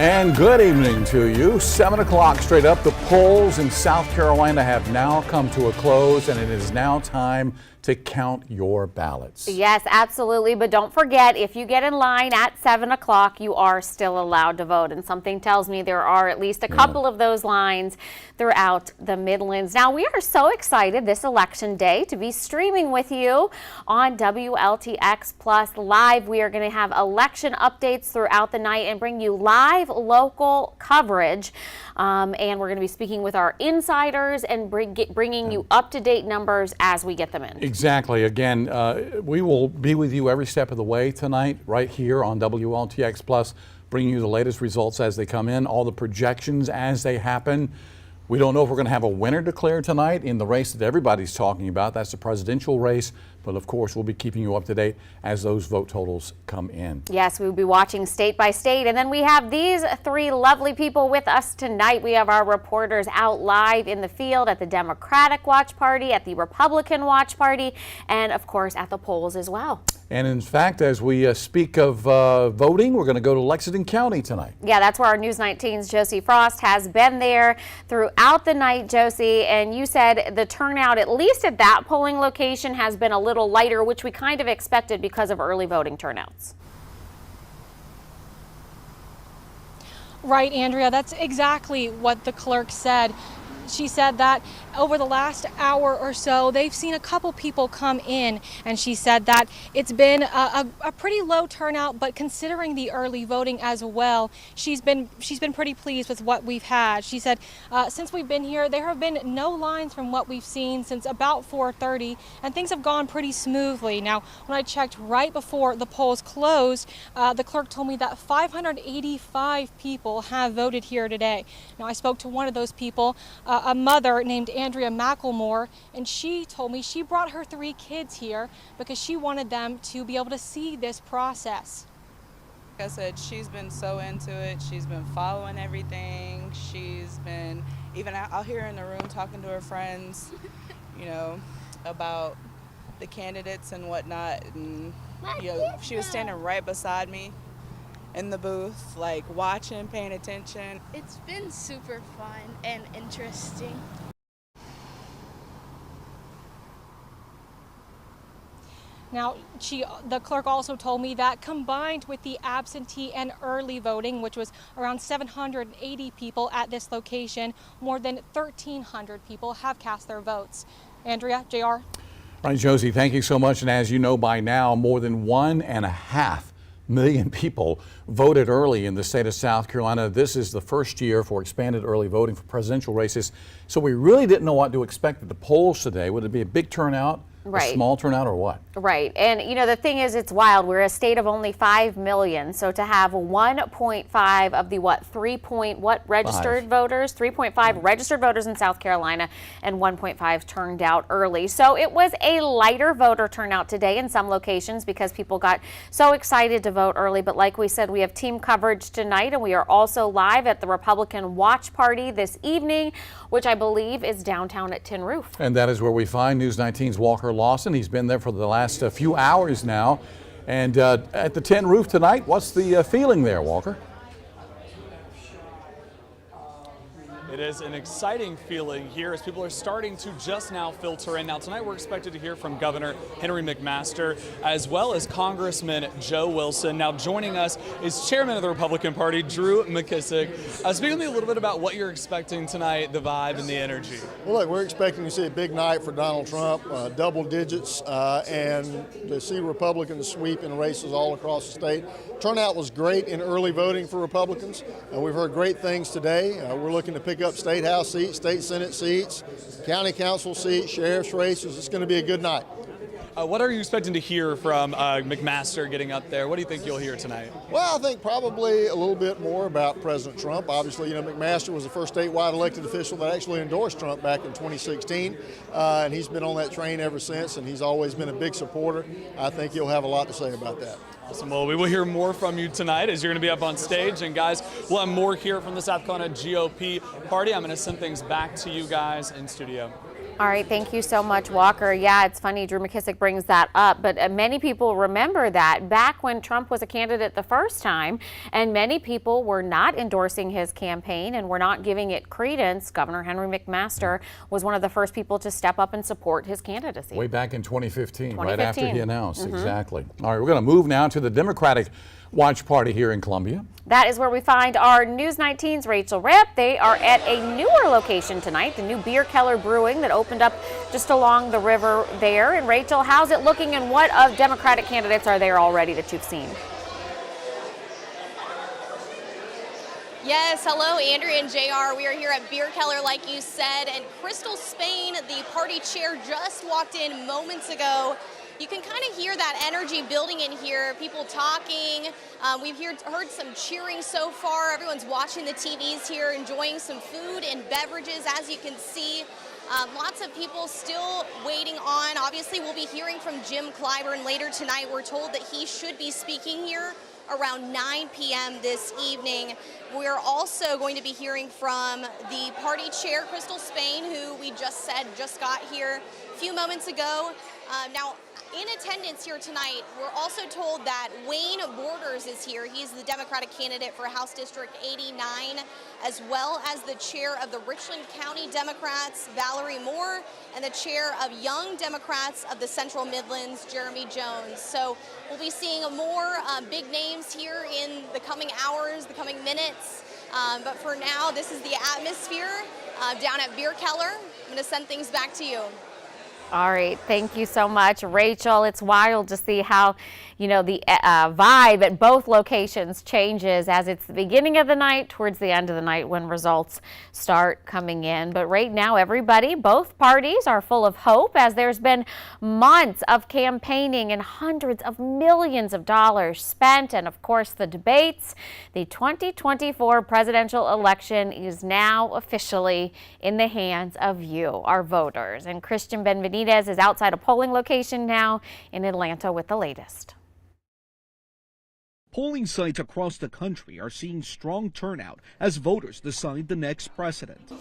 And good evening to you. 7 o'clock straight up. The polls in South Carolina have now come to a close, and it is now time to count your ballots. Yes, absolutely. But don't forget, if you get in line at 7 o'clock, you are still allowed to vote. And something tells me there are at least a couple of those lines throughout the Midlands. Now, we are so excited this election day to be streaming with you on WLTX Plus Live. We are going to have election updates throughout the night and bring you live local coverage. And we're going to be speaking with our insiders and bringing you up-to-date numbers as we get them in. Exactly. Again, we will be with you every step of the way tonight, right here on WLTX Plus, bringing you the latest results as they come in, all the projections as they happen. We don't know if we're going to have a winner declared tonight in the race that everybody's talking about. That's the presidential race. But of course, we'll be keeping you up to date as those vote totals come in. Yes, we'll be watching state by state. And then we have these three lovely people with us tonight. We have our reporters out live in the field at the Democratic Watch Party, at the Republican Watch Party, and of course at the polls as well. And in fact, as we speak of voting, we're going to go to Lexington County tonight. Yeah, that's where our News 19's Josie Frost has been there throughout the night, Josie. And you said the turnout, at least at that polling location, has been a little lighter, which we kind of expected because of early voting turnouts. Right, Andrea, that's exactly what the clerk said. She said that over the last hour or so, they've seen a couple people come in, and she said that it's been a pretty low turnout, but considering the early voting as well, she's been pretty pleased with what we've had. She said since we've been here, there have been no lines from what we've seen since about 4:30, and things have gone pretty smoothly. Now, when I checked right before the polls closed, the clerk told me that 585 people have voted here today. Now, I spoke to one of those people, a mother named Andrea McElmore, and she told me she brought her 3 kids here because she wanted them to be able to see this process. Like I said, she's been so into it. She's been following everything. She's been even out here in the room talking to her friends, you know, about the candidates and whatnot. And you know, she was standing right beside me in the booth, like watching, paying attention. It's been super fun and interesting. Now, the clerk also told me that combined with the absentee and early voting, which was around 780 people at this location, more than 1,300 people have cast their votes. Andrea, JR. All right, Josie, thank you so much. And as you know by now, more than 1.5 million people voted early in the state of South Carolina. This is the first year for expanded early voting for presidential races. So we really didn't know what to expect at the polls today. Would it be a big turnout? Right. A small turnout, or what? Right. And, you know, the thing is, it's wild. We're a state of only 5 million. So to have 1.5 of the, registered voters? 3.5 registered voters in South Carolina, and 1.5 turned out early. So it was a lighter voter turnout today in some locations because people got so excited to vote early. But like we said, we have team coverage tonight, and we are also live at the Republican Watch Party this evening, which I believe is downtown at Tin Roof. And that is where we find News 19's Walker Lawson. He's been there for the last few hours now. And at the Tin Roof tonight, what's the feeling there, Walker? It is an exciting feeling here as people are starting to just now filter in. Now, tonight we're expected to hear from Governor Henry McMaster as well as Congressman Joe Wilson. Now, joining us is Chairman of the Republican Party, Drew McKissick. Speak with me a little bit about what you're expecting tonight, the vibe and the energy. Well, look, we're expecting to see a big night for Donald Trump, double digits, and to see Republicans sweep in races all across the state. Turnout was great in early voting for Republicans. We've heard great things today. We're looking to pick up state house seats, state senate seats, county council seats, sheriff's races. It's going to be a good night. What are you expecting to hear from McMaster getting up there? What do you think you'll hear tonight? Well, I think probably a little bit more about President Trump. Obviously, you know, McMaster was the first statewide elected official that actually endorsed Trump back in 2016, and he's been on that train ever since, and he's always been a big supporter. I think he'll have a lot to say about that. Awesome. Well, we will hear more from you tonight as you're going to be up on stage. And guys, we'll have more here from the South Carolina GOP party. I'm going to send things back to you guys in studio. All right, thank you so much, Walker. Yeah, it's funny Drew McKissick brings that up, but many people remember that back when Trump was a candidate the first time, and many people were not endorsing his campaign and were not giving it credence. Governor Henry McMaster was one of the first people to step up and support his candidacy. Way back in 2015, right 2015. after he announced, exactly. All right, we're going to move now to the Democratic watch party here in Columbia. That is where we find our News 19's Rachel Ripp. They are at a newer location tonight, the new Beer Keller Brewing that opened up just along the river there. And Rachel, how's it looking, and what of Democratic candidates are there already that you've seen? Yes, hello, Andrea and JR. We are here at Beer Keller, like you said, and Crystal Spain, the party chair, just walked in moments ago. You can kind of hear that energy building in here, people talking. We've heard some cheering so far. Everyone's watching the TVs here, enjoying some food and beverages, as you can see. Lots of people still waiting on. Obviously, we'll be hearing from Jim Clyburn later tonight. We're told that he should be speaking here around 9 p.m. this evening. We're also going to be hearing from the party chair, Crystal Spain, who we just said just got here a few moments ago. Now, in attendance here tonight, we're also told that Wayne Borders is here. He's the Democratic candidate for House District 89, as well as the chair of the Richland County Democrats, Valerie Moore, and the chair of Young Democrats of the Central Midlands, Jeremy Jones. So we'll be seeing more big names here in the coming hours, the coming minutes. But for now, this is the atmosphere down at Beer Keller. I'm going to send things back to you. All right, thank you so much, Rachel. It's wild to see how, the vibe at both locations changes as it's the beginning of the night towards the end of the night when results start coming in. But right now, everybody, both parties are full of hope as there's been months of campaigning and hundreds of millions of dollars spent. And of course, the debates. The 2024 presidential election is now officially in the hands of you, our voters. And Christian Benvenidez is outside a polling location now in Atlanta with the latest. Polling sites across the country are seeing strong turnout as voters decide the next president.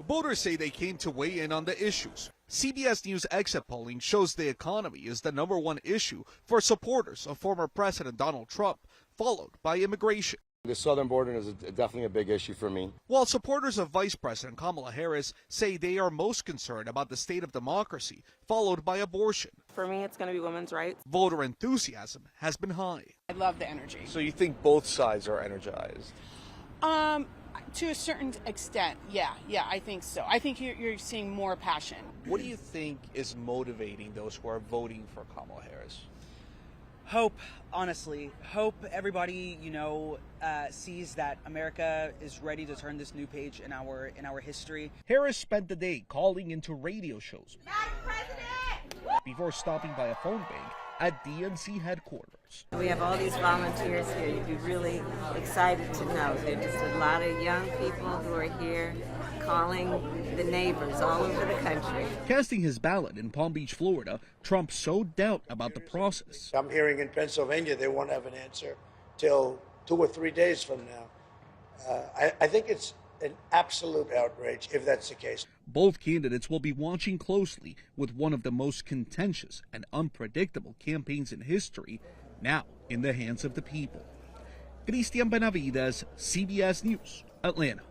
Voters say they came to weigh in on the issues. CBS News exit polling shows the economy is the #1 issue for supporters of former President Donald Trump, followed by immigration. The southern border is definitely a big issue for me. While supporters of Vice President Kamala Harris say they are most concerned about the state of democracy, followed by abortion. For me, it's going to be women's rights. Voter enthusiasm has been high. I love the energy. So you think both sides are energized? To a certain extent, yeah, I think so. I think you're seeing more passion. What do you think is motivating those who are voting for Kamala Harris? Hope, honestly. Hope everybody, sees that America is ready to turn this new page in our history. Harris spent the day calling into radio shows before stopping by a phone bank at DNC headquarters. We have all these volunteers here. You'd be really excited to know. There are just a lot of young people who are here calling the neighbors all over the country. Casting his ballot in Palm Beach, Florida, Trump sowed doubt about the process. I'm hearing in Pennsylvania they won't have an answer till 2 or 3 days from now. I think it's an absolute outrage if that's the case. Both candidates will be watching closely with one of the most contentious and unpredictable campaigns in history now in the hands of the people. Christian Benavides, CBS News, Atlanta.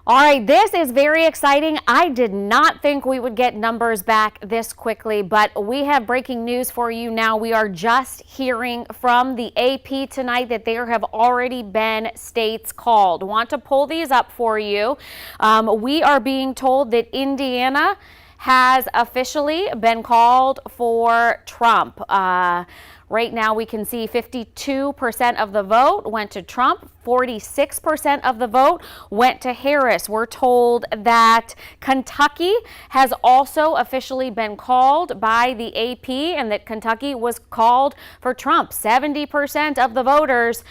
All right, this is very exciting. I did not think we would get numbers back this quickly, but we have breaking news for you now. We are just hearing from the AP tonight that there have already been states called. Want to pull these up for you. We are being told that Indiana has officially been called for Trump. Right now we can see 52% of the vote went to Trump, 46% of the vote went to Harris. We're told that Kentucky has also officially been called by the AP and that Kentucky was called for Trump. 70% of the voters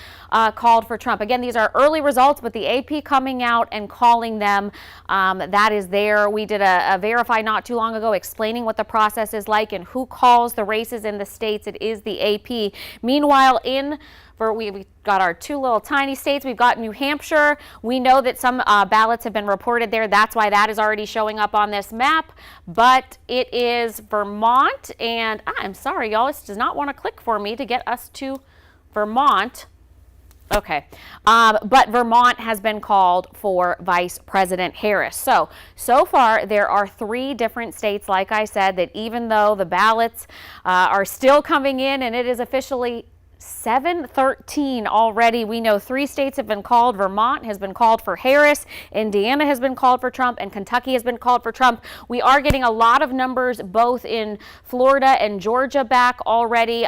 called for Trump. Again, these are early results, but the AP coming out and calling them, that is there. We did a Verify not too long ago explaining what the process is like and who calls the races in the states. It is the AP. Meanwhile, in We've got our 2 little tiny states. We've got New Hampshire. We know that some ballots have been reported there. That's why that is already showing up on this map. But it is Vermont, and I'm sorry, y'all, this does not want to click for me to get us to Vermont. Okay, but Vermont has been called for Vice President Harris. So far there are 3 different states, like I said, that even though the ballots are still coming in and it is officially 7:13 already. We know 3 states have been called. Vermont has been called for Harris. Indiana has been called for Trump, and Kentucky has been called for Trump. We are getting a lot of numbers both in Florida and Georgia back already,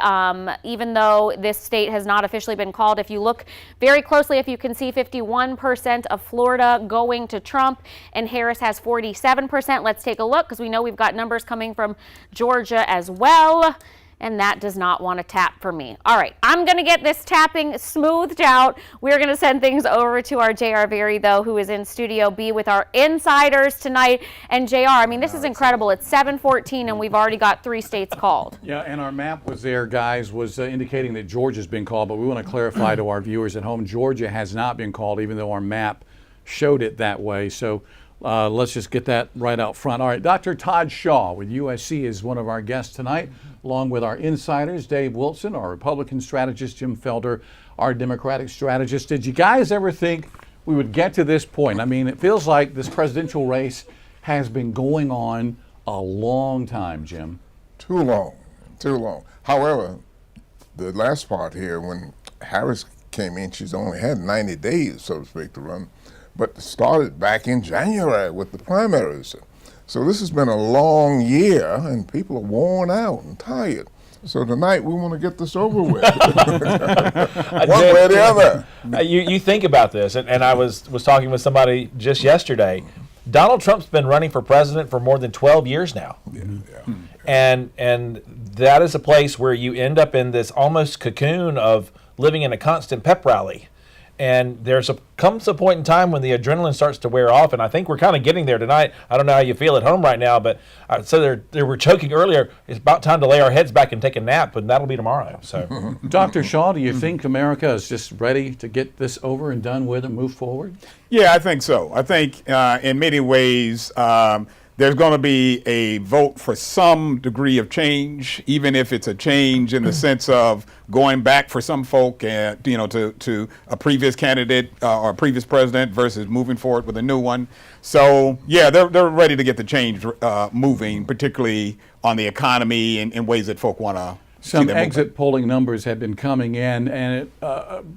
even though this state has not officially been called. If you look very closely, if you can see 51% of Florida going to Trump, and Harris has 47%. Let's take a look, because we know we've got numbers coming from Georgia as well. And that does not want to tap for me. All right, I'm going to get this tapping smoothed out. We're going to send things over to our J.R. Berry, though, who is in Studio B with our insiders tonight. And J.R., I mean, this is incredible. It's 7:14, and we've already got 3 states called. Yeah, and our map was there, guys, was indicating that Georgia's been called, but we want to clarify to our viewers at home, Georgia has not been called, even though our map showed it that way. So let's just get that right out front. All right, Dr. Todd Shaw with USC is one of our guests tonight, along with our insiders, Dave Wilson, our Republican strategist, Jim Felder, our Democratic strategist. Did you guys ever think we would get to this point? I mean, it feels like this presidential race has been going on a long time, Jim. Too long, too long. However, the last part here, when Harris came in, she's only had 90 days, so to speak, to run, but started back in January with the primaries. So this has been a long year, and people are worn out and tired. So tonight we want to get this over with, one way or the other. You think about this, and I was talking with somebody just yesterday. Donald Trump's been running for president for more than 12 years now. And that is a place where you end up in this almost cocoon of living in a constant pep rally. And comes a point in time when the adrenaline starts to wear off, and I think we're kind of getting there tonight. I don't know how you feel at home right now, but so they were choking earlier. It's about time to lay our heads back and take a nap, and that'll be tomorrow. So, Dr. Shaw, do you think America is just ready to get this over and done with and move forward? Yeah, I think so. I think in many ways there's going to be a vote for some degree of change, even if it's a change in the sense of going back for some folk, to a previous candidate or a previous president versus moving forward with a new one. So, yeah, they're ready to get the change moving, particularly on the economy in ways that folk want to. Some exit polling numbers have been coming in, and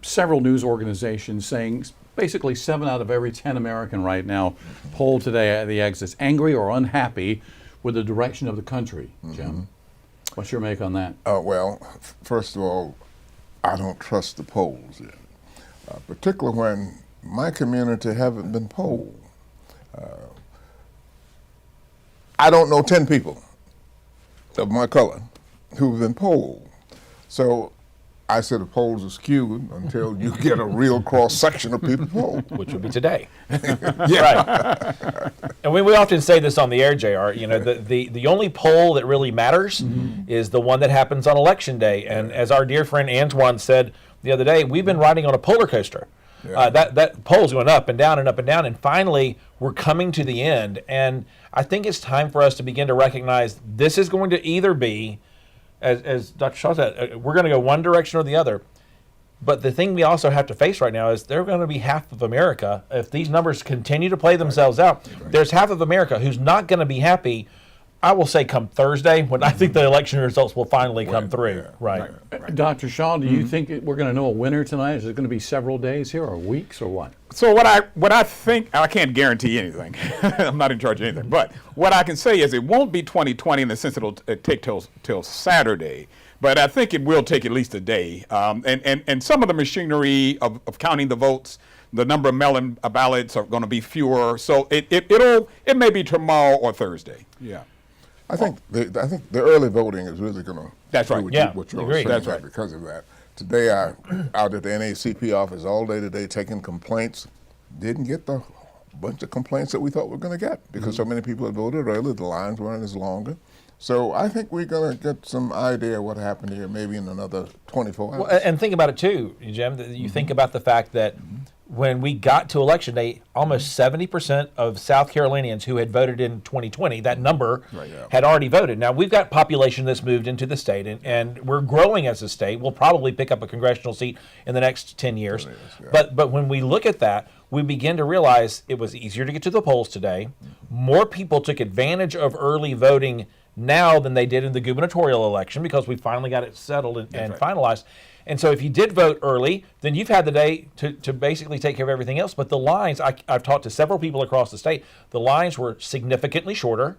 several news organizations saying basically 7 out of every 10 American right now polled today at the exits angry or unhappy with the direction of the country. Jim, what's your make on that? Well, first of all, I don't trust the polls, particularly when my community haven't been polled. I don't know 10 people of my color who've been polled. So I said the polls are skewed until you get a real cross-section of people polled. Which would be today. Right. And we often say this on the air, JR, the only poll that really matters is the one that happens on Election Day. And as our dear friend Antoine said the other day, we've been riding on a polar coaster. That poll's going up and down and up and down, and finally we're coming to the end. And I think it's time for us to begin to recognize this is going to either be, as Dr. Shaw said, we're going to go one direction or the other. But the thing we also have to face right now is they're going to be half of America. If these numbers continue to play themselves out, there's half of America who's not going to be happy, I will say, come Thursday, when I think the election results will finally come through. Right. Dr. Shaw, do you think we're going to know a winner tonight? Is it going to be several days here or weeks or what? So what I think, I can't guarantee anything. I'm not in charge of anything. But what I can say is it won't be 2020 in the sense it'll take till Saturday. But I think it will take at least a day. And some of the machinery of counting the votes, the number of mail-in ballots are going to be fewer. So it may be tomorrow or Thursday. Yeah. I think the early voting is really going to. That's right. What you're saying. That's right. Because of that. Today I out at the NACP office all day today taking complaints. Didn't get the bunch of complaints that we thought we were going to get because so many people had voted early, the lines weren't as longer. So I think we're going to get some idea of what happened here maybe in another 24 hours. Well, and think about it too, Jim. You think about the fact that when we got to Election Day, almost 70% of South Carolinians who had voted in 2020, that number had already voted. Now, we've got population that's moved into the state, and we're growing as a state. We'll probably pick up a congressional seat in the next 10 years. But when we look at that, we begin to realize it was easier to get to the polls today. More people took advantage of early voting now than they did in the gubernatorial election because we finally got it settled and finalized. And so if you did vote early, then you've had the day to basically take care of everything else. But the lines, I've talked to several people across the state, the lines were significantly shorter.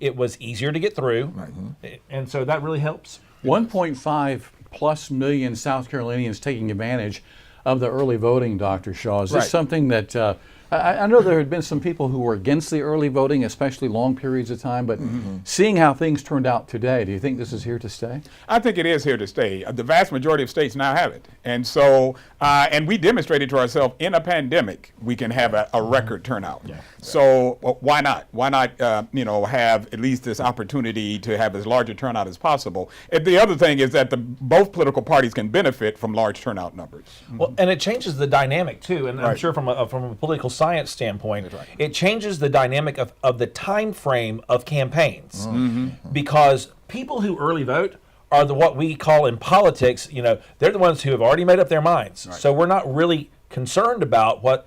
It was easier to get through. And so that really helps. 1.5 plus million South Carolinians taking advantage of the early voting, Dr. Shaw. Is this something that, I know there had been some people who were against the early voting, especially long periods of time, but seeing how things turned out today, do you think this is here to stay? I think it is here to stay. The vast majority of states now have it. And so, and we demonstrated to ourselves in a pandemic, we can have a record turnout. So why not? Why not, have at least this opportunity to have as large a turnout as possible? And the other thing is that both political parties can benefit from large turnout numbers. Well, and it changes the dynamic too. And I'm sure from a political science standpoint, it changes the dynamic of the time frame of campaigns. Because people who early vote are what we call in politics, they're the ones who have already made up their minds. So we're not really concerned about what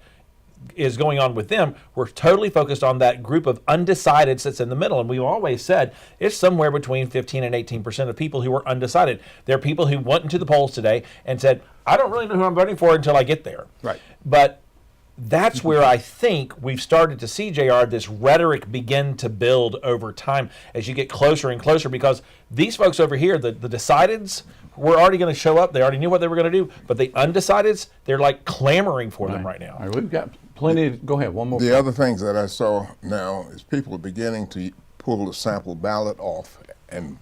is going on with them. We're totally focused on that group of undecideds that's in the middle. And we've always said it's somewhere between 15 and 18% of people who are undecided. There are people who went into the polls today and said, I don't really know who I'm voting for until I get there. But that's where I think we've started to see, JR, this rhetoric begin to build over time as you get closer and closer, because these folks over here, the decideds, were already going to show up. They already knew what they were going to do. But the undecideds, they're like clamoring for them right now. All right, we've got plenty. Go ahead, one more. The other things that I saw now is people are beginning to pull the sample ballot off and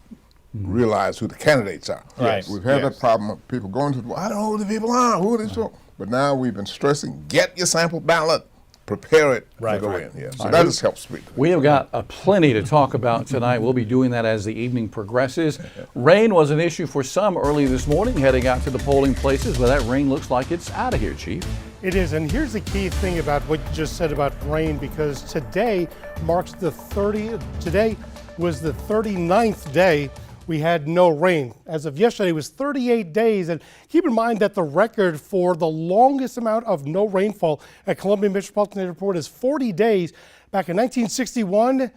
realize who the candidates are. We've had that problem of people going to, I don't know who the people are, who are these people? But now we've been stressing, get your sample ballot, prepare it to go in. So that has helped speak. We have got plenty to talk about tonight. We'll be doing that as the evening progresses. Rain was an issue for some early this morning heading out to the polling places, but that rain looks like it's out of here, Chief. It is, and here's the key thing about what you just said about rain, because today marks today was the 39th day we had no rain. As of yesterday, it was 38 days. And keep in mind that the record for the longest amount of no rainfall at Columbia Metropolitan Airport is 40 days. Back in 1961,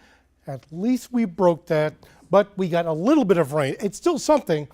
at least we broke that, but we got a little bit of rain. It's still something.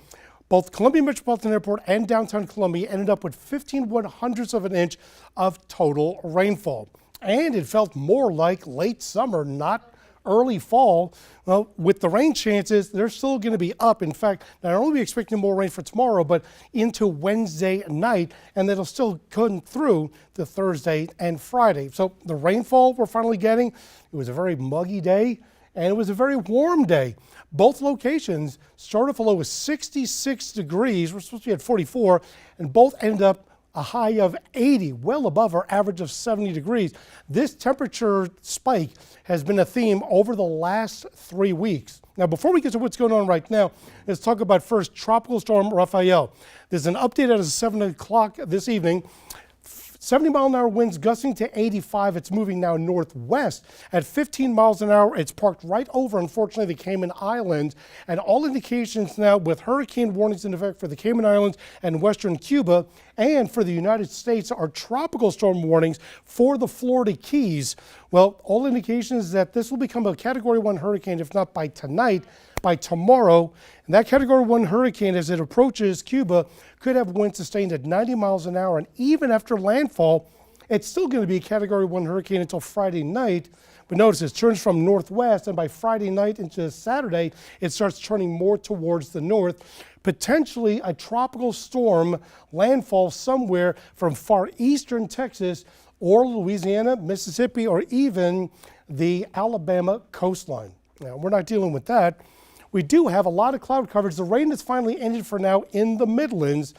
Both Columbia Metropolitan Airport and downtown Columbia ended up with 15/100ths of an inch of total rainfall. And it felt more like late summer, not early fall. Well, with the rain chances, they're still going to be up. In fact, not only are we expecting more rain for tomorrow, but into Wednesday night, and that'll still come through the Thursday and Friday. So the rainfall we're finally getting, it was a very muggy day, and it was a very warm day. Both locations started off a low of 66 degrees. We're supposed to be at 44, and both ended up a high of 80, well above our average of 70 degrees. This temperature spike has been a theme over the last 3 weeks. Now, before we get to what's going on right now, let's talk about first Tropical Storm Rafael. There's an update as of 7 o'clock this evening. 70-mile-an-hour winds gusting to 85. It's moving now northwest at 15 miles an hour. It's parked right over, unfortunately, the Cayman Islands. And all indications now with hurricane warnings in effect for the Cayman Islands and western Cuba, and for the United States are tropical storm warnings for the Florida Keys. Well, all indications that this will become a Category 1 hurricane, if not by tonight, by tomorrow. And that Category 1 hurricane, as it approaches Cuba, could have winds sustained at 90 miles an hour. And even after landfall, it's still going to be a Category 1 hurricane until Friday night. But notice it turns from northwest, and by Friday night into Saturday, it starts turning more towards the north. Potentially a tropical storm landfall somewhere from far eastern Texas or Louisiana, Mississippi, or even the Alabama coastline. Now, we're not dealing with that. We do have a lot of cloud coverage. The rain has finally ended for now in the Midlands,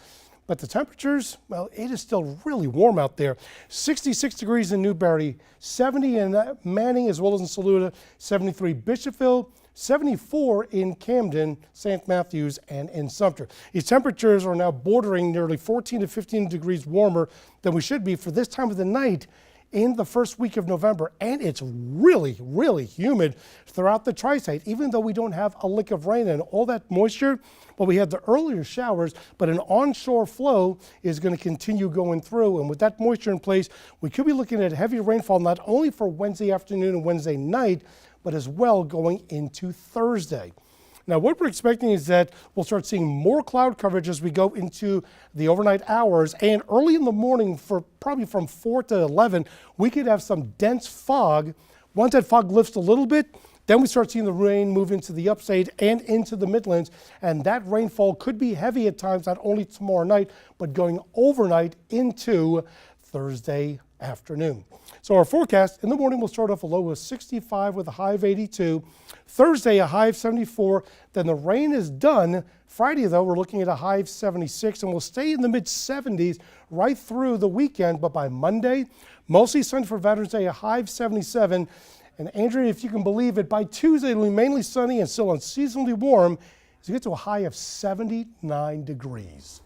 But the temperatures, well, it is still really warm out there. 66 degrees in Newberry, 70 in Manning as well as in Saluda, 73 Bishopville, 74 in Camden, St. Matthews, and in Sumter. These temperatures are now bordering nearly 14 to 15 degrees warmer than we should be for this time of the night in the first week of November. And it's really, really humid throughout the tri-state, even though we don't have a lick of rain and all that moisture. Well, we had the earlier showers, but an onshore flow is going to continue going through. And with that moisture in place, we could be looking at heavy rainfall not only for Wednesday afternoon and Wednesday night, but as well going into Thursday. Now, what we're expecting is that we'll start seeing more cloud coverage as we go into the overnight hours, and early in the morning, for probably from 4 to 11, we could have some dense fog. Once that fog lifts a little bit, then we start seeing the rain move into the upstate and into the Midlands, and that rainfall could be heavy at times, not only tomorrow night, but going overnight into Thursday afternoon. So our forecast in the morning will start off a low of 65 with a high of 82. Thursday, a high of 74. Then the rain is done. Friday, though, we're looking at a high of 76, and we'll stay in the mid-70s right through the weekend. But by Monday, mostly sunny for Veterans Day, a high of 77. And Andrea, if you can believe it, by Tuesday, it'll be mainly sunny and still unseasonably warm as we get to a high of 79 degrees.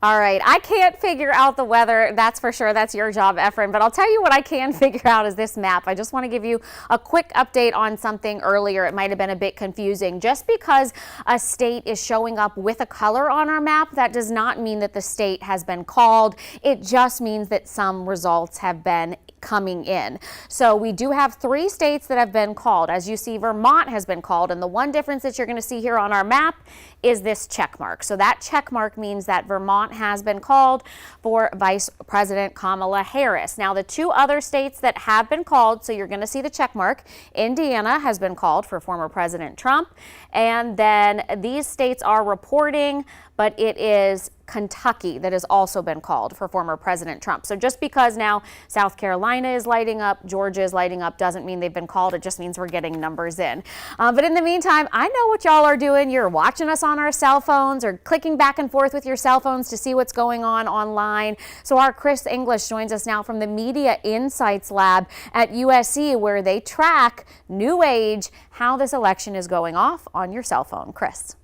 All right, I can't figure out the weather, that's for sure. That's your job, Efren. But I'll tell you what I can figure out is this map. I just want to give you a quick update on something earlier. It might have been a bit confusing. Just because a state is showing up with a color on our map, that does not mean that the state has been called. It just means that some results have been coming in. So we do have 3 states that have been called. As you see, Vermont has been called, and the one difference that you're going to see here on our map is this check mark. So that check mark means that Vermont has been called for Vice President Kamala Harris. Now, the 2 other states that have been called, so you're going to see the check mark, Indiana has been called for former President Trump, and then these states are reporting, but it is Kentucky that has also been called for former President Trump. So just because now South Carolina is lighting up, Georgia is lighting up, doesn't mean they've been called. It just means we're getting numbers in. But in the meantime, I know what y'all are doing. You're watching us on our cell phones or clicking back and forth with your cell phones to see what's going on online. So our Chris English joins us now from the Media Insights Lab at USC, where they track new age, how this election is going off on your cell phone. Chris.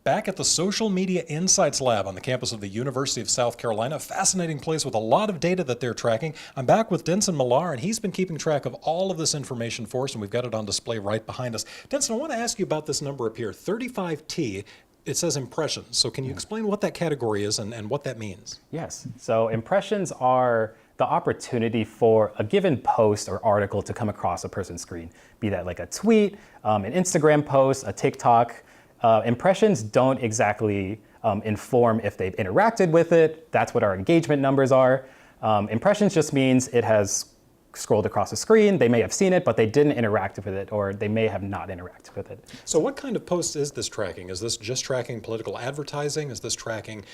Back at the Social Media Insights Lab on the campus of the University of South Carolina, a fascinating place with a lot of data that they're tracking. I'm back with Denson Millar, and he's been keeping track of all of this information for us, and we've got it on display right behind us. Denson, I want to ask you about this number up here, 35T. It says impressions. So can you explain what that category is and what that means? Yes. So impressions are the opportunity for a given post or article to come across a person's screen, be that like a tweet, an Instagram post, a TikTok. Impressions don't exactly inform if they've interacted with it. That's what our engagement numbers are. Impressions just means it has scrolled across the screen. They may have seen it, but they didn't interact with it, or they may have not interacted with it. So what kind of posts is this tracking? Is this just tracking political advertising? Is this tracking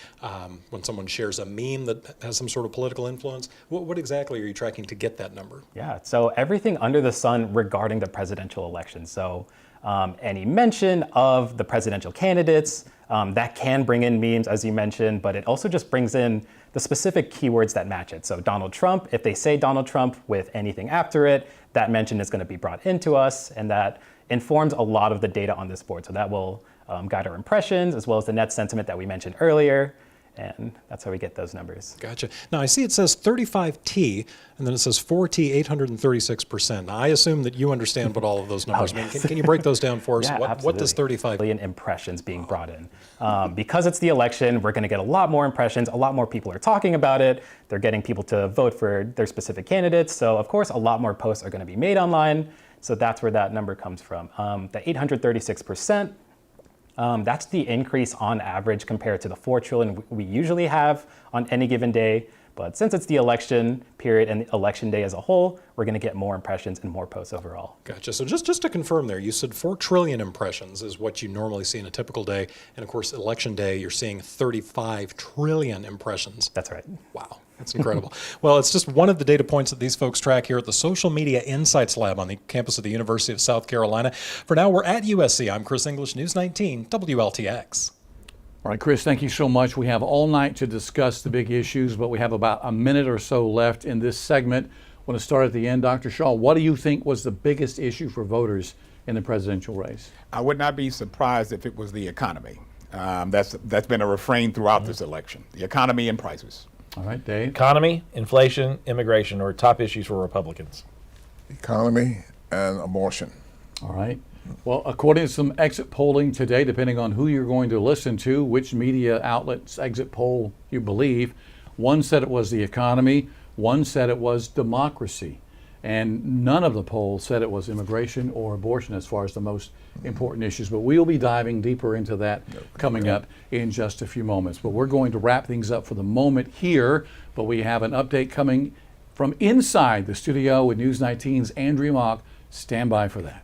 when someone shares a meme that has some sort of political influence? What exactly are you tracking to get that number? Yeah, so everything under the sun regarding the presidential election. So any mention of the presidential candidates, that can bring in memes, as you mentioned, but it also just brings in the specific keywords that match it. So Donald Trump, if they say Donald Trump with anything after it, that mention is going to be brought into us, and that informs a lot of the data on this board. So that will guide our impressions, as well as the net sentiment that we mentioned earlier. And that's how we get those numbers. Gotcha. Now I see it says 35T, and then it says 4T, 836%. Now I assume that you understand what all of those numbers mean. Can you break those down for us? Yeah, what does 35 million impressions being brought in? Because it's the election, we're going to get a lot more impressions. A lot more people are talking about it. They're getting people to vote for their specific candidates. So of course, a lot more posts are going to be made online. So that's where that number comes from. The 836%. That's the increase on average compared to the 4 trillion we usually have on any given day. But since it's the election period and the election day as a whole, we're going to get more impressions and more posts overall. Gotcha. So just to confirm there, you said 4 trillion impressions is what you normally see in a typical day. And of course, election day, you're seeing 35 trillion impressions. That's right. Wow. That's incredible. Well, it's just one of the data points that these folks track here at the Social Media Insights Lab on the campus of the University of South Carolina. For now, we're at USC. I'm Chris English, News 19, WLTX. All right, Chris, thank you so much. We have all night to discuss the big issues, but we have about a minute or so left in this segment. I want to start at the end. Dr. Shaw, what do you think was the biggest issue for voters in the presidential race? I would not be surprised if it was the economy. That's been a refrain throughout this election, the economy and prices. All right, Dave? Economy, inflation, immigration are top issues for Republicans. Economy and abortion. All right. Well, according to some exit polling today, depending on who you're going to listen to, which media outlets exit poll you believe, one said it was the economy, one said it was democracy, and none of the polls said it was immigration or abortion as far as the most important issues. But we'll be diving deeper into that coming up in just a few moments. But we're going to wrap things up for the moment here, but we have an update coming from inside the studio with News 19's Andrea Mock. Stand by for that.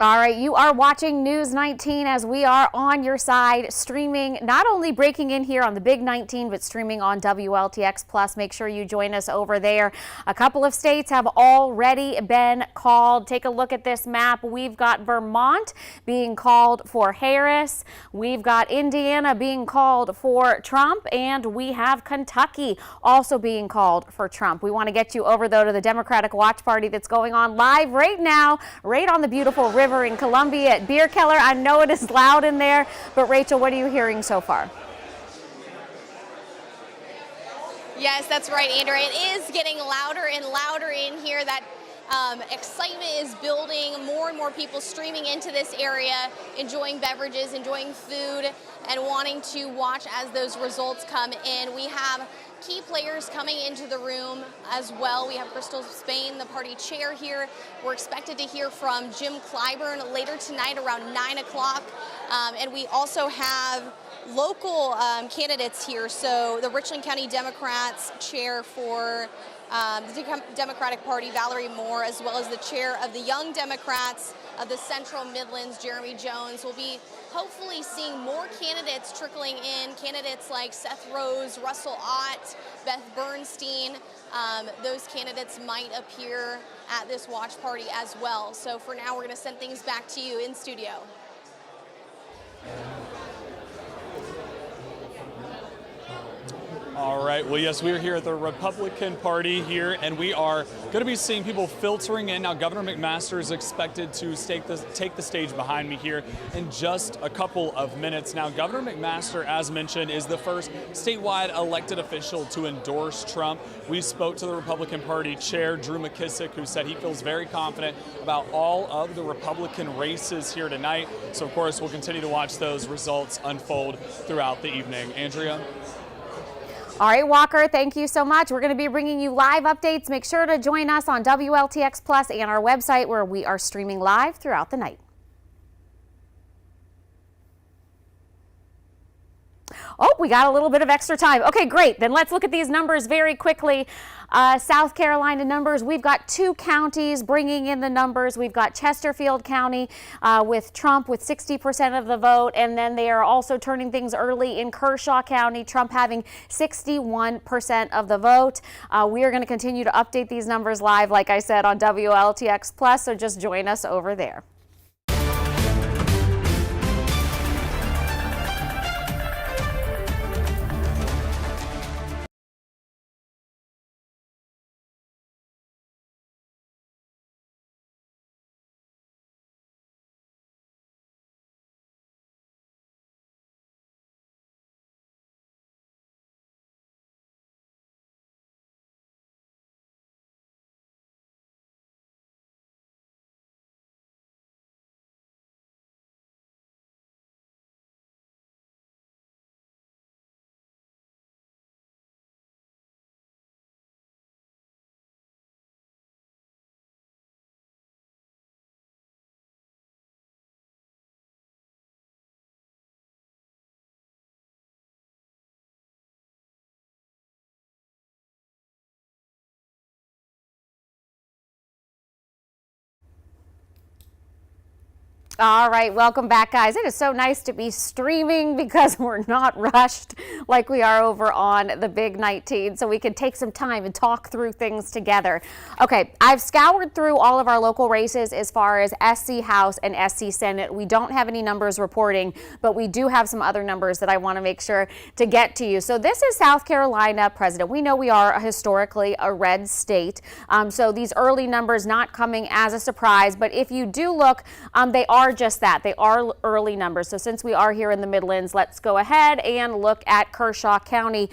All right, you are watching News 19 as we are on your side, streaming, not only breaking in here on the Big 19, but streaming on WLTX Plus. Make sure you join us over there. A couple of states have already been called. Take a look at this map. We've got Vermont being called for Harris. We've got Indiana being called for Trump, and we have Kentucky also being called for Trump. We want to get you over, though, to the Democratic Watch Party that's going on live right now, right on the beautiful river in Columbia at Beer Keller. I know it is loud in there, but Rachel, what are you hearing so far? Yes, that's right, Andrea. It is getting louder and louder in here. That excitement is building. More and more people streaming into this area, enjoying beverages, enjoying food, and wanting to watch as those results come in. We have key players coming into the room as well. We have Crystal Spain, the party chair here. We're expected to hear from Jim Clyburn later tonight around 9 o'clock. And we also have local candidates here. So the Richland County Democrats chair for the Democratic Party, Valerie Moore, as well as the chair of the Young Democrats of the Central Midlands, Jeremy Jones. Will be hopefully seeing more candidates trickling in, candidates like Seth Rose, Russell Ott, Beth Bernstein. Those candidates might appear at this watch party as well. So for now, we're going to send things back to you in studio. All right. Well, yes, we're here at the Republican Party here, and we are going to be seeing people filtering in. Now, Governor McMaster is expected to take the stage behind me here in just a couple of minutes. Now, Governor McMaster, as mentioned, is the first statewide elected official to endorse Trump. We spoke to the Republican Party chair, Drew McKissick, who said he feels very confident about all of the Republican races here tonight. So, of course, we'll continue to watch those results unfold throughout the evening. Andrea? All right, Walker, thank you so much. We're going to be bringing you live updates. Make sure to join us on WLTX Plus and our website where we are streaming live throughout the night. Oh, we got a little bit of extra time. Okay, great. Then let's look at these numbers very quickly. South Carolina numbers, we've got 2 counties bringing in the numbers. We've got Chesterfield County with Trump with 60% of the vote, and then they are also turning things early in Kershaw County, Trump having 61% of the vote. We are going to continue to update these numbers live, like I said, on WLTX Plus, so just join us over there. All right, welcome back, guys. It is so nice to be streaming because we're not rushed like we are over on the Big 19, so we can take some time and talk through things together. Okay, I've scoured through all of our local races as far as SC House and SC Senate. We don't have any numbers reporting, but we do have some other numbers that I want to make sure to get to you. So this is South Carolina president. We know we are historically a red state, so these early numbers not coming as a surprise, but if you do look, they are just that. They are early numbers. So since we are here in the Midlands, let's go ahead and look at Kershaw County.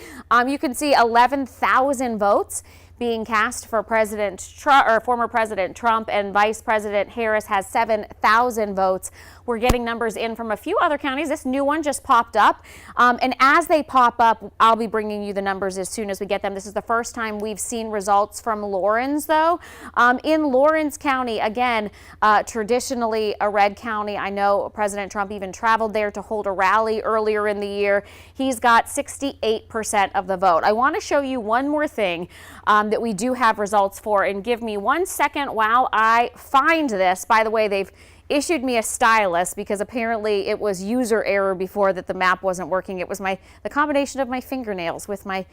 You can see 11,000 votes being cast for President Trump, or former President Trump, and Vice President Harris has 7,000 votes. We're getting numbers in from a few other counties. This new one just popped up. And as they pop up, I'll be bringing you the numbers as soon as we get them. This is the first time we've seen results from Laurens, though. In Laurens County, again, traditionally a red county. I know President Trump even traveled there to hold a rally earlier in the year. He's got 68% of the vote. I want to show you one more thing that we do have results for, and give me 1 second while I find this. By the way, they've issued me a stylus because apparently it was user error before that the map wasn't working. It was the combination of my fingernails with my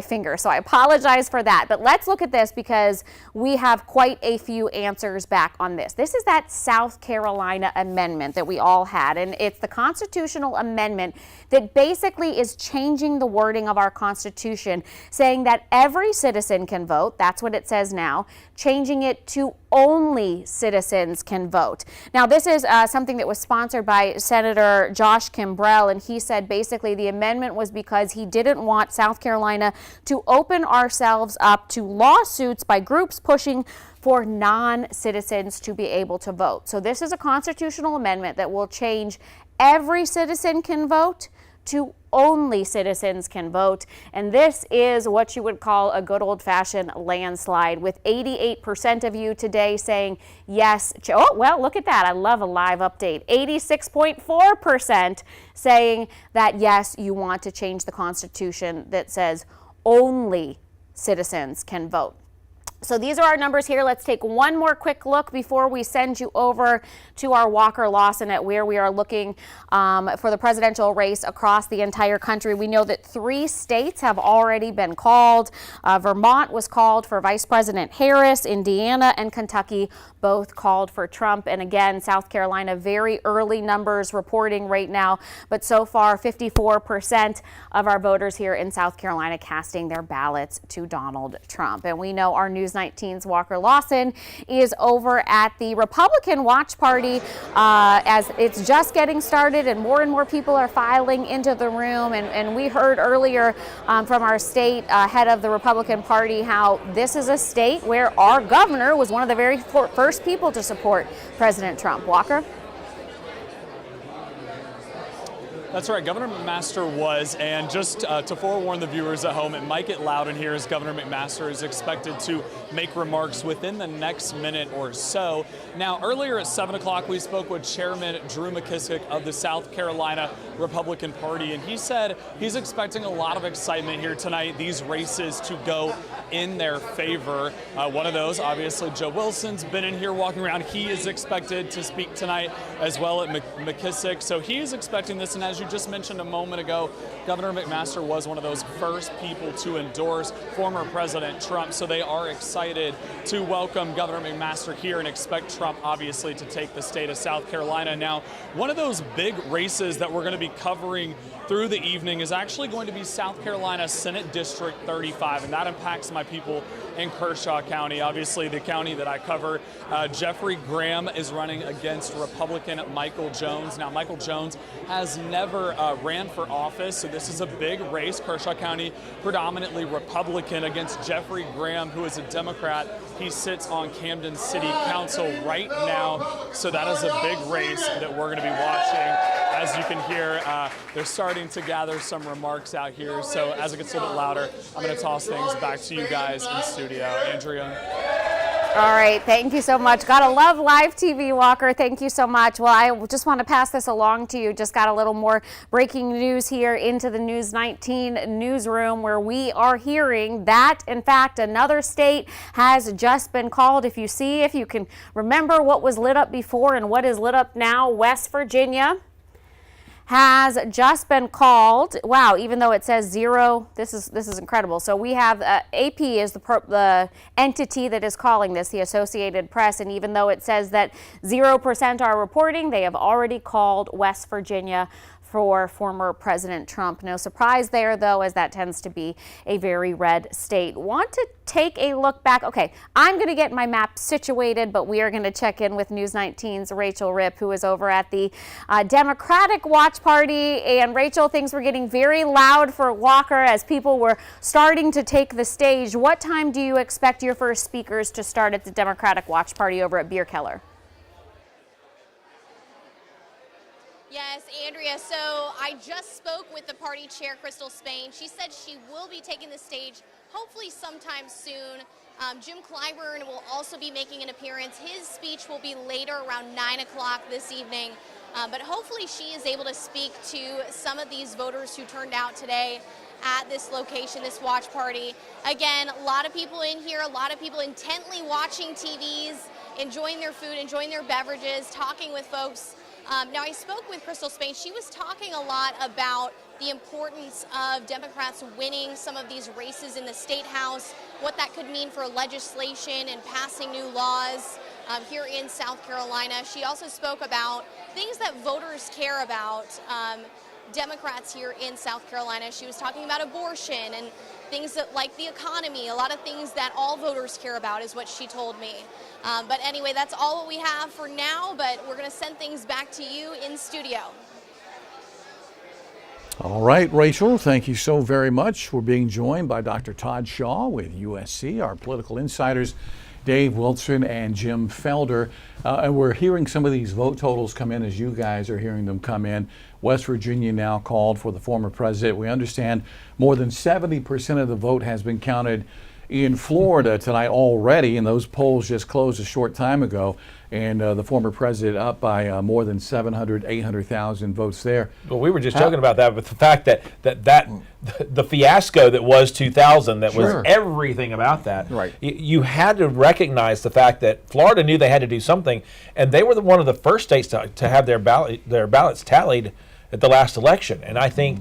finger. So I apologize for that. But let's look at this because we have quite a few answers back on this. This is that South Carolina amendment that we all had, and it's the constitutional amendment that basically is changing the wording of our Constitution, saying that every citizen can vote. That's what it says now, changing it to only citizens can vote. Now, this is something that was sponsored by Senator Josh Kimbrell, and he said basically the amendment was because he didn't want South Carolina to open ourselves up to lawsuits by groups pushing for non-citizens to be able to vote. So this is a constitutional amendment that will change every citizen can vote to only citizens can vote. And this is what you would call a good old-fashioned landslide, with 88% of you today saying yes. Oh, well, look at that. I love a live update. 86.4% saying that yes, you want to change the Constitution that says only citizens can vote. So these are our numbers here. Let's take one more quick look before we send you over to our Walker Lawson at where we are looking for the presidential race across the entire country. We know that 3 states have already been called. Vermont was called for Vice President Harris. Indiana and Kentucky both called for Trump. And again, South Carolina, very early numbers reporting right now. But so far, 54% of our voters here in South Carolina casting their ballots to Donald Trump. And we know our News 19's Walker Lawson is over at the Republican Watch Party as it's just getting started and more people are filing into the room. And we heard earlier from our state head of the Republican Party how this is a state where our governor was one of the very first people to support President Trump. Walker? That's right, Governor McMaster was, and just to forewarn the viewers at home, it might get loud in here as Governor McMaster is expected to make remarks within the next minute or so. Now, earlier at 7 o'clock, we spoke with Chairman Drew McKissick of the South Carolina Republican Party, and he said he's expecting a lot of excitement here tonight, these races to go in their favor. One of those, obviously, Joe Wilson's been in here walking around. He is expected to speak tonight as well at McKissick, so he is expecting this, and as you just mentioned a moment ago, Governor McMaster was one of those first people to endorse former President Trump, so they are excited to welcome Governor McMaster here and expect Trump, obviously, to take the state of South Carolina. Now, one of those big races that we're going to be covering through the evening is actually going to be South Carolina Senate District 35, and that impacts my people in Kershaw County, obviously the county that I cover. Jeffrey Graham is running against Republican Michael Jones. Now, Michael Jones has never ran for office, so this is a big race. Kershaw County predominantly Republican against Jeffrey Graham, who is a Democrat. He sits on Camden City Council right now, so that is a big race that we're going to be watching. As you can hear, they're starting to gather some remarks out here, so as it gets a little bit louder, I'm going to toss things back to you guys in studio. Andrea? All right, thank you so much. Gotta love live TV, Walker. Thank you so much. Well, I just want to pass this along to you. Just got a little more breaking news here into the News 19 newsroom, where we are hearing that, in fact, another state has just been called. If you can remember what was lit up before and what is lit up now, West Virginia has just been called. Wow, even though it says 0, this is incredible. So we have AP is the entity that is calling this, the Associated Press, and even though it says that 0% are reporting, they have already called West Virginia for former President Trump. No surprise there, though, as that tends to be a very red state. Want to take a look back? Okay, I'm going to get my map situated, but we are going to check in with News 19's Rachel Ripp, who is over at the Democratic Watch Party. And Rachel, things were getting very loud for Walker as people were starting to take the stage. What time do you expect your first speakers to start at the Democratic Watch Party over at Beer Keller? Yes, Andrea, so I just spoke with the party chair, Crystal Spain. She said she will be taking the stage hopefully sometime soon. Jim Clyburn will also be making an appearance. His speech will be later, around 9 o'clock this evening. But hopefully she is able to speak to some of these voters who turned out today at this location, this watch party. Again, a lot of people in here, a lot of people intently watching TVs, enjoying their food, enjoying their beverages, talking with folks. Now, I spoke with Crystal Spain. She was talking a lot about the importance of Democrats winning some of these races in the State House, what that could mean for legislation and passing new laws here in South Carolina. She also spoke about things that voters care about, Democrats here in South Carolina. She was talking about abortion and things that, like the economy, a lot of things that all voters care about is what she told me. But anyway, that's all what we have for now, but we're going to send things back to you in studio. All right, Rachel, thank you so very much. We're being joined by Dr. Todd Shaw with USC, our political insiders, Dave Wilson and Jim Felder. And we're hearing some of these vote totals come in as you guys are hearing them come in. West Virginia now called for the former president. We understand more than 70% of the vote has been counted in Florida tonight already, and those polls just closed a short time ago, and the former president up by more than 800,000 votes there. Well, we were just joking about that, but the fact that the fiasco that was 2000, that Sure. was everything about that. Right. You had to recognize the fact that Florida knew they had to do something, and they were one of the first states to have their ballots tallied at the last election. And I think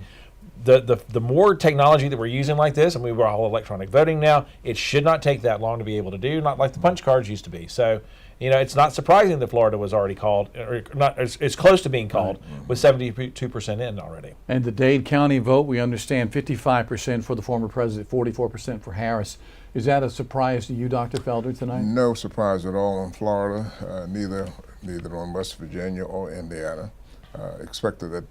the more technology that we're using like this, and we were all electronic voting now, it should not take that long to be able to do, not like the punch cards used to be. So, it's not surprising that Florida was already called, or not, it's close to being called, with 72% in already. And the Dade County vote, we understand 55% for the former president, 44% for Harris. Is that a surprise to you, Dr. Felder, tonight? No surprise at all in Florida, neither on West Virginia or Indiana. Expected that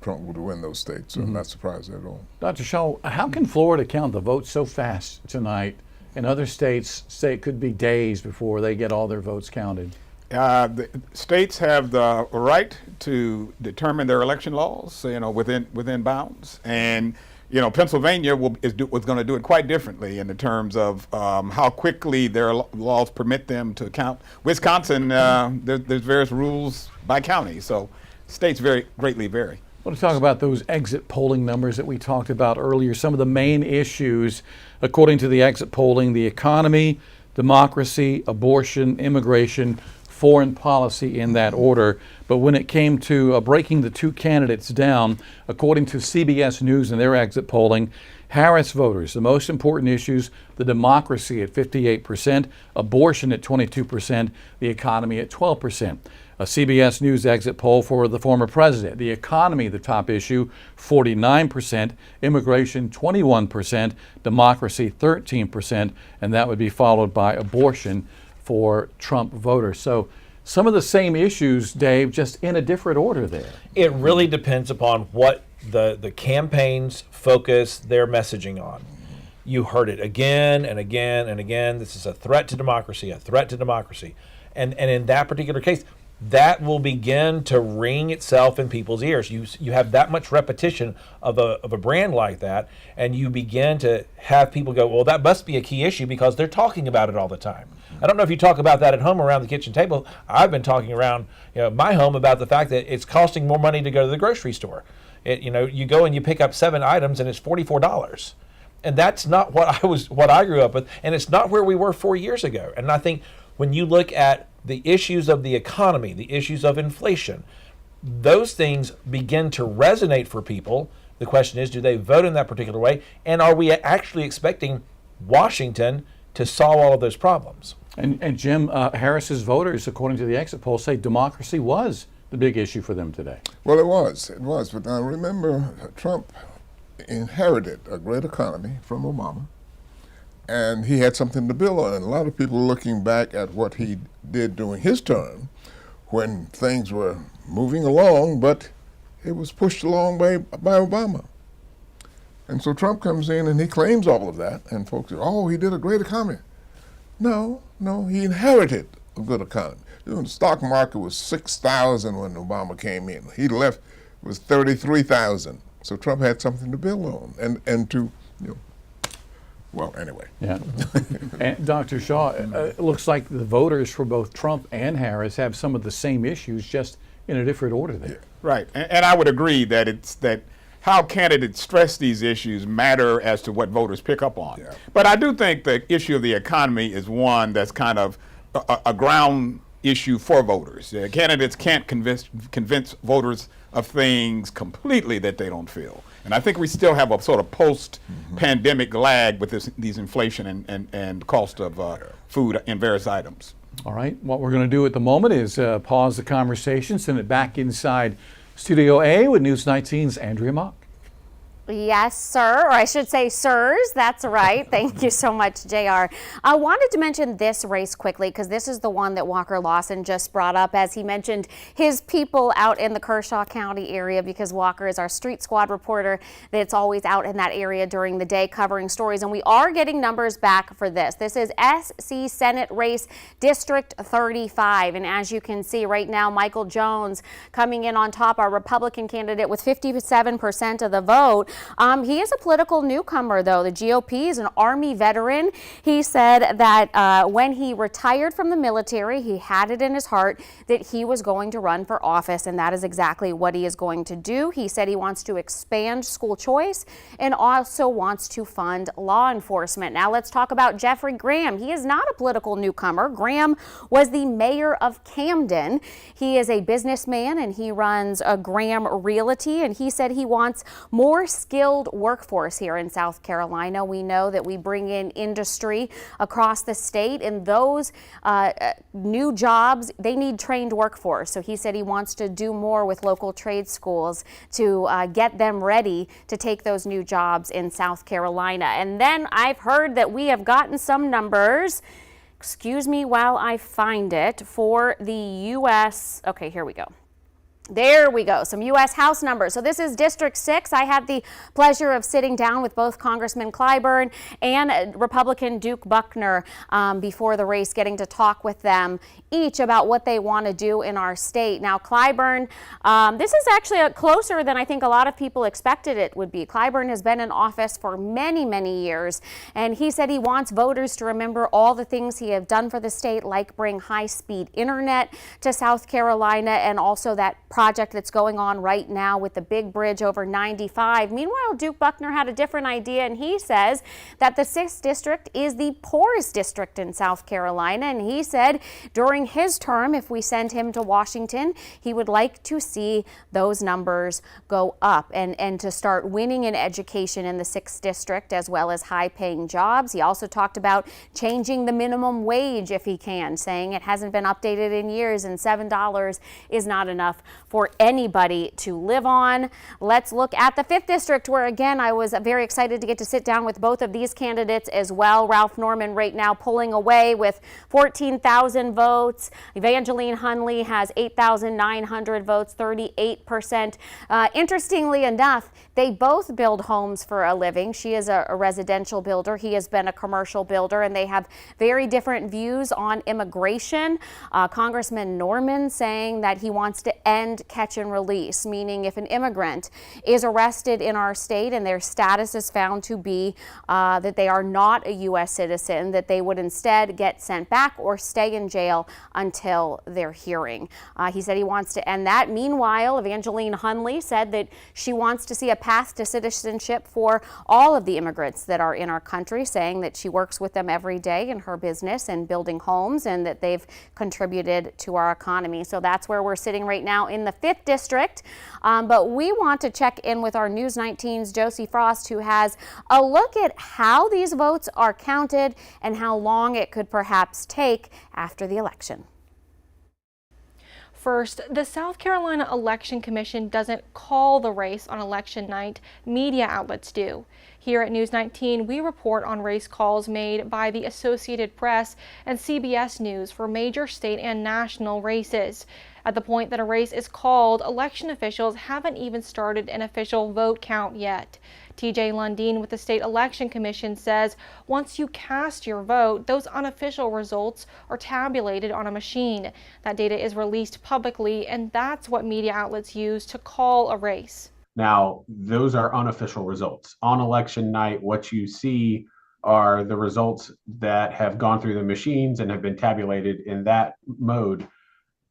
Trump would win those states, so I'm not surprised at all. Dr. Shaw, how can Florida count the votes so fast tonight, and other states say it could be days before they get all their votes counted? The states have the right to determine their election laws, within bounds, and Pennsylvania was going to do it quite differently in the terms of how quickly their laws permit them to count. Wisconsin, there's various rules by county, so states greatly vary. I want to talk about those exit polling numbers that we talked about earlier. Some of the main issues, according to the exit polling: the economy, democracy, abortion, immigration, foreign policy, in that order. But when it came to breaking the two candidates down, according to CBS News and their exit polling, Harris voters, the most important issues: the democracy at 58%, abortion at 22%, the economy at 12%. A CBS News exit poll for the former president: the economy, the top issue, 49%, immigration, 21%, democracy, 13%, and that would be followed by abortion for Trump voters. So some of the same issues, Dave, just in a different order there. It really depends upon what the campaigns focus their messaging on. You heard it again and again and again. This is a threat to democracy, a threat to democracy. And in that particular case, that will begin to ring itself in people's ears. You have that much repetition of a brand like that, and you begin to have people go, well, that must be a key issue because they're talking about it all the time. I don't know if you talk about that at home around the kitchen table. I've been talking around my home about the fact that it's costing more money to go to the grocery store. You go and you pick up 7 items and it's $44. And that's not what I grew up with, and it's not where we were 4 years ago. And I think when you look at the issues of the economy, the issues of inflation, those things begin to resonate for people. The question is, do they vote in that particular way? And are we actually expecting Washington to solve all of those problems? And Jim, Harris's voters, according to the exit poll, say democracy was the big issue for them today. Well, it was. But now remember, Trump inherited a great economy from Obama, and he had something to build on. And a lot of people looking back at what he did during his term when things were moving along, but it was pushed along by Obama. And so Trump comes in and he claims all of that, and folks say, oh, he did a great economy. No, he inherited a good economy. The stock market was 6,000 when Obama came in. He left, it was 33,000. So Trump had something to build on, and to, well, anyway. Yeah. And Dr. Shaw, it looks like the voters for both Trump and Harris have some of the same issues, just in a different order there. Yeah. Right, and I would agree that how candidates stress these issues matter as to what voters pick up on. Yeah. But I do think the issue of the economy is one that's kind of a ground issue for voters. Candidates can't convince voters of things completely that they don't feel. And I think we still have a sort of post-pandemic lag with these inflation and cost of food and various items. All right, what we're going to do at the moment is pause the conversation, send it back inside Studio A with News 19's Andrea Mock. Yes, sir, or I should say sirs, that's right. Thank you so much, JR. I wanted to mention this race quickly because this is the one that Walker Lawson just brought up as he mentioned his people out in the Kershaw County area, because Walker is our Street Squad reporter that's always out in that area during the day covering stories, and we are getting numbers back for this. This is SC Senate race District 35, and as you can see right now, Michael Jones coming in on top, our Republican candidate with 57% of the vote. He is a political newcomer, though. The GOP is an Army veteran. He said that when he retired from the military, he had it in his heart that he was going to run for office, and that is exactly what he is going to do. He said he wants to expand school choice and also wants to fund law enforcement. Now let's talk about Jeffrey Graham. He is not a political newcomer. Graham was the mayor of Camden. He is a businessman, and he runs a Graham Realty, and he said he wants more skilled workforce here in South Carolina. We know that we bring in industry across the state, and those new jobs, they need trained workforce. So he said he wants to do more with local trade schools to get them ready to take those new jobs in South Carolina. And then I've heard that we have gotten some numbers, excuse me while I find it, for the U.S. Okay, here we go. There we go, some U.S. House numbers. So this is District 6. I had the pleasure of sitting down with both Congressman Clyburn and Republican Duke Buckner before the race, getting to talk with them each about what they want to do in our state. Now, Clyburn, this is actually closer than I think a lot of people expected it would be. Clyburn has been in office for many, many years, and he said he wants voters to remember all the things he has done for the state, like bring high-speed internet to South Carolina, and also that project that's going on right now with the big bridge over 95. Meanwhile, Duke Buckner had a different idea, and he says that the 6th district is the poorest district in South Carolina, and he said during his term, if we send him to Washington, he would like to see those numbers go up and to start winning in education in the 6th district, as well as high-paying jobs. He also talked about changing the minimum wage if he can, saying it hasn't been updated in years and $7 is not enough for anybody to live on. Let's look at the 5th District, where again I was very excited to get to sit down with both of these candidates as well. Ralph Norman right now pulling away with 14,000 votes. Evangeline Hunley has 8,900 votes, 38%. Interestingly enough, they both build homes for a living. She is a residential builder. He has been a commercial builder, and they have very different views on immigration. Congressman Norman saying that he wants to end catch and release, meaning if an immigrant is arrested in our state and their status is found to be that they are not a U.S. citizen, that they would instead get sent back or stay in jail until their hearing. He said he wants to end that. Meanwhile, Evangeline Hunley said that she wants to see a path to citizenship for all of the immigrants that are in our country, saying that she works with them every day in her business and building homes, and that they've contributed to our economy. So that's where we're sitting right now in the 5th District. But we want to check in with our News 19's Josie Frost, who has a look at how these votes are counted and how long it could perhaps take after the election. First, the South Carolina Election Commission doesn't call the race on election night. Media outlets do. Here at News 19, we report on race calls made by the Associated Press and CBS News for major state and national races. At the point that a race is called, election officials haven't even started an official vote count yet. TJ Lundeen with the State Election Commission says once you cast your vote, those unofficial results are tabulated on a machine. That data is released publicly, and that's what media outlets use to call a race. Now, those are unofficial results. On election night, what you see are the results that have gone through the machines and have been tabulated in that mode.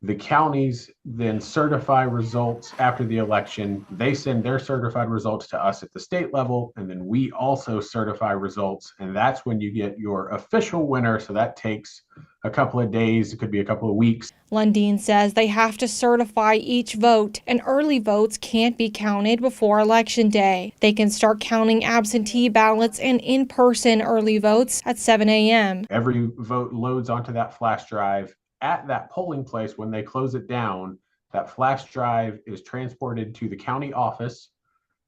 The counties then certify results after the election. They send their certified results to us at the state level, and then we also certify results, and that's when you get your official winner. So that takes a couple of days, it could be a couple of weeks. Lundeen says they have to certify each vote, and early votes can't be counted before Election Day. They can start counting absentee ballots and in-person early votes at 7 a.m. Every vote loads onto that flash drive. At that polling place, when they close it down, that flash drive is transported to the county office,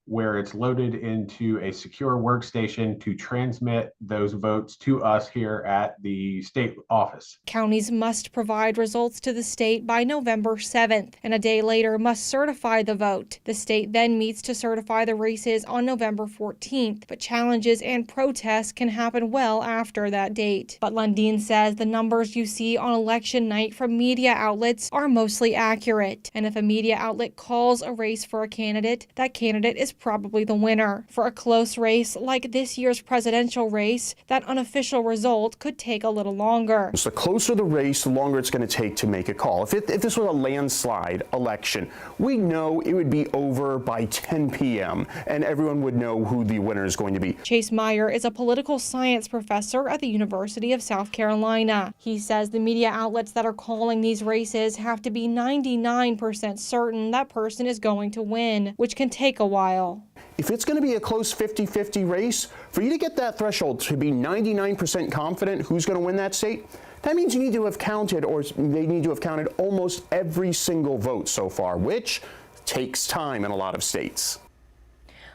where it's loaded into a secure workstation to transmit those votes to us here at the state office. Counties must provide results to the state by November 7th, and a day later must certify the vote. The state then meets to certify the races on November 14th, but challenges and protests can happen well after that date. But Lundeen says the numbers you see on election night from media outlets are mostly accurate, and if a media outlet calls a race for a candidate, that candidate is probably the winner. For a close race like this year's presidential race, that unofficial result could take a little longer. So the closer the race, the longer it's going to take to make a call. If this was a landslide election, we know it would be over by 10 p.m. and everyone would know who the winner is going to be. Chase Meyer is a political science professor at the University of South Carolina. He says the media outlets that are calling these races have to be 99% certain that person is going to win, which can take a while. If it's going to be a close 50-50 race, for you to get that threshold to be 99% confident who's going to win that state, that means you need to have counted, or they need to have counted almost every single vote so far, which takes time in a lot of states.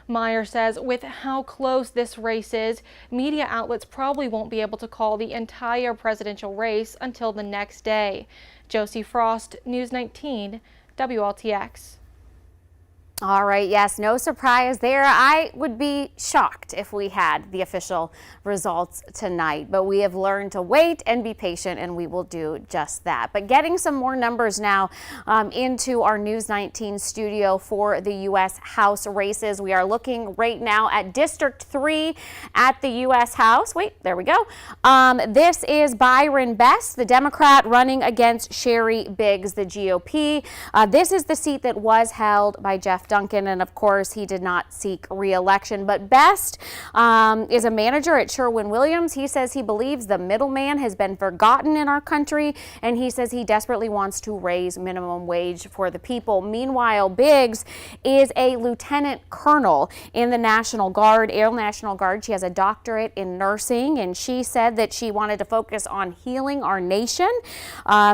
Meyer says with how close this race is, media outlets probably won't be able to call the entire presidential race until the next day. Josie Frost, News 19, WLTX. All right, yes, no surprise there. I would be shocked if we had the official results tonight, but we have learned to wait and be patient, and we will do just that. But getting some more numbers now into our News 19 studio for the U.S. House races. We are looking right now at District 3 at the U.S. House. Wait, there we go. This is Byron Best, the Democrat, running against Sherry Biggs, the GOP. This is the seat that was held by Jeff Jeff Duncan, and of course he did not seek re-election. But Best is a manager at Sherwin-Williams. He says he believes the middleman has been forgotten in our country, and he says he desperately wants to raise minimum wage for the people. Meanwhile, Biggs is a lieutenant colonel in the National Guard, Air National Guard. She has a doctorate in nursing, and she said that she wanted to focus on healing our nation.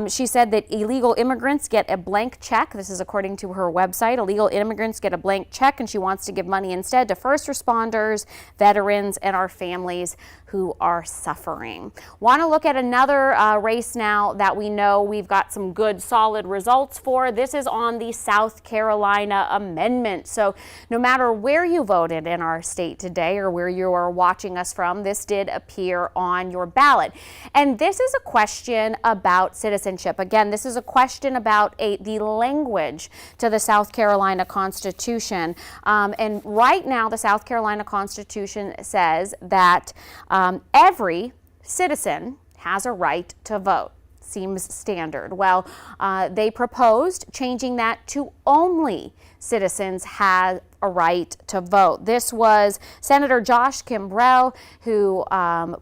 She said that illegal immigrants get a blank check. This is according to her website. Illegal immigrants get a blank check, and she wants to give money instead to first responders, veterans, and our families who are suffering. Want to look at another race now that we know we've got some good solid results for. This is on the South Carolina amendment. So no matter where you voted in our state today or where you are watching us from, this did appear on your ballot. And this is a question about citizenship. Again, this is a question about the language to the South Carolina Constitution. And right now, the South Carolina Constitution says that every citizen has a right to vote. Seems standard. Well, they proposed changing that to only citizens have a right to vote. This was Senator Josh Kimbrell who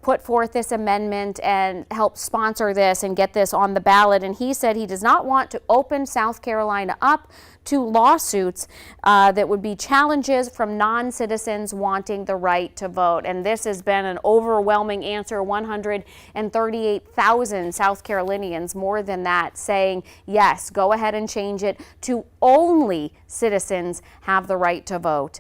put forth this amendment and helped sponsor this and get this on the ballot. And he said he does not want to open South Carolina up to lawsuits that would be challenges from non-citizens wanting the right to vote. And this has been an overwhelming answer. 138,000 South Carolinians, more than that, saying yes, go ahead and change it to only citizens have the right to vote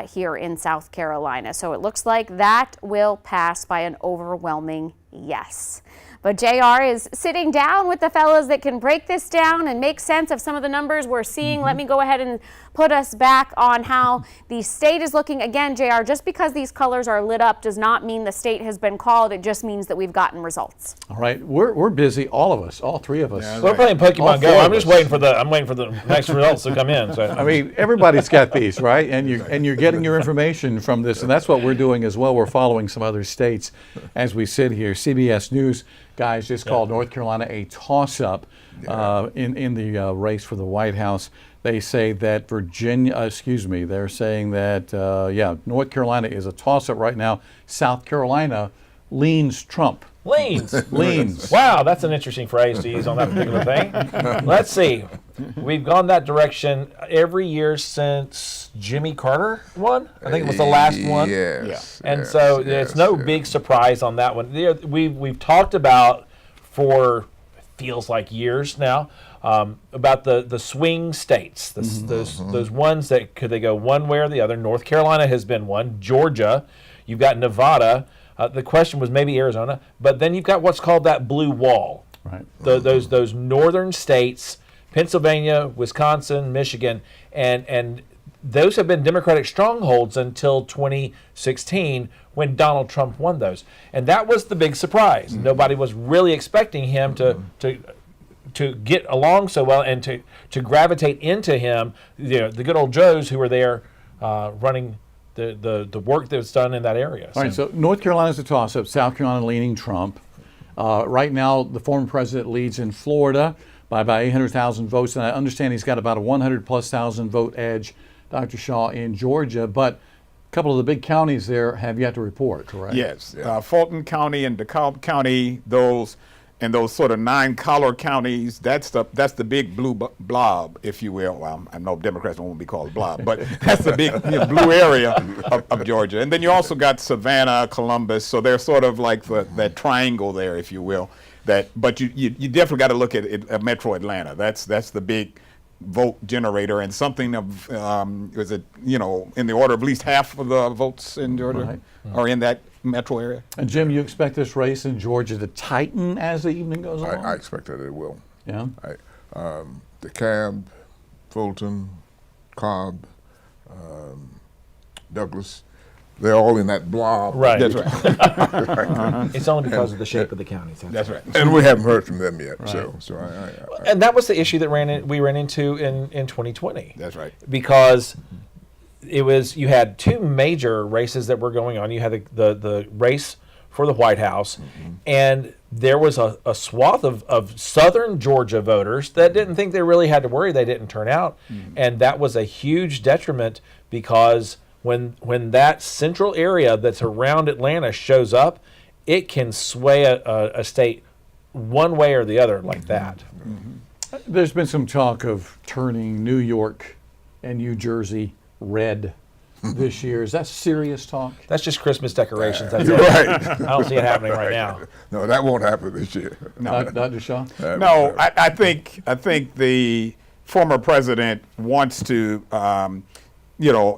here in South Carolina. So it looks like that will pass by an overwhelming yes. But JR is sitting down with the fellows that can break this down and make sense of some of the numbers we're seeing. Let me go ahead and put us back on how the state is looking. Again, JR, just because these colors are lit up does not mean the state has been called. It just means that we've gotten results. All right, we're busy, all of us, all three of us. Yeah, we're playing Pokemon Go. I'm waiting for the next results to come in. So. I mean, everybody's got these, right? And you're getting your information from this, and that's what we're doing as well. We're following some other states as we sit here. CBS News guys just called North Carolina a toss-up in the race for the White House. They say that they're saying that, North Carolina is a toss-up right now. South Carolina leans Trump. Leans. Wow, that's an interesting phrase to use on that particular thing. Let's see. We've gone that direction every year since Jimmy Carter won. I think it was the last one. Yes. And it's no big surprise on that one. We've talked about for feels like years now about the swing states, those ones that could they go one way or the other. North Carolina has been one. Georgia, you've got Nevada. The question was maybe Arizona, but then you've got what's called that blue wall. Right. Those northern states, Pennsylvania, Wisconsin, Michigan, and those have been Democratic strongholds until 2016 when Donald Trump won those. And that was the big surprise. Nobody was really expecting him to get along so well and to gravitate into him, the good old Joes who were there running the work that's done in that area. All right, so North Carolina's a toss-up, South Carolina leaning Trump. Right now, the former president leads in Florida by about 800,000 votes, and I understand he's got about a 100,000+ vote edge, Dr. Shaw, in Georgia, but a couple of the big counties there have yet to report, correct? Yes, Fulton County and DeKalb County, those sort of 9 collar counties, that's the big blue blob, if you will. Well, I know Democrats don't want to be called blob, but that's the big blue area of Georgia. And then you also got Savannah, Columbus, so they're sort of like that triangle there, if you will. But you definitely got to look at Metro Atlanta. That's the big vote generator, and something of in the order of at least half of the votes in Georgia are in that metro area. And Jim, you expect this race in Georgia to tighten as the evening goes on? I expect that it will. Yeah. DeKalb, Fulton, Cobb, Douglas, they're all in that blob. Right. That's right. It's only because of the shape of the counties. That's right. And we haven't heard from them yet. Right. And that was the issue that we ran into in 2020. That's right. Because you had 2 major races that were going on. You had the race for the White House, and there was a swath of southern Georgia voters that didn't think they really had to worry they didn't turn out. And that was a huge detriment, because when that central area that's around Atlanta shows up, it can sway a state one way or the other like that. There's been some talk of turning New York and New Jersey red this year. Is that serious talk? That's just Christmas decorations. That's You're it. right. I don't see it happening right now. No, that won't happen this year. Dr. Shaw? No, I think the former president wants to,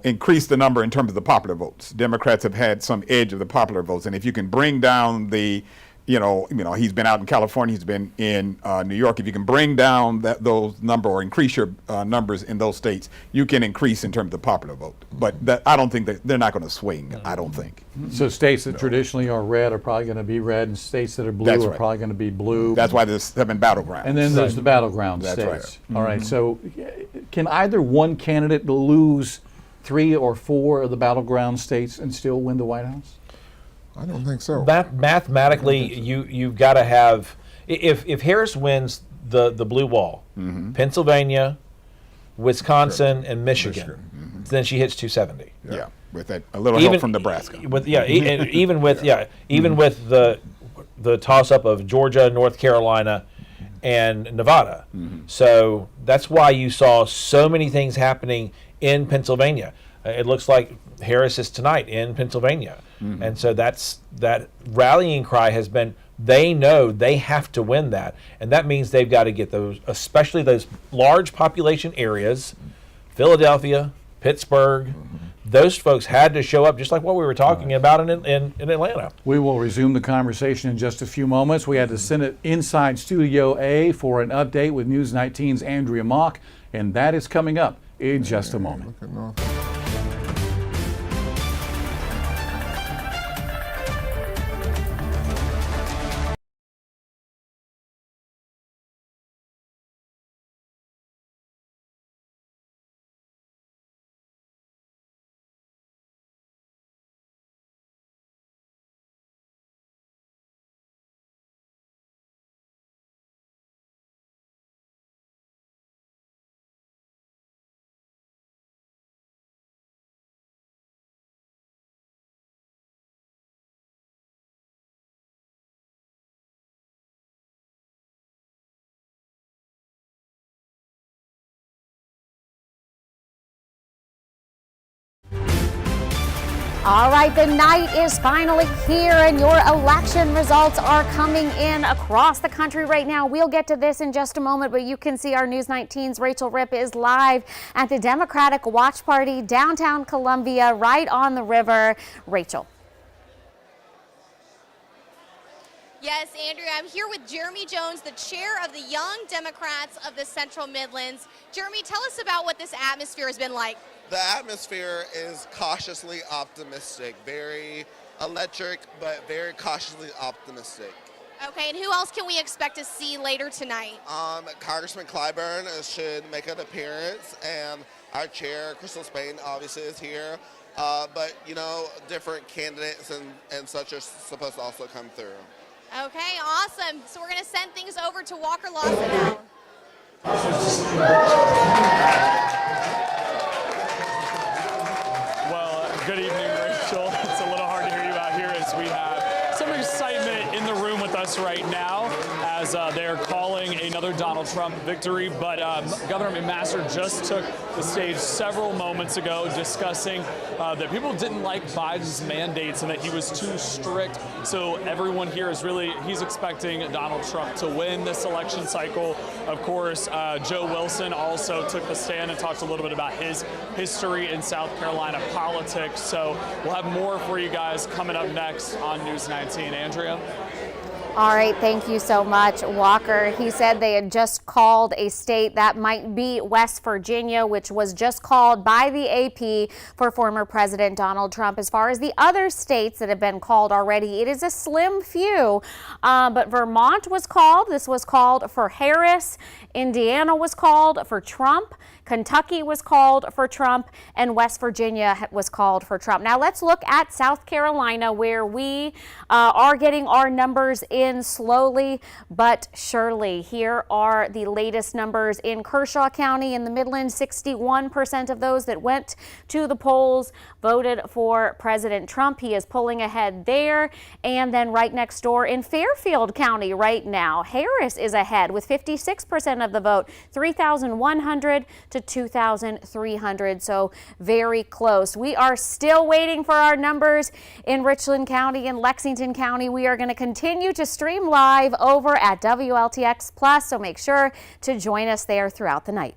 increase the number in terms of the popular votes. Democrats have had some edge of the popular votes, and if you can bring down the, he's been out in California, he's been in New York. If you can bring down those number or increase your numbers in those states, you can increase in terms of the popular vote. But I don't think that they're not going to swing. I don't think. So states that traditionally are red are probably going to be red, and states that are blue are probably going to be blue. That's why there's 7 battlegrounds. And then there's the battleground That's states. right. All right. So can either one candidate lose 3 or 4 of the battleground states and still win the White House? I don't think so. Mathematically, you've got to have, if Harris wins the blue wall, Pennsylvania, Wisconsin, and Michigan, then she hits 270. Yeah, with that a little help from Nebraska. Even with the toss up of Georgia, North Carolina, and Nevada. So that's why you saw so many things happening in Pennsylvania. It looks like Harris is tonight in Pennsylvania. And so that rallying cry has been, they know they have to win that. And that means they've got to get those, especially those large population areas, Philadelphia, Pittsburgh, those folks had to show up, just like what we were talking about in Atlanta. We will resume the conversation in just a few moments. We had to send it inside Studio A for an update with News 19's Andrea Mock, and that is coming up in just a moment. All right, the night is finally here and your election results are coming in across the country right now. We'll get to this in just a moment, but you can see our News 19's Rachel Ripp is live at the Democratic Watch Party downtown Columbia, right on the river. Rachel. Yes, Andrea, I'm here with Jeremy Jones, the chair of the Young Democrats of the Central Midlands. Jeremy, tell us about what this atmosphere has been like. The atmosphere is cautiously optimistic, very electric, but very cautiously optimistic. Okay, and who else can we expect to see later tonight? Congressman Clyburn should make an appearance, and our chair, Crystal Spain, obviously is here. But, different candidates and such are supposed to also come through. Okay, awesome. So we're going to send things over to Walker Lawson now. Well, good evening, Rachel. It's a little hard to hear you out here as we have some excitement in the room with us right now as they're calling another Donald Trump victory. But Governor McMaster just took the stage several moments ago discussing that people didn't like Biden's mandates and that he was too strict. So everyone here is he's expecting Donald Trump to win this election cycle. Of course, Joe Wilson also took the stand and talked a little bit about his history in South Carolina politics. So we'll have more for you guys coming up next on News 19. Andrea? All right, thank you so much, Walker. He said they had just called a state that might be West Virginia, which was just called by the AP for former President Donald Trump. As far as the other states that have been called already, it is a slim few, but Vermont was called. This was called for Harris. Indiana was called for Trump. Kentucky was called for Trump, and West Virginia was called for Trump. Now let's look at South Carolina, where we are getting our numbers in in slowly but surely. Here are the latest numbers in Kershaw County in the Midlands. 61% of those that went to the polls voted for President Trump. He is pulling ahead there. And then right next door in Fairfield County right now, Harris is ahead with 56% of the vote, 3,100 to 2,300. So very close. We are still waiting for our numbers in Richland County and Lexington County. We are going to continue to stream live over at WLTX Plus, so make sure to join us there throughout the night.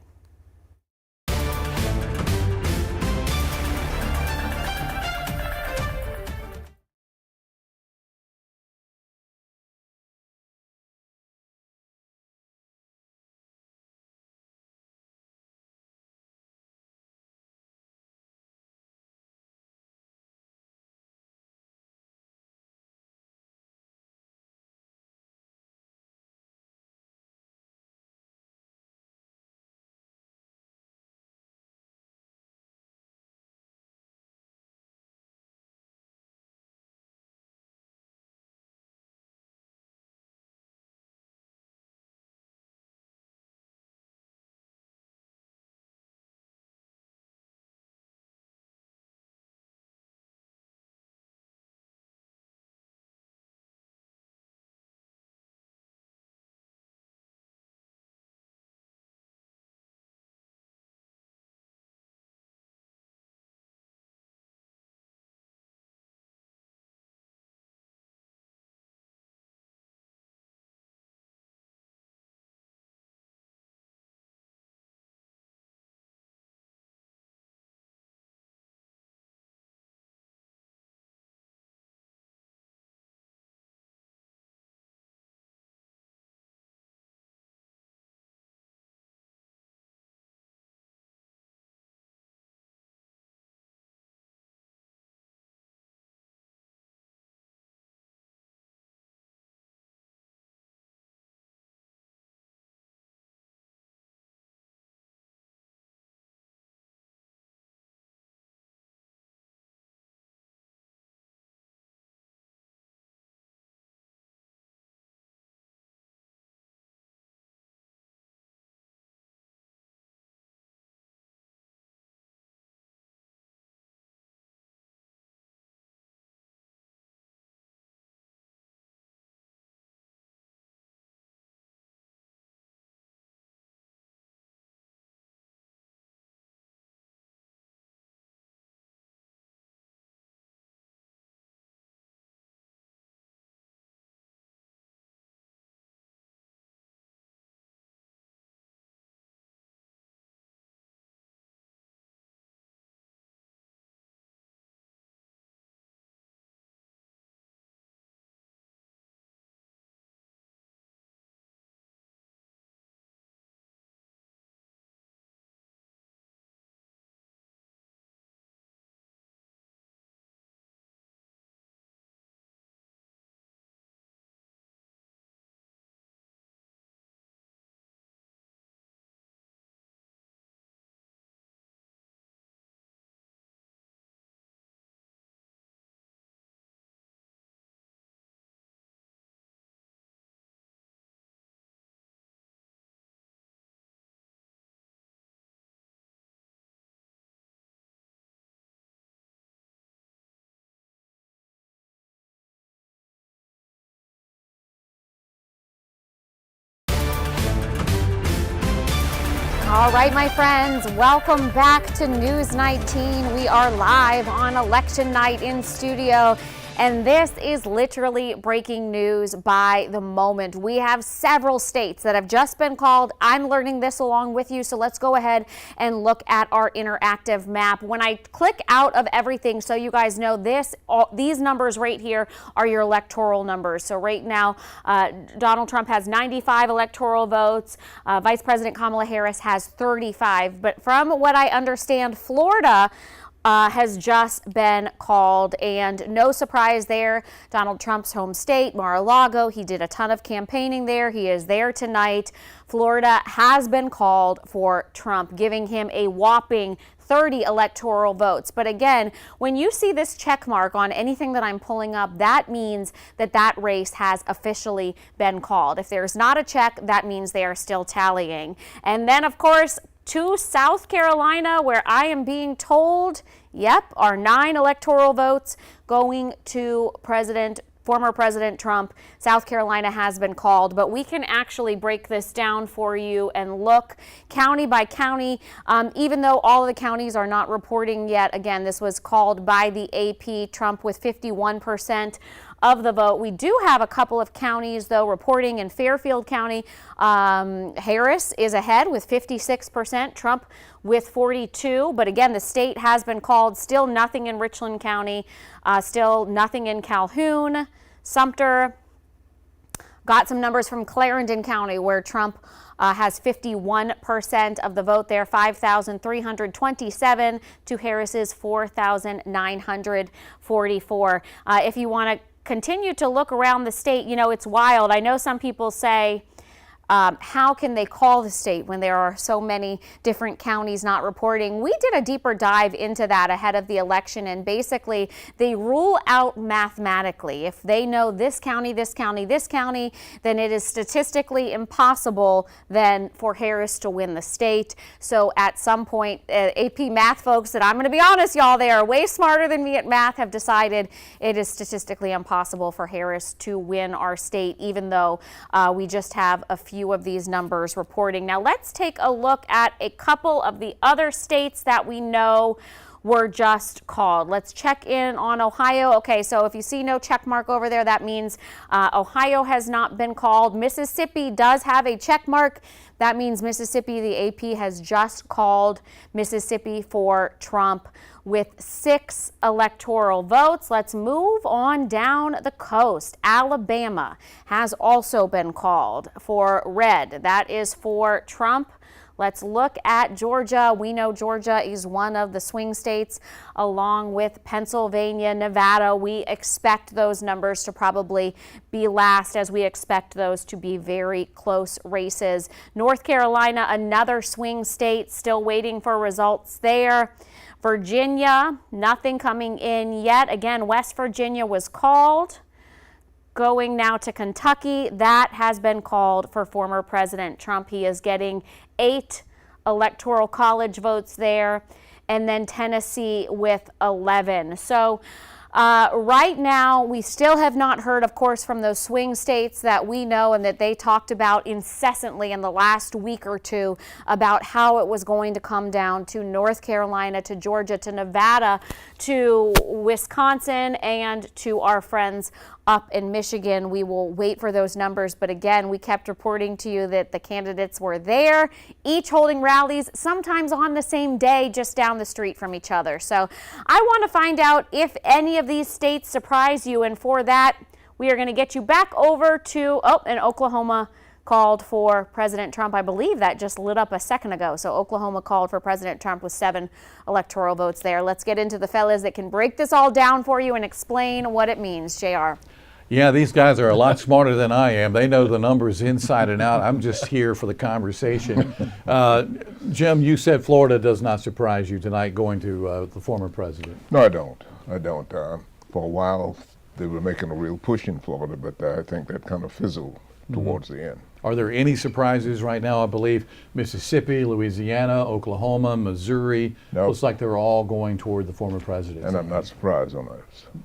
All right, my friends, welcome back to News 19. We are live on election night in studio. And this is literally breaking news by the moment. We have several states that have just been called. I'm learning this along with you, so let's go ahead and look at our interactive map. When I click out of everything, so you guys know these numbers right here are your electoral numbers. So right now, Donald Trump has 95 electoral votes. Vice President Kamala Harris has 35. But from what I understand, Florida has just been called, and no surprise there. Donald Trump's home state, Mar-a-Lago, he did a ton of campaigning there. He is there tonight. Florida has been called for Trump, giving him a whopping 30 electoral votes. But again, when you see this check mark on anything that I'm pulling up, that means that that race has officially been called. If there's not a check, that means they are still tallying. And then, of course, to South Carolina, where I am being told, yep, are 9 electoral votes going to former President Trump. South Carolina has been called, but we can actually break this down for you and look county by county. Even though all of the counties are not reporting yet, again, this was called by the AP, Trump with 51% of the vote. We do have a couple of counties, though, reporting in Fairfield County. Harris is ahead with 56%, Trump with 42%. But again, the state has been called. Still nothing in Richland County, still nothing in Calhoun. Sumter got some numbers from Clarendon County, where Trump has 51% of the vote there, 5,327 to Harris's 4,944. If you want to continue to look around the state, you know, it's wild. I know some people say, how can they call the state when there are so many different counties not reporting? We did a deeper dive into that ahead of the election, and basically they rule out mathematically. If they know this county, this county, this county, then it is statistically impossible then for Harris to win the state. So at some point, AP math folks, and I'm going to be honest, y'all, they are way smarter than me at math, have decided it is statistically impossible for Harris to win our state, even though we just have a few of these numbers reporting. Now let's take a look at a couple of the other states that we know were just called. Let's check in on Ohio. Okay, so if you see no check mark over there, that means Ohio has not been called. Mississippi does have a check mark. That means Mississippi, the AP has just called Mississippi for Trump with 6 electoral votes. Let's move on down the coast. Alabama has also been called for red. That is for Trump. Let's look at Georgia. We know Georgia is one of the swing states, along with Pennsylvania, Nevada. We expect those numbers to probably be last, as we expect those to be very close races. North Carolina, another swing state, still waiting for results there. Virginia, nothing coming in yet. Again, West Virginia was called. Going now to Kentucky, that has been called for former President Trump. He is getting 8 electoral college votes there, and then Tennessee with 11. So right now, we still have not heard, of course, from those swing states that we know and that they talked about incessantly in the last week or two about how it was going to come down to North Carolina, to Georgia, to Nevada, to Wisconsin, and to our friends up in Michigan. We will wait for those numbers, but again, we kept reporting to you that the candidates were there, each holding rallies, sometimes on the same day, just down the street from each other. So I want to find out if any of these states surprise you, and for that, we are going to get you back over to, and Oklahoma called for President Trump. I believe that just lit up a second ago. So Oklahoma called for President Trump with 7 electoral votes there. Let's get into the fellas that can break this all down for you and explain what it means. JR. Yeah, these guys are a lot smarter than I am. They know the numbers inside and out. I'm just here for the conversation. Jim, you said Florida does not surprise you tonight going to the former president. No, I don't. For a while, they were making a real push in Florida, but I think that kind of fizzled towards the end. Are there any surprises right now? I believe Mississippi, Louisiana, Oklahoma, Missouri. Nope. Looks like they're all going toward the former president. And I'm not surprised on that.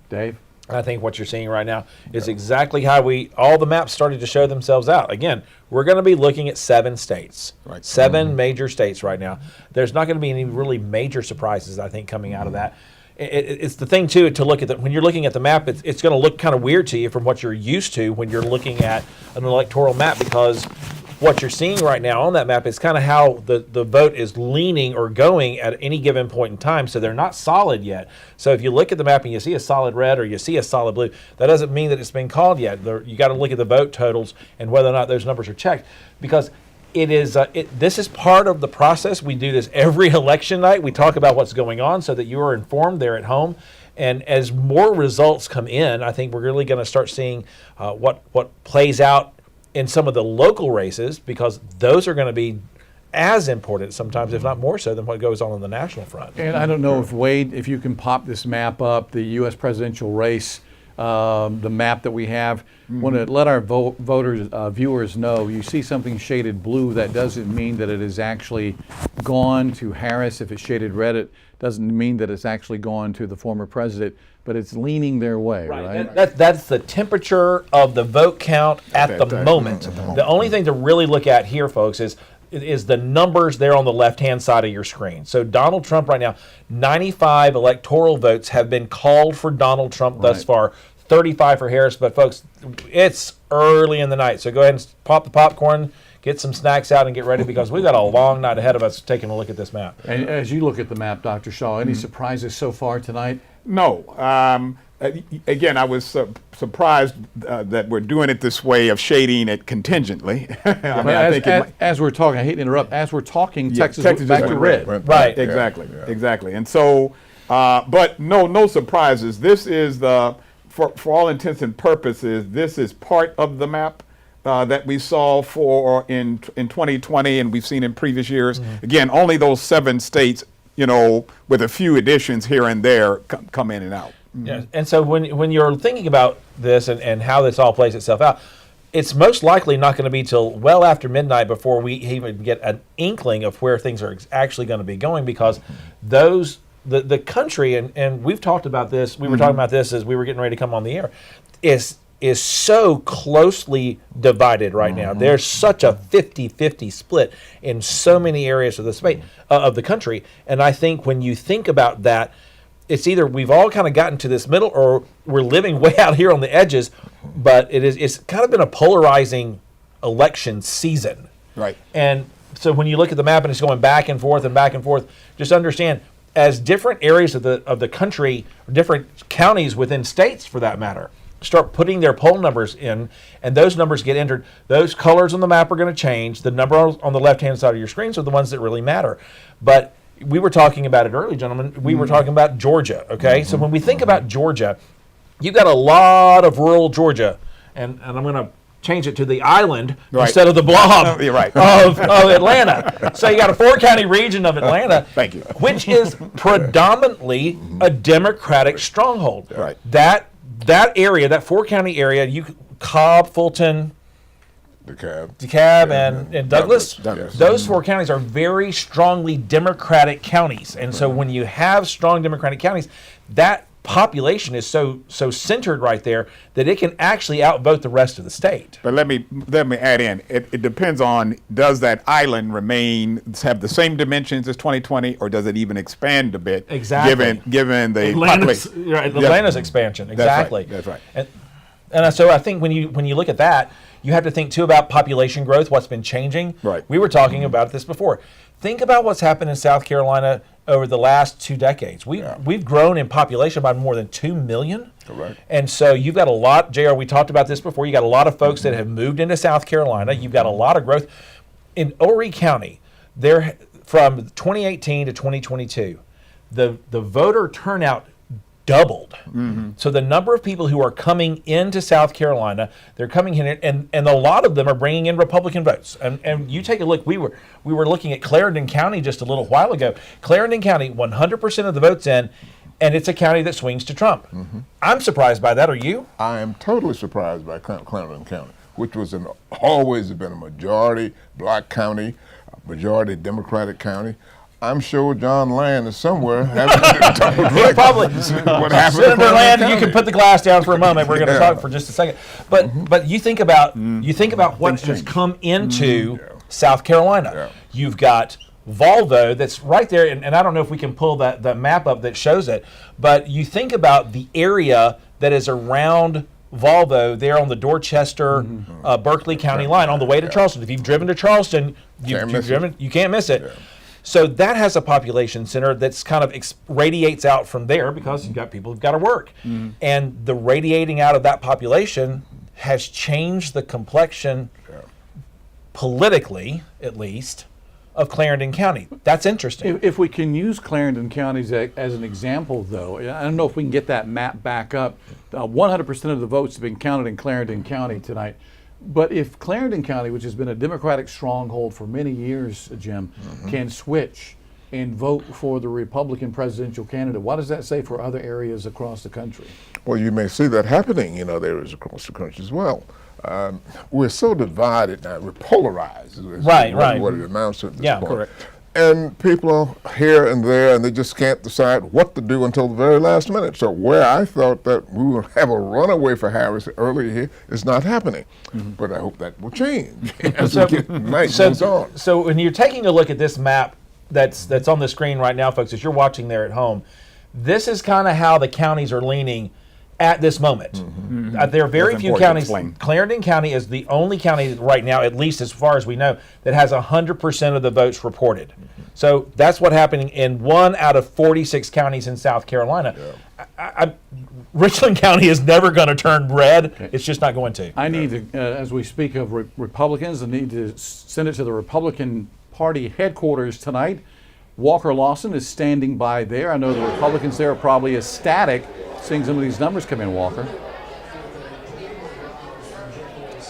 Dave? I think what you're seeing right now is exactly how all the maps started to show themselves out. Again, we're going to be looking at 7 states, right? 7 major states right now. There's not going to be any really major surprises, I think, coming out of that. It's the thing, too, to look at when you're looking at the map, it's going to look kind of weird to you from what you're used to when you're looking at an electoral map, because what you're seeing right now on that map is kind of how the vote is leaning or going at any given point in time. So they're not solid yet. So if you look at the map and you see a solid red or you see a solid blue, that doesn't mean that it's been called yet. You got to look at the vote totals and whether or not those numbers are checked, because it is this is part of the process. We do this every election night. We talk about what's going on so that you are informed there at home. And as more results come in, I think we're really going to start seeing what plays out in some of the local races, because those are going to be as important sometimes, if not more so, than what goes on the national front. And I don't know if Wade, if you can pop this map up, the U.S. presidential race, the map that we have. Want to let our viewers know, you see something shaded blue, that doesn't mean that it is actually gone to Harris. If it's shaded red, it doesn't mean that it's actually gone to the former president, but it's leaning their way, right? That's the temperature of the vote count at the moment. The only thing to really look at here, folks, is the numbers there on the left-hand side of your screen. So Donald Trump right now, 95 electoral votes have been called for Donald Trump thus far, 35 for Harris. But folks, it's early in the night, so go ahead and pop the popcorn, get some snacks out, and get ready, because we've got a long night ahead of us taking a look at this map. And as you look at the map, Dr. Shaw, any surprises so far tonight? No. Again, I was surprised that we're doing it this way of shading it contingently. As we're talking, I hate to interrupt, as we're talking, Texas went back to red. Right, exactly, exactly. And so, but no surprises. This is for all intents and purposes, this is part of the map that we saw in 2020, and we've seen in previous years. Again, only those 7 states, with a few additions here and there, come in and out. Yeah. And so when you're thinking about this and how this all plays itself out, it's most likely not going to be till well after midnight before we even get an inkling of where things are actually going to be going, because the country, and we've talked about this, we were talking about this as we were getting ready to come on the air, is so closely divided right now. There's such a 50-50 split in so many areas of the space of the country. And I think when you think about that, it's either we've all kind of gotten to this middle, or we're living way out here on the edges. But it's kind of been a polarizing election season. Right. And so when you look at the map and it's going back and forth, just understand, as different areas of the country, different counties within states for that matter, start putting their poll numbers in, and those numbers get entered, those colors on the map are going to change. The number on the left-hand side of your screens are the ones that really matter. But we were talking about it early, gentlemen. We were talking about Georgia, okay? So when we think about Georgia, you've got a lot of rural Georgia, and I'm going to change it to the island instead of the blob of Atlanta. So you got a 4-county region of Atlanta, Thank you. which is predominantly a Democratic stronghold. Right. That area, that 4-county area, Cobb, Fulton, DeKalb, and Douglas. Those 4 counties are very strongly Democratic counties, and so when you have strong Democratic counties, that population is so centered right there that it can actually outvote the rest of the state. But let me add in. It depends on, does that island have the same dimensions as 2020, or does it even expand a bit? Exactly. Given the Atlanta's expansion. Exactly. That's right. And so I think when you look at that, you have to think too about population growth, what's been changing. Right. We were talking about this before. Think about what's happened in South Carolina over the last 2 decades. We've grown in population by more than 2 million. Correct. And so you've got a lot, JR, we talked about this before, you got a lot of folks that have moved into South Carolina. You've got a lot of growth. In Horry County, there from 2018 to 2022, the voter turnout doubled. So the number of people who are coming into South Carolina, they're coming in, and a lot of them are bringing in Republican votes. And you take a look, we were looking at Clarendon County just a little while ago. Clarendon County, 100% of the votes in, and it's a county that swings to Trump. I'm surprised by that. Are you? I am totally surprised by Clarendon County, which was always been a majority black county, a majority Democratic county. I'm sure John Land is somewhere having probably. What happened? Senator Land, you can put the glass down for a moment. We're going to talk for just a second. But you think about what has come into South Carolina. You've got Volvo that's right there, and I don't know if we can pull that map up that shows it, but you think about the area that is around Volvo there on the Dorchester, Berkeley County line on the way to Charleston. If you've driven to Charleston, you can't miss it. So that has a population center that's kind of radiates out from there, because you've got people who've got to work. And the radiating out of that population has changed the complexion politically at least, of Clarendon County. That's interesting. If we can use Clarendon County as an example, though, I don't know if we can get that map back up. 100% of the votes have been counted in Clarendon County tonight. But if Clarendon County, which has been a Democratic stronghold for many years, Jim, can switch and vote for the Republican presidential candidate, what does that say for other areas across the country? Well, you may see that happening in other areas across the country as well. We're so divided now, we're polarized. Right. What it amounts to at this point. Correct. And people are here and there, and they just can't decide what to do until the very last minute. So where I thought that we would have a runaway for Harris earlier here is not happening. But I hope that will change as we get night goes on. So when you're taking a look at this map that's on the screen right now, folks, as you're watching there at home, this is kind of how the counties are leaning at this moment. There are very few counties. Clarendon County is the only county right now, at least as far as we know, that has 100% of the votes reported. So that's what's happening in 1 out of 46 counties in South Carolina. Richland County is never going to turn red. It's just not going to. I need to, as we speak of Republicans, I need to send it to the Republican Party headquarters tonight. Walker Lawson is standing by there. I know the Republicans there are probably ecstatic seeing some of these numbers come in, Walker.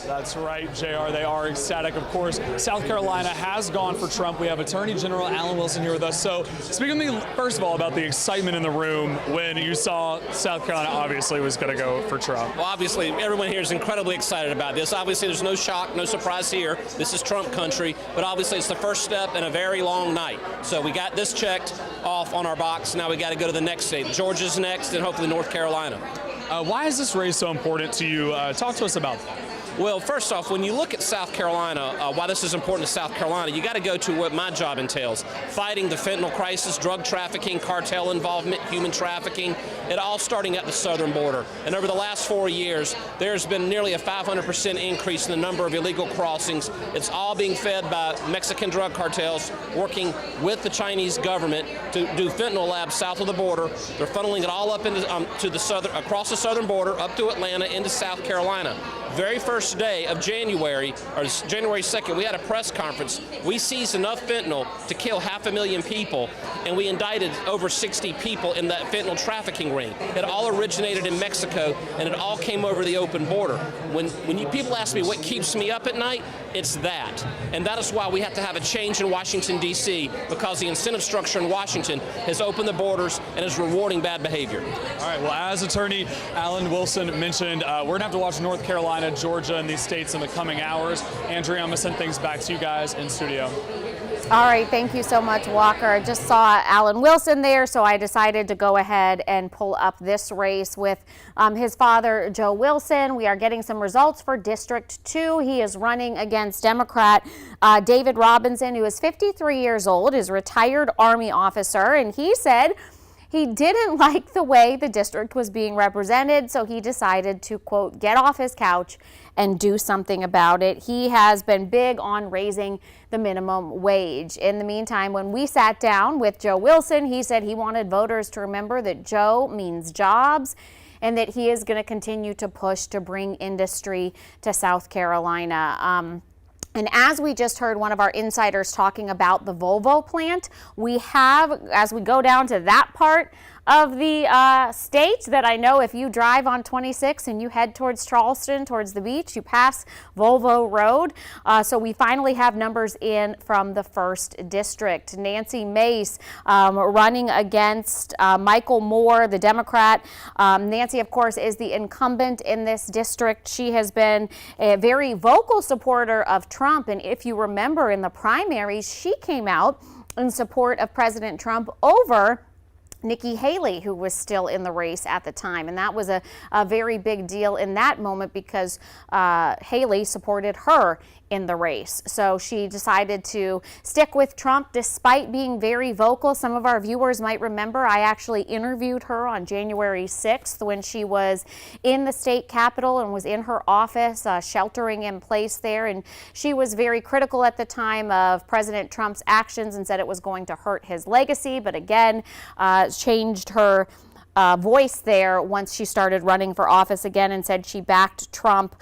That's right, JR. They are ecstatic. Of course, South Carolina has gone for Trump. We have Attorney General Alan Wilson here with us. So speaking to me, first of all, about the excitement in the room when you saw South Carolina obviously was going to go for Trump. Well, obviously, everyone here is incredibly excited about this. Obviously, there's no shock, no surprise here. This is Trump country, but obviously it's the first step in a very long night. So we got this checked off on our box. Now we got to go to the next state. Georgia's next, and hopefully North Carolina. Why is this race so important to you? Talk to us about that. Well, first off, when you look at South Carolina, why this is important to South Carolina, you got to go to what my job entails. Fighting the fentanyl crisis, drug trafficking, cartel involvement, human trafficking, it all starting at the southern border. And over the last 4 years, there's been nearly a 500% increase in the number of illegal crossings. It's all being fed by Mexican drug cartels working with the Chinese government to do fentanyl labs south of the border. They're funneling it all up into to the across the southern border, up to Atlanta, into South Carolina. Very first day of January, or January 2nd, we had a press conference. We seized enough fentanyl to kill 500,000 people, and we indicted over 60 people in that fentanyl trafficking ring. It all originated in Mexico, and it all came over the open border. When people ask me what keeps me up at night, it's that. And that is why we have to have a change in Washington, D.C., because the incentive structure in Washington has opened the borders and is rewarding bad behavior. All right, well, as Attorney Alan Wilson mentioned, we're going to have to watch North Carolina, Georgia, and these states in the coming hours. Andrea, I'm going to send things back to you guys in studio. All right, thank you so much, Walker. I just saw Alan Wilson there, so I decided to go ahead and pull up this race with his father, Joe Wilson. We are getting some results for District 2. He is running against Democrat David Robinson, who is 53 years old, is a retired Army officer, and he said he didn't like the way the district was being represented, so he decided to, quote, get off his couch and do something about it. He has been big on raising the minimum wage. In the meantime, when we sat down with Joe Wilson, he said he wanted voters to remember that Joe means jobs and that he is going to continue to push to bring industry to South Carolina. And as we just heard one of our insiders talking about the Volvo plant, we have, as we go down to that part of the state, that I know if you drive on 26 and you head towards Charleston, towards the beach, you pass Volvo Road. So we finally have numbers in from the 1st District. Nancy Mace running against Michael Moore, the Democrat. Nancy, of course, is the incumbent in this district. She has been a very vocal supporter of Trump. And if you remember in the primaries, she came out in support of President Trump over Nikki Haley, who was still in the race at the time. And that was a very big deal in that moment because Haley supported her in the race. So she decided to stick with Trump despite being very vocal. Some of our viewers might remember I actually interviewed her on January 6th when she was in the state capitol and was in her office sheltering in place there. And she was very critical at the time of President Trump's actions and said it was going to hurt his legacy. But again, changed her voice there once she started running for office again and said she backed Trump.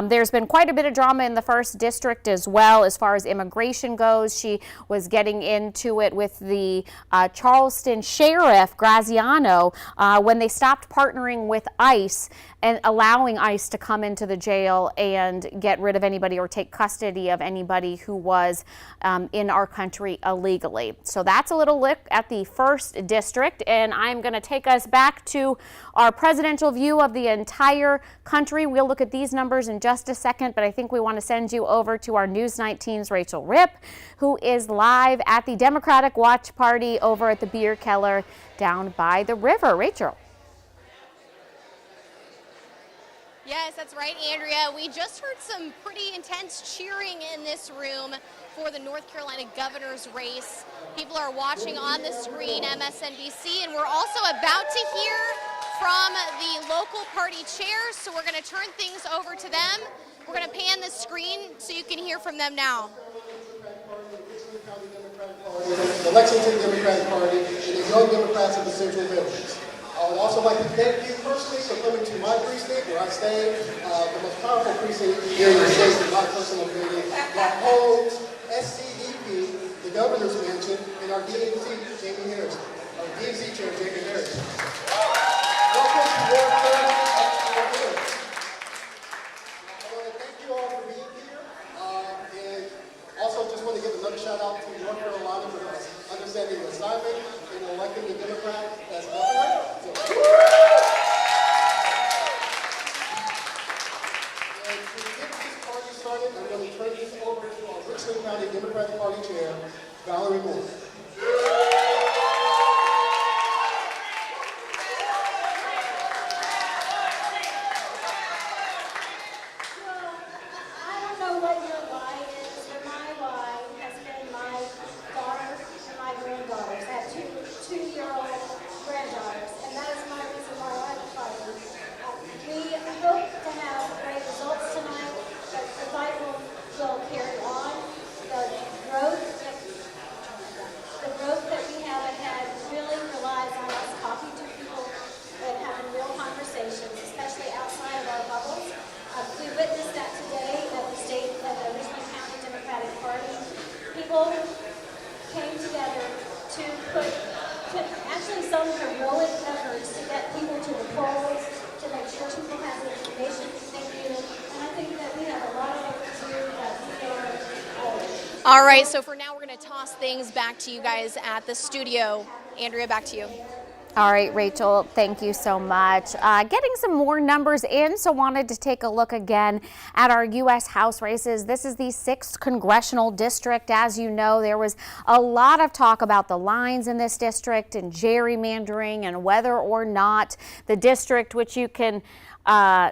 There's been quite a bit of drama in the 1st District as well as far as immigration goes. She was getting into it with the Charleston Sheriff, Graziano, when they stopped partnering with ICE and allowing ICE to come into the jail and get rid of anybody or take custody of anybody who was in our country illegally. So that's a little look at the 1st District, and I'm going to take us back to our presidential view of the entire country. We'll look at these numbers in just a second, but I think we want to send you over to our News 19's Rachel Ripp, who is live at the Democratic Watch Party over at the Beer Keller down by the river. Rachel. Yes, that's right, Andrea. We just heard some pretty intense cheering in this room for the North Carolina governor's race. People are watching on the screen MSNBC, and we're also about to hear from the local party chairs, so we're going to turn things over to them. We're going to pan the screen so you can hear from them now. The Lexington Democratic Party, and the Young Democrats of the Central Village. I would also like to thank you personally for coming to my precinct where I stay, the most powerful precinct here in the state, in my personal opinion. My home, SCDP, the governor's mansion, and our DNC, Jamie Harris, our DNC chair, Jamie Harris. Welcome to Ward 30 at Fort Hill. I want to thank you all for being here, and also just want to give another shout out to North Carolina for understanding the assignment and electing the Democrat as governor. I'm going to turn this over to our Richland County Democratic Party Chair, Valerie Moore. I don't know what your why is, but my why has been my daughters and my granddaughters. I have two-year-old granddaughters, and that is my reason why I'm fighting. We hope to have great results tonight, but the fight will carry on. The growth that we haven't had really relies on us talking to people and having real conversations, especially outside of our bubbles. We witnessed that today at the state of the Richland County Democratic Party. People came together to actually some heroic efforts to get people to the polls, to make sure people have the information they need. And I think that we have a lot of work to do that we are. All right, so for now, we're going to toss things back to you guys at the studio. Andrea, back to you. All right, Rachel, thank you so much. Getting some more numbers in, so wanted to take a look again at our U.S. House races. This is the 6th Congressional District. As you know, there was a lot of talk about the lines in this district and gerrymandering and whether or not the district, which you can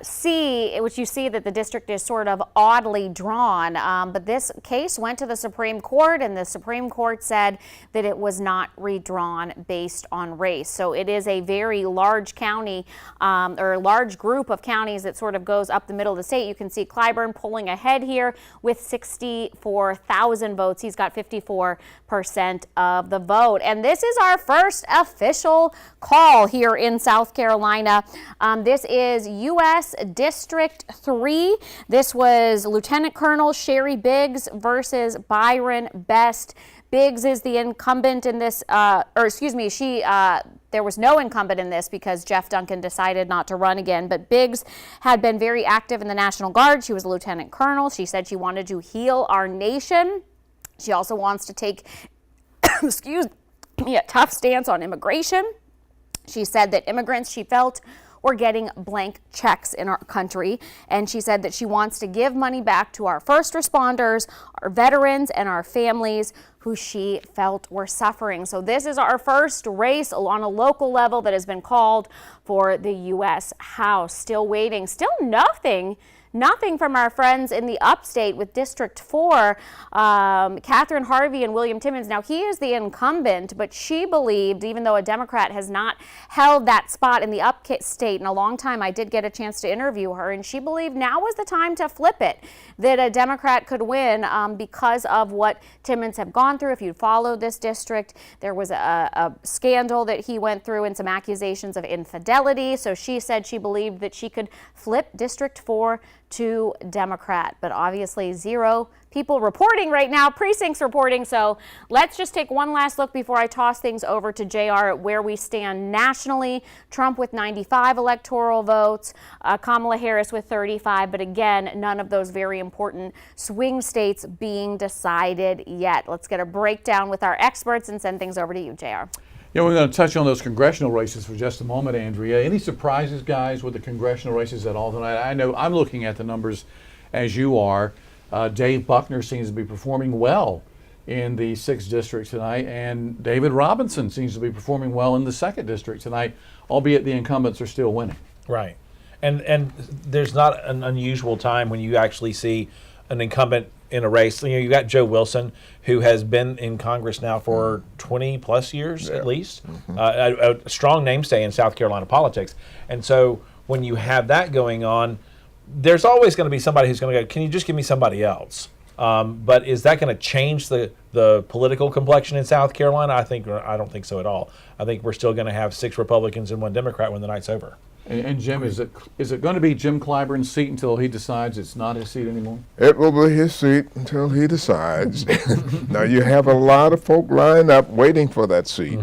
see that the district is sort of oddly drawn. But this case went to the Supreme Court, and the Supreme Court said that it was not redrawn based on race. So it is a very large county, or a large group of counties that sort of goes up the middle of the state. You can see Clyburn pulling ahead here with 64,000 votes. He's got 54% of the vote. And this is our first official call here in South Carolina. This is U.S. District 3. This was Lieutenant Colonel Sherry Biggs versus Byron Best. Biggs is the incumbent in this, there was no incumbent in this because Jeff Duncan decided not to run again. But Biggs had been very active in the National Guard. She was a lieutenant colonel. She said she wanted to heal our nation. She also wants to take, a tough stance on immigration. She said that immigrants, she felt, were getting blank checks in our country. And she said that she wants to give money back to our first responders, our veterans, and our families who she felt were suffering. So this is our first race on a local level that has been called for the U.S. House. Still waiting, still nothing nothing from our friends in the upstate with District 4, Catherine Harvey and William Timmons. Now, he is the incumbent, but she believed, even though a Democrat has not held that spot in the upstate in a long time, I did get a chance to interview her, and she believed now was the time to flip it, that a Democrat could win because of what Timmons have gone through. If you follow this district, there was a scandal that he went through and some accusations of infidelity. So she said she believed that she could flip District 4 to Democrat, but obviously zero people reporting right now, precincts reporting. So let's just take one last look before I toss things over to JR at where we stand nationally. Trump with 95 electoral votes, Kamala Harris with 35, but again, none of those very important swing states being decided yet. Let's get a breakdown with our experts and send things over to you, JR. Yeah, we're going to touch on those congressional races for just a moment, Andrea. Any surprises, guys, with the congressional races at all tonight? I know I'm looking at the numbers as you are. Dave Buckner seems to be performing well in the 6th district tonight, and David Robinson seems to be performing well in the 2nd district tonight, albeit the incumbents are still winning. Right. And there's not an unusual time when you actually see an incumbent in a race. You know, you got Joe Wilson, who has been in Congress now for 20 plus years at least, a strong namesay in South Carolina politics. And so when you have that going on, there's always going to be somebody who's going to go, can you just give me somebody else? But is that going to change the political complexion in South Carolina? I don't think so at all. I think we're still going to have 6 Republicans and 1 Democrat when the night's over. And Jim, is it going to be Jim Clyburn's seat until he decides it's not his seat anymore? It will be his seat until he decides. Now, you have a lot of folk lined up waiting for that seat,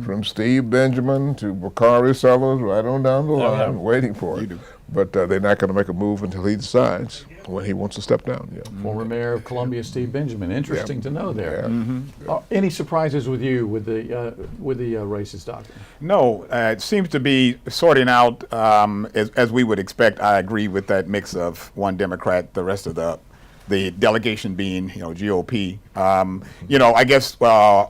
from Steve Benjamin to Bakari Sellers, right on down the line, waiting for it. But they're not going to make a move until he decides when he wants to step down. Former Mayor of Columbia, Steve Benjamin. Interesting to know there. Any surprises with you with the races, Doctor? No, it seems to be sorting out as we would expect. I agree with that mix of 1 Democrat, the rest of the delegation being, GOP. I guess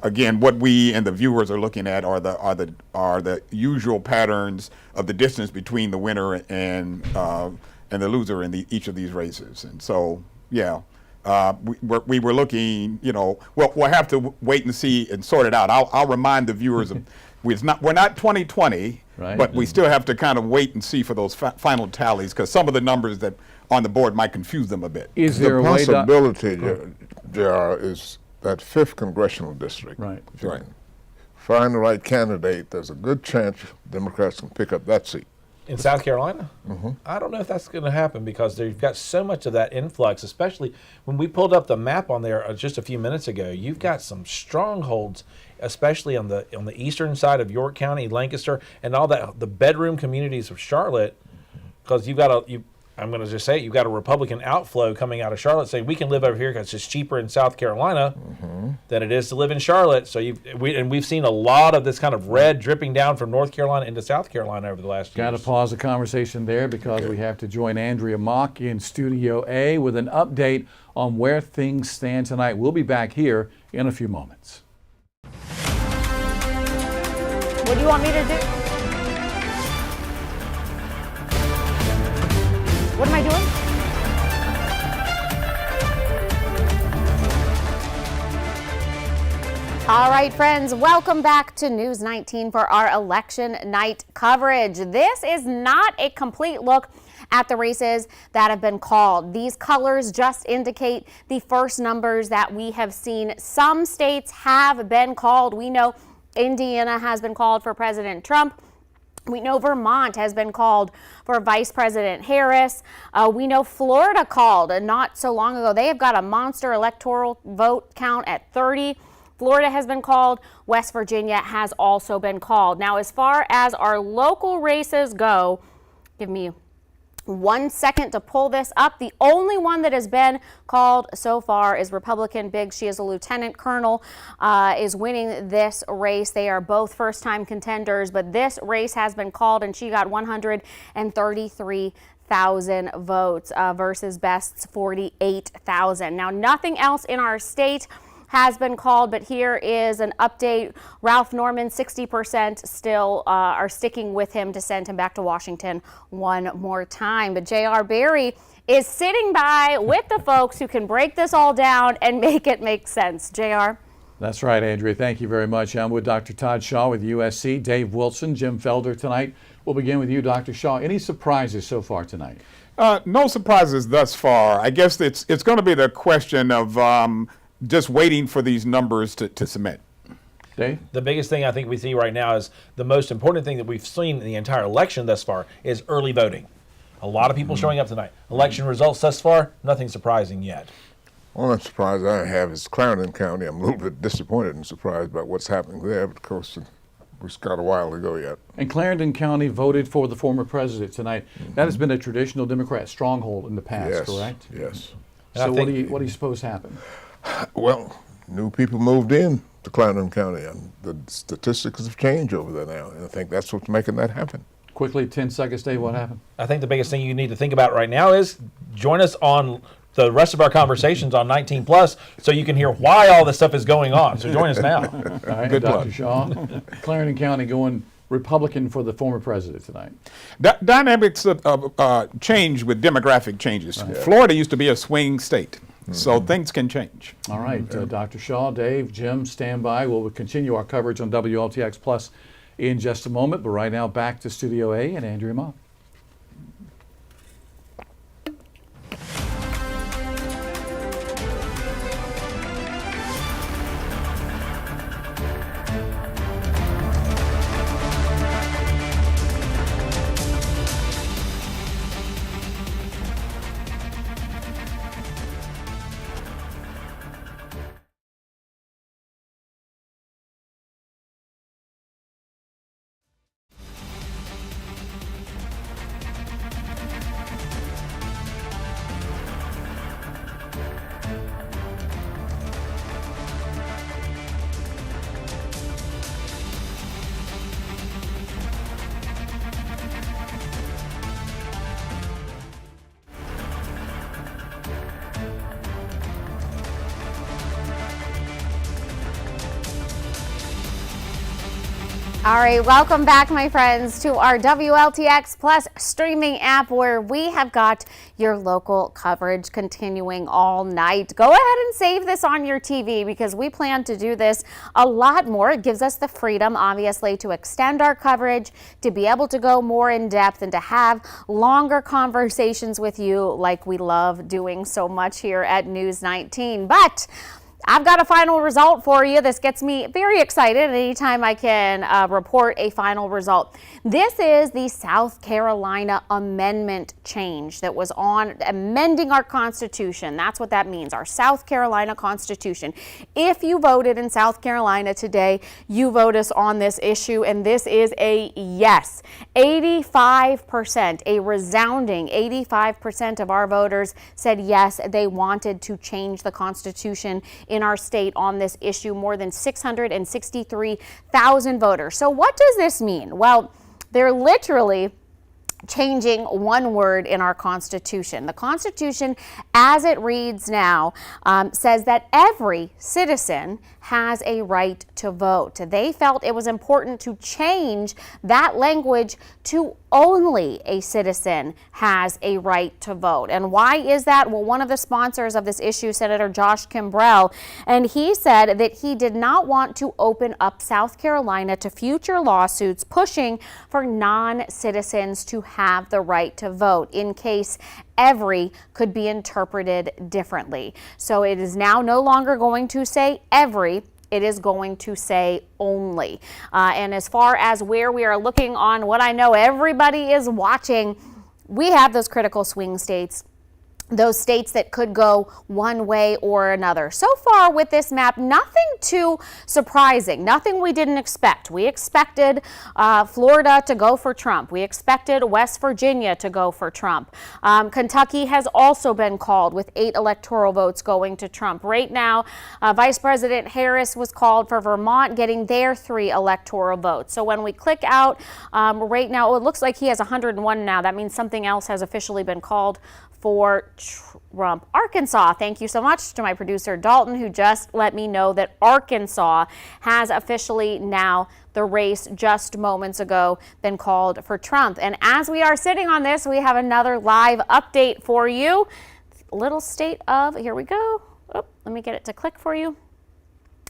again, what we and the viewers are looking at are the usual patterns of the distance between the winner and the loser in each of these races. And so, we were looking. We'll have to wait and see and sort it out. I'll remind the viewers of we're not 2020, right, but we still have to kind of wait and see for those final tallies, because some of the numbers that on the board might confuse them a bit. Is there a possibility, JR, is that 5th congressional district? Right. If you can find the right candidate, there's a good chance Democrats can pick up that seat. In South Carolina? I don't know if that's going to happen, because they've got so much of that influx, especially when we pulled up the map on there just a few minutes ago. You've got some strongholds, especially on the eastern side of York County, Lancaster, and all that, the bedroom communities of Charlotte, because you've got I'm going to just say it, you've got a Republican outflow coming out of Charlotte saying we can live over here because it's cheaper in South Carolina than it is to live in Charlotte. So we've seen a lot of this kind of red dripping down from North Carolina into South Carolina over the last year. Got to pause the conversation there because we have to join Andrea Mock in Studio A with an update on where things stand tonight. We'll be back here in a few moments. What do you want me to do? What am I doing? All right, friends, welcome back to News 19 for our election night coverage. This is not a complete look at the races that have been called. These colors just indicate the first numbers that we have seen. Some states have been called. We know Indiana has been called for President Trump. We know Vermont has been called for Vice President Harris. We know Florida called not so long ago. They have got a monster electoral vote count at 30. Florida has been called. West Virginia has also been called. Now, as far as our local races go, give me 1 second to pull this up. The only one that has been called so far is Republican Biggs. She is a lieutenant colonel, is winning this race. They are both first-time contenders, but this race has been called, and she got 133,000 votes versus Best's 48,000. Now, nothing else in our state has been called, but here is an update. Ralph Norman, 60% still are sticking with him to send him back to Washington one more time. But J.R. Berry is sitting by with the folks who can break this all down and make it make sense. J.R. That's right, Andrea. Thank you very much. I'm with Dr. Todd Shaw with USC, Dave Wilson, Jim Felder tonight. We'll begin with you, Dr. Shaw. Any surprises so far tonight? No surprises thus far. I guess it's going to be the question of just waiting for these numbers to submit. Dave? The biggest thing I think we see right now is the most important thing that we've seen in the entire election thus far is early voting. A lot of people showing up tonight. Election results thus far, nothing surprising yet. One surprise I have is Clarendon County. I'm a little bit disappointed and surprised about what's happening there, but of course we've got a while to go yet. And Clarendon County voted for the former president tonight. That has been a traditional Democrat stronghold in the past, Yes, correct? yes. So what do you suppose happened? Well, new people moved in to Clyburn County, and the statistics have changed over there now, and I think that's what's making that happen. Quickly, 10 seconds, Dave, what happened? I think the biggest thing you need to think about right now is join us on the rest of our conversations on 19 Plus so you can hear why all this stuff is going on. So join us now. All right, Good Dr. luck. Shaw. Clarendon County going Republican for the former president tonight. Dynamics of change with demographic changes. Florida used to be a swing state, so things can change. All right, Dr. Shaw, Dave, Jim, stand by. We'll continue our coverage on WLTX Plus in just a moment, but right now back to Studio A and Andrea Ma. All right, welcome back, my friends, to our WLTX Plus streaming app where we have got your local coverage continuing all night. Go ahead and save this on your TV because we plan to do this a lot more. It gives us the freedom, obviously, to extend our coverage, to be able to go more in depth and to have longer conversations with you like we love doing so much here at News 19. But I've got a final result for you. This gets me very excited anytime I can report a final result. This is the South Carolina amendment change that was on amending our Constitution. That's what that means, our South Carolina Constitution. If you voted in South Carolina today, you vote us on this issue, and this is a yes. 85%, a resounding 85% of our voters said yes, they wanted to change the Constitution in our state on this issue. More than 663,000 voters. So what does this mean? Well, they're literally changing one word in our Constitution. The Constitution, as it reads now, says that every citizen has a right to vote. They felt it was important to change that language to only a citizen has a right to vote. And why is that? Well, one of the sponsors of this issue, Senator Josh Kimbrell, and he said that he did not want to open up South Carolina to future lawsuits pushing for non-citizens to have the right to vote in case every could be interpreted differently. So it is now no longer going to say every, it is going to say only. And as far as where we are looking on what I know everybody is watching, we have those critical swing states. Those states that could go one way or another. So far with this map, nothing too surprising, nothing we didn't expect. We expected Florida to go for Trump. We expected West Virginia to go for Trump. Kentucky has also been called with 8 electoral votes going to Trump. Right now, Vice President Harris was called for Vermont, getting their 3 electoral votes. So when we click out right now, it looks like he has 101 now. That means something else has officially been called for Trump. Arkansas, thank you so much to my producer Dalton, who just let me know that Arkansas has officially now, the race just moments ago, been called for Trump. And as we are sitting on this, we have another live update for you. Little state of, here we go. Oh, let me get it to click for you.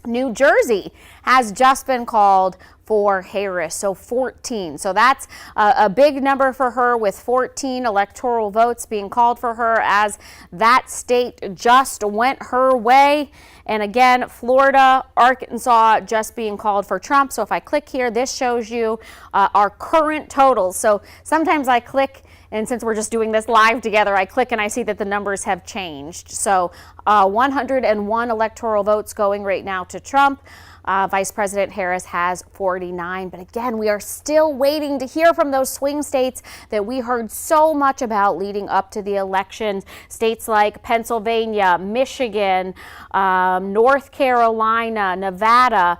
New Jersey has just been called for Harris, so 14. So that's a big number for her, with 14 electoral votes being called for her, as that state just went her way. And again, Florida, Arkansas just being called for Trump. So if I click here, this shows you our current totals. So sometimes I click, and since we're just doing this live together, I click and I see that the numbers have changed. So 101 electoral votes going right now to Trump. Vice President Harris has 49. But again, we are still waiting to hear from those swing states that we heard so much about leading up to the election. States like Pennsylvania, Michigan, North Carolina, Nevada.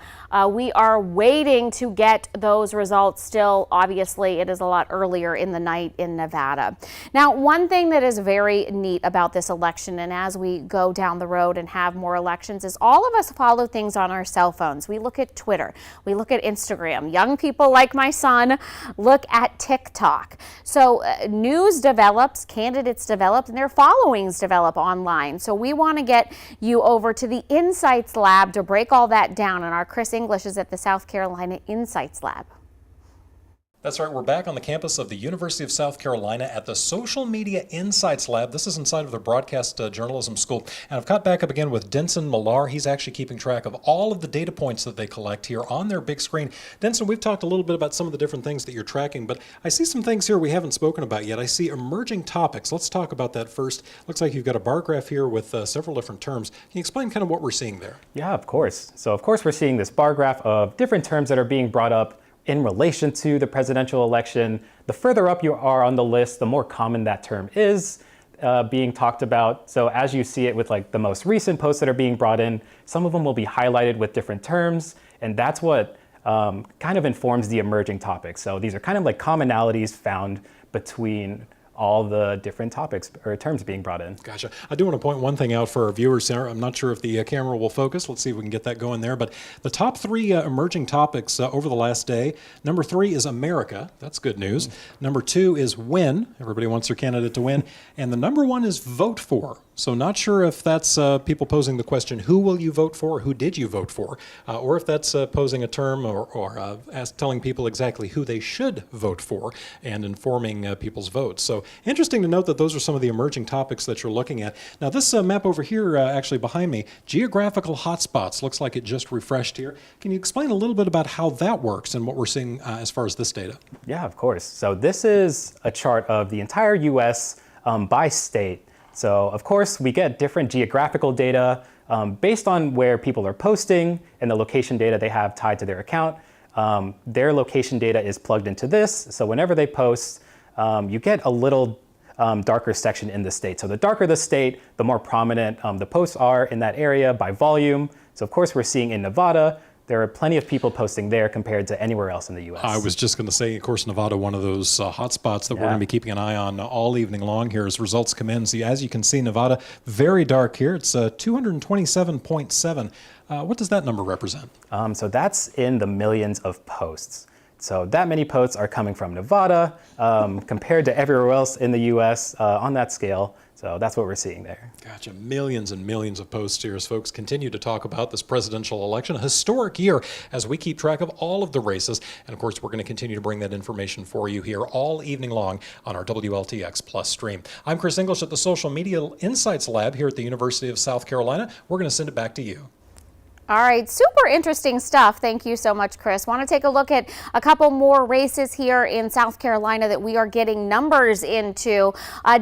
We are waiting to get those results still. Obviously, it is a lot earlier in the night in Nevada. Now, one thing that is very neat about this election, and as we go down the road and have more elections, is all of us follow things on our cell phones. We look at Twitter, we look at Instagram. Young people like my son look at TikTok. So news develops, candidates develop, and their followings develop online. So we want to get you over to the Insights Lab to break all that down. And our Chris English is at the South Carolina Insights Lab. That's right, we're back on the campus of the University of South Carolina at the Social Media Insights Lab. This is inside of the Broadcast Journalism School. And I've caught back up again with Denson Millar. He's actually keeping track of all of the data points that they collect here on their big screen. Denson, we've talked a little bit about some of the different things that you're tracking, but I see some things here we haven't spoken about yet. I see emerging topics. Let's talk about that first. Looks like you've got a bar graph here with several different terms. Can you explain kind of what we're seeing there? Yeah, of course. So of course we're seeing this bar graph of different terms that are being brought up in relation to the presidential election. The further up you are on the list, the more common that term is being talked about. So as you see it with like the most recent posts that are being brought in, some of them will be highlighted with different terms, and that's what kind of informs the emerging topics. So these are kind of like commonalities found between all the different topics or terms being brought in. Gotcha. I do want to point one thing out for our viewers here. I'm not sure if the camera will focus. Let's see if we can get that going there. But the top three emerging topics over the last day. Number 3 is America. That's good news. Number 2 is win. Everybody wants their candidate to win. And the number 1 is vote for. So not sure if that's people posing the question, who will you vote for? Who did you vote for? Or if that's posing a term or telling people exactly who they should vote for and informing people's votes. So interesting to note that those are some of the emerging topics that you're looking at. Now this map over here, actually behind me, geographical hotspots, looks like it just refreshed here. Can you explain a little bit about how that works and what we're seing as far as this data? Yeah, of course. So this is a chart of the entire U.S. By state. So of course we get different geographical data based on where people are posting and the location data they have tied to their account. Their location data is plugged into this. So whenever they post, you get a little darker section in the state. So the darker the state, the more prominent the posts are in that area by volume. So of course we're seeing in Nevada, there are plenty of people posting there compared to anywhere else in the U.S. I was just going to say, of course, Nevada, one of those hot spots that we're going to be keeping an eye on all evening long here as results come in. See, as you can see, Nevada, very dark here. It's 227.7. What does that number represent? So that's in the millions of posts. So that many posts are coming from Nevada compared to everywhere else in the U.S. On that scale. So that's what we're seeing there. Gotcha. Millions and millions of posts here as folks continue to talk about this presidential election. A historic year as we keep track of all of the races. And of course, we're going to continue to bring that information for you here all evening long on our WLTX Plus stream. I'm Chris English at the Social Media Insights Lab here at the University of South Carolina. We're going to send it back to you. All right, super interesting stuff. Thank you so much, Chris. Want to take a look at a couple more races here in South Carolina that we are getting numbers into.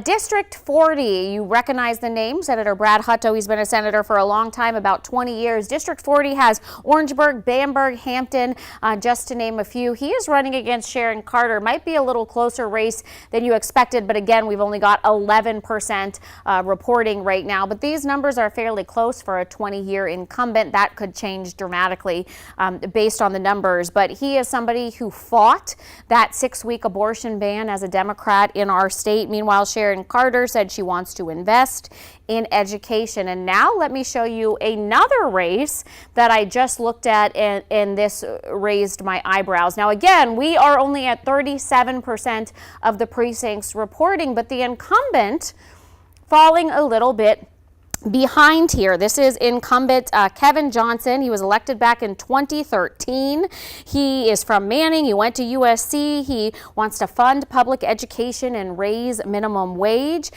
District 40, you recognize the name, Senator Brad Hutto. He's been a senator for a long time, about 20 years. District 40 has Orangeburg, Bamberg, Hampton, just to name a few. He is running against Sharon Carter. Might be a little closer race than you expected, but again, we've only got 11% reporting right now. But these numbers are fairly close for a 20-year incumbent. That could change dramatically based on the numbers. But he is somebody who fought that 6-week abortion ban as a Democrat in our state. Meanwhile, Sharon Carter said she wants to invest in education. And now let me show you another race that I just looked at, and this raised my eyebrows. Now, again, we are only at 37% of the precincts reporting, but the incumbent falling a little bit behind here. This is incumbent Kevin Johnson. He was elected back in 2013. He is from Manning. He went to USC. He wants to fund public education and raise minimum wage.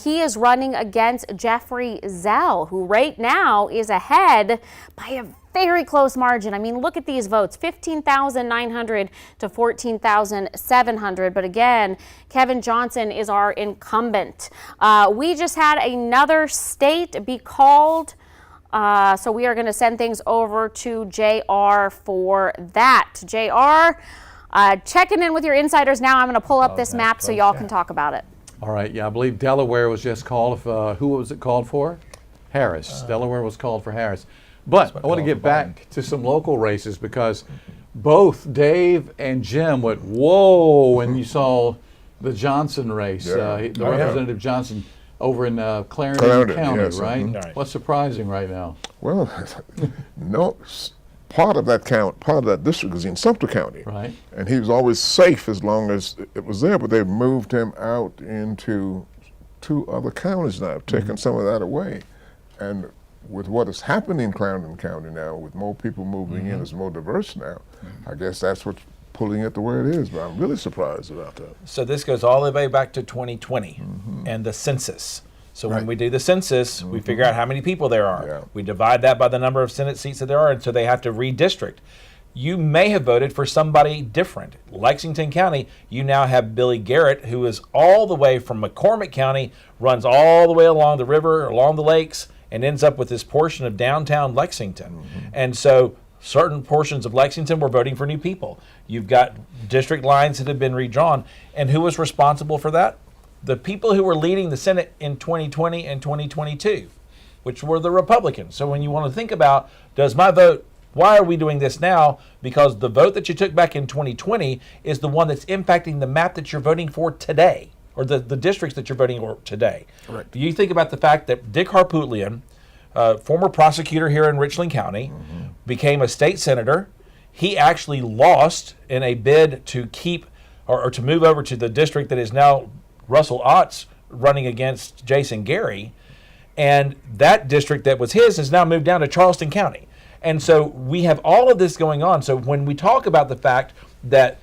He is running against Jeffrey Zell, who right now is ahead by a very close margin. I mean, look at these votes, 15,900 to 14,700. But again, Kevin Johnson is our incumbent. We just had another state be called. So we are going to send things over to JR for that. JR, checking in with your insiders now. I'm going to pull up this map so y'all can talk about it. All right. Yeah, I believe Delaware was just called. Who was it called for? Harris. Delaware was called for Harris. But I want to get back to some local races because both Dave and Jim went, whoa, when you saw the Johnson race, Representative Johnson over in Clarendon County, yes, right? Mm-hmm. What's surprising right now? Well, no, part of that district is in Sumter County. Right. And he was always safe as long as it was there, but they've moved him out into 2 other counties now, taken some of that away. And with what is happening in Clarendon County now, with more people moving in, it's more diverse now, I guess that's what's pulling it to where it is, but I'm really surprised about that. So this goes all the way back to 2020 and the census. So when we do the census, we figure out how many people there are. Yeah. We divide that by the number of Senate seats that there are, and so they have to redistrict. You may have voted for somebody different. Lexington County, you now have Billy Garrett, who is all the way from McCormick County, runs all the way along the river, along the lakes, and ends up with this portion of downtown Lexington. And so certain portions of Lexington were voting for new people. You've got district lines that have been redrawn. And who was responsible for that? The people who were leading the Senate in 2020 and 2022, which were the Republicans. So when you want to think about, does my vote, why are we doing this now? Because the vote that you took back in 2020 is the one that's impacting the map that you're voting for today, or the districts that you're voting for today. Correct. Do you think about the fact that Dick Harpootlian, former prosecutor here in Richland County, became a state senator? He actually lost in a bid to keep or to move over to the district that is now Russell Ott's running against Jason Gary. And that district that was his has now moved down to Charleston County. And so we have all of this going on. So when we talk about the fact that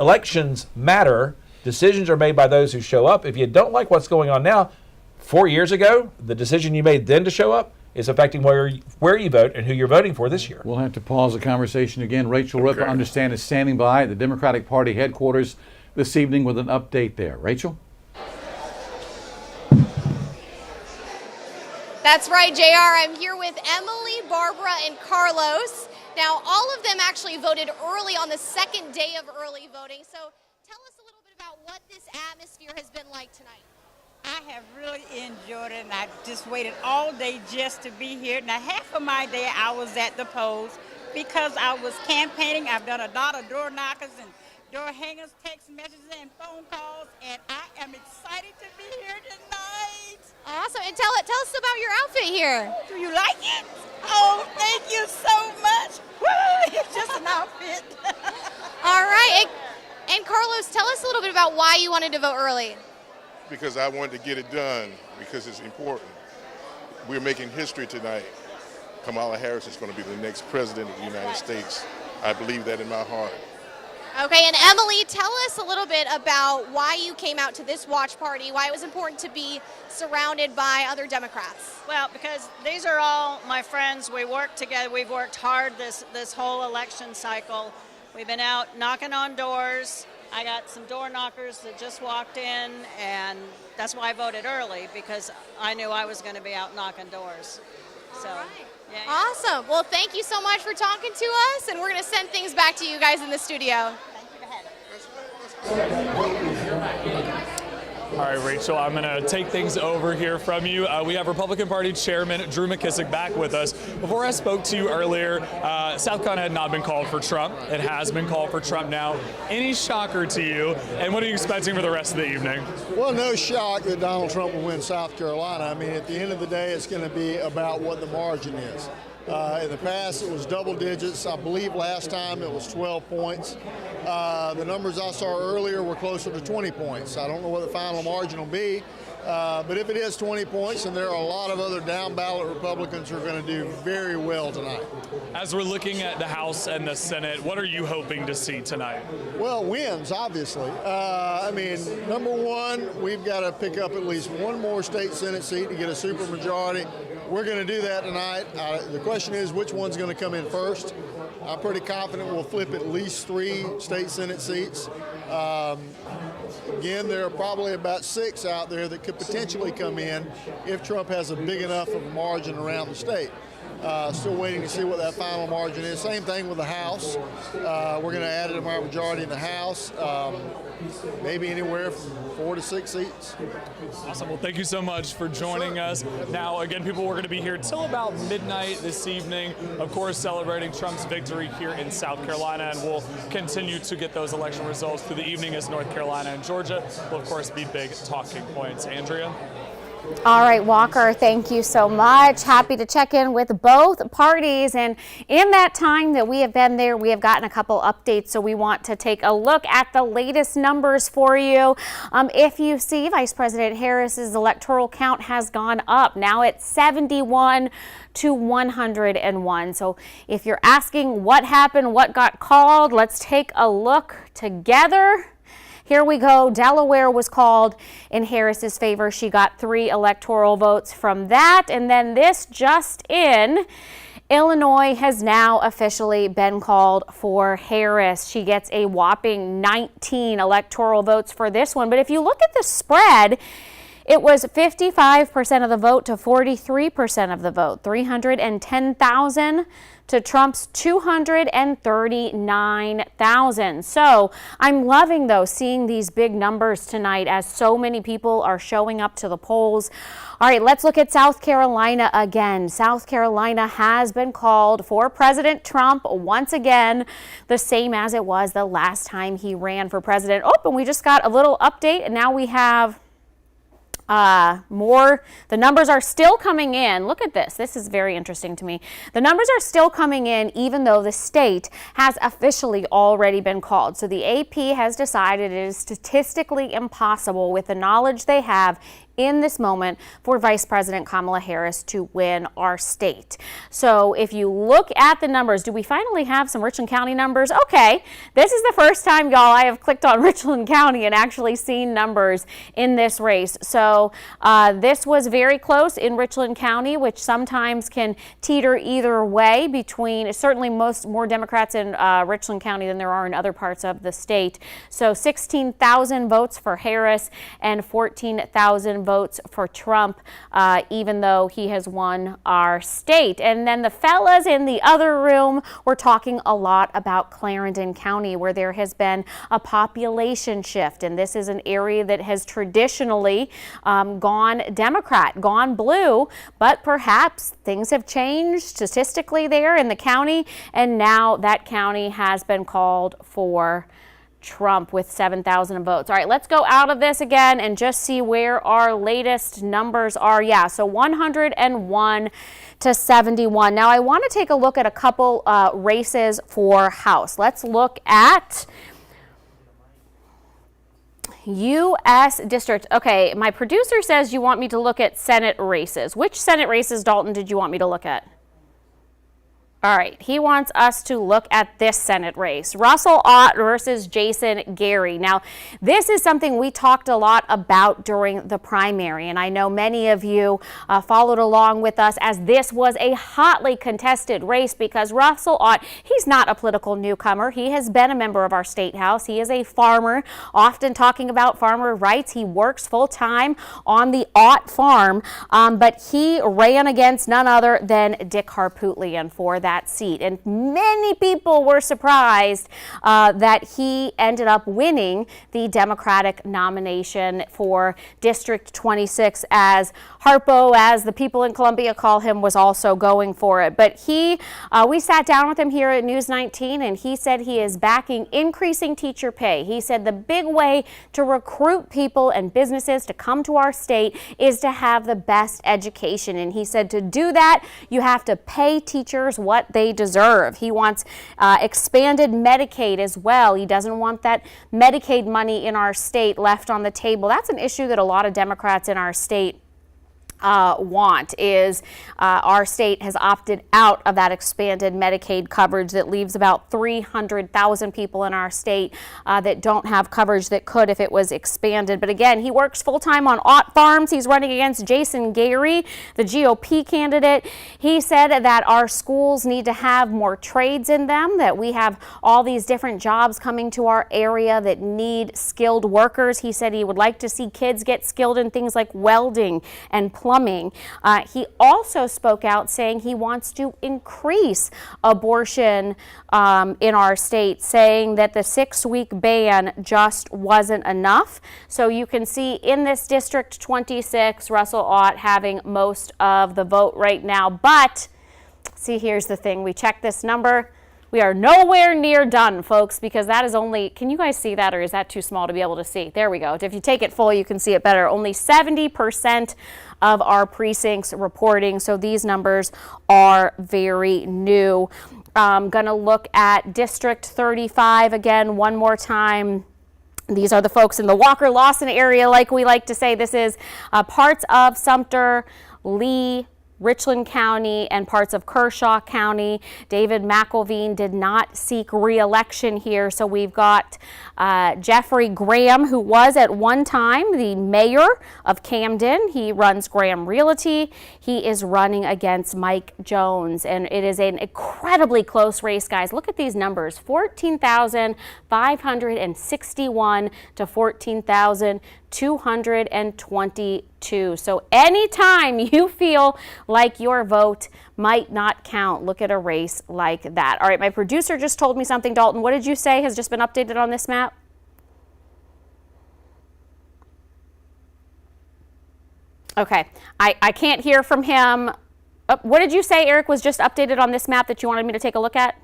elections matter, decisions are made by those who show up. If you don't like what's going on now, 4 years ago, the decision you made then to show up is affecting where you vote and who you're voting for this year. We'll have to pause the conversation again. Rachel Ripa, understand, is standing by at the Democratic Party headquarters this evening with an update there. Rachel? That's right, JR. I'm here with Emily, Barbara, and Carlos. Now, all of them actually voted early on the second day of early voting. So tell us a little bit about what this atmosphere has been like tonight. I have really enjoyed it, and I just waited all day just to be here. Now, half of my day I was at the polls because I was campaigning. I've done a lot of door knockers and door hangers, text messages, and phone calls, and I am excited to be here tonight. Awesome. And tell us about your outfit here. Do you like it? Oh, thank you so much. Woo, it's just an outfit. All right. And Carlos, tell us a little bit about why you wanted to vote early. Because I wanted to get it done, because it's important. We're making history tonight. Kamala Harris is going to be the next president of the United States. I believe that in my heart. Okay, and Emily, tell us a little bit about why you came out to this watch party, why it was important to be surrounded by other Democrats. Well, because these are all my friends. We work together. We've worked hard this whole election cycle. We've been out knocking on doors. I got some door knockers that just walked in, and that's why I voted early, because I knew I was going to be out knocking doors. So, yeah. Awesome. Well, thank you so much for talking to us, and we're going to send things back to you guys in the studio. All right, Rachel, I'm going to take things over here from you. We have Republican Party Chairman Drew McKissick back with us. Before I spoke to you earlier, South Carolina had not been called for Trump. It has been called for Trump now. Any shocker to you? And what are you expecting for the rest of the evening? Well, no shock that Donald Trump will win South Carolina. I mean, at the end of the day, it's going to be about what the margin is. In the past, it was double digits. I believe last time it was 12 points. The numbers I saw earlier were closer to 20 points. I don't know what the final margin will be, but if it is 20 points, then there are a lot of other down-ballot Republicans who are going to do very well tonight. As we're looking at the House and the Senate, what are you hoping to see tonight? Well, wins, obviously. I mean, number one, we've got to pick up at least one more state Senate seat to get a supermajority. We're going to do that tonight. The question is, which one's going to come in first? I'm pretty confident we'll flip at least 3 state Senate seats. Again, there are probably about 6 out there that could potentially come in if Trump has a big enough of a margin around the state. Still waiting to see what that final margin is. Same thing with the House. We're going to add it to our majority in the House. Maybe anywhere from 4 to 6 seats. Awesome. Well, thank you so much for joining us. Now, again, people, we're going to be here till about midnight this evening, of course, celebrating Trump's victory here in South Carolina, and we'll continue to get those election results through the evening as North Carolina and Georgia will, of course, be big talking points. Andrea? All right, Walker, thank you so much. Happy to check in with both parties. And in that time that we have been there, we have gotten a couple updates. So we want to take a look at the latest numbers for you. If you see, Vice President Harris's electoral count has gone up. Now it's 71 to 101. So if you're asking what happened, what got called, let's take a look together. Here we go. Delaware was called in Harris's favor. She got 3 electoral votes from that. And then this just in, Illinois has now officially been called for Harris. She gets a whopping 19 electoral votes for this one. But if you look at the spread, it was 55% of the vote to 43% of the vote, 310,000 to Trump's 239,000. So I'm loving, though, seeing these big numbers tonight as so many people are showing up to the polls. All right, let's look at South Carolina again. South Carolina has been called for President Trump once again, the same as it was the last time he ran for president. Oh, and we just got a little update, and now we have more. The numbers are still coming in. Look at this. This is very interesting to me. The numbers are still coming in even though the state has officially already been called. So the AP has decided it is statistically impossible with the knowledge they have in this moment for Vice President Kamala Harris to win our state. So if you look at the numbers, do we finally have some Richland County numbers? Okay, this is the first time, y'all, I have clicked on Richland County and actually seen numbers in this race. So this was very close in Richland County, which sometimes can teeter either way between, certainly more Democrats in Richland County than there are in other parts of the state. So 16,000 votes for Harris and 14,000 votes for Trump, even though he has won our state. And then the fellas in the other room were talking a lot about Clarendon County, where there has been a population shift. And this is an area that has traditionally gone Democrat, gone blue, but perhaps things have changed statistically there in the county. And now that county has been called for Trump with 7,000 votes. All right, let's go out of this again and just see where our latest numbers are. Yeah, so 101 to 71. Now, I want to take a look at a couple races for House. Let's look at U.S. District. Okay, my producer says you want me to look at Senate races. Which Senate races, Dalton, did you want me to look at? All right, he wants us to look at this Senate race, Russell Ott versus Jason Gary. Now, this is something we talked a lot about during the primary, and I know many of you followed along with us as this was a hotly contested race because Russell Ott, he's not a political newcomer. He has been a member of our state house. He is a farmer, often talking about farmer rights. He works full-time on the Ott farm, but he ran against none other than Dick Harpootlian for that that seat. And many people were surprised that he ended up winning the Democratic nomination for District 26, as Harpo, as the people in Columbia call him, was also going for it. But we sat down with him here at News 19, and he said he is backing increasing teacher pay. He said the big way to recruit people and businesses to come to our state is to have the best education. And he said to do that, you have to pay teachers what they deserve. He wants expanded Medicaid as well. He doesn't want that Medicaid money in our state left on the table. That's an issue that a lot of Democrats in our state want. Our state has opted out of that expanded Medicaid coverage that leaves about 300,000 people in our state that don't have coverage that could if it was expanded. But again, he works full-time on Ott Farms. He's running against Jason Gary, the GOP candidate. He said that our schools need to have more trades in them, that we have all these different jobs coming to our area that need skilled workers. He said he would like to see kids get skilled in things like welding and plumbing. He also spoke out saying he wants to increase abortion in our state, saying that the 6-week ban just wasn't enough. So you can see in this District 26, Russell Ott having most of the vote right now. But see, here's the thing. We checked this number. We are nowhere near done, folks, because that is only, can you guys see that, or is that too small to be able to see? There we go. If you take it full, you can see it better. Only 70% of our precincts reporting, so these numbers are very new. I'm going to look at District 35 again one more time. These are the folks in the Walker-Lawson area, like we like to say. This is parts of Sumter, Lee, Richland County, and parts of Kershaw County. David McElveen did not seek re-election here, so we've got Jeffrey Graham, who was at one time the mayor of Camden. He runs Graham Realty. He is running against Mike Jones, and it is an incredibly close race, guys. Look at these numbers, 14,561 to 14,222. So anytime you feel like your vote might not count, look at a race like that. All right, my producer just told me something. Dalton, what did you say has just been updated on this map? Okay, I can't hear from him. What did you say, Eric, was just updated on this map that you wanted me to take a look at?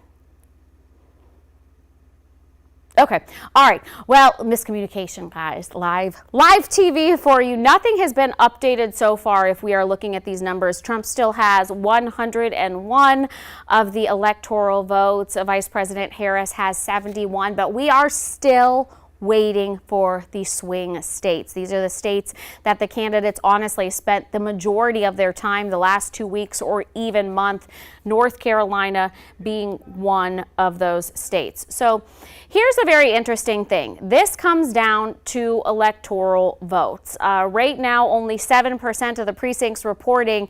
Okay. All right. Well, miscommunication, guys. Live TV for you. Nothing has been updated so far if we are looking at these numbers. Trump still has 101 of the electoral votes. Vice President Harris has 71, but we are still waiting for the swing states. These are the states that the candidates honestly spent the majority of their time the last 2 weeks or even month, North Carolina being one of those states. So here's a very interesting thing. This comes down to electoral votes. Right now, only 7% of the precincts reporting,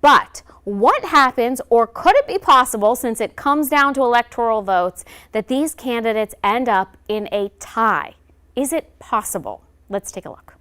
but what happens, or could it be possible, since it comes down to electoral votes, that these candidates end up in a tie? Is it possible? Let's take a look.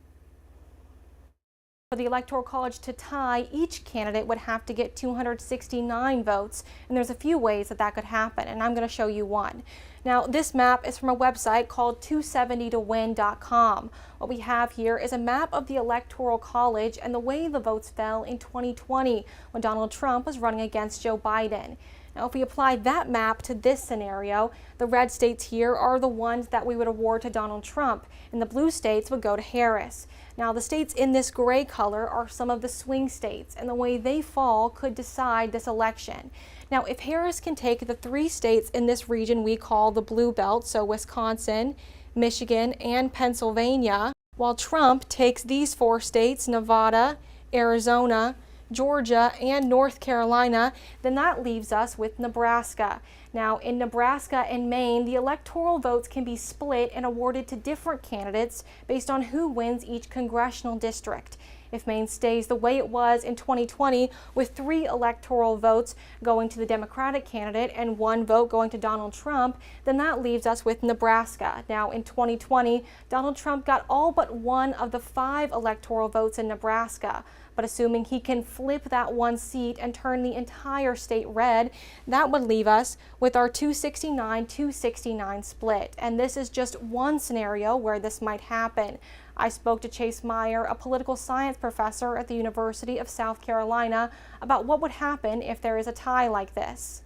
For the Electoral College to tie, each candidate would have to get 269 votes, and there's a few ways that that could happen, and I'm going to show you one. Now, this map is from a website called 270towin.com. What we have here is a map of the Electoral College and the way the votes fell in 2020 when Donald Trump was running against Joe Biden. Now, if we apply that map to this scenario, the red states here are the ones that we would award to Donald Trump, and the blue states would go to Harris. Now, the states in this gray color are some of the swing states, and the way they fall could decide this election. Now, if Harris can take the 3 states in this region we call the blue belt, so Wisconsin, Michigan, and Pennsylvania, while Trump takes these 4 states, Nevada, Arizona, Georgia, and North Carolina, then that leaves us with Nebraska. Now, in Nebraska and Maine, the electoral votes can be split and awarded to different candidates based on who wins each congressional district. If Maine stays the way it was in 2020, with 3 electoral votes going to the Democratic candidate and 1 vote going to Donald Trump, then that leaves us with Nebraska. Now, in 2020, Donald Trump got all but 1 of the 5 electoral votes in Nebraska. But assuming he can flip that one seat and turn the entire state red, that would leave us with our 269-269 split. And this is just one scenario where this might happen. I spoke to Chase Meyer, a political science professor at the University of South Carolina, about what would happen if there is a tie like this.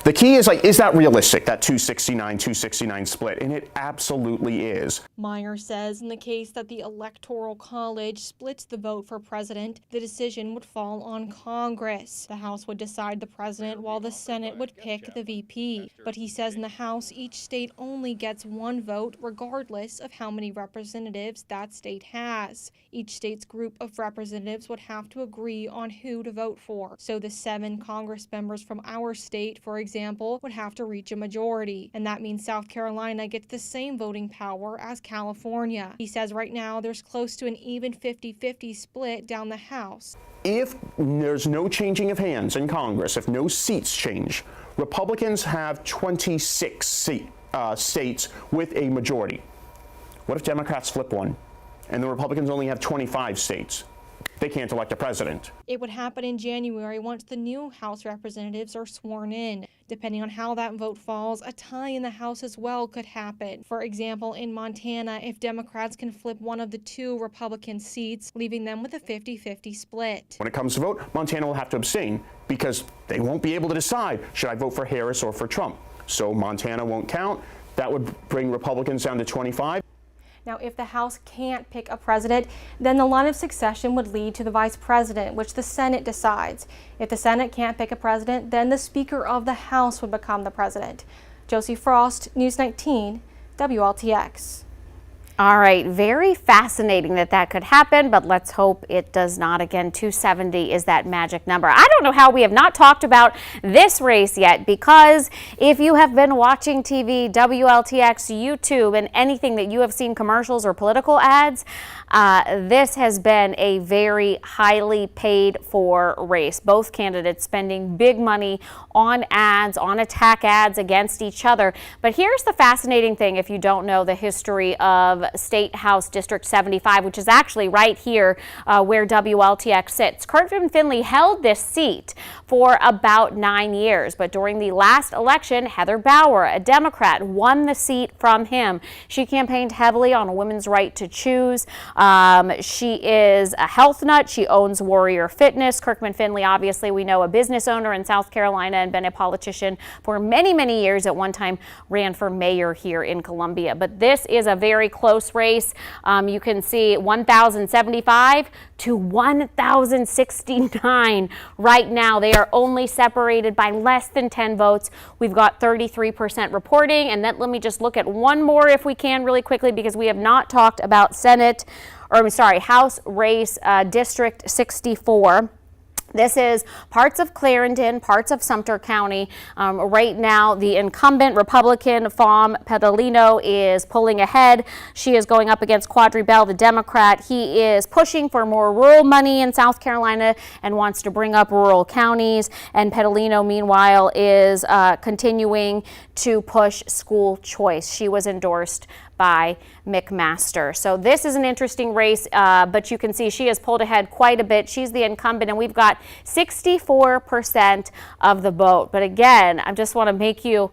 The key is, is that realistic, that 269-269 split? And it absolutely is. Meyer says in the case that the Electoral College splits the vote for president, the decision would fall on Congress. The House would decide the president while the Senate would pick the VP. But he says in the House, each state only gets one vote regardless of how many representatives that state has. Each state's group of representatives would have to agree on who to vote for. So the 7 Congress members from our state, for example, would have to reach a majority. And that means South Carolina gets the same voting power as California. He says right now there's close to an even 50-50 split down the House. If there's no changing of hands in Congress, if no seats change, Republicans have 26 states with a majority. What if Democrats flip one and the Republicans only have 25 states? They can't elect a president. It would happen in January once the new House representatives are sworn in. Depending on how that vote falls, a tie in the House as well could happen. For example, in Montana, if Democrats can flip one of the 2 Republican seats, leaving them with a 50-50 split. When it comes to vote, Montana will have to abstain because they won't be able to decide, should I vote for Harris or for Trump? So Montana won't count. That would bring Republicans down to 25. Now, if the House can't pick a president, then the line of succession would lead to the vice president, which the Senate decides. If the Senate can't pick a president, then the Speaker of the House would become the president. Josie Frost, News 19, WLTX. All right, very fascinating that could happen, but let's hope it does not. Again, 270 is that magic number. I don't know how we have not talked about this race yet, because if you have been watching TV, WLTX, YouTube, and anything that you have seen commercials or political ads, this has been a very highly paid for race. Both candidates spending big money on ads, on attack ads against each other. But here's the fascinating thing if you don't know the history of State House District 75, which is actually right here where WLTX sits. Clyburn Finley held this seat for about 9 years, but during the last election, Heather Bauer, a Democrat, won the seat from him. She campaigned heavily on a women's right to choose. She is a health nut. She owns Warrior Fitness. Clyburn Finley, obviously, we know, a business owner in South Carolina and been a politician for many, many years. At one time ran for mayor here in Columbia. But this is a very close race. You can see 1,075 to 1,069 right now. They are only separated by less than 10 votes. We've got 33% reporting. And then let me just look at one more if we can really quickly, because we have not talked about House race District 64. This is parts of Clarendon, parts of Sumter County. Right now, the incumbent Republican, Fom Pedalino, is pulling ahead. She is going up against Quadri Bell, the Democrat. He is pushing for more rural money in South Carolina and wants to bring up rural counties. And Pedalino, meanwhile, is continuing to push school choice. She was endorsed by McMaster. So this is an interesting race, but you can see she has pulled ahead quite a bit. She's the incumbent, and we've got 64% of the vote. But again, I just want to make you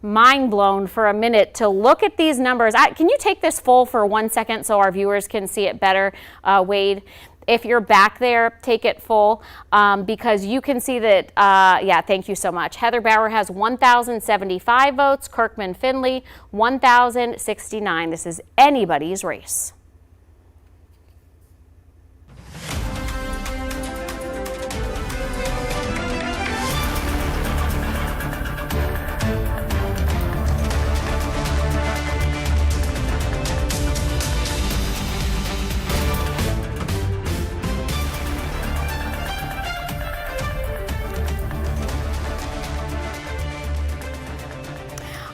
mind blown for a minute to look at these numbers. Can you take this full for 1 second so our viewers can see it better, Wade? If you're back there, take it full, because you can see that, thank you so much. Heather Bauer has 1,075 votes, Clyburn Finley 1,069. This is anybody's race.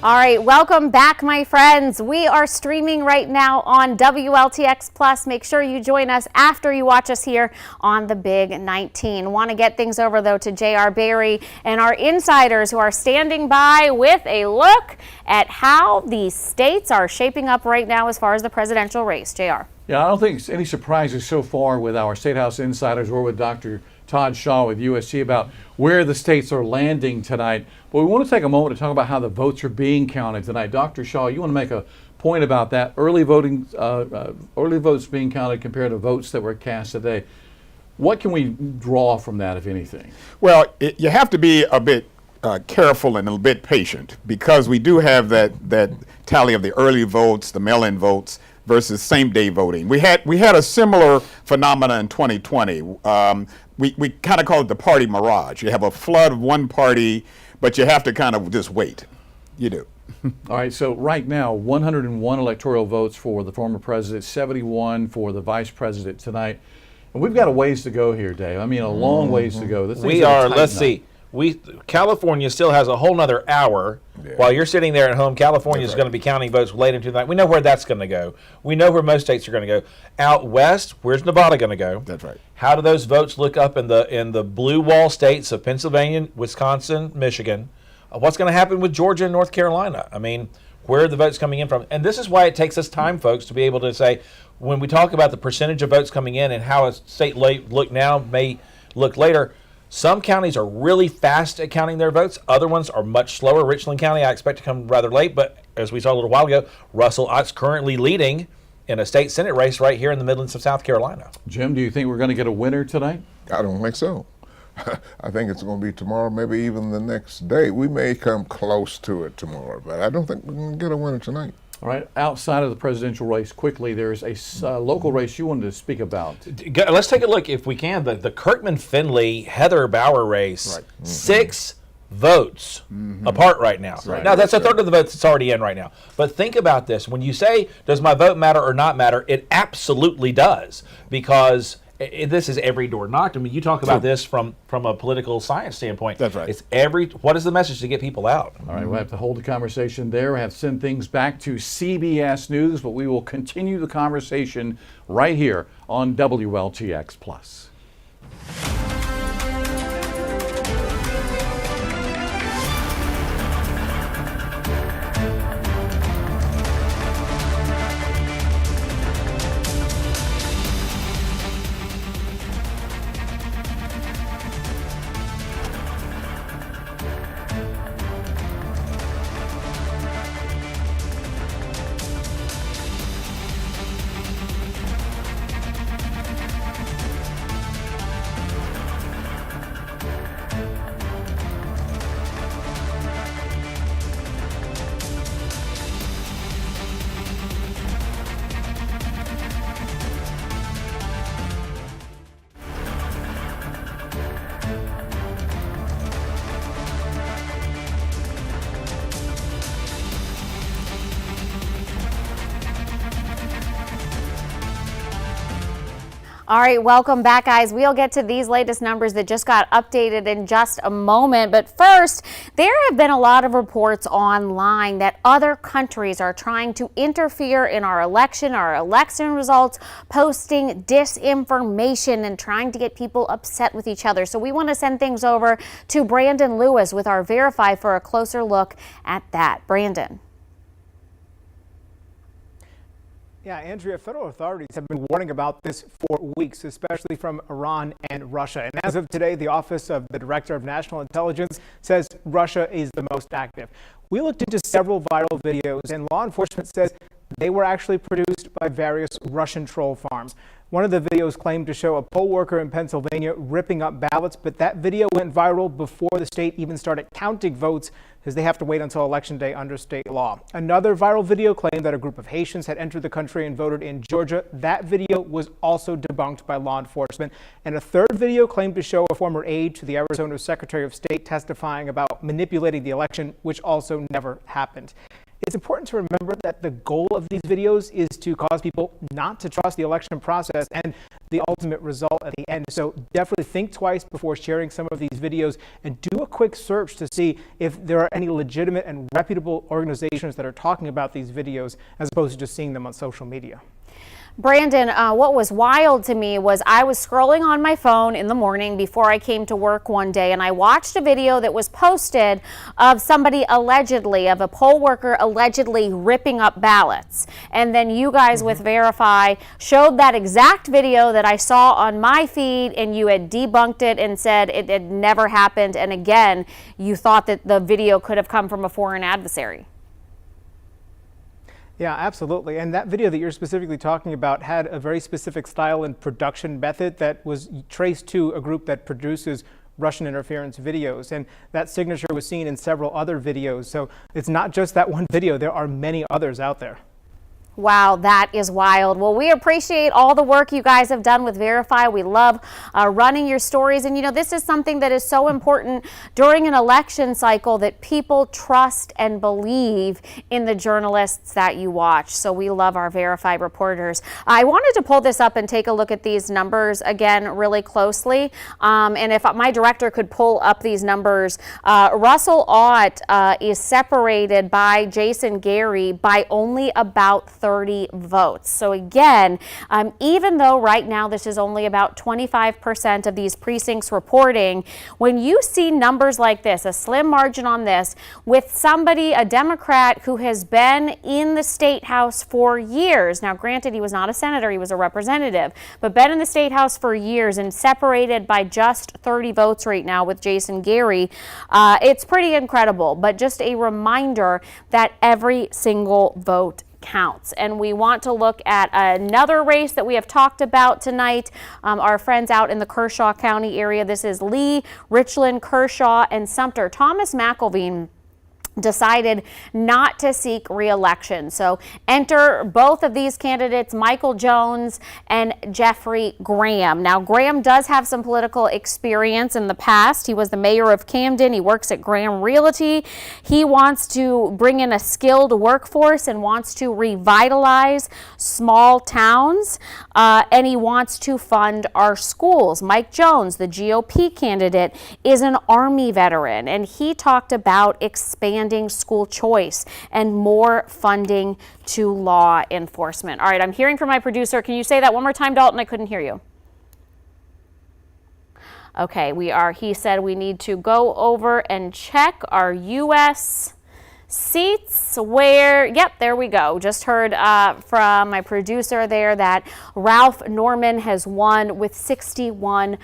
All right, welcome back, my friends. We are streaming right now on WLTX Plus. Make sure you join us after you watch us here on the Big 19. Want to get things over, though, to J.R. Barry and our insiders who are standing by with a look at how these states are shaping up right now as far as the presidential race. J.R. Yeah, I don't think it's any surprises so far with our State House insiders or with Dr. Todd Shaw with USC about where the states are landing tonight. But we want to take a moment to talk about how the votes are being counted tonight. Dr. Shaw, you want to make a point about that early voting, early votes being counted compared to votes that were cast today. What can we draw from that, if anything? Well, you have to be a bit careful and a bit patient, because we do have that tally of the early votes, the mail-in votes, versus same-day voting. We had a similar phenomena in 2020. We kind of call it the party mirage. You have a flood of one party, but you have to kind of just wait. You do. All right, so right now, 101 electoral votes for the former president, 71 for the vice president tonight. And we've got a ways to go here, Dave. I mean, a long ways to go. We are, let's see. California still has a whole nother hour. While you're sitting there at home, California is going to be counting votes late into the night. We know where that's going to go. We know where most states are going to go. Out west, where's Nevada going to go? That's right. How do those votes look up in the blue wall states of Pennsylvania, Wisconsin, Michigan? What's going to happen with Georgia and North Carolina? I mean, where are the votes coming in from? And this is why it takes us time, folks, to be able to say, when we talk about the percentage of votes coming in and how a state look now may look later, some counties are really fast at counting their votes. Other ones are much slower. Richland County, I expect to come rather late, but as we saw a little while ago, Russell Ott's currently leading in a state Senate race right here in the Midlands of South Carolina. Jim, do you think we're going to get a winner tonight? I don't think so. I think it's going to be tomorrow, maybe even the next day. We may come close to it tomorrow, but I don't think we're going to get a winner tonight. All right, outside of the presidential race, quickly, there's a local race you wanted to speak about. Let's take a look, if we can, the Kirkman-Finley Heather Bauer race. Right. 6 votes apart right now. Right. Now, that's a third of the votes that's already in right now. But think about this. When you say, does my vote matter or not matter, it absolutely does, because this is every door knocked. I mean, you talk about this from a political science standpoint. That's right. It's what is the message to get people out? All right, we'll have to hold the conversation there. We have to send things back to CBS News, but we will continue the conversation right here on WLTX Plus. All right, welcome back, guys. We'll get to these latest numbers that just got updated in just a moment. But first, there have been a lot of reports online that other countries are trying to interfere in our election results, posting disinformation and trying to get people upset with each other. So we want to send things over to Brandon Lewis with our Verify for a closer look at that. Brandon. Yeah, Andrea, federal authorities have been warning about this for weeks, especially from Iran and Russia. And as of today, the Office of the Director of National Intelligence says Russia is the most active. We looked into several viral videos, and law enforcement says they were actually produced by various Russian troll farms. One of the videos claimed to show a poll worker in Pennsylvania ripping up ballots, but that video went viral before the state even started counting votes, because they have to wait until Election Day under state law. Another viral video claimed that a group of Haitians had entered the country and voted in Georgia. That video was also debunked by law enforcement. And a third video claimed to show a former aide to the Arizona Secretary of State testifying about manipulating the election, which also never happened. It's important to remember that the goal of these videos is to cause people not to trust the election process and the ultimate result at the end. So definitely think twice before sharing some of these videos, and do a quick search to see if there are any legitimate and reputable organizations that are talking about these videos, as opposed to just seeing them on social media. Brandon, what was wild to me was I was scrolling on my phone in the morning before I came to work one day, and I watched a video that was posted of somebody allegedly, of a poll worker allegedly ripping up ballots. And then you guys with Verify showed that exact video that I saw on my feed, and you had debunked it and said it had never happened. And again, you thought that the video could have come from a foreign adversary. Yeah, absolutely. And that video that you're specifically talking about had a very specific style and production method that was traced to a group that produces Russian interference videos. And that signature was seen in several other videos. So it's not just that one video. There are many others out there. Wow, that is wild. Well, we appreciate all the work you guys have done with Verify. We love running your stories. And, you know, this is something that is so important during an election cycle, that people trust and believe in the journalists that you watch. So we love our Verify reporters. I wanted to pull this up and take a look at these numbers again really closely. And if my director could pull up these numbers, Russell Ott is separated by Jason Gary by only about 30 votes. So again, even though right now this is only about 25% of these precincts reporting, when you see numbers like this, a slim margin on this, with somebody, a Democrat who has been in the state house for years. Now, granted, he was not a senator, he was a representative, but been in the state house for years and separated by just 30 votes right now with Jason Gary. It's pretty incredible, but just a reminder that every single vote counts. And we want to look at another race that we have talked about tonight. Our friends out in the Kershaw County area. This is Lee, Richland, Kershaw, and Sumter. Thomas McElveen decided not to seek re-election. So enter both of these candidates, Michael Jones and Jeffrey Graham. Now, Graham does have some political experience in the past. He was the mayor of Camden. He works at Graham Realty. He wants to bring in a skilled workforce and wants to revitalize small towns, and he wants to fund our schools. Mike Jones, the GOP candidate, is an Army veteran, and he talked about expanding school choice and more funding to law enforcement. All right, I'm hearing from my producer. Can you say that one more time, Dalton? I couldn't hear you. Okay, he said we need to go over and check our U.S. seats where, yep, there we go. Just heard from my producer there that Ralph Norman has won with 61%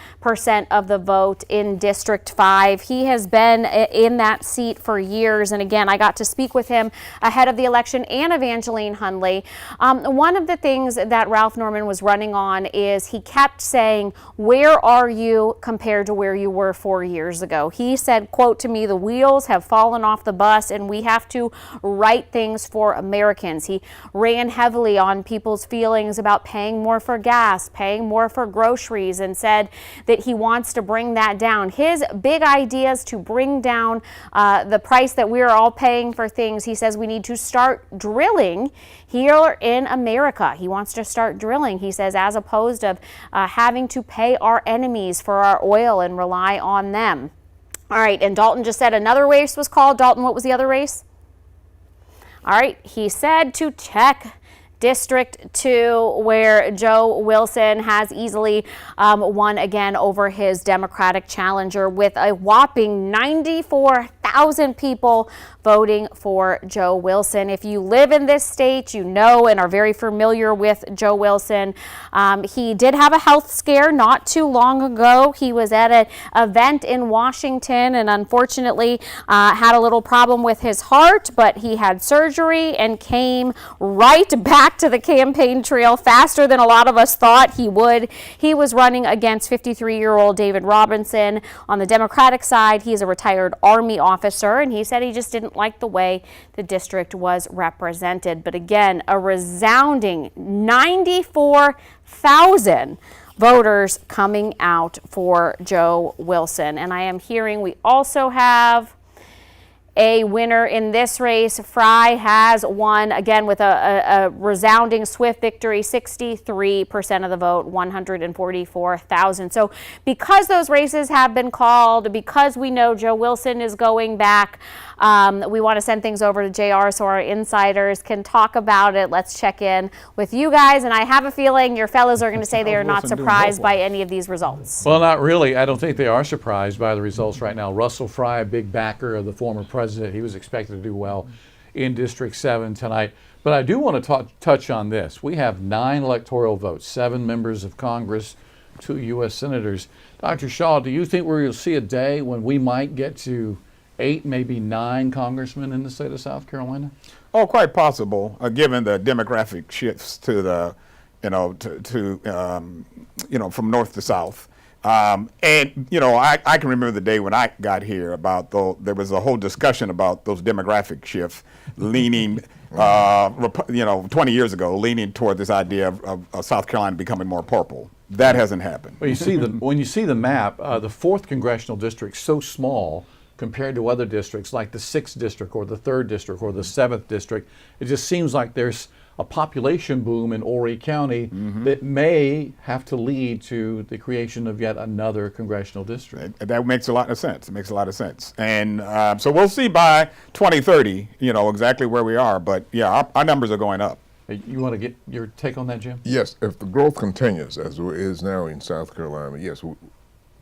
of the vote in District 5. He has been in that seat for years. And again, I got to speak with him ahead of the election and Evangeline Hundley. One of the things that Ralph Norman was running on is he kept saying, where are you compared to where you were 4 years ago? He said, quote to me, the wheels have fallen off the bus and we have to right things for Americans. He ran heavily on people's feelings about paying more for gas, paying more for groceries, and said that he wants to bring that down. His big idea is to bring down the price that we're all paying for things. He says we need to start drilling here in America. He wants to start drilling, he says, as opposed to having to pay our enemies for our oil and rely on them. All right, and Dalton just said another race was called. Dalton, what was the other race? All right, he said to check District 2, where Joe Wilson has easily won again over his Democratic challenger with a whopping 94,000 people voting for Joe Wilson. If you live in this state, you know and are very familiar with Joe Wilson. He did have a health scare not too long ago. He was at an event in Washington and unfortunately had a little problem with his heart, but he had surgery and came right back to the campaign trail faster than a lot of us thought he would. He was running against 53-year-old David Robinson. On the Democratic side, he's a retired Army officer, and he said he just didn't like the way the district was represented. But again, a resounding 94,000 voters coming out for Joe Wilson. And I am hearing we also have a winner in this race. Fry has won, again, with a resounding swift victory, 63% of the vote, 144,000. So because those races have been called, because we know Joe Wilson is going back, we want to send things over to JR so our insiders can talk about it. Let's check in with you guys. And I have a feeling your fellows are going to say they are not surprised by any of these results. Well, not really. I don't think they are surprised by the results right now. Russell Fry, a big backer of the former president, he was expected to do well in District 7 tonight. But I do want to touch on this. We have 9 electoral votes, 7 members of Congress, 2 U.S. senators. Dr. Shaw, do you think we'll see a day when we might get to 8, maybe 9 congressmen in the state of South Carolina? Oh, quite possible, given the demographic shifts to the, from north to south. And, I can remember the day when I got here about there was a whole discussion about those demographic shifts leaning, 20 years ago, leaning toward this idea of South Carolina becoming more purple. That hasn't happened. Well, when you see the map, the 4th congressional district is so small compared to other districts like the 6th district or the 3rd district or the 7th district. It just seems like there's a population boom in Horry County that may have to lead to the creation of yet another congressional district. That makes a lot of sense. It makes a lot of sense. And so we'll see by 2030, exactly where we are. But yeah, our numbers are going up. You want to get your take on that, Jim? Yes, if the growth continues as it is now in South Carolina, yes,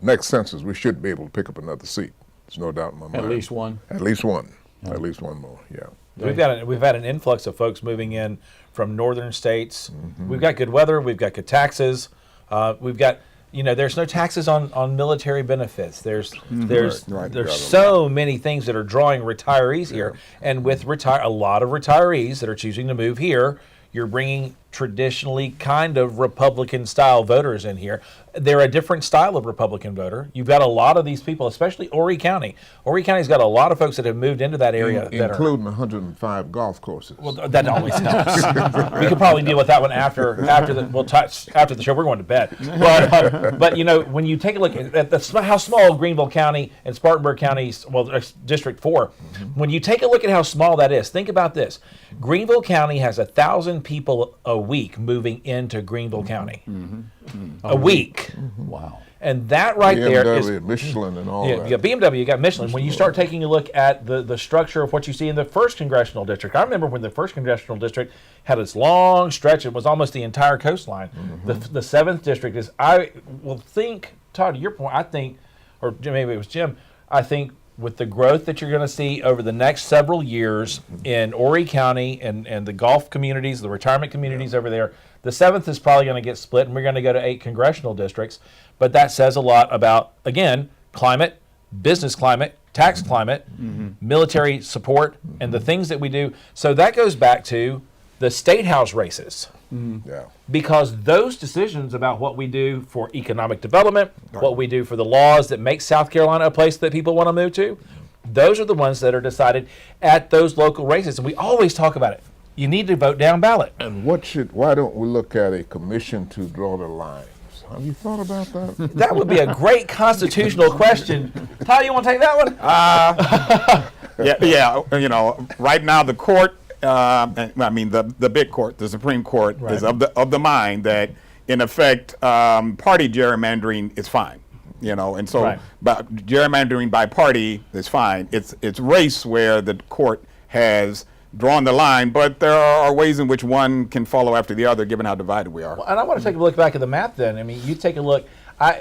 next census we should be able to pick up another seat. There's no doubt in my mind. At least one? At least one. Yeah. At least one more, yeah. We've had an influx of folks moving in from northern states. We've got good weather. We've got good taxes. We've got, there's no taxes on military benefits. There's so many things that are drawing retirees here, and with a lot of retirees that are choosing to move here, you're bringing traditionally kind of Republican-style voters in here. They're a different style of Republican voter. You've got a lot of these people, especially Horry County. Horry County's got a lot of folks that have moved into that area. Including 105 golf courses. Well, that always helps. We could probably deal with that one after the show. We're going to bed. But when you take a look at how small Greenville County and Spartanburg County, District 4, when you take a look at how small that is, think about this. Greenville County has 1,000 people a week moving into Greenville County. A week. Wow. And that right there is Michelin and all that. You got BMW, you got Michelin. When you start taking a look at the structure of what you see in the 1st Congressional District, I remember when the 1st Congressional District had its long stretch, it was almost the entire coastline. The 7th District is, I will think, Todd, to your point, I think, or maybe it was Jim, I think with the growth that you're going to see over the next several years in Horry County and the golf communities, the retirement communities over there, the 7th is probably going to get split, and we're going to go to 8 congressional districts. But that says a lot about, again, climate, business climate, tax climate, military support, and the things that we do. So that goes back to the state house races. Yeah. Because those decisions about what we do for economic development, what we do for the laws that make South Carolina a place that people want to move to, those are the ones that are decided at those local races. And we always talk about it. You need to vote down ballot. And why don't we look at a commission to draw the lines? Have you thought about that? That would be a great constitutional question. Todd, you want to take that one? Right now the court, the big court, the Supreme Court, is of the mind that, in effect, party gerrymandering is fine. And so gerrymandering by party is fine. It's race where the court has drawn the line, but there are ways in which one can follow after the other, given how divided we are. Well, and I want to take a look back at the map then. I mean, you take a look.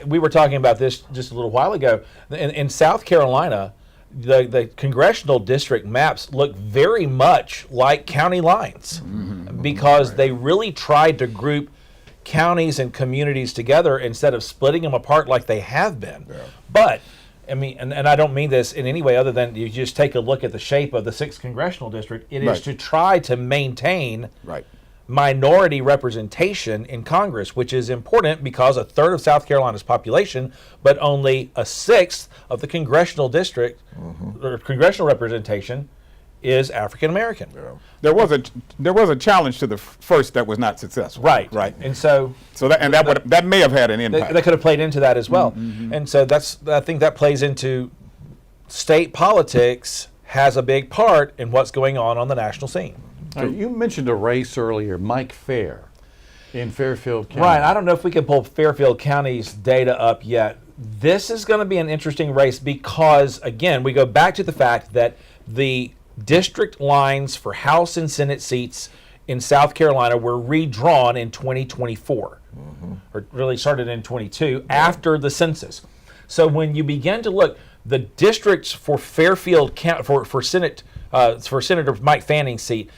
We were talking about this just a little while ago. In South Carolina, the congressional district maps look very much like county lines because they really tried to group counties and communities together instead of splitting them apart like they have been. Yeah. But I mean, and I don't mean this in any way other than you just take a look at the shape of the 6th congressional district. It is to try to maintain minority representation in Congress, which is important because 1/3 of South Carolina's population, but only 1/6 of the congressional district or congressional representation is African American. There was a challenge to the first that was not successful. Right. And so that may have had an impact. That could have played into that as well. And so I think that plays into state politics has a big part in what's going on the national scene. You mentioned a race earlier, Mike Fair in Fairfield County. Right. I don't know if we can pull Fairfield County's data up yet. This is going to be an interesting race because, again, we go back to the fact that the district lines for House and Senate seats in South Carolina were redrawn in 2024, or really started in 22 after the census. So when you begin to look, the districts for Fairfield County, for Senator Mike Fanning's seat,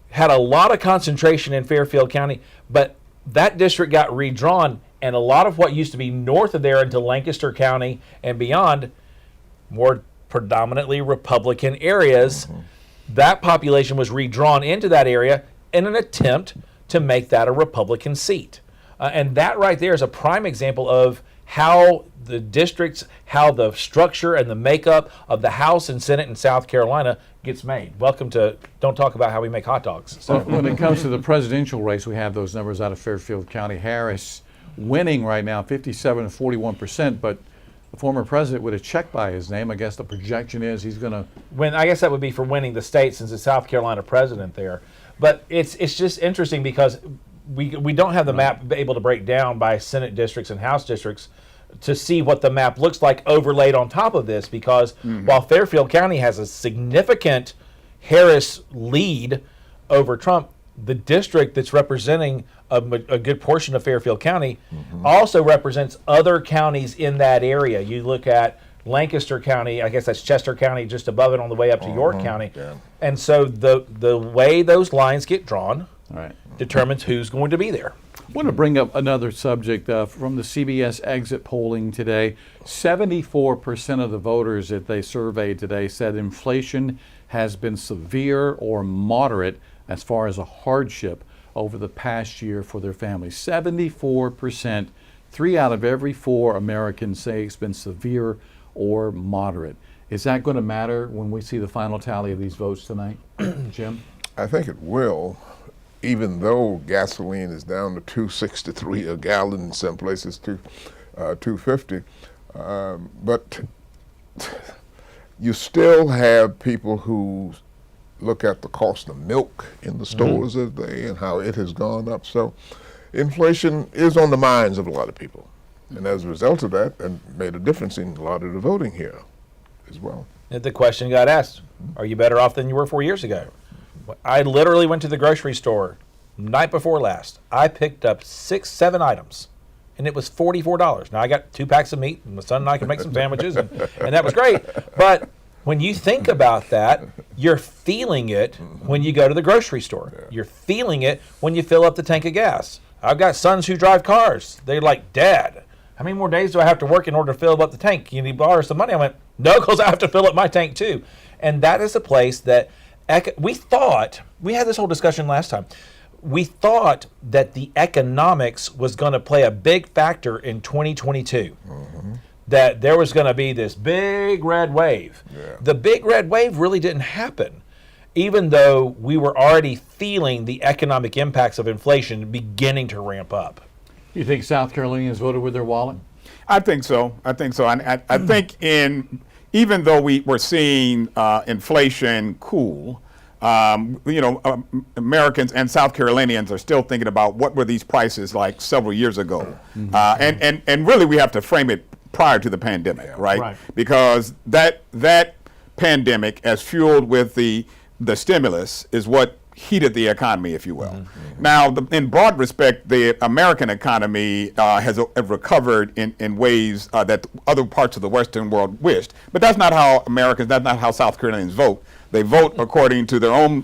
had a lot of concentration in Fairfield County, but that district got redrawn, and a lot of what used to be north of there into Lancaster County and beyond, more predominantly Republican areas, that population was redrawn into that area in an attempt to make that a Republican seat. And that right there is a prime example of how the districts, how the structure and the makeup of the House and Senate in South Carolina gets made. Welcome to Don't Talk About How We Make Hot Dogs. So when it comes to the presidential race, we have those numbers out of Fairfield County. Harris winning right now, 57 and 41%, but the former president with a check by his name. I guess the projection is he's going to win. I guess that would be for winning the state since it's South Carolina president there. But it's just interesting because we don't have the map able to break down by Senate districts and House districts to see what the map looks like overlaid on top of this, because while Fairfield County has a significant Harris lead over Trump, the district that's representing a good portion of Fairfield County also represents other counties in that area. You look at Lancaster County, I guess that's Chester County just above it on the way up to York County. Yeah. And so the way those lines get drawn determines who's going to be there. I want to bring up another subject from the CBS exit polling today. 74% of the voters that they surveyed today said inflation has been severe or moderate as far as a hardship over the past year for their families. 74%, 3 out of every 4 Americans say it's been severe or moderate. Is that going to matter when we see the final tally of these votes tonight, Jim? I think it will, even though gasoline is down to $2.63 a gallon in some places, to $2.50. But you still have people who look at the cost of milk in the stores today and how it has gone up. So inflation is on the minds of a lot of people. And as a result of that, it made a difference in a lot of the voting here as well. The question got asked, are you better off than you were 4 years ago? I literally went to the grocery store night before last. I picked up 6-7 items, and it was $44. Now, I got 2 packs of meat, and my son and I can make some sandwiches, and that was great. But when you think about that, you're feeling it when you go to the grocery store. Yeah. You're feeling it when you fill up the tank of gas. I've got sons who drive cars. They're like, Dad, how many more days do I have to work in order to fill up the tank? You need to borrow some money. I went, no, because I have to fill up my tank too. And that is a place that we thought, we had this whole discussion last time, we thought that the economics was going to play a big factor in 2022. That there was going to be this big red wave. Yeah. The big red wave really didn't happen, even though we were already feeling the economic impacts of inflation beginning to ramp up. You think South Carolinians voted with their wallet? I think so. I think even though we're seeing inflation cool, Americans and South Carolinians are still thinking about what were these prices like several years ago. And really we have to frame it prior to the pandemic, right? Because that pandemic, as fueled with the stimulus, is what heated the economy, if you will. Now, in broad respect, the American economy has recovered in ways that other parts of the Western world wished. But that's not how Americans, that's not how South Carolinians vote. They vote according to their own,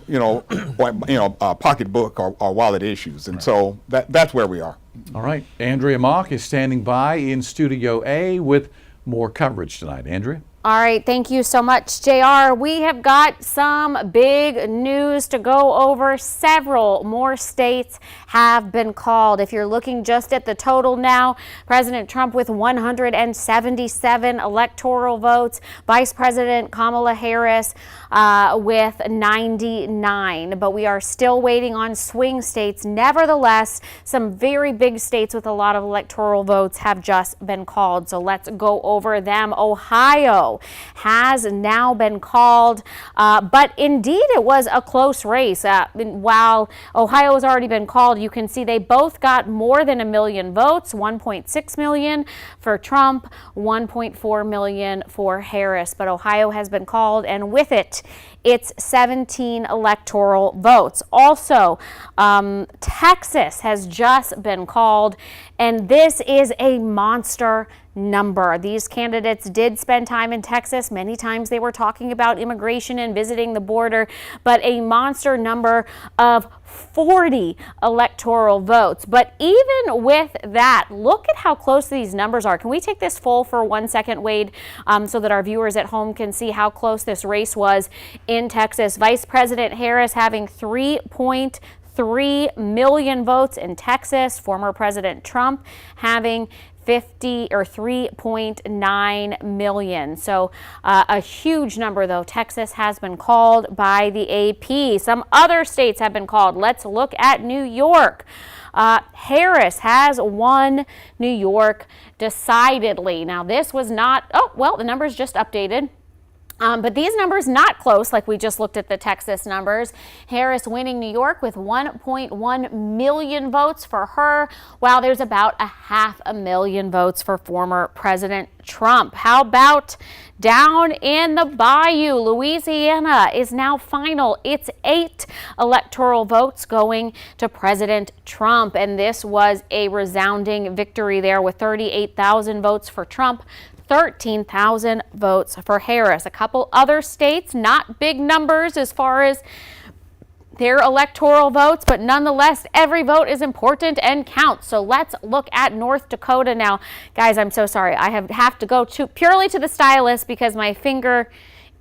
pocketbook or wallet issues, and so that's where we are. All right, Andrea Mock is standing by in Studio A with more coverage tonight. Andrea? All right, thank you so much, JR. We have got some big news to go over. Several more states have been called. If you're looking just at the total now, President Trump with 177 electoral votes, Vice President Kamala Harris with 99. But we are still waiting on swing states. Nevertheless, some very big states with a lot of electoral votes have just been called. So let's go over them. Ohio Ohio has now been called, but indeed it was a close race. While Ohio has already been called, you can see they both got more than 1 million votes, 1.6 million for Trump, 1.4 million for Harris. But Ohio has been called, and with it, it's 17 electoral votes. Also, Texas has just been called, and this is a monster number. These candidates did spend time in Texas. Many times they were talking about immigration and visiting the border, but a monster number of 40 electoral votes. But even with that, look at how close these numbers are. Can we take this full for 1 second, Wade, so that our viewers at home can see how close this race was in Texas? Vice President Harris having 3.3 million votes in Texas. Former President Trump having 3.9 million. So a huge number, though. Texas has been called by the AP. Some other states have been called. Let's look at New York. Harris has won New York decidedly. Now, this was not, oh, well, the numbers just updated. But these numbers not close, like we just looked at the Texas numbers. Harris winning New York with 1.1 million votes for her, while there's about 500,000 votes for former President Trump. How about down in the bayou? Louisiana is now final. It's 8 electoral votes going to President Trump, and this was a resounding victory there with 38,000 votes for Trump, 13,000 votes for Harris. A couple other states, not big numbers as far as their electoral votes, but nonetheless, every vote is important and counts. So let's look at North Dakota now. Guys, I'm so sorry. I have to go purely to the stylist because my finger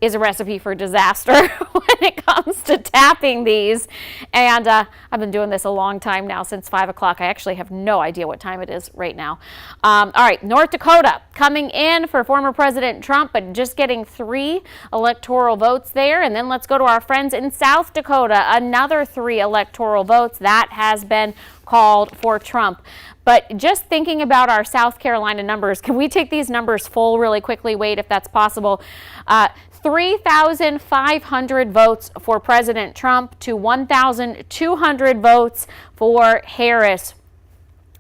is a recipe for disaster when it comes to tapping these. And I've been doing this a long time now, since 5 o'clock. I actually have no idea what time it is right now. All right, North Dakota coming in for former President Trump, but just getting 3 electoral votes there. And then let's go to our friends in South Dakota. Another 3 electoral votes that has been called for Trump. But just thinking about our South Carolina numbers, can we take these numbers full really quickly, Wade, if that's possible? 3,500 votes for President Trump to 1,200 votes for Harris.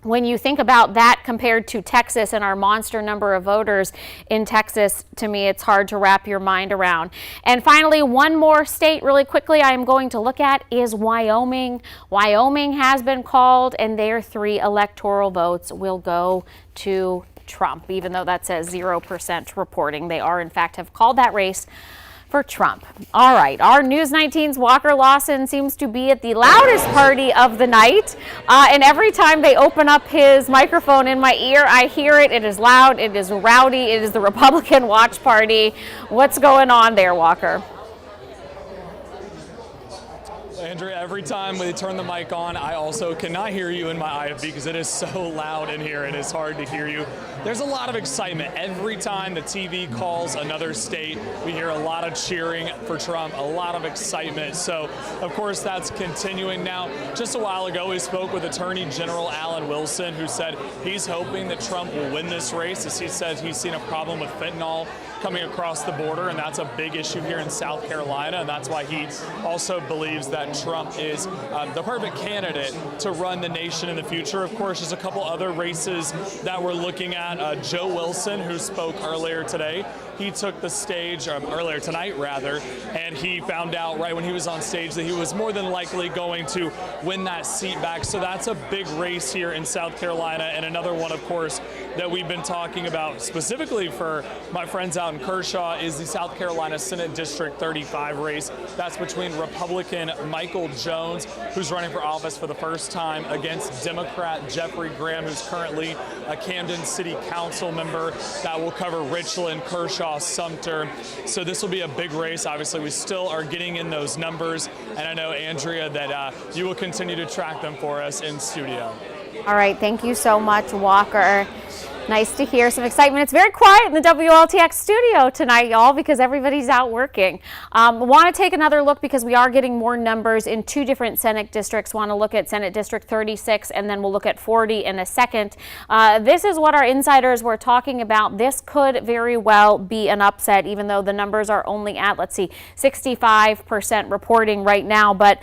When you think about that compared to Texas and our monster number of voters in Texas, to me, it's hard to wrap your mind around. And finally, one more state really quickly I am going to look at is Wyoming. Wyoming has been called, and their 3 electoral votes will go to Trump, even though that says 0% reporting. They are, in fact, have called that race for Trump. All right, our News 19's Walker Lawson seems to be at the loudest party of the night, and every time they open up his microphone in my ear, I hear it. It is loud, it is rowdy, it is the Republican watch party. What's going on there, Walker? Andrea, every time we turn the mic on, I also cannot hear you in my IFB because it is so loud in here. It is hard to hear you. There's a lot of excitement. Every time the TV calls another state, we hear a lot of cheering for Trump, a lot of excitement. So, of course, that's continuing now. Just a while ago, we spoke with Attorney General Alan Wilson, who said he's hoping that Trump will win this race. As he said, he's seen a problem with fentanyl coming across the border, and that's a big issue here in South Carolina, and that's why he also believes that Trump is the perfect candidate to run the nation in the future. Of course, there's a couple other races that we're looking at. Joe Wilson, who spoke earlier today, he took the stage, earlier tonight rather, and he found out right when he was on stage that he was more than likely going to win that seat back. So that's a big race here in South Carolina, and another one, of course, that we've been talking about specifically for my friends out in Kershaw is the South Carolina Senate District 35 race. That's between Republican Michael Jones, who's running for office for the first time, against Democrat Jeffrey Graham, who's currently a Camden City Council member. That will cover Richland, Kershaw, Sumter. So this will be a big race. Obviously, we still are getting in those numbers, and I know, Andrea, that you will continue to track them for us in studio. All right, thank you so much, Walker. Nice to hear some excitement. It's very quiet in the WLTX studio tonight, y'all, because everybody's out working. Want to take another look because we are getting more numbers in two different Senate districts. Want to look at Senate District 36, and then we'll look at 40 in a second. This is what our insiders were talking about. This could very well be an upset, even though the numbers are only at, let's see, 65% reporting right now. But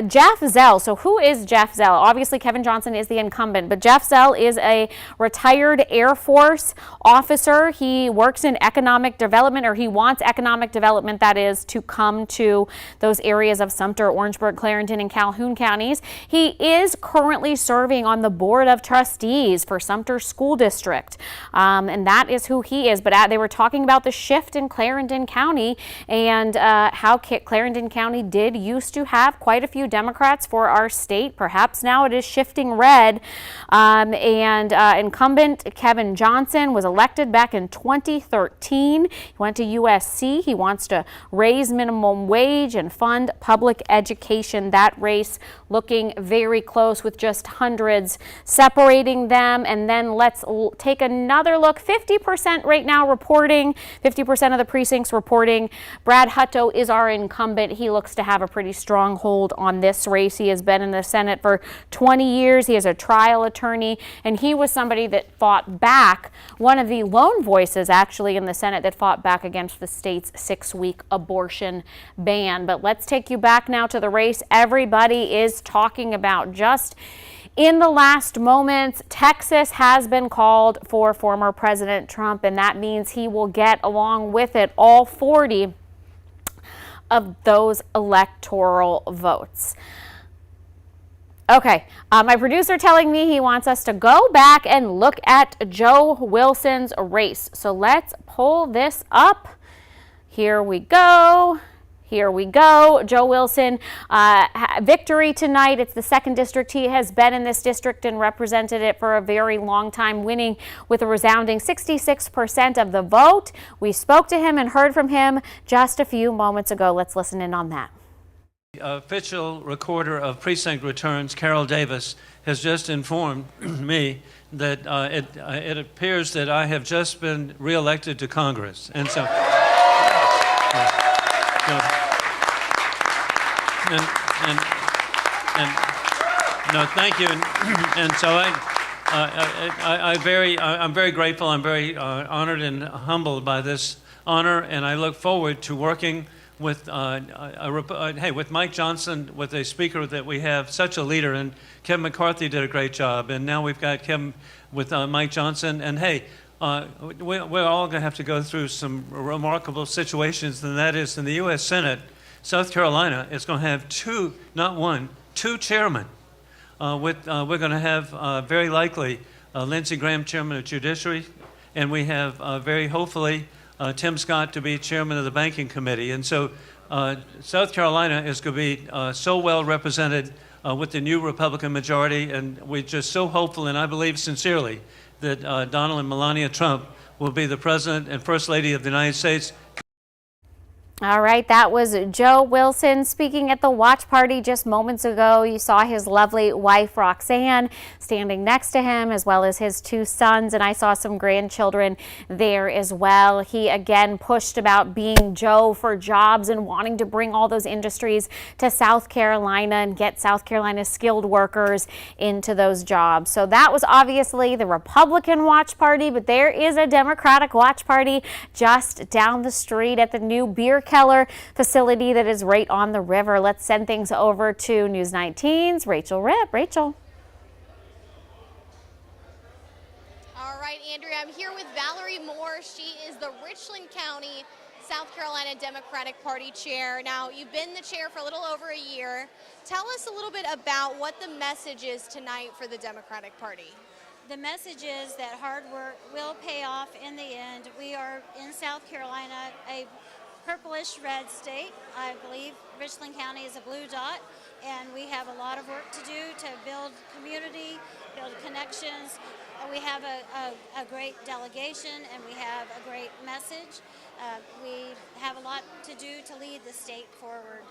Jeff Zell, so who is Jeff Zell? Obviously, Kevin Johnson is the incumbent, but Jeff Zell is a retired Air Force officer. He works in economic development, or he wants economic development, that is, to come to those areas of Sumter, Orangeburg, Clarendon, and Calhoun counties. He is currently serving on the board of trustees for Sumter School District, and that is who he is. But they were talking about the shift in Clarendon County and how Clarendon County did used to have quite a few Democrats for our state. Perhaps now it is shifting red, and incumbent Kevin Johnson was elected back in 2013. He went to USC. He wants to raise minimum wage and fund public education. That race looking very close with just hundreds separating them. And then let's take another look. 50% right now reporting, 50% of the precincts reporting. Brad Hutto is our incumbent. He looks to have a pretty strong hold on this race. He has been in the Senate for 20 years. He is a trial attorney, and he was somebody that fought back, one of the lone voices actually in the Senate that fought back against the state's 6-week abortion ban. But let's take you back now to the race everybody is talking about. Just in the last moments, Texas has been called for former President Trump, and that means he will get, along with it, all 40 of those electoral votes. Okay, my producer telling me he wants us to go back and look at Joe Wilson's race. So let's pull this up. Here we go. Here we go. Joe Wilson, victory tonight. It's the 2nd district. He has been in this district and represented it for a very long time, winning with a resounding 66% of the vote. We spoke to him and heard from him just a few moments ago. Let's listen in on that. Official recorder of precinct returns, Carol Davis, has just informed me that it appears that I have just been reelected to Congress. And so, no, thank you. And so I'm very grateful. I'm very honored and humbled by this honor, and I look forward to working with with Mike Johnson, with a speaker that we have, such a leader, and Kevin McCarthy did a great job, and now we've got Kevin with Mike Johnson, and we're all going to have to go through some remarkable situations, and that is in the U.S. Senate, South Carolina is going to have two chairmen. We're going to have very likely Lindsey Graham, chairman of Judiciary, and we have very hopefully Tim Scott to be chairman of the Banking Committee. And so South Carolina is going to be so well represented with the new Republican majority, and we're just so hopeful, and I believe sincerely, that Donald and Melania Trump will be the President and First Lady of the United States. All right, that was Joe Wilson speaking at the watch party just moments ago. You saw his lovely wife, Roxanne, standing next to him, as well as his 2 sons, and I saw some grandchildren there as well. He again pushed about being Joe for jobs and wanting to bring all those industries to South Carolina and get South Carolina's skilled workers into those jobs. So that was obviously the Republican watch party, but there is a Democratic watch party just down the street at the new Beer Keller facility that is right on the river. Let's send things over to News 19's Rachel Ripp. Rachel. All right, Andrea, I'm here with Valerie Moore. She is the Richland County, South Carolina Democratic Party chair. Now, you've been the chair for a little over a year. Tell us a little bit about what the message is tonight for the Democratic Party. The message is that hard work will pay off in the end. We are in South Carolina, a purplish red state. I believe Richland County is a blue dot, and we have a lot of work to do to build community, build connections. We have a great delegation, and we have a great message. We have a lot to do to lead the state forward.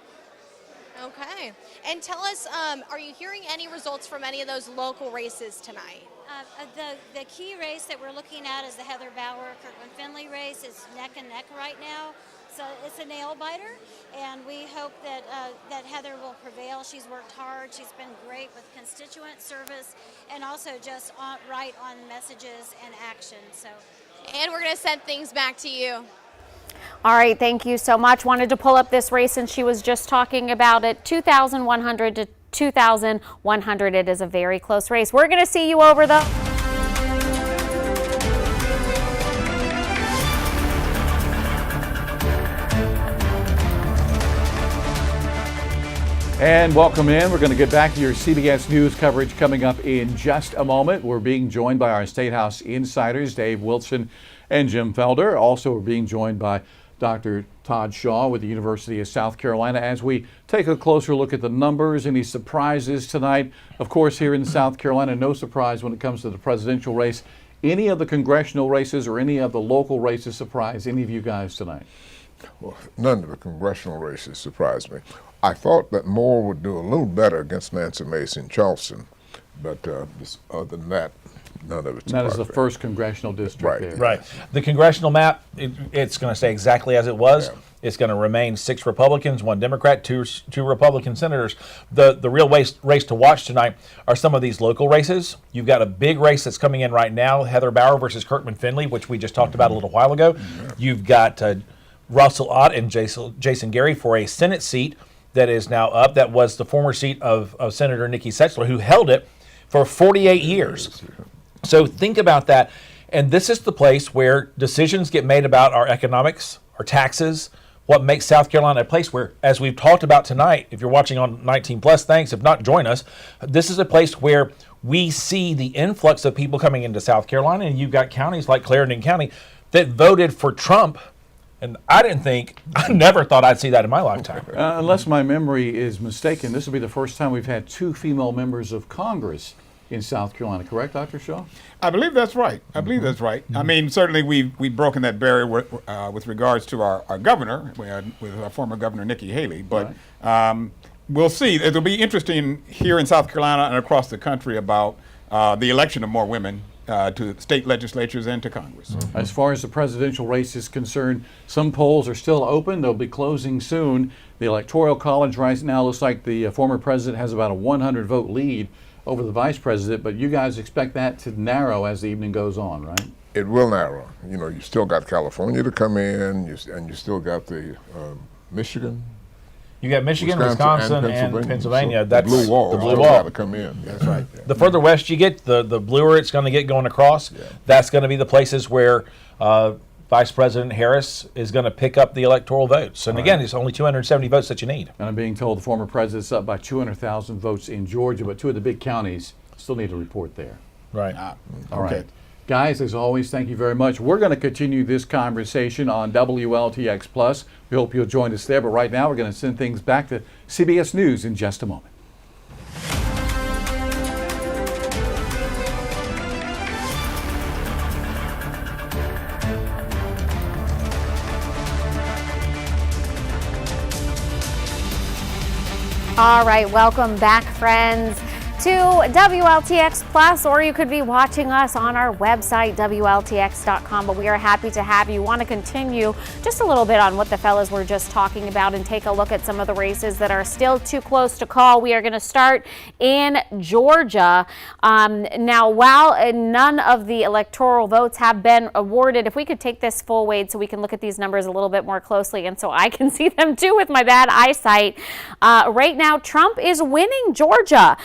Okay. And tell us, are you hearing any results from any of those local races tonight? The key race that we're looking at is the Heather Bauer-Kirkland Finley race. It's neck and neck right now. So it's a nail biter, and we hope that that Heather will prevail. She's worked hard. She's been great with constituent service and also just right on messages and action. So, and we're going to send things back to you. All right, thank you so much. Wanted to pull up this race since she was just talking about it. 2,100 to 2,100. It is a very close race. We're going to see you over the... And welcome in. We're going to get back to your CBS News coverage coming up in just a moment. We're being joined by our State House insiders, Dave Wilson and Jim Felder. Also, we're being joined by Dr. Todd Shaw with the University of South Carolina as we take a closer look at the numbers. Any surprises tonight? Of course, here in South Carolina, no surprise when it comes to the presidential race. Any of the congressional races or any of the local races surprise any of you guys tonight? Well, none of the congressional races surprised me. I thought that Moore would do a little better against Nancy Mace in Charleston, but other than that, none of it surprised me. That is the first congressional district there. Right. The congressional map, it's going to stay exactly as it was. Yeah. It's going to remain 6 Republicans, 1 Democrat, two Republican senators. The real race to watch tonight are some of these local races. You've got a big race that's coming in right now, Heather Bauer versus Kirkman Finley, which we just talked about a little while ago. Yeah. You've got Russell Ott and Jason Gary for a Senate seat that is now up. That was the former seat of Senator Nikki Setzler, who held it for 48 years. So think about that. And this is the place where decisions get made about our economics, our taxes, what makes South Carolina a place where, as we've talked about tonight, if you're watching on 19 Plus, thanks. If not, join us. This is a place where we see the influx of people coming into South Carolina, and you've got counties like Clarendon County that voted for Trump. And I never thought I'd see that in my lifetime. Unless my memory is mistaken, this will be the first time we've had 2 female members of Congress in South Carolina, correct, Dr. Shaw? I believe that's right. I mean, certainly we've broken that barrier with regards to our governor, with our former Governor Nikki Haley. But we'll see. It'll be interesting here in South Carolina and across the country about the election of more women to state legislatures and to Congress. As far as the presidential race is concerned, some polls are still open. They'll be closing soon. The Electoral College right now looks like the former president has about a 100-vote lead over the vice president, but you guys expect that to narrow as the evening goes on, right? It will narrow. You know, you still got California to come in, and you still got the Michigan. You got Michigan, Wisconsin, and Pennsylvania. So that's the blue wall. The blue wall to come in. That's right. Yeah. The further west you get, the bluer it's going to get going across. Yeah. That's going to be the places where Vice President Harris is going to pick up the electoral votes. And again, it's only 270 votes that you need. And I'm being told the former president's up by 200,000 votes in Georgia, but 2 of the big counties still need a report there. Right. All right. Guys, as always, thank you very much. We're going to continue this conversation on WLTX Plus. We hope you'll join us there. But right now, we're going to send things back to CBS News in just a moment. All right, welcome back, friends, to WLTX Plus, or you could be watching us on our website, WLTX.com, but we are happy to have you. Want to continue just a little bit on what the fellas were just talking about and take a look at some of the races that are still too close to call. We are going to start in Georgia. Now, while none of the electoral votes have been awarded, if we could take this full weight so we can look at these numbers a little bit more closely and so I can see them too with my bad eyesight. Right now, Trump is winning Georgia.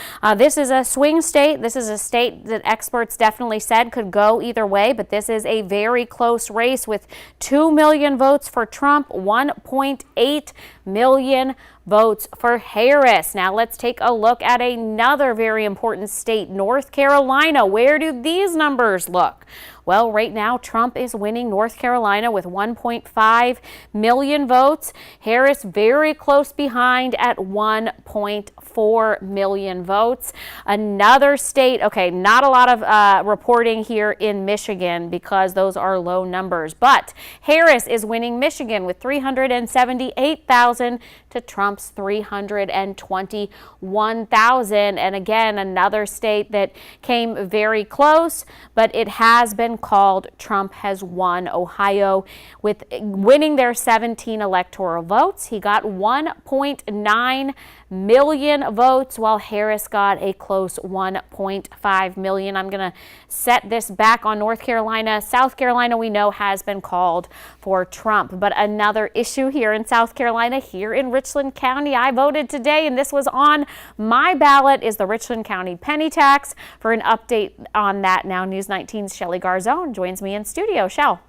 This is a swing state. This is a state that experts definitely said could go either way, but this is a very close race with 2 million votes for Trump, 1.8 million votes for Harris. Now let's take a look at another very important state, North Carolina. Where do these numbers look? Well, right now, Trump is winning North Carolina with 1.5 million votes. Harris very close behind at 1.4 million votes. Another state, okay, not a lot of reporting here in Michigan because those are low numbers, but Harris is winning Michigan with 378,000 to Trump's 321,000. And again, another state that came very close, but it has been called Trump has won. Ohio, with winning their 17 electoral votes. He got 1.9 million votes, while Harris got a close 1.5 million. I'm going to set this back on North Carolina. South Carolina, we know, has been called for Trump. But another issue here in South Carolina, here in Richland County, I voted today, and this was on my ballot, is the Richland County penny tax. For an update on that, now News 19's Shelley Garzone joins me in studio. Shell.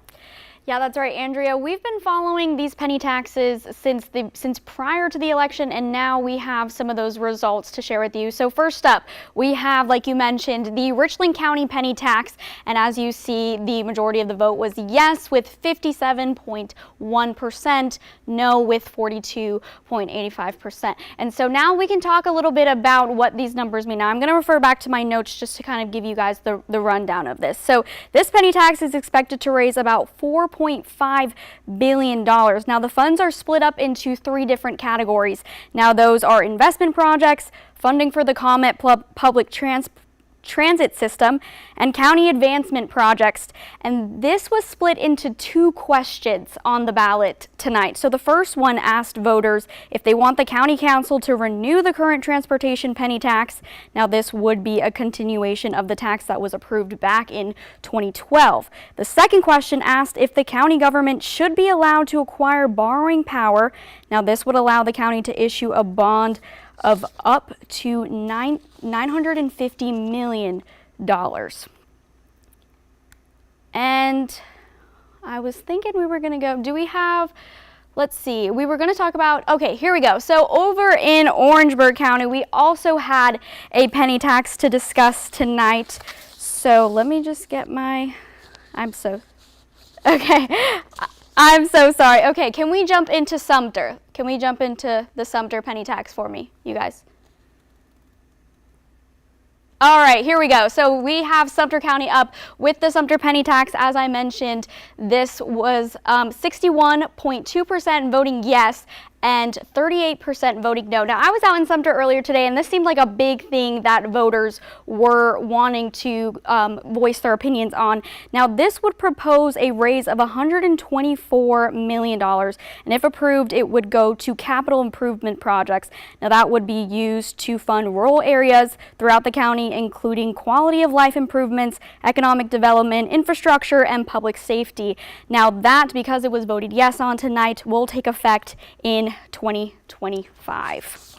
Yeah, that's right, Andrea. We've been following these penny taxes since prior to the election, and now we have some of those results to share with you. So first up, we have, like you mentioned, the Richland County penny tax, and as you see, the majority of the vote was yes with 57.1%, no with 42.85%. And so now we can talk a little bit about what these numbers mean. Now I'm going to refer back to my notes just to kind of give you guys the rundown of this. So this penny tax is expected to raise about $4.5 billion. Now the funds are split up into 3 different categories. Now those are investment projects, funding for the Comet public transit system, and county advancement projects. And this was split into 2 questions on the ballot tonight. So the first one asked voters if they want the county council to renew the current transportation penny tax. Now this would be a continuation of the tax that was approved back in 2012. The second question asked if the county government should be allowed to acquire borrowing power. Now this would allow the county to issue a bond of up to $950 million. And I was thinking we were going to go, do we have, let's see, we were going to talk about, okay, here we go. So over in Orangeburg County, we also had a penny tax to discuss tonight. So let me just get my, I'm so sorry. Okay, can we jump into Sumter? Can we jump into the Sumter penny tax for me, you guys? All right, here we go. So we have Sumter County up with the Sumter penny tax. As I mentioned, this was 61.2% voting yes and 38% voting no. Now, I was out in Sumter earlier today, and this seemed like a big thing that voters were wanting to voice their opinions on. Now, this would propose a raise of $124 million, and if approved, it would go to capital improvement projects. Now, that would be used to fund rural areas throughout the county, including quality of life improvements, economic development, infrastructure, and public safety. Now, that, because it was voted yes on tonight, will take effect in 2025.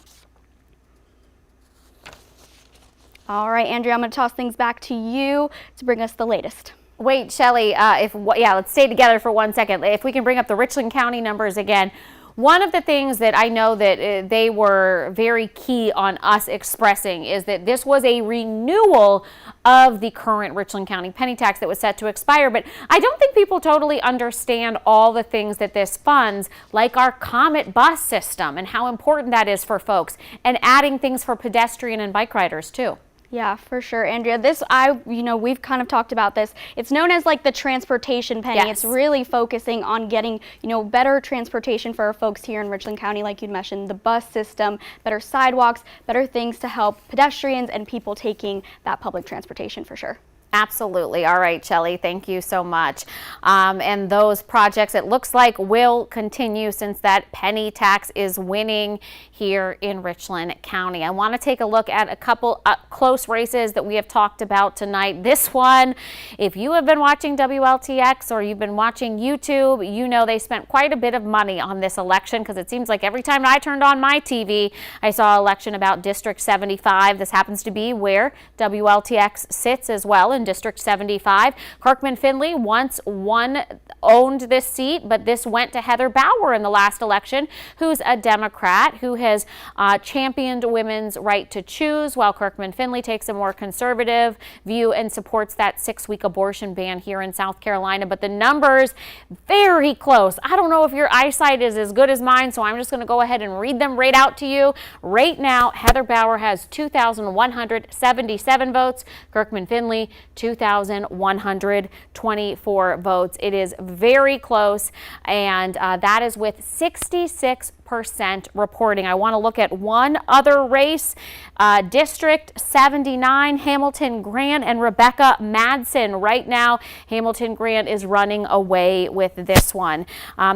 All right, Andrea, I'm going to toss things back to you to bring us the latest. Wait, Shelley, let's stay together for 1 second. If we can bring up the Richland County numbers again. One of the things that I know that they were very key on us expressing is that this was a renewal of the current Richland County penny tax that was set to expire. But I don't think people totally understand all the things that this funds, like our Comet bus system and how important that is for folks, and adding things for pedestrian and bike riders too. Yeah, for sure, Andrea. We've kind of talked about this. It's known as like the transportation penny. Yes. It's really focusing on getting, better transportation for our folks here in Richland County, like you mentioned, the bus system, better sidewalks, better things to help pedestrians and people taking that public transportation for sure. Absolutely. All right, Shelley, thank you so much. And those projects, it looks like, will continue since that penny tax is winning here in Richland County. I want to take a look at a couple close races that we have talked about tonight. This one, if you have been watching WLTX or you've been watching YouTube, you know they spent quite a bit of money on this election, because it seems like every time I turned on my TV, I saw an election about District 75. This happens to be where WLTX sits as well in in District 75. Kirkman Finley once owned this seat, but this went to Heather Bauer in the last election, who's a Democrat who has championed women's right to choose, while Kirkman Finley takes a more conservative view and supports that 6-week abortion ban here in South Carolina. But the numbers very close. I don't know if your eyesight is as good as mine, so I'm just going to go ahead and read them right out to you. Right now, Heather Bauer has 2,177 votes. Kirkman Finley, 2,124 votes. It is very close, and that is with 66% reporting. I want to look at one other race, District 79, Hamilton Grant and Rebecca Madsen. Right now, Hamilton Grant is running away with this one.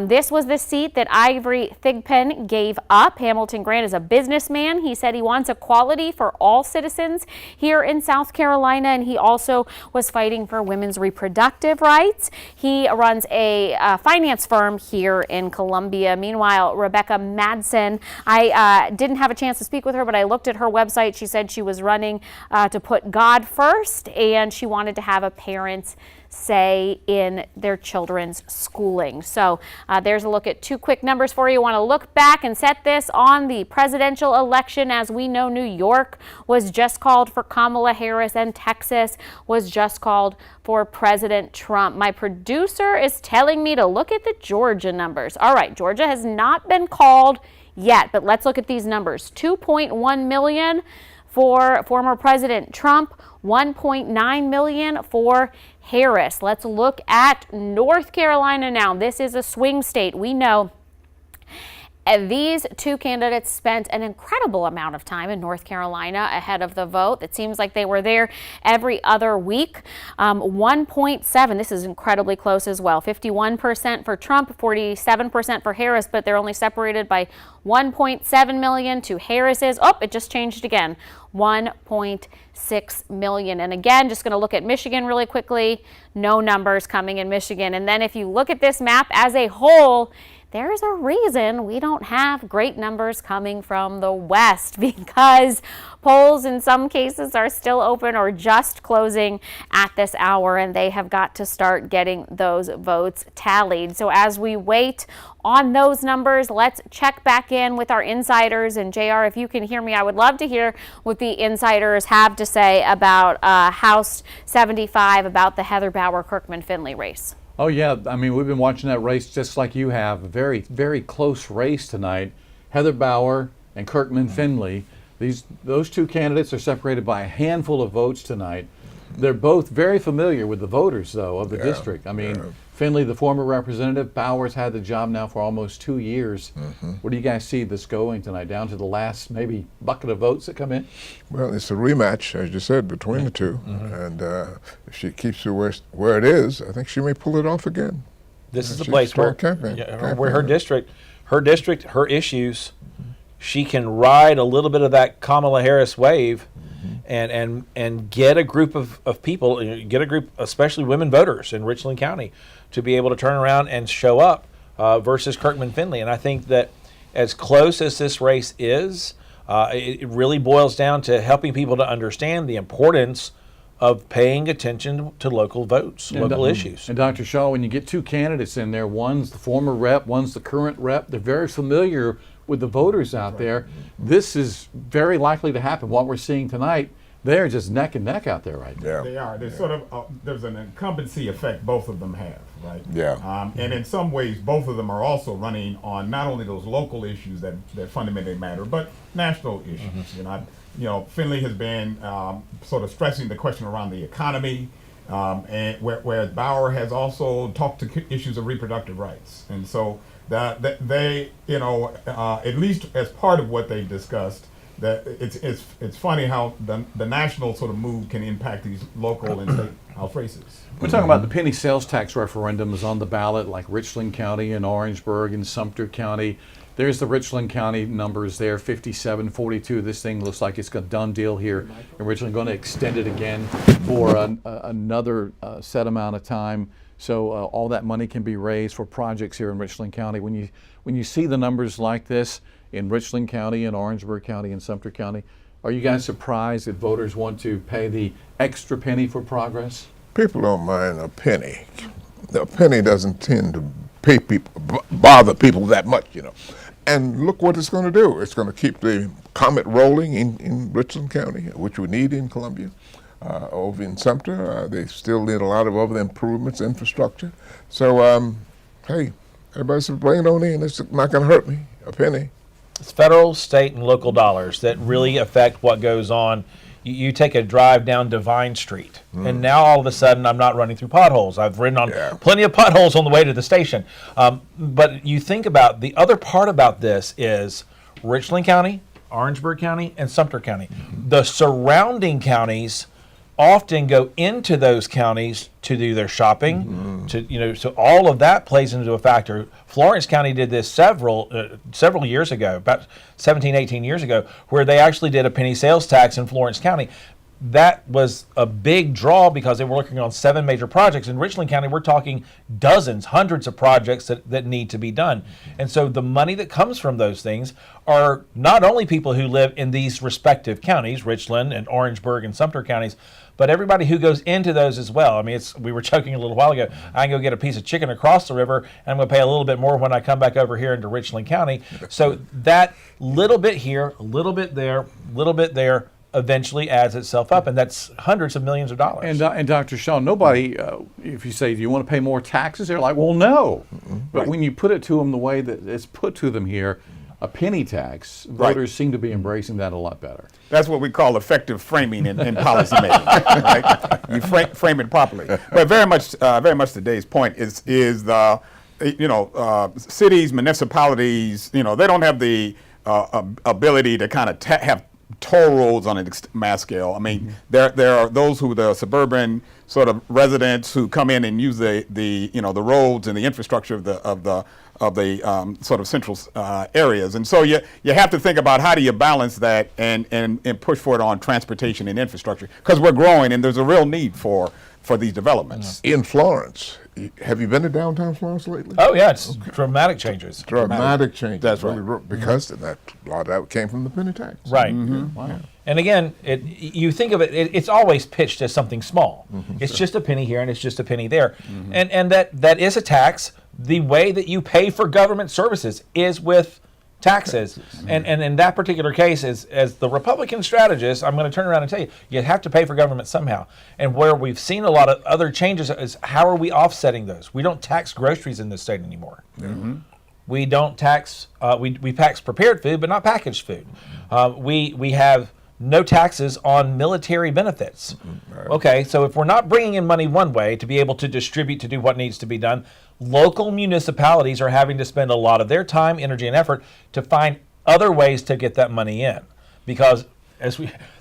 This was the seat that Ivory Thigpen gave up. Hamilton Grant is a businessman. He said he wants equality for all citizens here in South Carolina, and he also was fighting for women's reproductive rights. He runs a finance firm here in Columbia. Meanwhile, Rebecca Madsen, I didn't have a chance to speak with her, but I looked at her website. She said she was running to put God first, and she wanted to have a parent's say in their children's schooling. So there's a look at two quick numbers for you. Want to look back and set this on the presidential election. As we know, New York was just called for Kamala Harris, and Texas was just called for President Trump. My producer is telling me to look at the Georgia numbers. All right, Georgia has not been called yet, but let's look at these numbers. 2.1 million for former President Trump, 1.9 million for Harris. Let's look at North Carolina now. This is a swing state. We know these two candidates spent an incredible amount of time in North Carolina ahead of the vote. It seems like they were there every other week. 1.7, this is incredibly close as well. 51% for Trump, 47% for Harris, but they're only separated by 1.7 million to Harris's. Oh, it just changed again. 1.6 million. And again, just going to look at Michigan really quickly. No numbers coming in Michigan. And then if you look at this map as a whole, there's a reason we don't have great numbers coming from the West, because polls in some cases are still open or just closing at this hour, and they have got to start getting those votes tallied. So as we wait on those numbers, let's check back in with our insiders. And JR, if you can hear me, I would love to hear what the insiders have to say about House 75, about the Heather Bauer-Kirkman Finley race. Oh yeah, I mean, we've been watching that race just like you have. A very, very close race tonight. Heather Bauer and Kirkman Finley. Those two candidates are separated by a handful of votes tonight. They're both very familiar with the voters, though, of the district. I mean, Finley, the former representative, Bauer's had the job now for almost 2 years. Where do you guys see this going tonight, down to the last maybe bucket of votes that come in? Well, it's a rematch, as you said, between the two. And if she keeps it where it is, I think she may pull it off again. This is the place where her district, her issues, she can ride a little bit of that Kamala Harris wave and get a group of people, get a group, especially women voters in Richland County, to be able to turn around and show up versus Kirkman Finley. And I think that as close as this race is, it really boils down to helping people to understand the importance of paying attention to local votes, local issues. And Dr. Shaw, when you get two candidates in there, one's the former rep, one's the current rep, they're very familiar with the voters out there. This is very likely to happen. What we're seeing tonight, they're just neck and neck out there right now. They are. There's sort of there's an incumbency effect both of them have, right? Yeah. And in some ways, both of them are also running on not only those local issues that fundamentally matter, but national issues. You know, Finley has been sort of stressing the question around the economy, and whereas Bauer has also talked to issues of reproductive rights, and so that they, at least as part of what they've discussed, that it's funny how the national sort of move can impact these local and state House races. We're talking about the penny sales tax referendum is on the ballot, like Richland County and Orangeburg and Sumter County. There's the Richland County numbers there, 57-42. This thing looks like it's a done deal here in Richland. Going to extend it again for another set amount of time. So all that money can be raised for projects here in Richland County. When you see the numbers like this in Richland County and Orangeburg County and Sumter County, Are you guys surprised that voters want to pay the extra penny for progress? People don't mind a penny. A penny doesn't tend to pay people, bother people that much, you know. And look what it's going to do. It's going to keep the comet rolling in Richland County, which we need in Columbia. Over in Sumter, they still need a lot of other improvements, infrastructure. So, hey, everybody says bring it on in. It's not going to hurt me, a penny. It's federal, state, and local dollars that really affect what goes on. You take a drive down Divine Street, and now all of a sudden I'm not running through potholes. I've ridden on plenty of potholes on the way to the station. But you think about the other part about this is Richland County, Orangeburg County, and Sumter County. The surrounding counties often go into those counties to do their shopping, so all of that plays into a factor. Florence County did this several years ago, about 17, 18 years ago, where they actually did a penny sales tax in Florence County. That was a big draw because they were working on 7 major projects. In Richland County, we're talking dozens, hundreds of projects that need to be done. And so the money that comes from those things are not only people who live in these respective counties, Richland and Orangeburg and Sumter counties, but everybody who goes into those as well. I mean, we were joking a little while ago, I can go get a piece of chicken across the river, and I'm going to pay a little bit more when I come back over here into Richland County. So that little bit here, a little bit there, eventually adds itself up, and that's hundreds of millions of dollars. And Dr. Shaw, nobody, if you say, do you want to pay more taxes? They're like, well, no. But when you put it to them the way that it's put to them here, a penny tax, voters seem to be embracing that a lot better. That's what we call effective framing in policy making, right? You frame it properly. But very much today's point is the, cities, municipalities, they don't have the ability to kind of have toll roads on a mass scale. I mean, there are those the suburban sort of residents who come in and use the roads and the infrastructure of the sort of central areas, and so you have to think about how do you balance that and push for it on transportation and infrastructure, because we're growing and there's a real need for these developments. In Florence, have you been to downtown Florence lately? Oh yeah, it's dramatic changes. Dramatic changes. That's right. Because a lot of that came from the penny tax. Right. Wow. And again, you think of it's always pitched as something small. It's just a penny here and it's just a penny there, and that is a tax. The way that you pay for government services is with taxes. And in that particular case, as the Republican strategist, I'm going to turn around and tell you, you have to pay for government somehow. And where we've seen a lot of other changes is how are we offsetting those? We don't tax groceries in this state anymore. We don't tax, we tax prepared food, but not packaged food. We have no taxes on military benefits. Okay, so if we're not bringing in money one way to be able to distribute to do what needs to be done, local municipalities are having to spend a lot of their time, energy, and effort to find other ways to get that money in. Because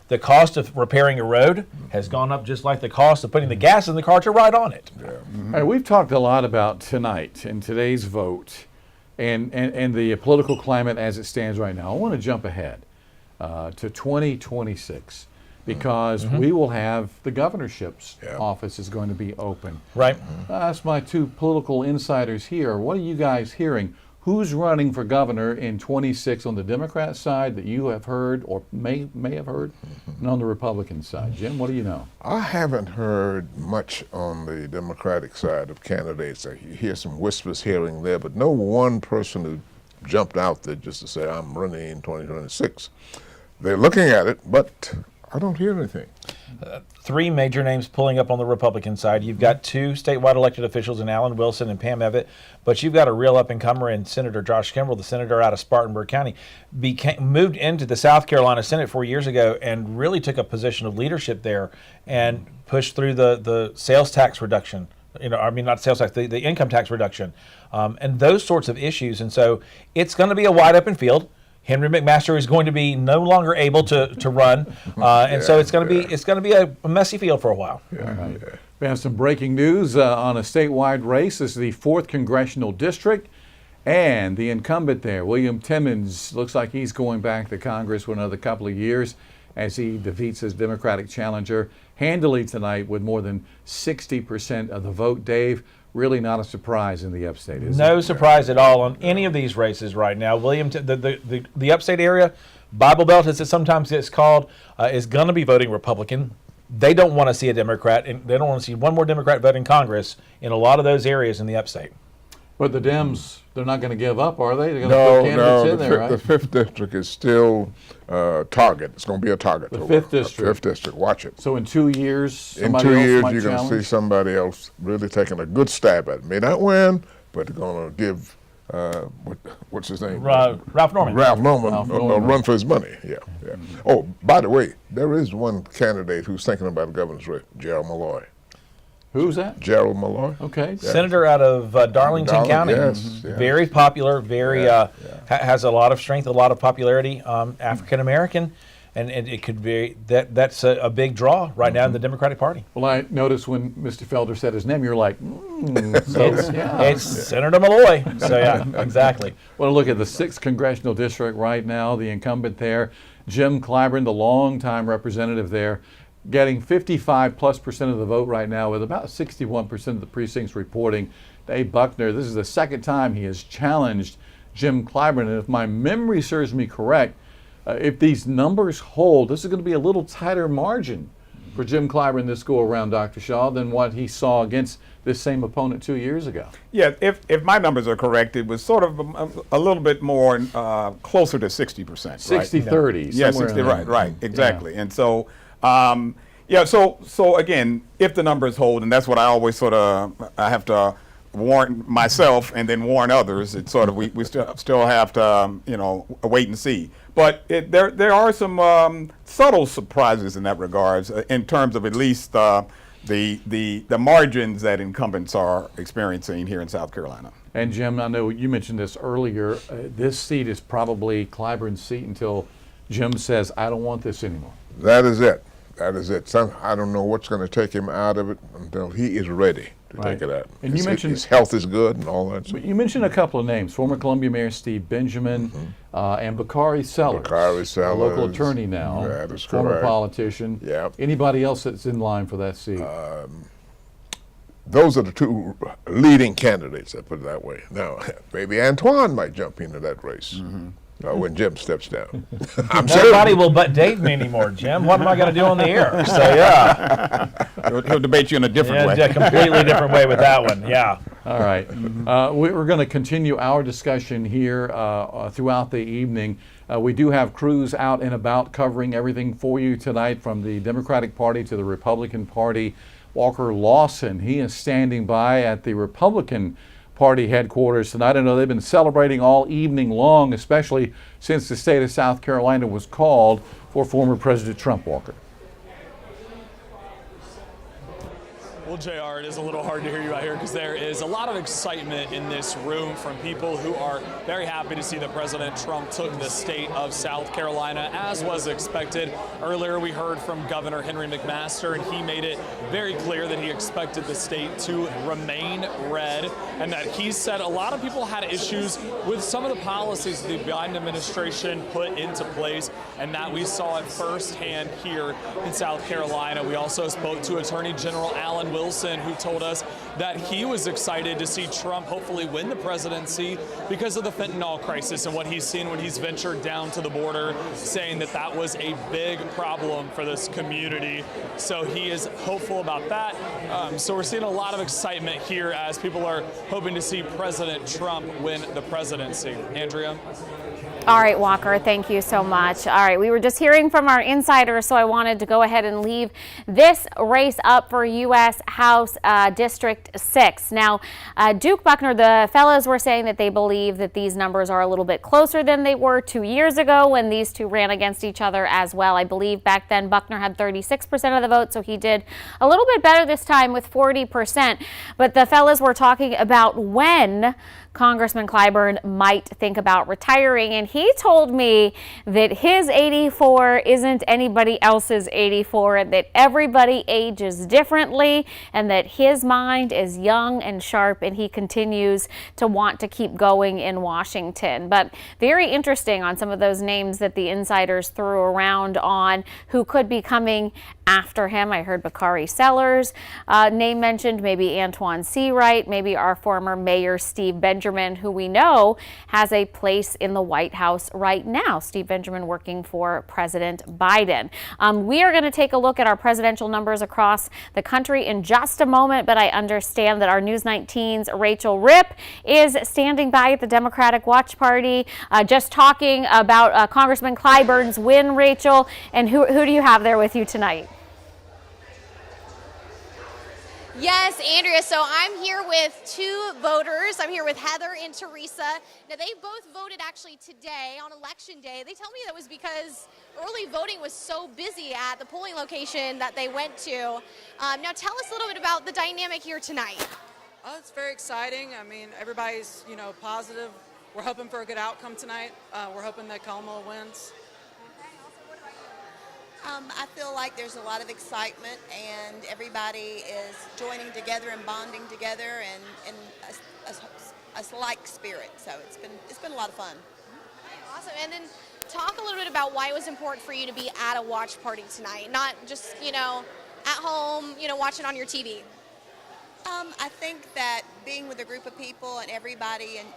the cost of repairing a road has gone up just like the cost of putting the gas in the car to ride on it. All right, we've talked a lot about tonight and today's vote and the political climate as it stands right now. I want to jump ahead to 2026 because we will have the governorship's office is going to be open. Right. That's my two political insiders here. What are you guys hearing? Who's running for governor in 26 on the Democrat side that you have heard or may have heard, and on the Republican side? Jim, what do you know? I haven't heard much on the Democratic side of candidates. You hear some whispers here and there, but no one person who jumped out there just to say, I'm running in 2026. They're looking at it, but I don't hear anything. 3 major names pulling up on the Republican side. You've got 2 statewide elected officials in Alan Wilson and Pam Evatt, but you've got a real up-and-comer in Senator Josh Kimbrell, the senator out of Spartanburg County, moved into the South Carolina Senate 4 years ago and really took a position of leadership there and pushed through the sales tax reduction. Not sales tax, the income tax reduction, and those sorts of issues. And so it's going to be a wide open field. Henry McMaster is going to be no longer able to run, and so it's going to be a messy field for a while. Right. We have some breaking news on a statewide race. This is the 4th Congressional District, and the incumbent there, William Timmons, looks like he's going back to Congress for another couple of years as he defeats his Democratic challenger handily tonight with more than 60% of the vote. Dave, really not a surprise in the upstate, is it? No surprise at all on any of these races right now. William, the upstate area, Bible Belt, as it sometimes gets called, is going to be voting Republican. They don't want to see a Democrat, and they don't want to see one more Democrat vote in Congress in a lot of those areas in the upstate. But the Dems, they're not going to give up, are they? They're going to put candidates in there, right? The 5th district is still target. It's going to be a target. The 5th district. 5th district. Watch it. So in 2 years, In somebody 2 else years, might you're going to see challenge? somebody else really taking a good stab at it. May not win, but they're going to give, what's his name? Ralph Norman. Ralph Norman a run for his money. Yeah. Oh, by the way, there is one candidate who's thinking about the governor's race, Gerald Malloy. Who's that? Gerald Malloy. Okay. Yeah. Senator out of Darlington County. Yes, Very popular, very has a lot of strength, a lot of popularity. African American, and it could be that's a big draw right now in the Democratic Party. Well, I noticed when Mr. Felder said his name, you're like, It's Senator Malloy. So yeah, exactly. Well, look at the 6th congressional district right now. The incumbent there, Jim Clyburn, the longtime representative there, getting 55+% of the vote right now, with about 61% of the precincts reporting. Dave Buckner, this is the 2nd time he has challenged Jim Clyburn, and if my memory serves me correct, if these numbers hold, this is going to be a little tighter margin for Jim Clyburn this go around, Dr. Shaw, than what he saw against this same opponent 2 years ago. Yeah, if my numbers are correct, it was sort of a little bit more closer to 60%. 60-30. Yeah, 60, right, exactly. Yeah. And so, so again, if the numbers hold, and that's what I always I have to warn myself and then warn others. It's sort of we still have to wait and see. But there are some subtle surprises in that regards in terms of at least the margins that incumbents are experiencing here in South Carolina. And Jim, I know you mentioned this earlier. This seat is probably Clyburn's seat until Jim says, "I don't want this anymore." That is it. That is it. I don't know what's going to take him out of it until he is ready to take it out. And you mentioned his health is good and all that. But you mentioned a couple of names: former Columbia Mayor Steve Benjamin and Bakari Sellers. Bakari Sellers, a local attorney now, that is former correct. politician. Yep. Anybody else that's in line for that seat? Those are the 2 leading candidates. I put it that way. Now, maybe Antoine might jump into that race. When Jim steps down. Nobody will but date me anymore, Jim. What am I going to do on the air? So yeah, he'll debate you in a different way. Yeah, completely different way with that one. Yeah. All right. We're going to continue our discussion here throughout the evening. We do have crews out and about covering everything for you tonight, from the Democratic Party to the Republican Party. Walker Lawson, he is standing by at the Republican Party headquarters tonight. I know they've been celebrating all evening long, especially since the state of South Carolina was called for former President Trump. Walker. Well, JR, it is a little hard to hear you out here because there is a lot of excitement in this room from people who are very happy to see that President Trump took the state of South Carolina, as was expected. Earlier, we heard from Governor Henry McMaster, and he made it very clear that he expected the state to remain red, and that he said a lot of people had issues with some of the policies the Biden administration put into place, and that we saw it firsthand here in South Carolina. We also spoke to Attorney General Alan Wilson, who told us that he was excited to see Trump hopefully win the presidency because of the fentanyl crisis and what he's seen when he's ventured down to the border, saying that that was a big problem for this community. So he is hopeful about that. So we're seeing a lot of excitement here as people are hoping to see President Trump win the presidency. Andrea? All right, Walker, thank you so much. All right, we were just hearing from our insiders, so I wanted to go ahead and leave this race up for U.S. House District 6. Now, Duke Buckner, the fellows were saying that they believe that these numbers are a little bit closer than they were 2 years ago when these two ran against each other as well. I believe back then Buckner had 36% of the vote, so he did a little bit better this time with 40%. But the fellows were talking about when Congressman Clyburn might think about retiring, and he told me that his 84 isn't anybody else's 84, and that everybody ages differently, and that his mind is young and sharp, and he continues to want to keep going in Washington. But very interesting on some of those names that the insiders threw around on who could be coming after him. I heard Bakari Sellers name mentioned, maybe Antoine Seawright, maybe our former Mayor Steve Benjamin. Benjamin, who we know has a place in the White House right now. Steve Benjamin working for President Biden. We are going to take a look at our presidential numbers across the country in just a moment, but I understand that our News 19's Rachel Ripp is standing by at the Democratic Watch Party, just talking about Congressman Clyburn's win, Rachel. And who do you have there with you tonight? Yes, Andrea, so I'm here with two voters. I'm here with Heather and Teresa. Now, they both voted actually today on Election Day. They tell me that was because early voting was so busy at the polling location that they went to. Now, tell us a little bit about the dynamic here tonight. Oh, it's very exciting. I mean, everybody's, positive. We're hoping for a good outcome tonight. We're hoping that Kamala wins. I feel like there's a lot of excitement and everybody is joining together and bonding together and a like spirit. So it's been a lot of fun. Awesome. And then talk a little bit about why it was important for you to be at a watch party tonight, not just, at home, watching on your TV. I think that being with a group of people and everybody and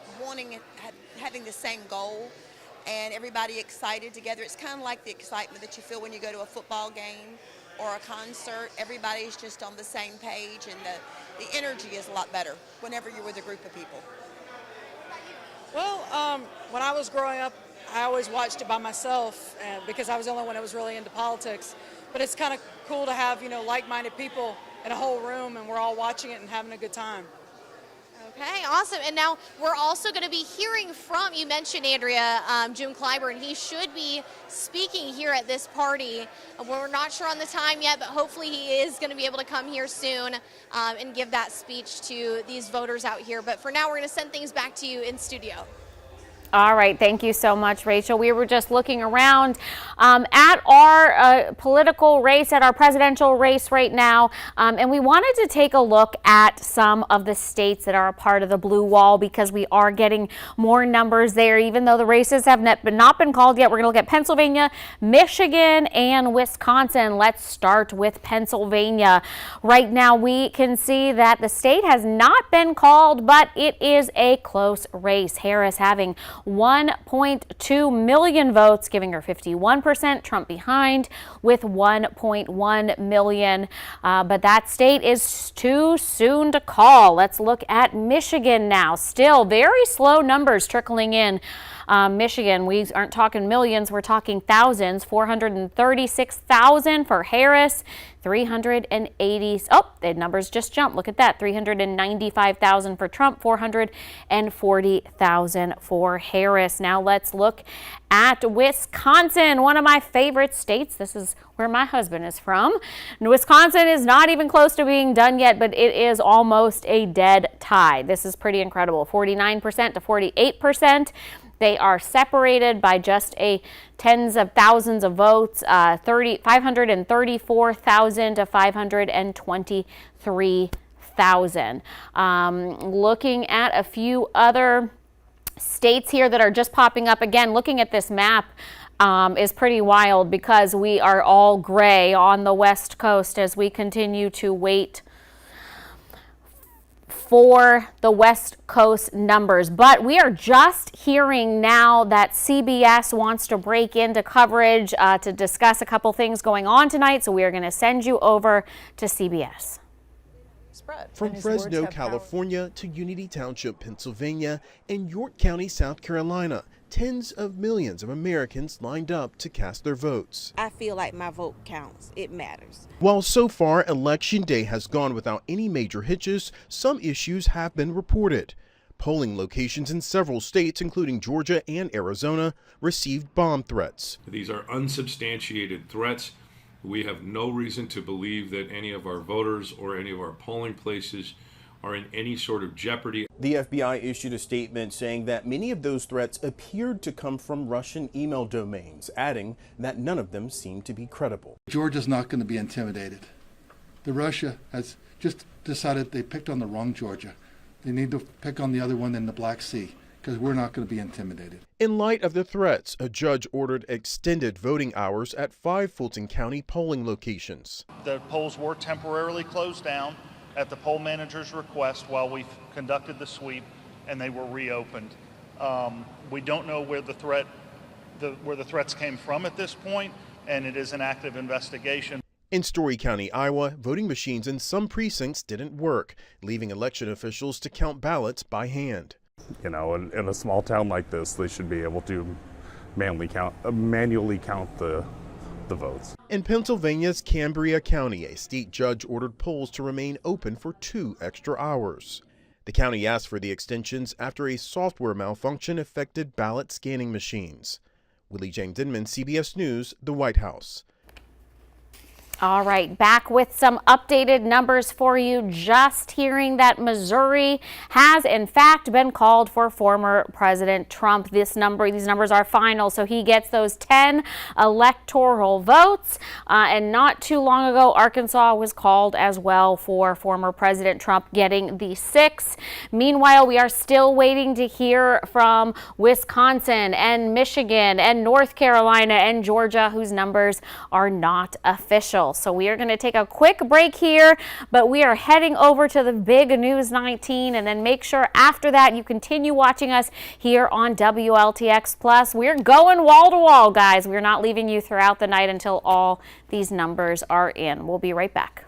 having the same goal, and everybody excited together. It's kind of like the excitement that you feel when you go to a football game or a concert. Everybody's just on the same page, and the energy is a lot better whenever you're with a group of people. Well, when I was growing up, I always watched it by myself because I was the only one that was really into politics. But it's kind of cool to have, like-minded people in a whole room, and we're all watching it and having a good time. Okay, awesome. And now we're also going to be hearing from, you mentioned, Andrea, Jim Clyburn. He should be speaking here at this party. We're not sure on the time yet, but hopefully he is going to be able to come here soon and give that speech to these voters out here. But for now, we're going to send things back to you in studio. All right. Thank you so much, Rachel. We were just looking around at our political race, at our presidential race right now, and we wanted to take a look at some of the states that are a part of the blue wall because we are getting more numbers there, even though the races have not been called yet. We're going to look at Pennsylvania, Michigan, and Wisconsin. Let's start with Pennsylvania. Right now, we can see that the state has not been called, but it is a close race. Harris having 1.2 million votes, giving her 51%. Trump behind with 1.1 million. But that state is too soon to call. Let's look at Michigan now. Still very slow numbers trickling in. Michigan, we aren't talking millions, we're talking thousands. 436,000 for Harris, 380. Oh, the numbers just jumped. Look at that. 395,000 for Trump, 440,000 for Harris. Now let's look at Wisconsin, one of my favorite states. This is where my husband is from. Wisconsin is not even close to being done yet, but it is almost a dead tie. This is pretty incredible. 49% to 48%. They are separated by just a tens of thousands of votes, 534,000 to 523,000. Looking at a few other states here that are just popping up. Again, looking at this map is pretty wild because we are all gray on the West Coast as we continue to wait for the West Coast numbers. But we are just hearing now that CBS wants to break into coverage to discuss a couple things going on tonight. So we are going to send you over to CBS. From Fresno, California to Unity Township, Pennsylvania, and York County, South Carolina, tens of millions of Americans lined up to cast their votes. I feel like my vote counts. It matters. While so far Election Day has gone without any major hitches, some issues have been reported. Polling locations in several states, including Georgia and Arizona, received bomb threats. These are unsubstantiated threats. We have no reason to believe that any of our voters or any of our polling places are in any sort of jeopardy. The FBI issued a statement saying that many of those threats appeared to come from Russian email domains, adding that none of them seemed to be credible. Georgia's not going to be intimidated. Russia has just decided they picked on the wrong Georgia. They need to pick on the other one in the Black Sea, because we're not going to be intimidated. In light of the threats, a judge ordered extended voting hours at 5 Fulton County polling locations. The polls were temporarily closed down at the poll manager's request while we conducted the sweep and they were reopened. We don't know where the threats came from at this point, and it is an active investigation. In Story County, Iowa, voting machines in some precincts didn't work, leaving election officials to count ballots by hand. You know, in a small town like this, they should be able to manually count the votes. In Pennsylvania's Cambria County, a state judge ordered polls to remain open for 2 extra hours. The county asked for the extensions after a software malfunction affected ballot scanning machines. Willie James Inman, CBS News, the White House. All right, back with some updated numbers for you. Just hearing that Missouri has in fact been called for former President Trump. These numbers are final, so he gets those 10 electoral votes. And not too long ago, Arkansas was called as well for former President Trump, getting the 6. Meanwhile, we are still waiting to hear from Wisconsin and Michigan and North Carolina and Georgia, whose numbers are not official. So we are going to take a quick break here, but we are heading over to the big News 19, and then make sure after that you continue watching us here on WLTX Plus. We're going wall to wall, guys. We're not leaving you throughout the night until all these numbers are in. We'll be right back.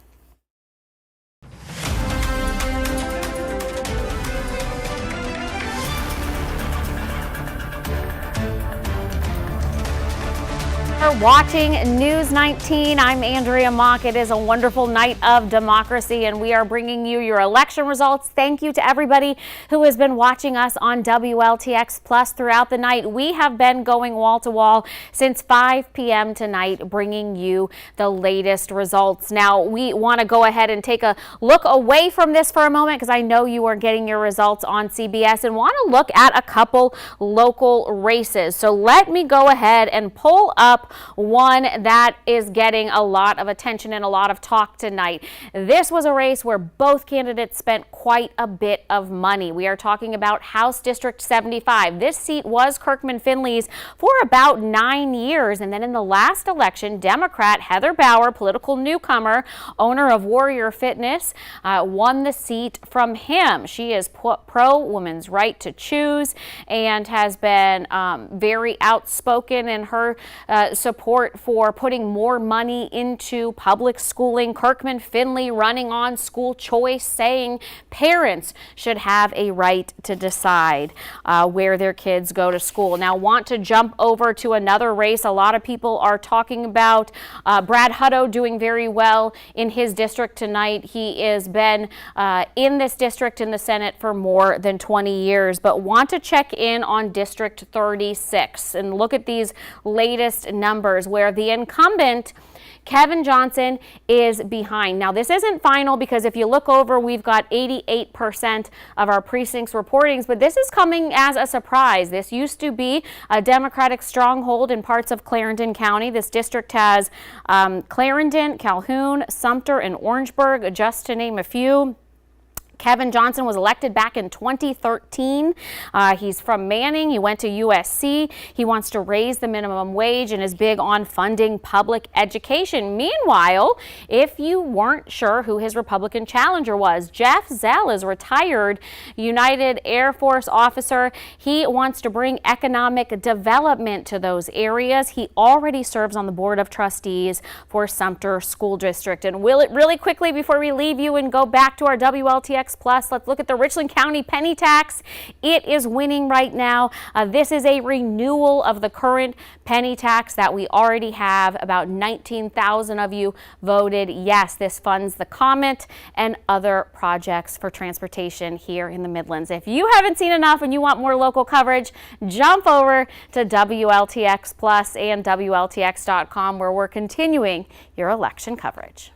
You're watching News 19. I'm Andrea Mock. It is a wonderful night of democracy, and we are bringing you your election results. Thank you to everybody who has been watching us on WLTX Plus throughout the night. We have been going wall to wall since 5 p.m. tonight, bringing you the latest results. Now, we want to go ahead and take a look away from this for a moment, because I know you are getting your results on CBS, and want to look at a couple local races. So let me go ahead and pull up one that is getting a lot of attention and a lot of talk tonight. This was a race where both candidates spent quite a bit of money. We are talking about House District 75. This seat was Kirkman Finley's for about 9 years, and then in the last election, Democrat Heather Bauer, political newcomer, owner of Warrior Fitness, won the seat from him. She is pro women's right to choose and has been very outspoken in her support for putting more money into public schooling. Kirkman Finley running on school choice, saying parents should have a right to decide where their kids go to school. Now, want to jump over to another race. A lot of people are talking about Brad Hutto doing very well in his district tonight. He has been in this district in the Senate for more than 20 years, but want to check in on District 36 and look at these latest numbers where the incumbent Kevin Johnson is behind. Now, this isn't final, because if you look over, we've got 88% of our precincts reportings, but this is coming as a surprise. This used to be a Democratic stronghold in parts of Clarendon County. This district has Clarendon, Calhoun, Sumter, and Orangeburg, just to name a few. Kevin Johnson was elected back in 2013. He's from Manning. He went to USC. He wants to raise the minimum wage and is big on funding public education. Meanwhile, if you weren't sure who his Republican challenger was, Jeff Zell is retired United Air Force officer. He wants to bring economic development to those areas. He already serves on the Board of Trustees for Sumter School District. And really quickly, before we leave you and go back to our WLTX Plus, let's look at the Richland County penny tax. It is winning right now. This is a renewal of the current penny tax that we already have. About 19,000 of you voted yes. This funds the Comet and other projects for transportation here in the Midlands. If you haven't seen enough and you want more local coverage, jump over to WLTX Plus and WLTX.com, where we're continuing your election coverage.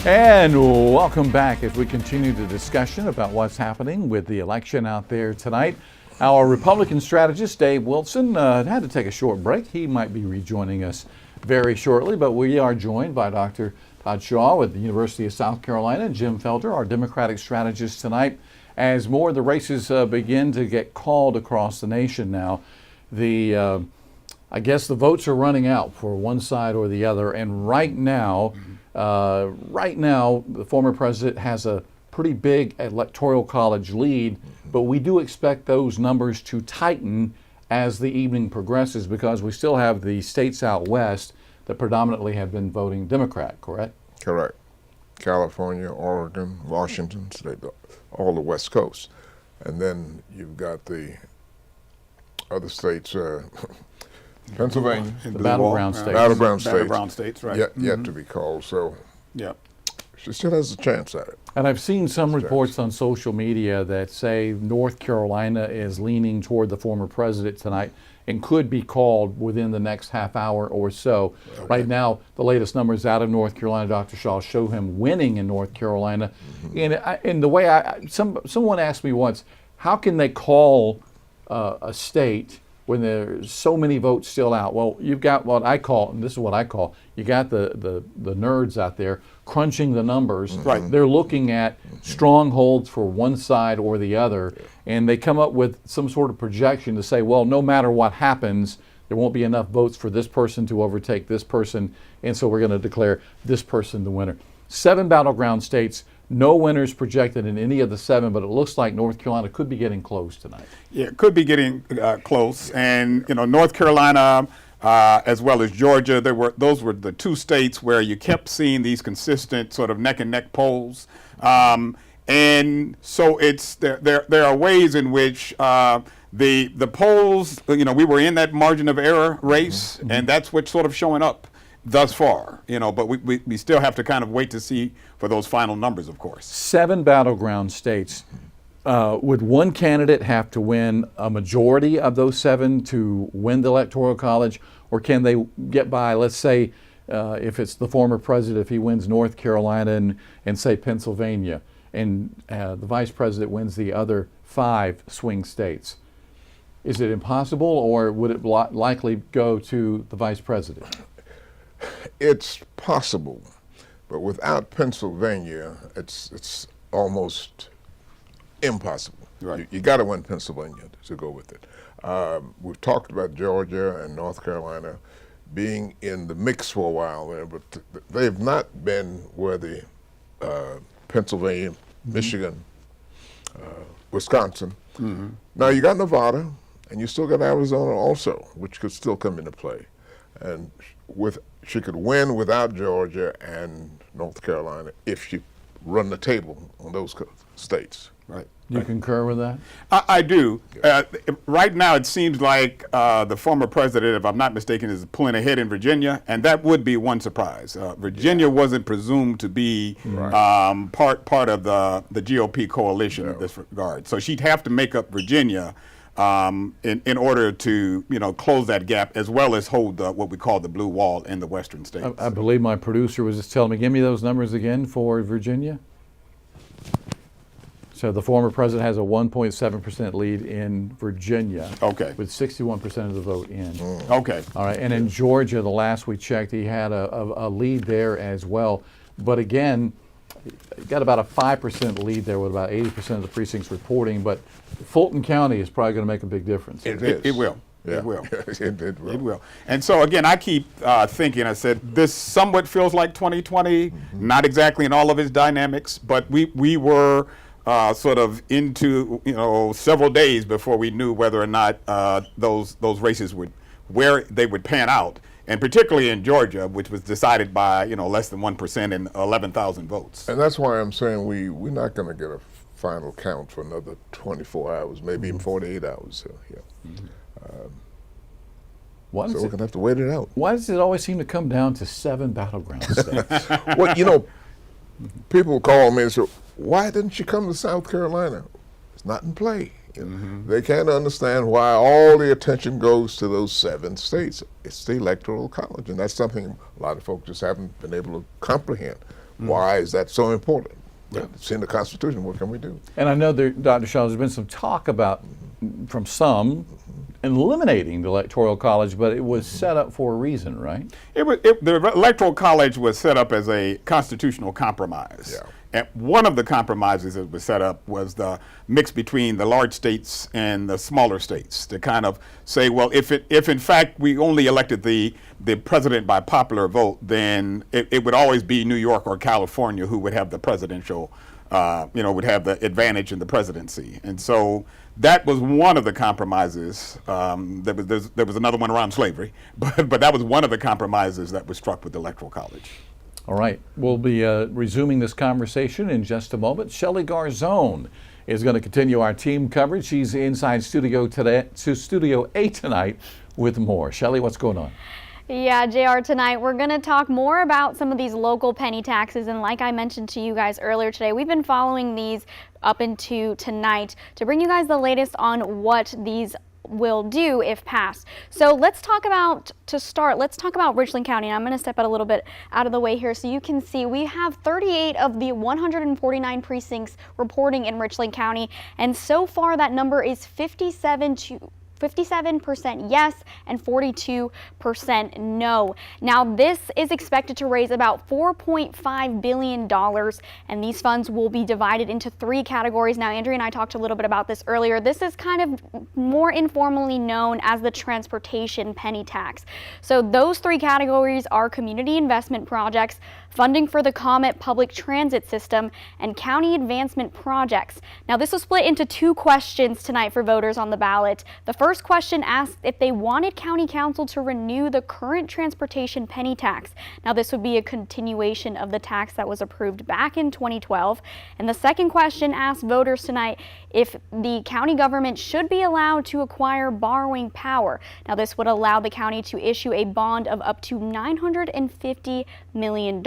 And welcome back as we continue the discussion about what's happening with the election out there tonight. Our Republican strategist, Dave Wilson, had to take a short break. He might be rejoining us very shortly, but we are joined by Dr. Todd Shaw with the University of South Carolina, and Jim Felter, our Democratic strategist tonight. as more of the races begin to get called across the nation now, I guess the votes are running out for one side or the other. And right now, the former president has a pretty big electoral college lead, but we do expect those numbers to tighten as the evening progresses because we still have the states out west that predominantly have been voting Democrat, correct? Correct. California, Oregon, Washington State, all the West Coast. And then you've got the other states, Pennsylvania. The battleground states. Battleground states, right. Yet to be called, so yeah. She still has a chance at it. And I've seen some reports on social media that say North Carolina is leaning toward the former president tonight and could be called within the next half hour or so. Okay. Right now, the latest numbers out of North Carolina, Dr. Shaw, show him winning in North Carolina. And the way someone asked me once, how can they call a state when there's so many votes still out? Well, you've got what I call, and this is what I call, you got the nerds out there crunching the numbers. Right. They're looking at strongholds for one side or the other, and they come up with some sort of projection to say, well, no matter what happens, there won't be enough votes for this person to overtake this person, and so we're going to declare this person the winner. 7 battleground states, no winners projected in any of the 7, but it looks like North Carolina could be getting close tonight. Yeah, it could be getting close. And, North Carolina, as well as Georgia, those were the 2 states where you kept seeing these consistent sort of neck and neck polls. And so there are ways in which the polls, we were in that margin of error race, and that's what's sort of showing up thus far, but we still have to kind of wait to see for those final numbers, of course. 7 battleground states. Would one candidate have to win a majority of those 7 to win the Electoral College, or can they get by, let's say, if it's the former president, if he wins North Carolina and say Pennsylvania, and the vice president wins the other 5 swing states? Is it impossible, or would it likely go to the vice president? It's possible, but without Pennsylvania, it's almost impossible. Right. You got to win Pennsylvania to go with it. We've talked about Georgia and North Carolina being in the mix for a while there, but they've not been where the Pennsylvania, Michigan, Wisconsin. Now you got Nevada, and you still got Arizona also, which could still come into play. And she could win without Georgia and North Carolina if she run the table on those states. Right. Do you concur with that? I do. Right now, it seems like the former president, if I'm not mistaken, is pulling ahead in Virginia, and that would be one surprise. Virginia wasn't presumed to be part of the GOP coalition in this regard, so she'd have to make up Virginia in order to close that gap, as well as hold what we call the blue wall in the western states. I believe my producer was just telling me, give me those numbers again for Virginia. So the former president has a 1.7% lead in Virginia. Okay. With 61% of the vote in. Okay. All right. And in Georgia, the last we checked, he had a lead there as well. But again, he got about a 5% lead there with about 80% of the precincts reporting. But Fulton County is probably going to make a big difference. It will. Yeah. It will. It will. It will. And so again, I keep thinking, I said, this somewhat feels like 2020, not exactly in all of its dynamics, but we were sort of into several days before we knew whether or not those races where they would pan out, and particularly in Georgia, which was decided by less than 1% and 11,000 votes. And that's why I'm saying we're not going to get a final count for another 24 hours, maybe even 48 hours. So, yeah. So we're going to have to wait it out. Why does it always seem to come down to 7 battleground states? Well, people call me and say, why didn't you come to South Carolina? It's not in play. They can't understand why all the attention goes to those 7 states. It's the Electoral College, and that's something a lot of folks just haven't been able to comprehend. Why is that so important? Yeah. It's in the Constitution. What can we do? And I know, Dr. Shaw, there's been some talk about, from some, eliminating the Electoral College, but it was set up for a reason, right? The Electoral College was set up as a constitutional compromise. Yeah. And one of the compromises that was set up was the mix between the large states and the smaller states to kind of say, well, if in fact we only elected the president by popular vote, then it would always be New York or California who would have the presidential, would have the advantage in the presidency. And so that was one of the compromises. There was another one around slavery, but that was one of the compromises that was struck with the Electoral College. All right, we'll be resuming this conversation in just a moment. Shelley Garzone is going to continue our team coverage. She's inside Studio A tonight with more. Shelley, what's going on? Yeah, JR, tonight we're going to talk more about some of these local penny taxes, and like I mentioned to you guys earlier today, we've been following these up into tonight to bring you guys the latest on what these will do if passed. So let's talk about Richland County. And I'm going to step out a little bit out of the way here so you can see we have 38 of the 149 precincts reporting in Richland County, and so far that number is 57% yes and 42% no. Now this is expected to raise about $4.5 billion, and these funds will be divided into 3 categories. Now Andrea and I talked a little bit about this earlier. This is kind of more informally known as the transportation penny tax. So those 3 categories are community investment projects, funding for the Comet public transit system, and county advancement projects. Now this was split into 2 questions tonight for voters on the ballot. The first question asked if they wanted county council to renew the current transportation penny tax. Now this would be a continuation of the tax that was approved back in 2012. And the second question asked voters tonight if the county government should be allowed to acquire borrowing power. Now this would allow the county to issue a bond of up to $950 million.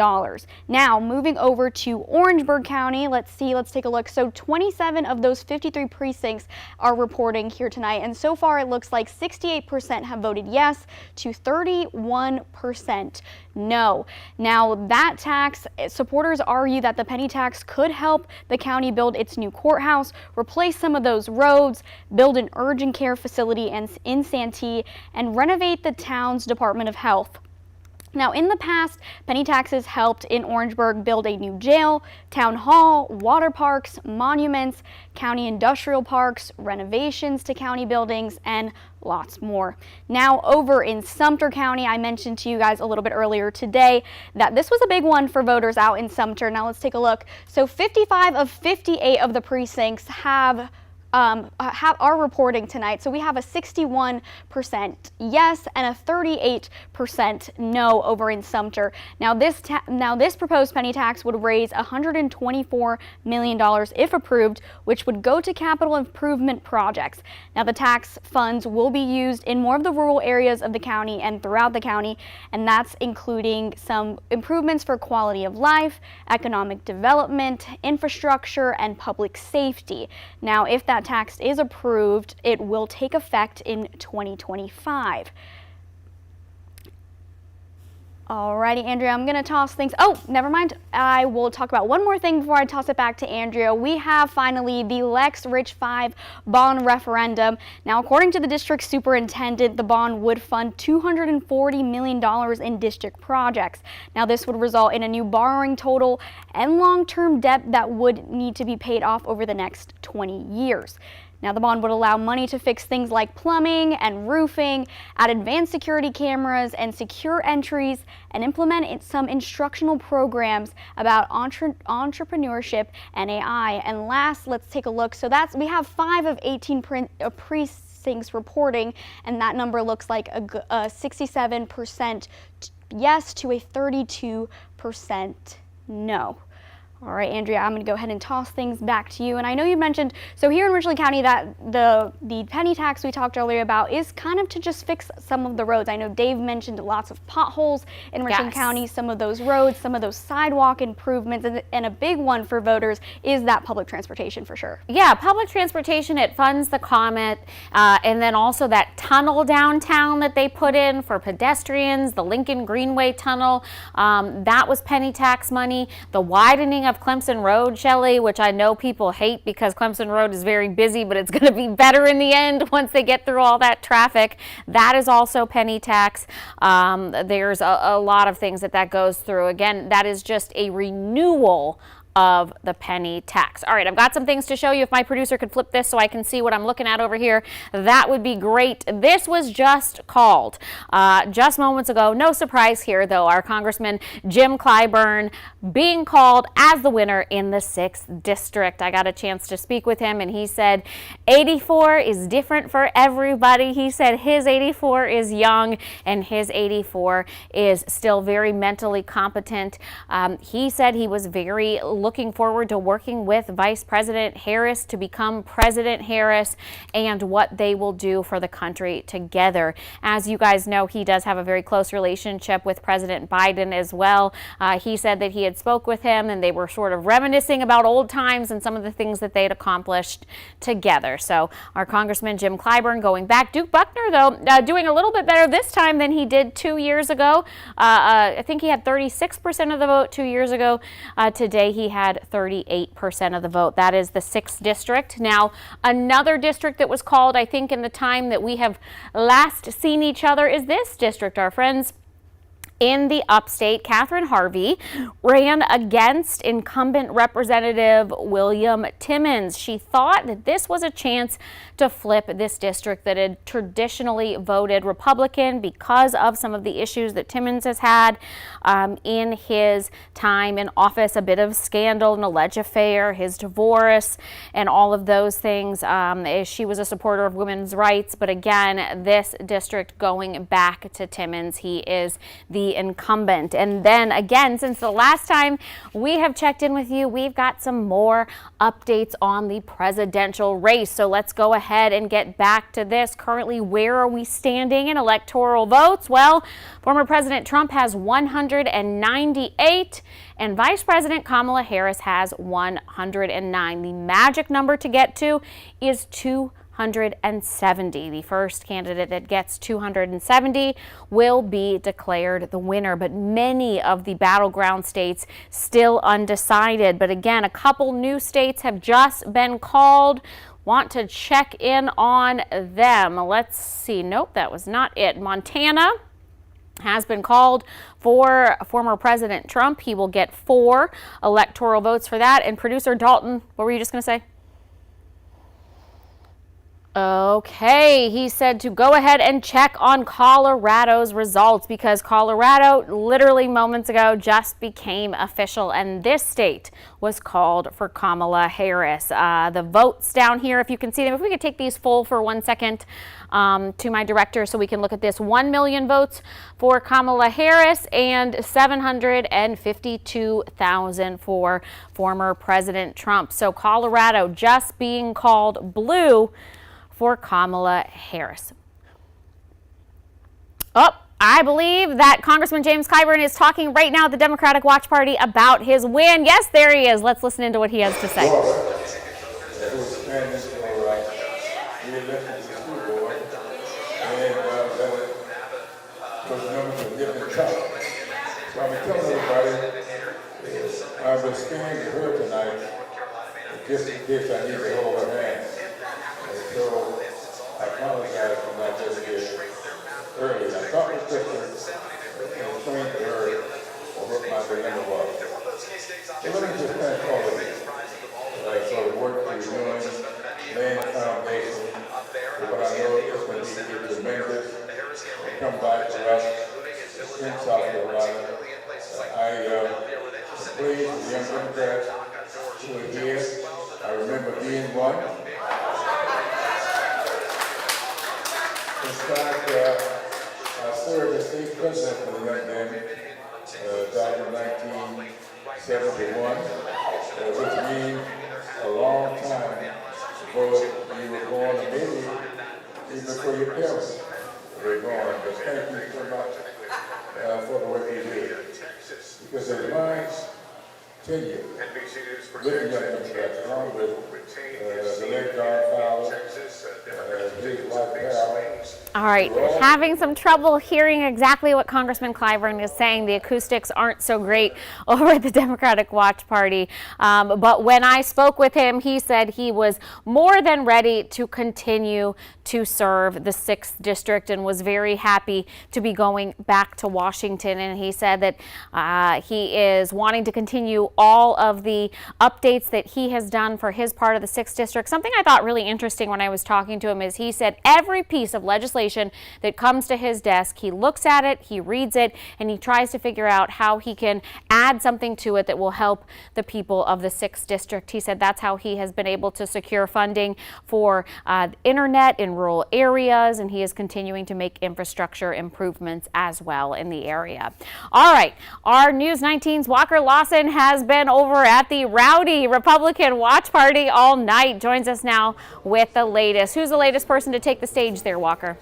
Now moving over to Orangeburg County, let's take a look. So 27 of those 53 precincts are reporting here tonight, and so far it looks like 68% have voted yes to 31% no. Now that tax, supporters argue that the penny tax could help the county build its new courthouse, replace some of those roads, build an urgent care facility in Santee, and renovate the town's Department of Health. Now, in the past, penny taxes helped in Orangeburg build a new jail, town hall, water parks, monuments, county industrial parks, renovations to county buildings, and lots more. Now, over in Sumter County, I mentioned to you guys a little bit earlier today that this was a big one for voters out in Sumter. Now, let's take a look. So 55 of 58 of the precincts are reporting tonight. So we have a 61% yes and a 38% no over in Sumter. Now this proposed penny tax would raise $124 million if approved, which would go to capital improvement projects. Now the tax funds will be used in more of the rural areas of the county and throughout the county, and that's including some improvements for quality of life, economic development, infrastructure, and public safety. Now if that tax is approved, it will take effect in 2025. Alrighty, Andrea, I'm going to toss things. Oh, never mind. I will talk about one more thing before I toss it back to Andrea. We have finally the Lex Rich 5 bond referendum. Now, according to the district superintendent, the bond would fund $240 million in district projects. Now, this would result in a new borrowing total and long-term debt that would need to be paid off over the next 20 years. Now, the bond would allow money to fix things like plumbing and roofing, add advanced security cameras and secure entries, and implement some instructional programs about entrepreneurship and AI. And last, let's take a look. So we have 5 of 18 precincts reporting, and that number looks like a 67% yes to a 32% no. All right, Andrea, I'm going to go ahead and toss things back to you. And I know you mentioned, so here in Richland County, that the penny tax we talked earlier about is kind of to just fix some of the roads. I know Dave mentioned lots of potholes in Richland County, some of those roads, some of those sidewalk improvements, and a big one for voters is that public transportation for sure. Yeah, public transportation, it funds the Comet, and then also that tunnel downtown that they put in for pedestrians, the Lincoln Greenway tunnel, that was penny tax money. The widening of Clemson Road, Shelley, which I know people hate because Clemson Road is very busy, but it's going to be better in the end once they get through all that traffic. That is also penny tax. There's a lot of things that goes through. Again, that is just a renewal of the penny tax. All right, I've got some things to show you. If my producer could flip this so I can see what I'm looking at over here, that would be great. This was just called just moments ago. No surprise here, though. Our Congressman Jim Clyburn being called as the winner in the 6th District. I got a chance to speak with him, and he said 84 is different for everybody. He said his 84 is young, and his 84 is still very mentally competent. He said he was very looking forward to working with Vice President Harris to become President Harris and what they will do for the country together. As you guys know, he does have a very close relationship with President Biden as well. He said that he had spoke with him and they were sort of reminiscing about old times and some of the things that they'd accomplished together. So our Congressman Jim Clyburn going back. Duke Buckner, though, doing a little bit better this time than he did 2 years ago. I think he had 36% of the vote 2 years ago. Today he had 38% of the vote. That is the 6th District. Now, another district that was called, I think, in the time that we have last seen each other is this district. Our friends in the upstate, Catherine Harvey ran against incumbent Representative William Timmons. She thought that this was a chance to flip this district that had traditionally voted Republican because of some of the issues that Timmons has had in his time in office, a bit of scandal, an alleged affair, his divorce, and all of those things. She was a supporter of women's rights, but again, this district going back to Timmons. He is the incumbent. And then again, since the last time we have checked in with you, we've got some more updates on the presidential race. So let's go ahead and get back to this. Currently, where are we standing in electoral votes? Well, former President Trump has 198 and Vice President Kamala Harris has 109. The magic number to get to is 270. The first candidate that gets 270 will be declared the winner, but many of the battleground states still undecided. But again, a couple new states have just been called. Want to check in on them. Let's see. Nope, that was not it. Montana has been called for former President Trump. He will get 4 electoral votes for that. And producer Dalton, what were you just going to say? Okay, he said to go ahead and check on Colorado's results because Colorado literally moments ago just became official and this state was called for Kamala Harris. The votes down here, if you can see them, if we could take these full for 1 second to my director so we can look at this. 1 million votes for Kamala Harris and 752,000 for former President Trump. So Colorado just being called blue for Kamala Harris. Oh, I believe that Congressman James Clyburn is talking right now at the Democratic Watch Party about his win. Yes, there he is. Let's listen into what he has to say. I've been scared to her tonight, just in case I need to hold her hand. So I apologize for not just here early. I talked with Krista and explained to her what my dilemma was. So let me just thank all of you for the work you're doing, laying the foundation for what I know is going to be tremendous and come back to us in South Carolina. I am pleased with the young Democrats who are here. I remember being one. In fact, I served as state president for the young men back in 1971, which means a long time before you were born, and maybe even before your parents were born. But thank you so much for the work you did. Because in my 10 continue looking at Democrats, along with the late John Fowler, his wife Carol. All right, having some trouble hearing exactly what Congressman Clyburn is saying. The acoustics aren't so great over at the Democratic Watch Party. But when I spoke with him, he said he was more than ready to continue to serve the 6th District and was very happy to be going back to Washington. And he said that he is wanting to continue all of the updates that he has done for his part of the 6th District. Something I thought really interesting when I was talking to him is he said every piece of legislation that comes to his desk, he looks at it, he reads it, and he tries to figure out how he can add something to it that will help the people of the 6th District. He said that's how he has been able to secure funding for internet in rural areas, and he is continuing to make infrastructure improvements as well in the area. All right, our News 19's Walker Lawson has been over at the rowdy Republican Watch Party all night. Joins us now with the latest. Who's the latest person to take the stage there, Walker?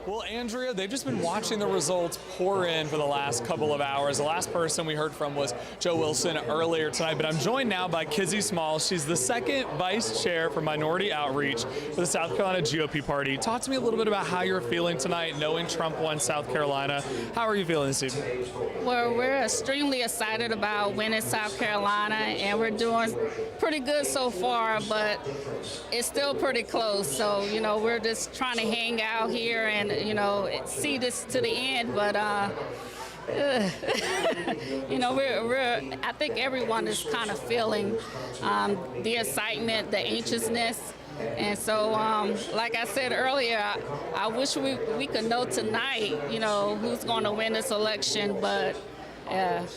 Well, Andrea, they've just been watching the results pour in for the last couple of hours. The last person we heard from was Joe Wilson earlier tonight, but I'm joined now by Kizzy Small. She's the second vice chair for Minority Outreach for the South Carolina GOP Party. Talk to me a little bit about how you're feeling tonight, knowing Trump won South Carolina. How are you feeling this evening? Well, we're extremely excited about winning South Carolina, and we're doing pretty good so far, but it's still pretty close. So, you know, we're just trying to hang out here and, you know, see this to the end, but you know, I think everyone is kind of feeling the excitement, the anxiousness. And so, like I said earlier, I wish we could know tonight, you know, who's going to win this election, but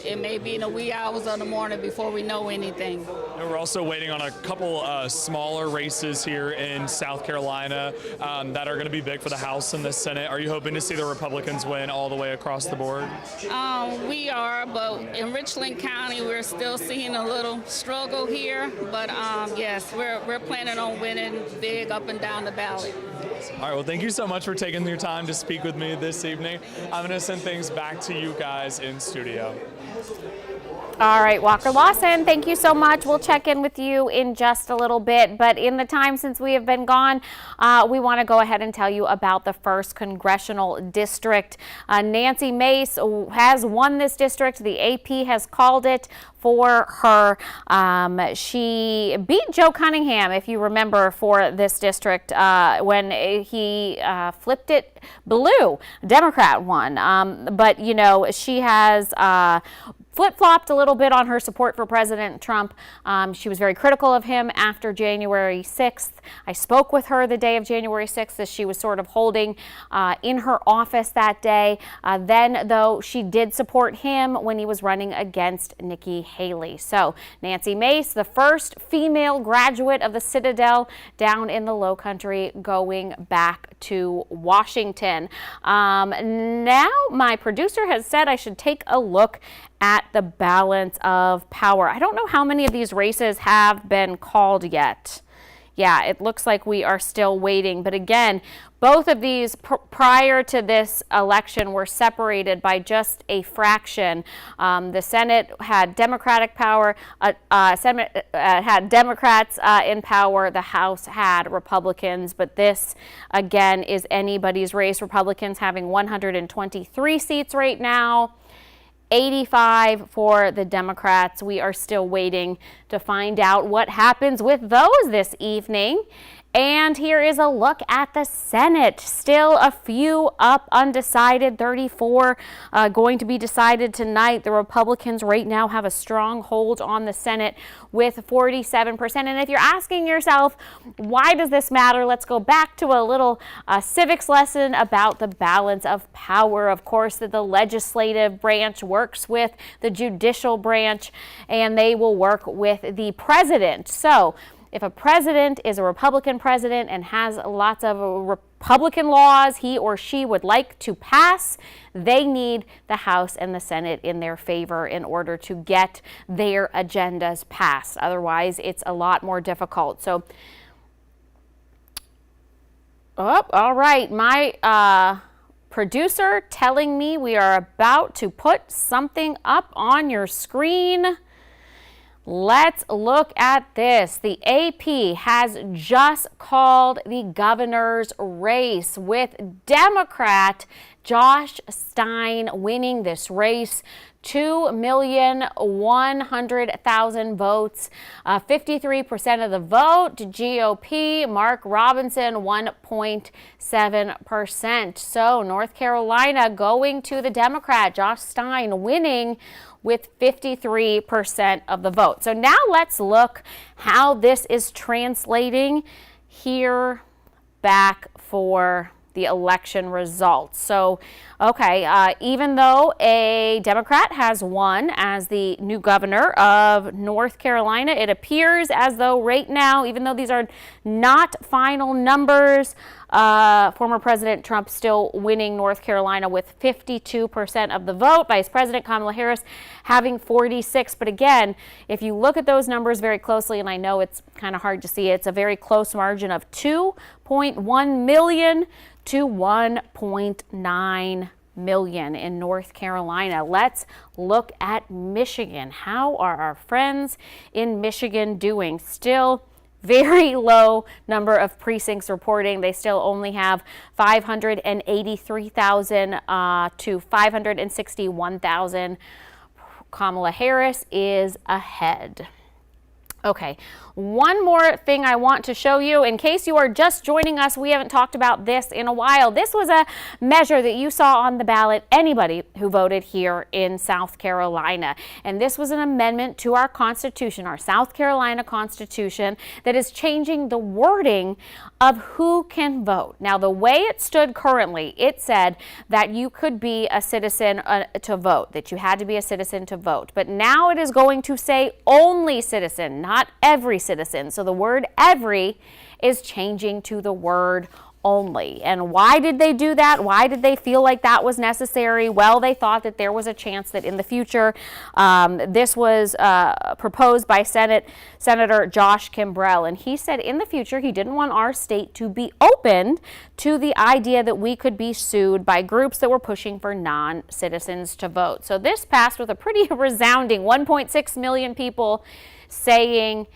it may be in the wee hours of the morning before we know anything. And we're also waiting on a couple smaller races here in South Carolina that are going to be big for the House and the Senate. Are you hoping to see the Republicans win all the way across the board? We are, but in Richland County, we're still seeing a little struggle here. But yes, we're planning on winning big up and down the ballot. All right, well, thank you so much for taking your time to speak with me this evening. I'm going to send things back to you guys in studio. All right, Walker Lawson, thank you so much. We'll check in with you in just a little bit. But in the time since we have been gone, we want to go ahead and tell you about the 1st Congressional District. Nancy Mace has won this district. The AP has called it for her. She beat Joe Cunningham, if you remember, for this district when he flipped it blue. Democrat won. But, you know, she has flip-flopped a little bit on her support for President Trump. She was very critical of him after January 6th. I spoke with her the day of January 6th as she was sort of holding in her office that day. Then, though, she did support him when he was running against Nikki Haley. So, Nancy Mace, the first female graduate of the Citadel down in the Lowcountry, going back to Washington. Now, my producer has said I should take a look at the balance of power. I don't know how many of these races have been called yet. Yeah, it looks like we are still waiting. But again, both of these prior to this election were separated by just a fraction. The Senate had Democratic power, Senate had Democrats in power. The House had Republicans. But this, again, is anybody's race. Republicans having 123 seats right now. 85 for the Democrats. We are still waiting to find out what happens with those this evening. And here is a look at the Senate. Still a few up, undecided, 34 going to be decided tonight. The Republicans right now have a strong hold on the Senate with 47%. And if you're asking yourself, why does this matter? Let's go back to a little civics lesson about the balance of power. Of course, that the legislative branch works with the judicial branch, and they will work with the president. So, if a president is a Republican president and has lots of Republican laws he or she would like to pass, they need the House and the Senate in their favor in order to get their agendas passed. Otherwise, it's a lot more difficult. So, all right, my producer telling me we are about to put something up on your screen. Let's look at this. The AP has just called the governor's race, with Democrat Josh Stein winning this race. 2,100,000 votes, 53% of the vote. GOP, Mark Robinson, 1.7%. So North Carolina going to the Democrat, Josh Stein winning with 53% of the vote. So now let's look how this is translating here back for the election results. So, okay, even though a Democrat has won as the new governor of North Carolina, it appears as though right now, even though these are not final numbers, former President Trump still winning North Carolina with 52% of the vote. Vice President Kamala Harris having 46%. But again, if you look at those numbers very closely, and I know it's kind of hard to see, it's a very close margin of 2.1 million to 1.9 million in North Carolina. Let's look at Michigan. How are our friends in Michigan doing? Still very low number of precincts reporting. They still only have 583,000 to 561,000. Kamala Harris is ahead. Okay, one more thing I want to show you. In case you are just joining us, we haven't talked about this in a while. This was a measure that you saw on the ballot, anybody who voted here in South Carolina. And this was an amendment to our Constitution, our South Carolina Constitution, that is changing the wording of who can vote. Now, the way it stood currently, it said that you could be a citizen to vote, that you had to be a citizen to vote. But now it is going to say only citizen, not every citizen. So the word every is changing to the word only. And why did they do that? Why did they feel like that was necessary? Well, they thought that there was a chance that in the future, this was proposed by Senator Josh Kimbrell, and he said in the future he didn't want our state to be open to the idea that we could be sued by groups that were pushing for non-citizens to vote. So this passed with a pretty resounding 1.6 million people saying,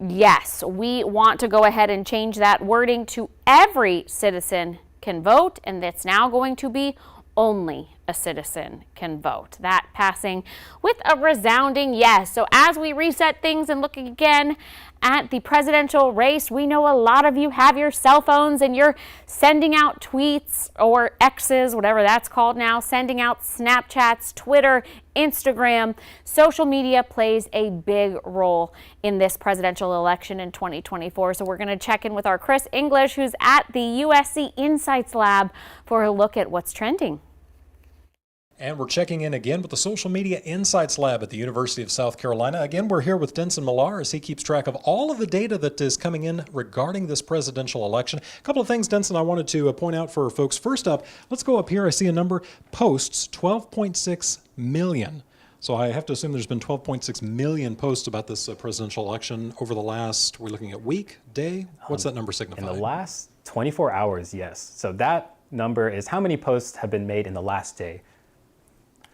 yes, we want to go ahead and change that wording to every citizen can vote, and that's now going to be only a citizen can vote. That passing with a resounding yes. So as we reset things and look again at the presidential race, we know a lot of you have your cell phones and you're sending out tweets or X's, whatever that's called now, sending out Snapchats, Twitter, Instagram. Social media plays a big role in this presidential election in 2024. So we're going to check in with our Chris English, who's at the USC Insights Lab, for a look at what's trending. And we're checking in again with the Social Media Insights Lab at the University of South Carolina. Again, we're here with Denson Millar as he keeps track of all of the data that is coming in regarding this presidential election. A couple of things, Denson, I wanted to point out for folks. First up, let's go up here. I see a number, posts, 12.6 million. So I have to assume there's been 12.6 million posts about this presidential election over the last, we're looking at week, day? What's that number signify? In the last 24 hours, yes. So that number is how many posts have been made in the last day.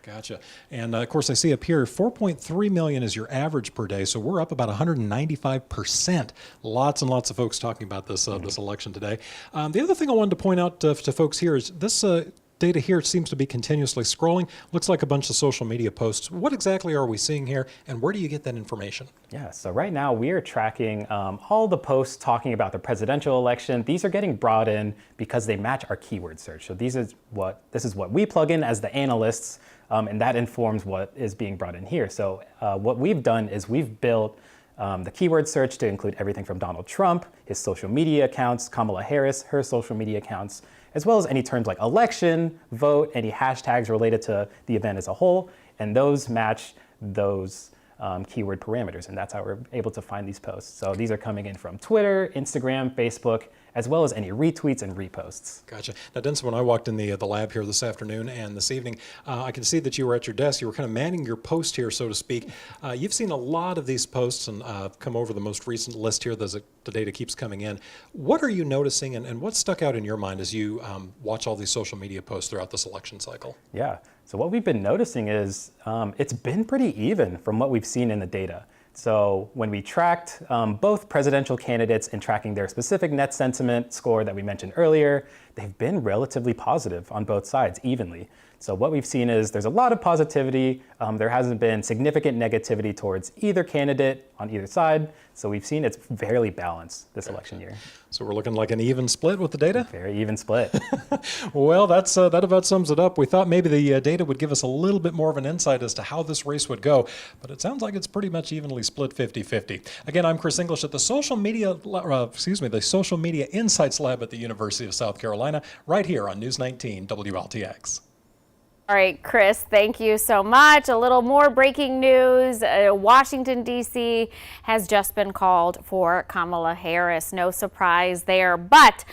Gotcha. And of course, I see up here 4.3 million is your average per day. So we're up about 195%. Lots and lots of folks talking about this this election today. The other thing I wanted to point out to folks here is this data here seems to be continuously scrolling. Looks like a bunch of social media posts. What exactly are we seeing here, and where do you get that information? Yeah, so right now we are tracking all the posts talking about the presidential election. These are getting brought in because they match our keyword search. So this is what we plug in as the analysts. And that informs what is being brought in here. So what we've done is we've built the keyword search to include everything from Donald Trump, his social media accounts, Kamala Harris, her social media accounts, as well as any terms like election, vote, any hashtags related to the event as a whole. And those match those keyword parameters. And that's how we're able to find these posts. So these are coming in from Twitter, Instagram, Facebook, as well as any retweets and reposts. Gotcha. Now, Denson, when I walked in the lab here this afternoon and this evening, I can see that you were at your desk. You were kind of manning your post here, so to speak. You've seen a lot of these posts and come over the most recent list here. The data keeps coming in. What are you noticing, and what stuck out in your mind as you watch all these social media posts throughout this election cycle? Yeah. So what we've been noticing is it's been pretty even from what we've seen in the data. So when we tracked both presidential candidates in tracking their specific net sentiment score that we mentioned earlier, they've been relatively positive on both sides evenly. So what we've seen is there's a lot of positivity. There hasn't been significant negativity towards either candidate on either side. So we've seen it's fairly balanced this election year. So we're looking like an even split with the data? Very even split. Well, that about sums it up. We thought maybe the data would give us a little bit more of an insight as to how this race would go, but it sounds like it's pretty much evenly split 50-50. Again, I'm Chris English at the Social Media Insights Lab at the University of South Carolina, right here on News 19 WLTX. All right, Chris, thank you so much. A little more breaking news. Washington, D.C. has just been called for Kamala Harris. No surprise there. But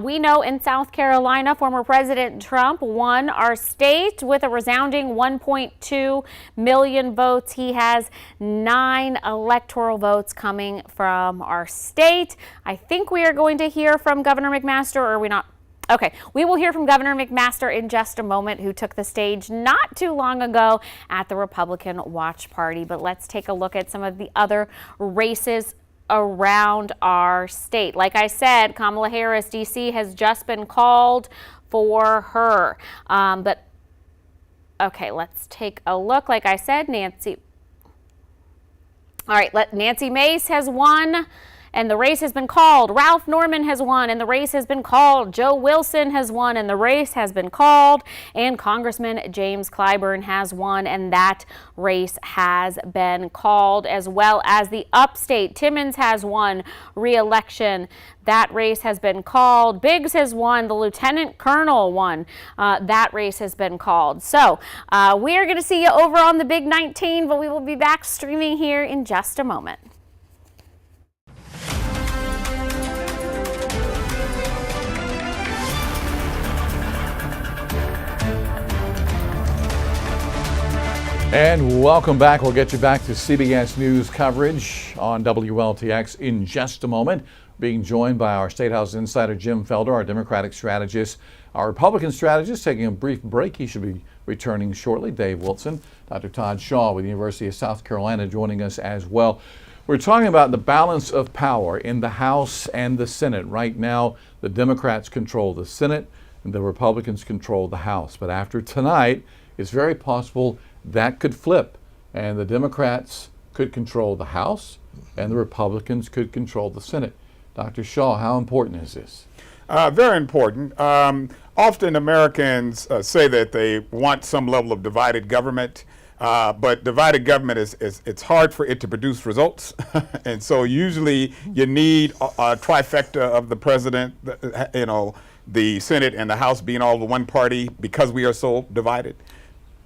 we know in South Carolina, former President Trump won our state with a resounding 1.2 million votes. He has 9 electoral votes coming from our state. I think we are going to hear from Governor McMaster, or are we not? Okay, we will hear from Governor McMaster in just a moment, who took the stage not too long ago at the Republican Watch Party. But let's take a look at some of the other races around our state. Like I said, Kamala Harris, D.C. has just been called for her. But okay, let's take a look. Like I said, Nancy Mace has won, and the race has been called. Ralph Norman has won, and the race has been called. Joe Wilson has won, and the race has been called. And Congressman James Clyburn has won, and that race has been called, as well as the upstate. Timmons has won re-election. That race has been called. Biggs has won. The lieutenant colonel won. That race has been called. So we are going to see you over on the Big 19, but we will be back streaming here in just a moment. And welcome back. We'll get you back to CBS News coverage on WLTX in just a moment. Being joined by our State House insider Jim Felder, our Democratic strategist, our Republican strategist taking a brief break. He should be returning shortly. Dave Wilson, Dr. Todd Shaw with the University of South Carolina joining us as well. We're talking about the balance of power in the House and the Senate. Right now, the Democrats control the Senate and the Republicans control the House. But after tonight, it's very possible that could flip, and the Democrats could control the House and the Republicans could control the Senate. Dr. Shaw, how important is this? Very important. Often Americans say that they want some level of divided government, but divided government it's hard for it to produce results. And so usually you need a trifecta of the president, the Senate and the House being all the one party, because we are so divided.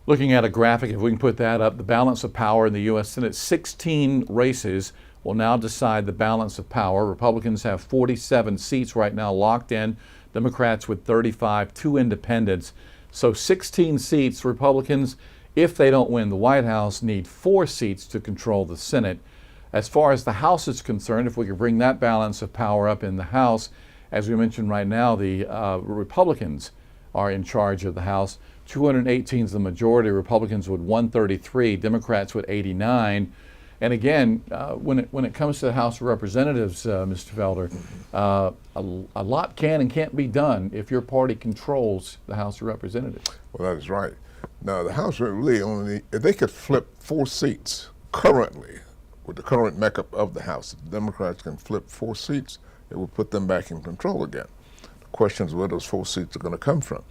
Looking at a graphic, if we can put that up, the balance of power in the U.S. Senate, 16 races will now decide the balance of power. Republicans have 47 seats right now locked in, Democrats with 35, 2 independents. So 16 seats. Republicans, if they don't win the White House, need 4 seats to control the Senate. As far as the House is concerned, if we could bring that balance of power up in the House, as we mentioned right now, the Republicans are in charge of the House. 218 is the majority. Republicans with 133, Democrats with 89. And again, when it comes to the House of Representatives, Mr. Felder, a lot can and can't be done if your party controls the House of Representatives. Well, that is right. Now, the House really only, if they could flip 4 seats currently, with the current makeup of the House, if the Democrats can flip 4 seats, it would put them back in control again. The question is where those 4 seats are going to come from.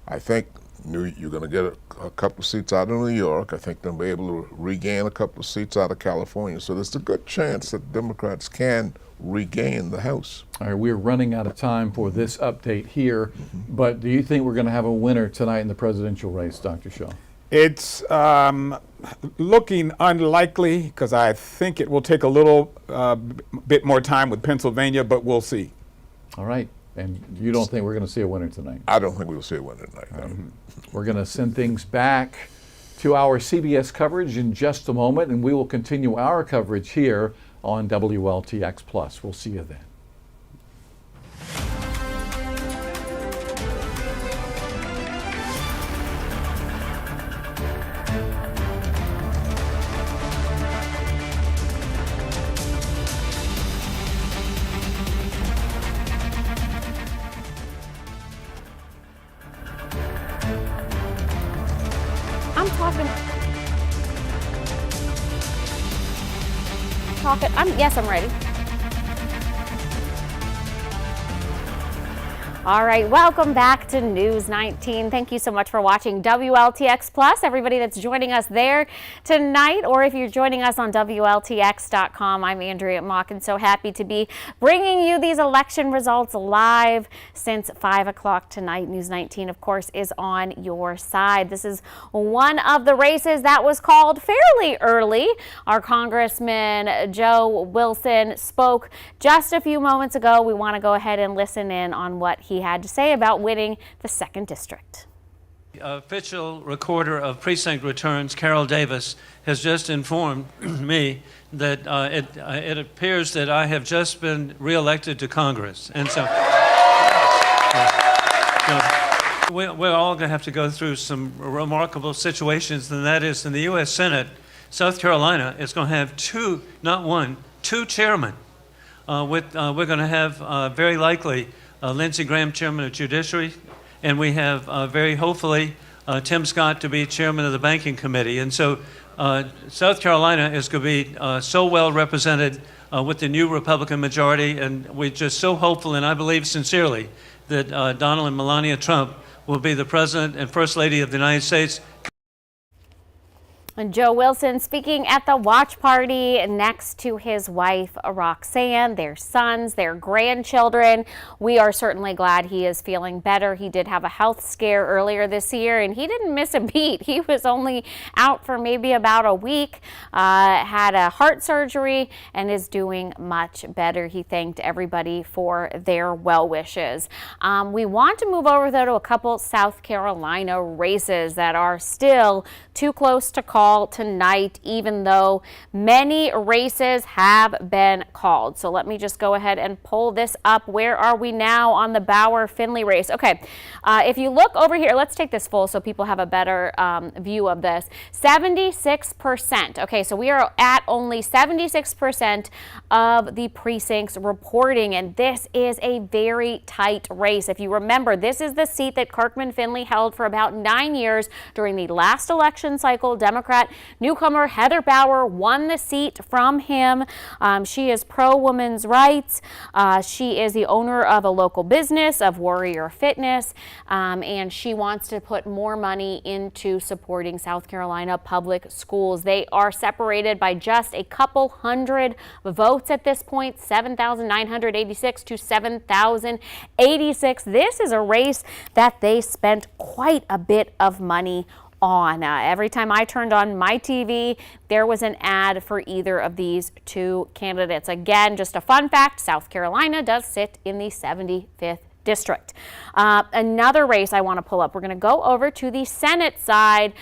I think you're going to get a couple of seats out of New York. I think they'll be able to regain a couple of seats out of California. So there's a good chance that Democrats can regain the House. All right, we're running out of time for this update here, but do you think we're going to have a winner tonight in the presidential race, Dr. Shaw? It's looking unlikely, because I think it will take a little bit more time with Pennsylvania, but we'll see. All right. And you don't think we're going to see a winner tonight? I don't think we'll see a winner tonight. No. We're going to send things back to our CBS coverage in just a moment, and we will continue our coverage here on WLTX Plus. We'll see you then. Yes, I'm ready. All right, welcome back to News 19. Thank you so much for watching WLTX Plus. Everybody that's joining us there tonight, or if you're joining us on WLTX.com, I'm Andrea Mock, and so happy to be bringing you these election results live since 5 o'clock tonight. News 19, of course, is on your side. This is one of the races that was called fairly early. Our Congressman Joe Wilson spoke just a few moments ago. We want to go ahead and listen in on what he had to say about winning the 2nd District. Official recorder of precinct returns, Carol Davis, has just informed me that it appears that I have just been reelected to Congress. And so we're all going to have to go through some remarkable situations, and that is in the U.S. Senate, South Carolina is going to have two chairmen. We're going to have very likely Lindsey Graham, chairman of Judiciary, and we have very hopefully Tim Scott to be chairman of the Banking Committee. And so South Carolina is going to be so well represented with the new Republican majority, and we're just so hopeful, and I believe sincerely, that Donald and Melania Trump will be the President and First Lady of the United States. And Joe Wilson speaking at the watch party next to his wife, Roxanne, their sons, their grandchildren. We are certainly glad he is feeling better. He did have a health scare earlier this year, and he didn't miss a beat. He was only out for maybe about a week, had a heart surgery, and is doing much better. He thanked everybody for their well wishes. We want to move over, though, to a couple South Carolina races that are still too close to call tonight, even though many races have been called. So let me just go ahead and pull this up. Where are we now on the Bauer-Finley race? Okay, if you look over here, let's take this full so people have a better view of this. 76%. Okay, so we are at only 76% of the precincts reporting, and this is a very tight race. If you remember, this is the seat that Kirkman Finley held for about 9 years during the last election cycle. Democrat newcomer Heather Bauer won the seat from him. She is pro-women's rights. She is the owner of a local business, of Warrior Fitness, and she wants to put more money into supporting South Carolina public schools. They are separated by just a couple hundred votes at this point, 7,986 to 7,086. This is a race that they spent quite a bit of money on. Every time I turned on my TV, there was an ad for either of these two candidates. Again, just a fun fact, South Carolina does sit in the 75th district. Another race I want to pull up. We're going to go over to the Senate side.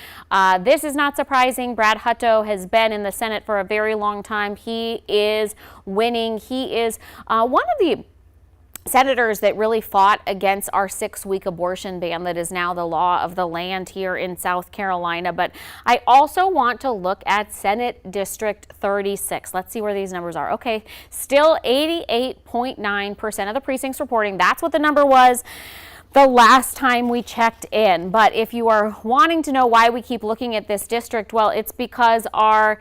This is not surprising. Brad Hutto has been in the Senate for a very long time. He is winning. He is one of the senators that really fought against our 6-week abortion ban that is now the law of the land here in South Carolina. But I also want to look at Senate District 36. Let's see where these numbers are. Okay, still 88.9% of the precincts reporting. That's what the number was the last time we checked in. But if you are wanting to know why we keep looking at this district, well, it's because our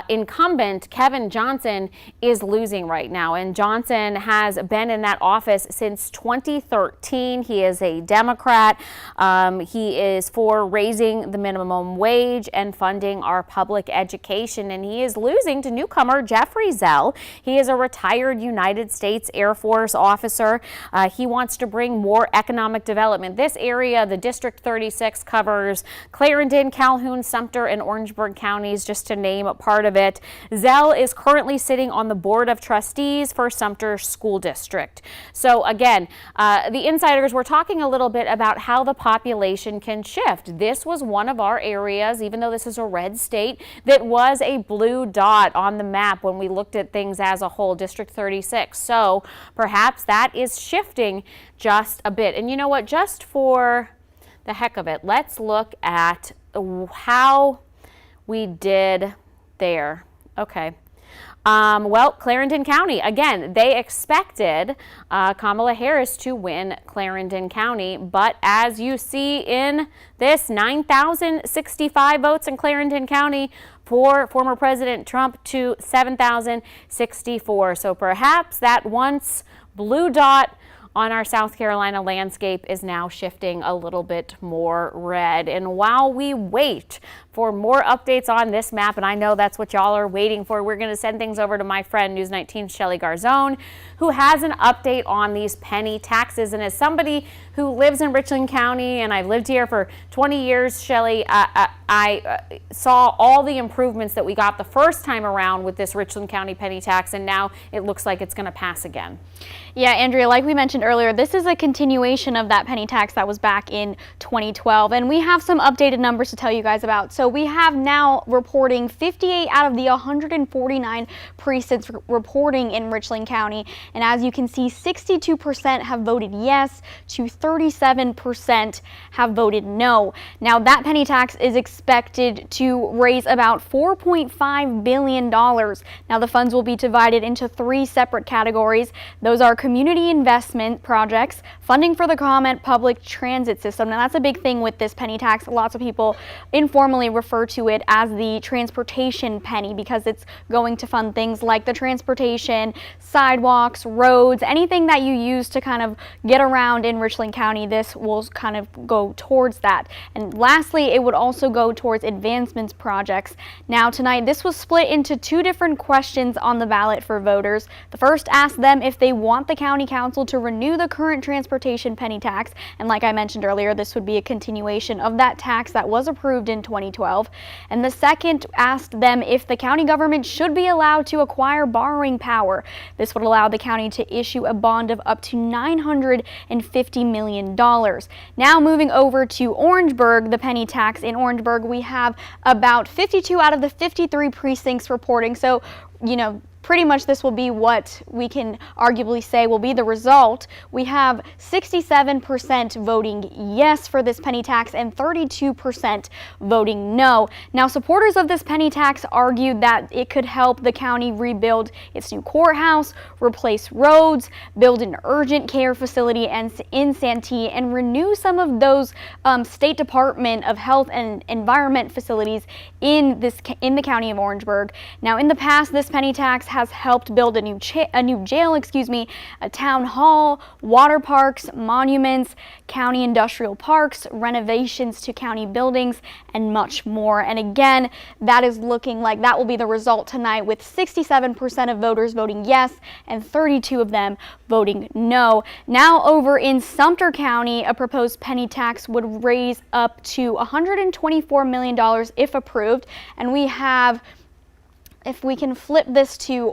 incumbent, Kevin Johnson, is losing right now. And Johnson has been in that office since 2013. He is a Democrat. He is for raising the minimum wage and funding our public education. And he is losing to newcomer Jeffrey Zell. He is a retired United States Air Force officer. He wants to bring more economic economic development. This area, the District 36, covers Clarendon, Calhoun, Sumter, and Orangeburg counties, just to name a part of it. Zell is currently sitting on the Board of Trustees for Sumter School District. So again, the insiders were talking a little bit about how the population can shift. This was one of our areas, even though this is a red state, that was a blue dot on the map when we looked at things as a whole, District 36. So perhaps that is shifting just a bit. And you know what, just for the heck of it, let's look at how we did there. Okay. Well, Clarendon County, again, they expected Kamala Harris to win Clarendon County, but as you see in this, 9,065 votes in Clarendon County for former President Trump to 7,064. So perhaps that once blue dot on our South Carolina landscape is now shifting a little bit more red. And while we wait for more updates on this map, and I know that's what y'all are waiting for, we're going to send things over to my friend News 19's Shelly Garzone, who has an update on these penny taxes. And as somebody who lives in Richland County, and I've lived here for 20 years, Shelly, I saw all the improvements that we got the first time around with this Richland County penny tax, and now it looks like it's going to pass again. Yeah, Andrea, like we mentioned earlier, this is a continuation of that penny tax that was back in 2012, and we have some updated numbers to tell you guys about. So we have now reporting 58 out of the 149 precincts reporting in Richland County, and as you can see, 62% have voted yes to 37% have voted no. Now that penny tax is expected to raise about $4.5 billion. Now the funds will be divided into 3 separate categories. Those are community investment projects, funding for the common public transit system. Now that's a big thing with this penny tax. Lots of people informally refer to it as the transportation penny because it's going to fund things like the transportation, sidewalks, roads, anything that you use to kind of get around in Richland County. This will kind of go towards that. And lastly, it would also go towards advancements projects. Now tonight, this was split into 2 different questions on the ballot for voters. The first asked them if they want the county council to renew the current transportation penny tax, and like I mentioned earlier, this would be a continuation of that tax that was approved in 2012. And the second asked them if the county government should be allowed to acquire borrowing power. This would allow the county to issue a bond of up to $950 million. Now moving over to Orangeburg, the penny tax in Orangeburg, we have about 52 out of the 53 precincts reporting. So, you know, pretty much this will be what we can arguably say will be the result. We have 67% voting yes for this penny tax and 32% voting no. Now, supporters of this penny tax argued that it could help the county rebuild its new courthouse, replace roads, build an urgent care facility in Santee, and renew some of those State Department of Health and Environment facilities in the county of Orangeburg. Now, in the past, this penny tax has helped build a new jail, a town hall, water parks, monuments, county industrial parks, renovations to county buildings, and much more. And again, that is looking like that will be the result tonight, with 67% of voters voting yes and 32 of them voting no. Now over in Sumter County, a proposed penny tax would raise up to $124 million if approved, and we have, if we can flip this to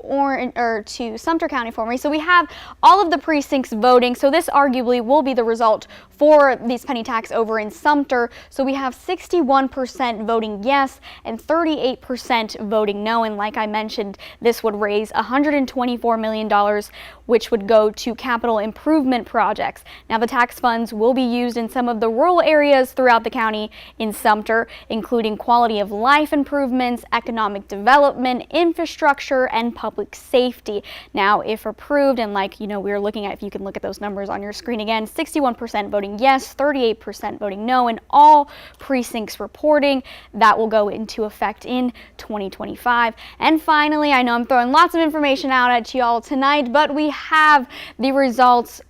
Sumter County for me. So we have all of the precincts voting. So this arguably will be the result for these penny tax over in Sumter. So we have 61% voting yes and 38% voting no. And like I mentioned, this would raise $124 million, which would go to capital improvement projects. Now the tax funds will be used in some of the rural areas throughout the county in Sumter, including quality of life improvements, economic development, infrastructure, and public safety. Now, if approved, and like we're looking at, if you can look at those numbers on your screen again, 61% voting yes, 38% voting no, and all precincts reporting. That will go into effect in 2025. And finally, I know I'm throwing lots of information out at y'all tonight, but we have the results.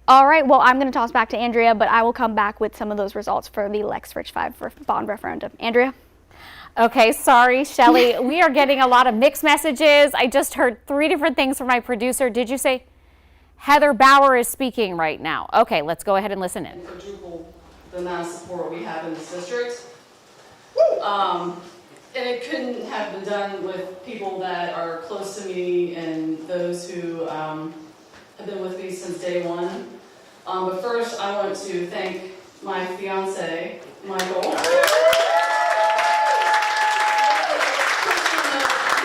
All right, well, I'm going to toss back to Andrea, but I will come back with some of those results for the Lex Rich 5 for bond referendum. Andrea? Okay, sorry, Shelly. We are getting a lot of mixed messages. I just heard 3 different things from my producer. Did you say? Heather Bauer is speaking right now. Okay, let's go ahead and listen in. Quadruple the amount of support we have in this district. And it couldn't have been done with people that are close to me and those who have been with me since day one. But first, I want to thank my fiance, Michael. We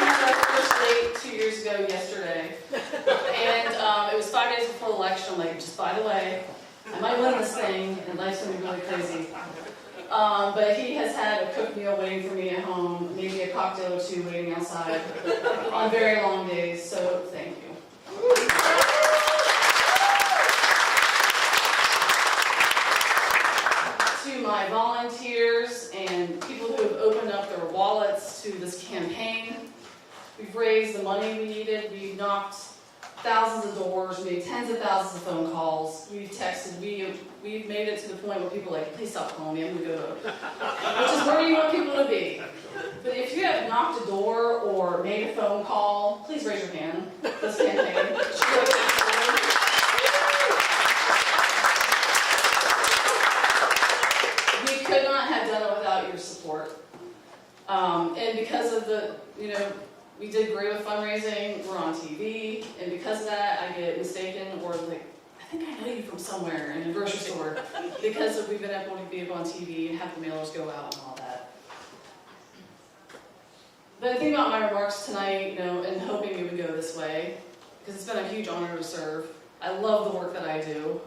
had our first date 2 years ago yesterday. And it was 5 days before the election. I'm like, just by the way, I might win this thing, and life's gonna be really crazy. But he has had a cooked meal waiting for me at home, maybe a cocktail or two waiting outside on very long days, so thank you. To my volunteers and people who have opened up their wallets to this campaign, we've raised the money we needed, we've knocked thousands of doors, made tens of thousands of phone calls, we've texted, we've made it to the point where people are like, please stop calling me, I'm gonna go vote. Which is where you want people to be. But if you have knocked a door or made a phone call, please raise your hand. This campaign. We could not have done it without your support. And because of the, we did great with fundraising, we're on TV, and because of that, I get mistaken or like, I think I know you from somewhere in a grocery store, because we've been able to be on TV and have the mailers go out and all that. But I think about my remarks tonight, and hoping it would go this way, because it's been a huge honor to serve. I love the work that I do.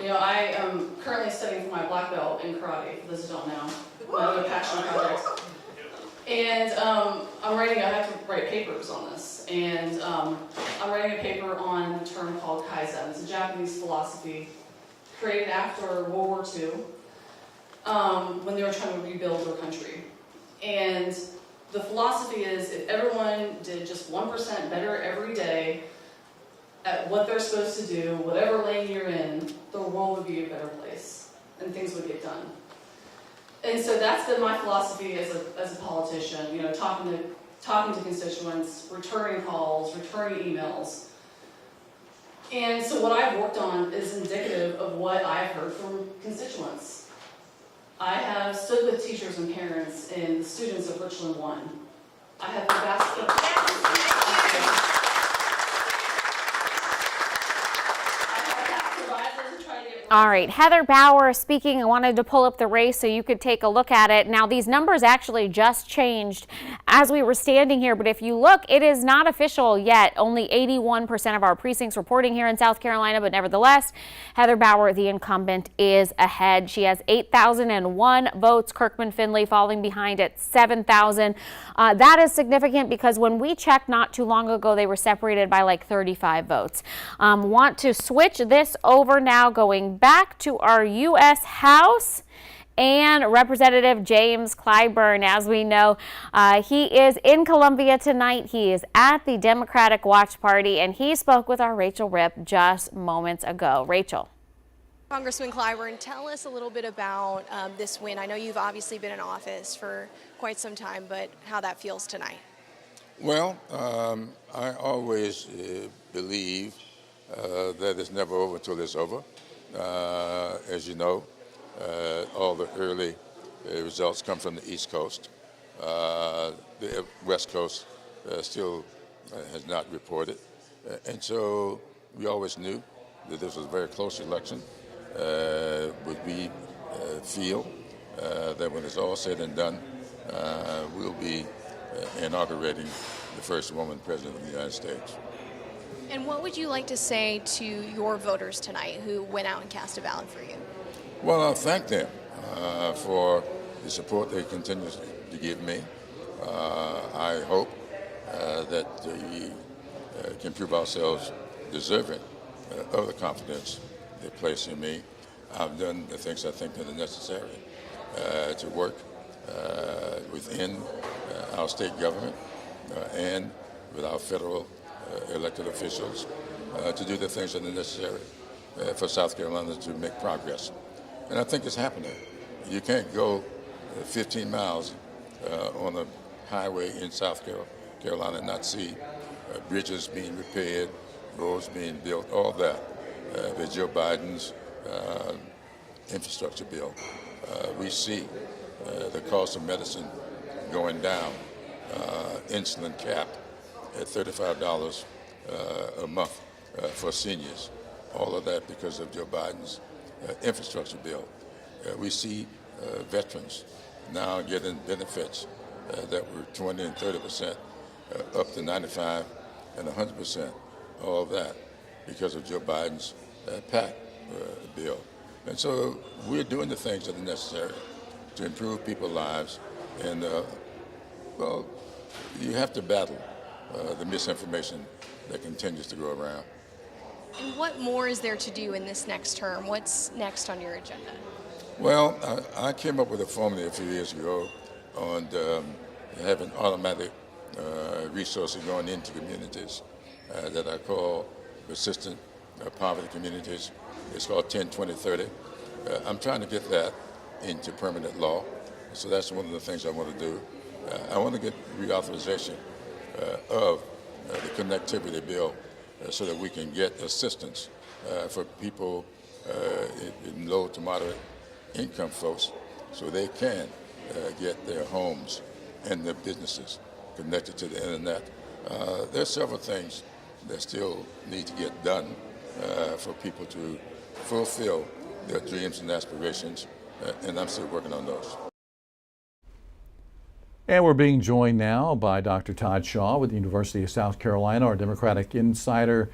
I am currently studying for my black belt in karate, for those who don't know, my other passion project. And I have to write papers on this, and I'm writing a paper on a term called Kaizen. It's a Japanese philosophy created after World War II when they were trying to rebuild their country. And the philosophy is if everyone did just 1% better every day at what they're supposed to do, whatever lane you're in, the world would be a better place, and things would get done. And so that's been my philosophy as a politician, talking to constituents, returning calls, returning emails. And so what I've worked on is indicative of what I've heard from constituents. I have stood with teachers and parents and the students of Richland 1. I have All right, Heather Bauer speaking. I wanted to pull up the race so you could take a look at it. Now, these numbers actually just changed as we were standing here, but if you look, it is not official yet. Only 81% of our precincts reporting here in South Carolina, but nevertheless, Heather Bauer, the incumbent, is ahead. She has 8,001 votes. Kirkman Finley falling behind at 7,000. That is significant because when we checked not too long ago, they were separated by like 35 votes. Want to switch this over now, going back to our U.S. House and Representative James Clyburn. As we know, he is in Columbia tonight. He is at the Democratic Watch Party, and he spoke with our Rachel Ripp just moments ago. Rachel. Congressman Clyburn, tell us a little bit about this win. I know you've obviously been in office for quite some time, but how that feels tonight. Well, I always believe that it's never over until it's over. As you know, all the early results come from the East Coast. The West Coast still has not reported. And so we always knew that this was a very close election. We feel that when it's all said and done, we'll be inaugurating the first woman president of the United States. And what would you like to say to your voters tonight who went out and cast a ballot for you? Well, I'll thank them for the support they continue to give me. I hope that we can prove ourselves deserving of the confidence they place in me. I've done the things I think that are necessary to work within our state government and with our federal elected officials to do the things that are necessary for South Carolina to make progress. And I think it's happening. You can't go 15 miles on a highway in South Carolina and not see bridges being repaired, roads being built, all that. With Joe Biden's infrastructure bill, we see the cost of medicine going down, insulin cap at $35 a month for seniors. All of that because of Joe Biden's infrastructure bill. We see veterans now getting benefits that were 20 and 30%, up to 95 and 100%. All of that because of Joe Biden's PAC bill. And so we're doing the things that are necessary to improve people's lives. And, well, you have to battle the misinformation that continues to go around. And what more is there to do in this next term? What's next on your agenda? Well, I came up with a formula a few years ago on having automatic resources going into communities that I call persistent poverty communities. It's called 10, 20, 30. I'm trying to get that into permanent law. So that's one of the things I want to do. I want to get reauthorization of the connectivity bill so that we can get assistance for people in low to moderate income folks so they can get their homes and their businesses connected to the internet. There are several things that still need to get done for people to fulfill their dreams and aspirations, and I'm still working on those. And we're being joined now by Dr. Todd Shaw with the University of South Carolina, our Democratic insider.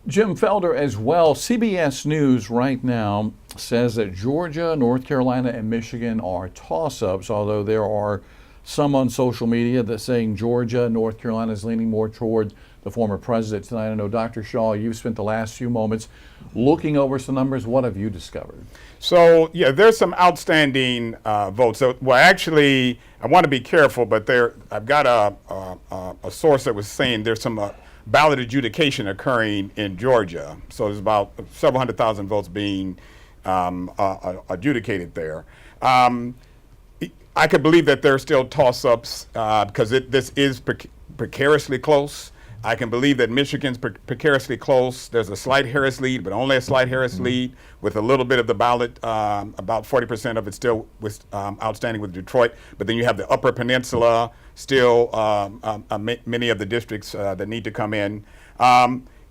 Jim Felder as well. CBS News right now says that Georgia, North Carolina, and Michigan are toss-ups, although there are some on social media that saying Georgia, North Carolina is leaning more toward the former president tonight. I know, Dr. Shaw, you've spent the last few moments looking over some numbers. What have you discovered? So, yeah, there's some outstanding votes. So, well, actually, I want to be careful, but I've got a source that was saying there's some ballot adjudication occurring in Georgia. So there's about several 100,000 votes being adjudicated there. I could believe that there are still toss-ups because this is precariously close. I can believe that Michigan's precariously close. There's a slight Harris lead, but only a slight Harris lead with a little bit of the ballot. About 40% of it still was outstanding with Detroit. But then you have the Upper Peninsula, still many of the districts that need to come in.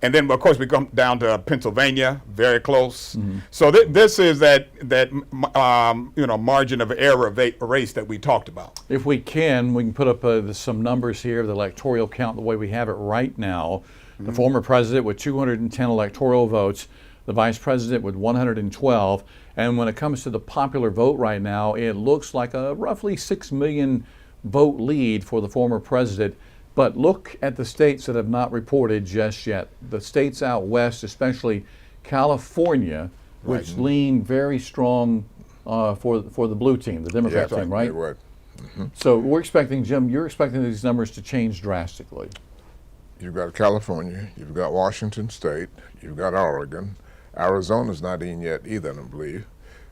And then, of course, we come down to Pennsylvania, very close. So this is that margin of error race that we talked about. If we can put up some numbers here, the electoral count the way we have it right now. The former president with 210 electoral votes, the vice president with 112. And when it comes to the popular vote right now, it looks like a roughly 6 million vote lead for the former president. But look at the states that have not reported just yet. The states out west, especially California, which lean very strong for the blue team, the Democrat team, right? Right. So we're expecting, Jim, you're expecting these numbers to change drastically. You've got California, you've got Washington State, you've got Oregon. Arizona's not in yet either, I believe.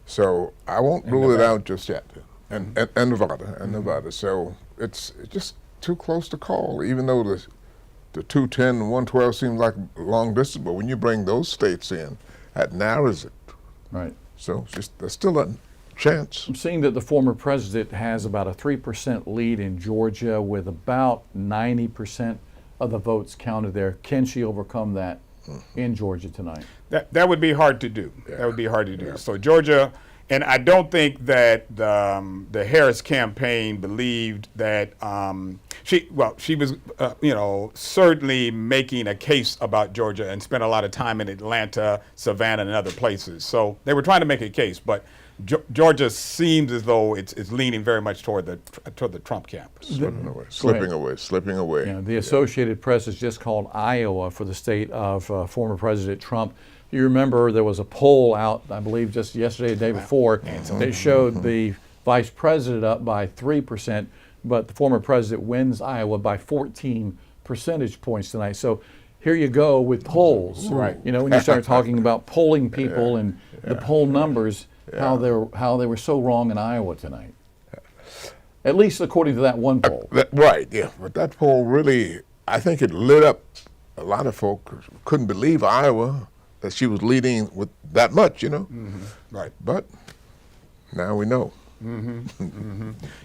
So I won't rule it out just yet. And Nevada. So it's just too close to call, even though the 210 and 112 seems like long distance, but when you bring those states in, that narrows it. Right. So there's still a chance. I'm seeing that the former president has about a 3% lead in Georgia with about 90% of the votes counted there. Can she overcome that in Georgia tonight? That would be hard to do. Yeah. That would be hard to do. Yeah. So Georgia, and I don't think that the Harris campaign believed that she was, certainly making a case about Georgia and spent a lot of time in Atlanta, Savannah, and other places. So they were trying to make a case, but Georgia seems as though it's leaning very much toward the Trump camp. Slipping away. Yeah, the Associated Press has just called Iowa for the state of former President Trump. You remember there was a poll out, I believe, just yesterday, the day before, that showed the vice president up by 3%, but the former president wins Iowa by 14 percentage points tonight. So here you go with polls. Right. You know, when you start talking about polling people and the poll numbers, how they were so wrong in Iowa tonight. At least according to that one poll. Right, yeah. But that poll really, I think it lit up a lot of folk couldn't believe Iowa that she was leading with that much, you know. Right. But now we know.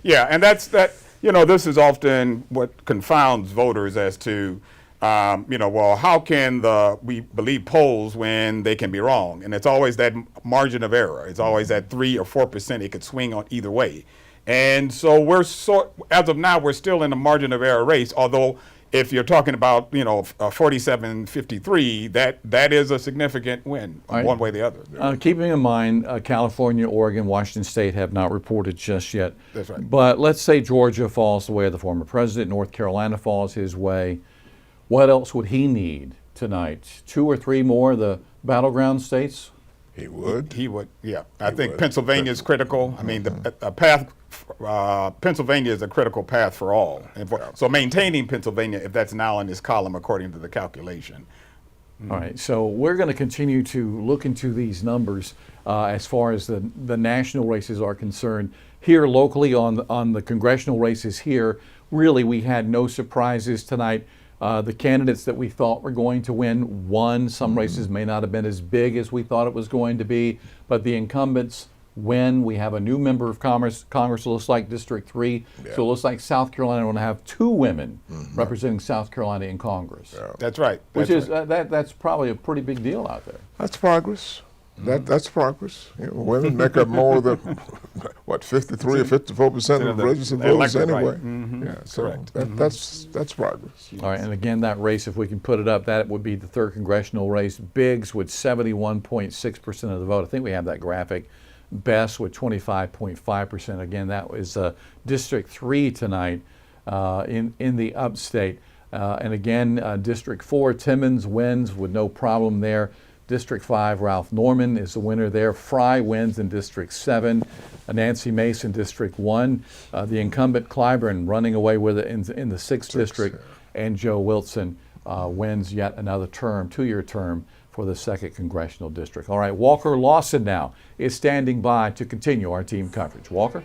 Yeah, and that's that. You know, this is often what confounds voters as to, you know, well, how can we believe polls when they can be wrong? And it's always that margin of error. It's always that 3 or 4%. It could swing on either way. And so as of now, we're still in the margin of error race, although if you're talking about, you know, 47-53, that is a significant win one way or the other. Keeping in mind, California, Oregon, Washington State have not reported just yet. That's right. But let's say Georgia falls the way of the former president, North Carolina falls his way. What else would he need tonight? 2 or 3 more of the battleground states? He would. He would, yeah. I think Pennsylvania is critical. I mean, the path, Pennsylvania is a critical path for all. So maintaining Pennsylvania, if that's now in this column, according to the calculation. All right, so we're going to continue to look into these numbers as far as the national races are concerned. Here locally on the congressional races here, really we had no surprises tonight. The candidates that we thought were going to win won. Some races may not have been as big as we thought it was going to be, but the incumbents win. We have a new member of Congress. It looks like District 3. Yeah. So it looks like South Carolina will have 2 women representing South Carolina in Congress. Yeah. That's right. That's probably a pretty big deal out there. That's progress. That's progress. You know, women make up more than what 53 or 54% of the registered voters anyway. Yeah, so that's progress. All right, and again, that race, if we can put it up, that would be the 3rd congressional race. Biggs with 71.6% of the vote. I think we have that graphic. Best with 25.5%. Again, that was District 3 tonight in the upstate. And again, District 4, Timmons wins with no problem there. District 5, Ralph Norman is the winner there. Fry wins in District 7. Nancy Mason, District 1. The incumbent Clyburn running away with it in the 6th district. And Joe Wilson wins yet another term, 2-year term for the 2nd congressional district. All right, Walker Lawson now is standing by to continue our team coverage. Walker?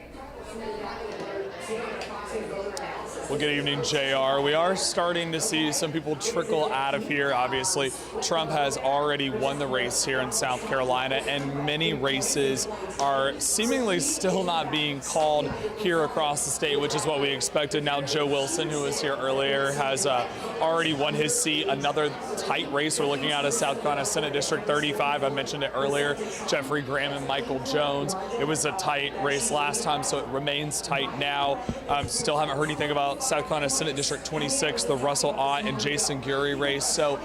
Well, good evening, JR. We are starting to see some people trickle out of here. Obviously, Trump has already won the race here in South Carolina, and many races are seemingly still not being called here across the state, which is what we expected. Now, Joe Wilson, who was here earlier, has already won his seat. Another tight race we're looking at is South Carolina Senate District 35. I mentioned it earlier. Jeffrey Graham and Michael Jones. It was a tight race last time, so it remains tight now. Still haven't heard anything about South Carolina Senate District 26, the Russell Ott and Jason Gurry race. So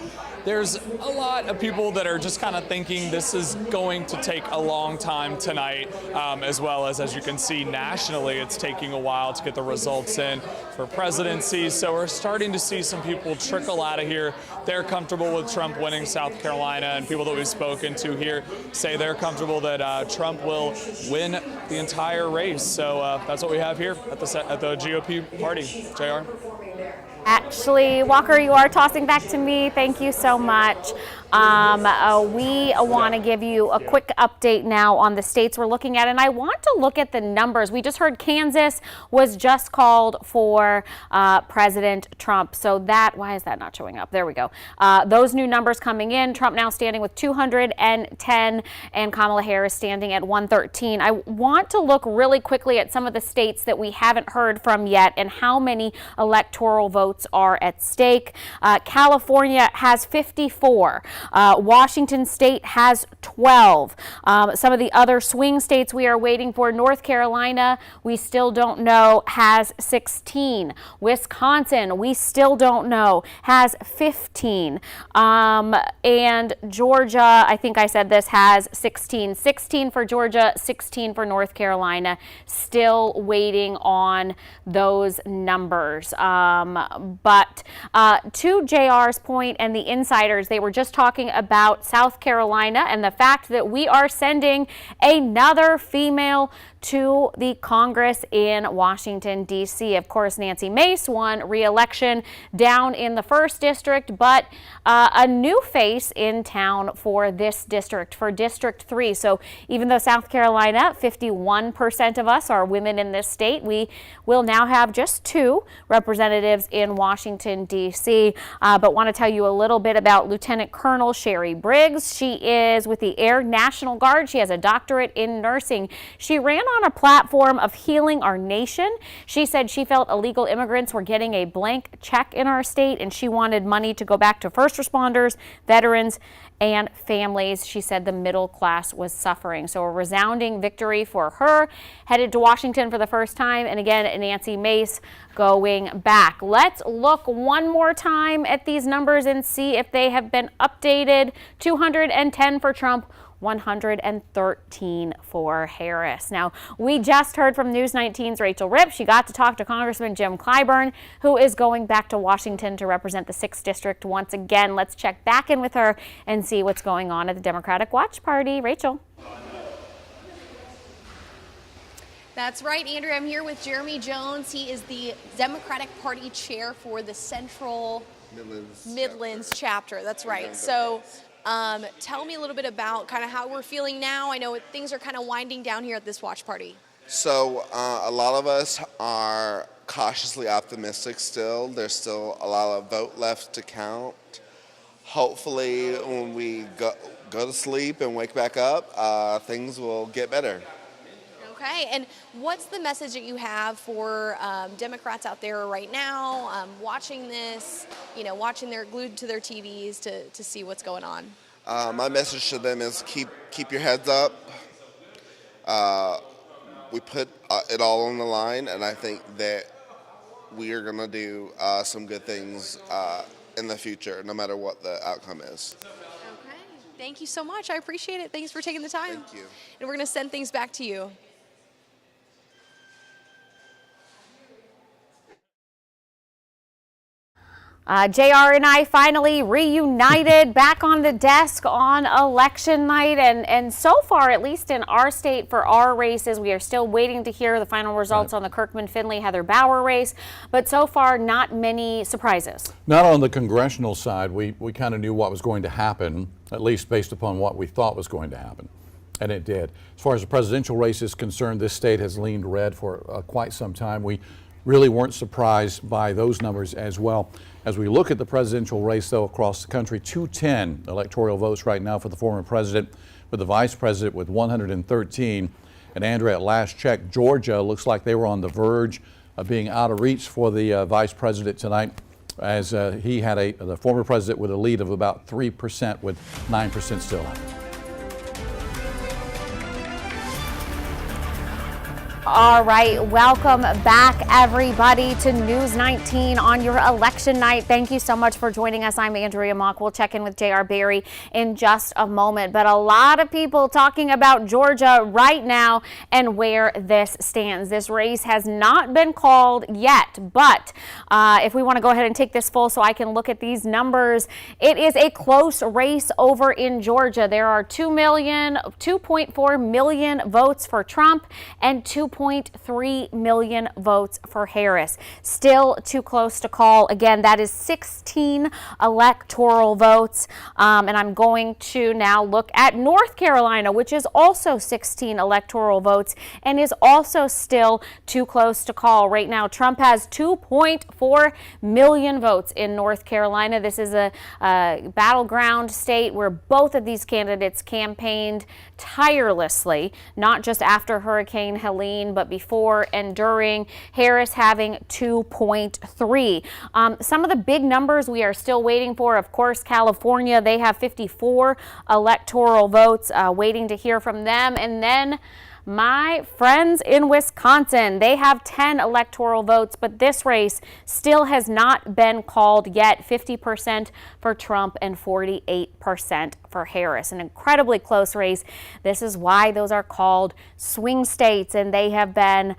there's a lot of people that are just kind of thinking this is going to take a long time tonight, as well as you can see nationally, it's taking a while to get the results in for presidency. So we're starting to see some people trickle out of here. They're comfortable with Trump winning South Carolina, and people that we've spoken to here say they're comfortable that Trump will win the entire race. So that's what we have here at the GOP party. JR? Actually, Walker, you are tossing back to me. Thank you so much. We want to give you a quick update now on the states we're looking at, and I want to look at the numbers. We just heard Kansas was just called for President Trump. So why is that not showing up? There we go. Those new numbers coming in. Trump now standing with 210 and Kamala Harris standing at 113. I want to look really quickly at some of the states that we haven't heard from yet and how many electoral votes are at stake. California has 54. Washington State has 12. Some of the other swing states we are waiting for, North Carolina, we still don't know, has 16. Wisconsin, we still don't know, has 15. And Georgia, I think I said this, has 16. 16 for Georgia, 16 for North Carolina. Still waiting on those numbers. But to JR's point and the insiders, they were just talking about South Carolina and the fact that we are sending another female to the Congress in Washington, D.C. Of course, Nancy Mace won re-election down in the 1st district, but a new face in town for this district, for District 3. So even though South Carolina, 51% of us are women in this state, we will now have just 2 representatives in Washington, D.C. But want to tell you a little bit about Lieutenant Colonel Sherry Briggs. She is with the Air National Guard. She has a doctorate in nursing. She ran on a platform of healing our nation. She said she felt illegal immigrants were getting a blank check in our state, and she wanted money to go back to first responders, veterans, and families. She said the middle class was suffering. So a resounding victory for her. Headed to Washington for the first time. And again, Nancy Mace going back. Let's look one more time at these numbers and see if they have been updated. 210 for Trump, 113 for Harris. Now, we just heard from News 19's Rachel Ripp. She got to talk to Congressman Jim Clyburn, who is going back to Washington to represent the 6th District once again. Let's check back in with her and see what's going on at the Democratic Watch Party. Rachel. That's right, Andrew. I'm here with Jeremy Jones. He is the Democratic Party chair for the Central Midlands chapter. That's right. So tell me a little bit about kind of how we're feeling now. I know things are kind of winding down here at this watch party. So a lot of us are cautiously optimistic still. There's still a lot of vote left to count. Hopefully when we go to sleep and wake back up, things will get better. Okay, and what's the message that you have for Democrats out there right now, watching this, they're glued to their TVs to see what's going on? My message to them is keep your heads up. We put it all on the line, and I think that we are going to do some good things in the future, no matter what the outcome is. Okay, thank you so much. I appreciate it. Thanks for taking the time. Thank you. And we're going to send things back to you. JR and I finally reunited back on the desk on election night, and so far, at least in our state for our races, we are still waiting to hear the final results on the Kirkman-Finley Heather Bauer race, but so far not many surprises. Not on the congressional side. We kind of knew what was going to happen, at least based upon what we thought was going to happen, and it did. As far as the presidential race is concerned, this state has leaned red for quite some time. We really weren't surprised by those numbers as well. As we look at the presidential race, though, across the country, 210 electoral votes right now for the former president, with the vice president with 113. And Andrea, at last check, Georgia looks like they were on the verge of being out of reach for the vice president tonight, as he had the former president with a lead of about 3%, with 9% still out. All right, welcome back everybody to News 19 on your election night. Thank you so much for joining us. I'm Andrea Mock. We'll check in with J.R. Barry in just a moment. But a lot of people talking about Georgia right now and where this stands. This race has not been called yet, but if we want to go ahead and take this full so I can look at these numbers, it is a close race over in Georgia. There are 2.4 million votes for Trump and 2.3 million votes for Harris. Still too close to call. Again, that is 16 electoral votes. And I'm going to now look at North Carolina, which is also 16 electoral votes and is also still too close to call. Right now, Trump has 2.4 million votes in North Carolina. This is a battleground state where both of these candidates campaigned tirelessly, not just after Hurricane Helene, but before and during. Harris having 2.3. Some of the big numbers we are still waiting for, of course, California, they have 54 electoral votes, waiting to hear from them. And then my friends in Wisconsin, they have 10 electoral votes, but this race still has not been called yet. 50% for Trump and 48% for Harris. An incredibly close race. This is why those are called swing states, and they have been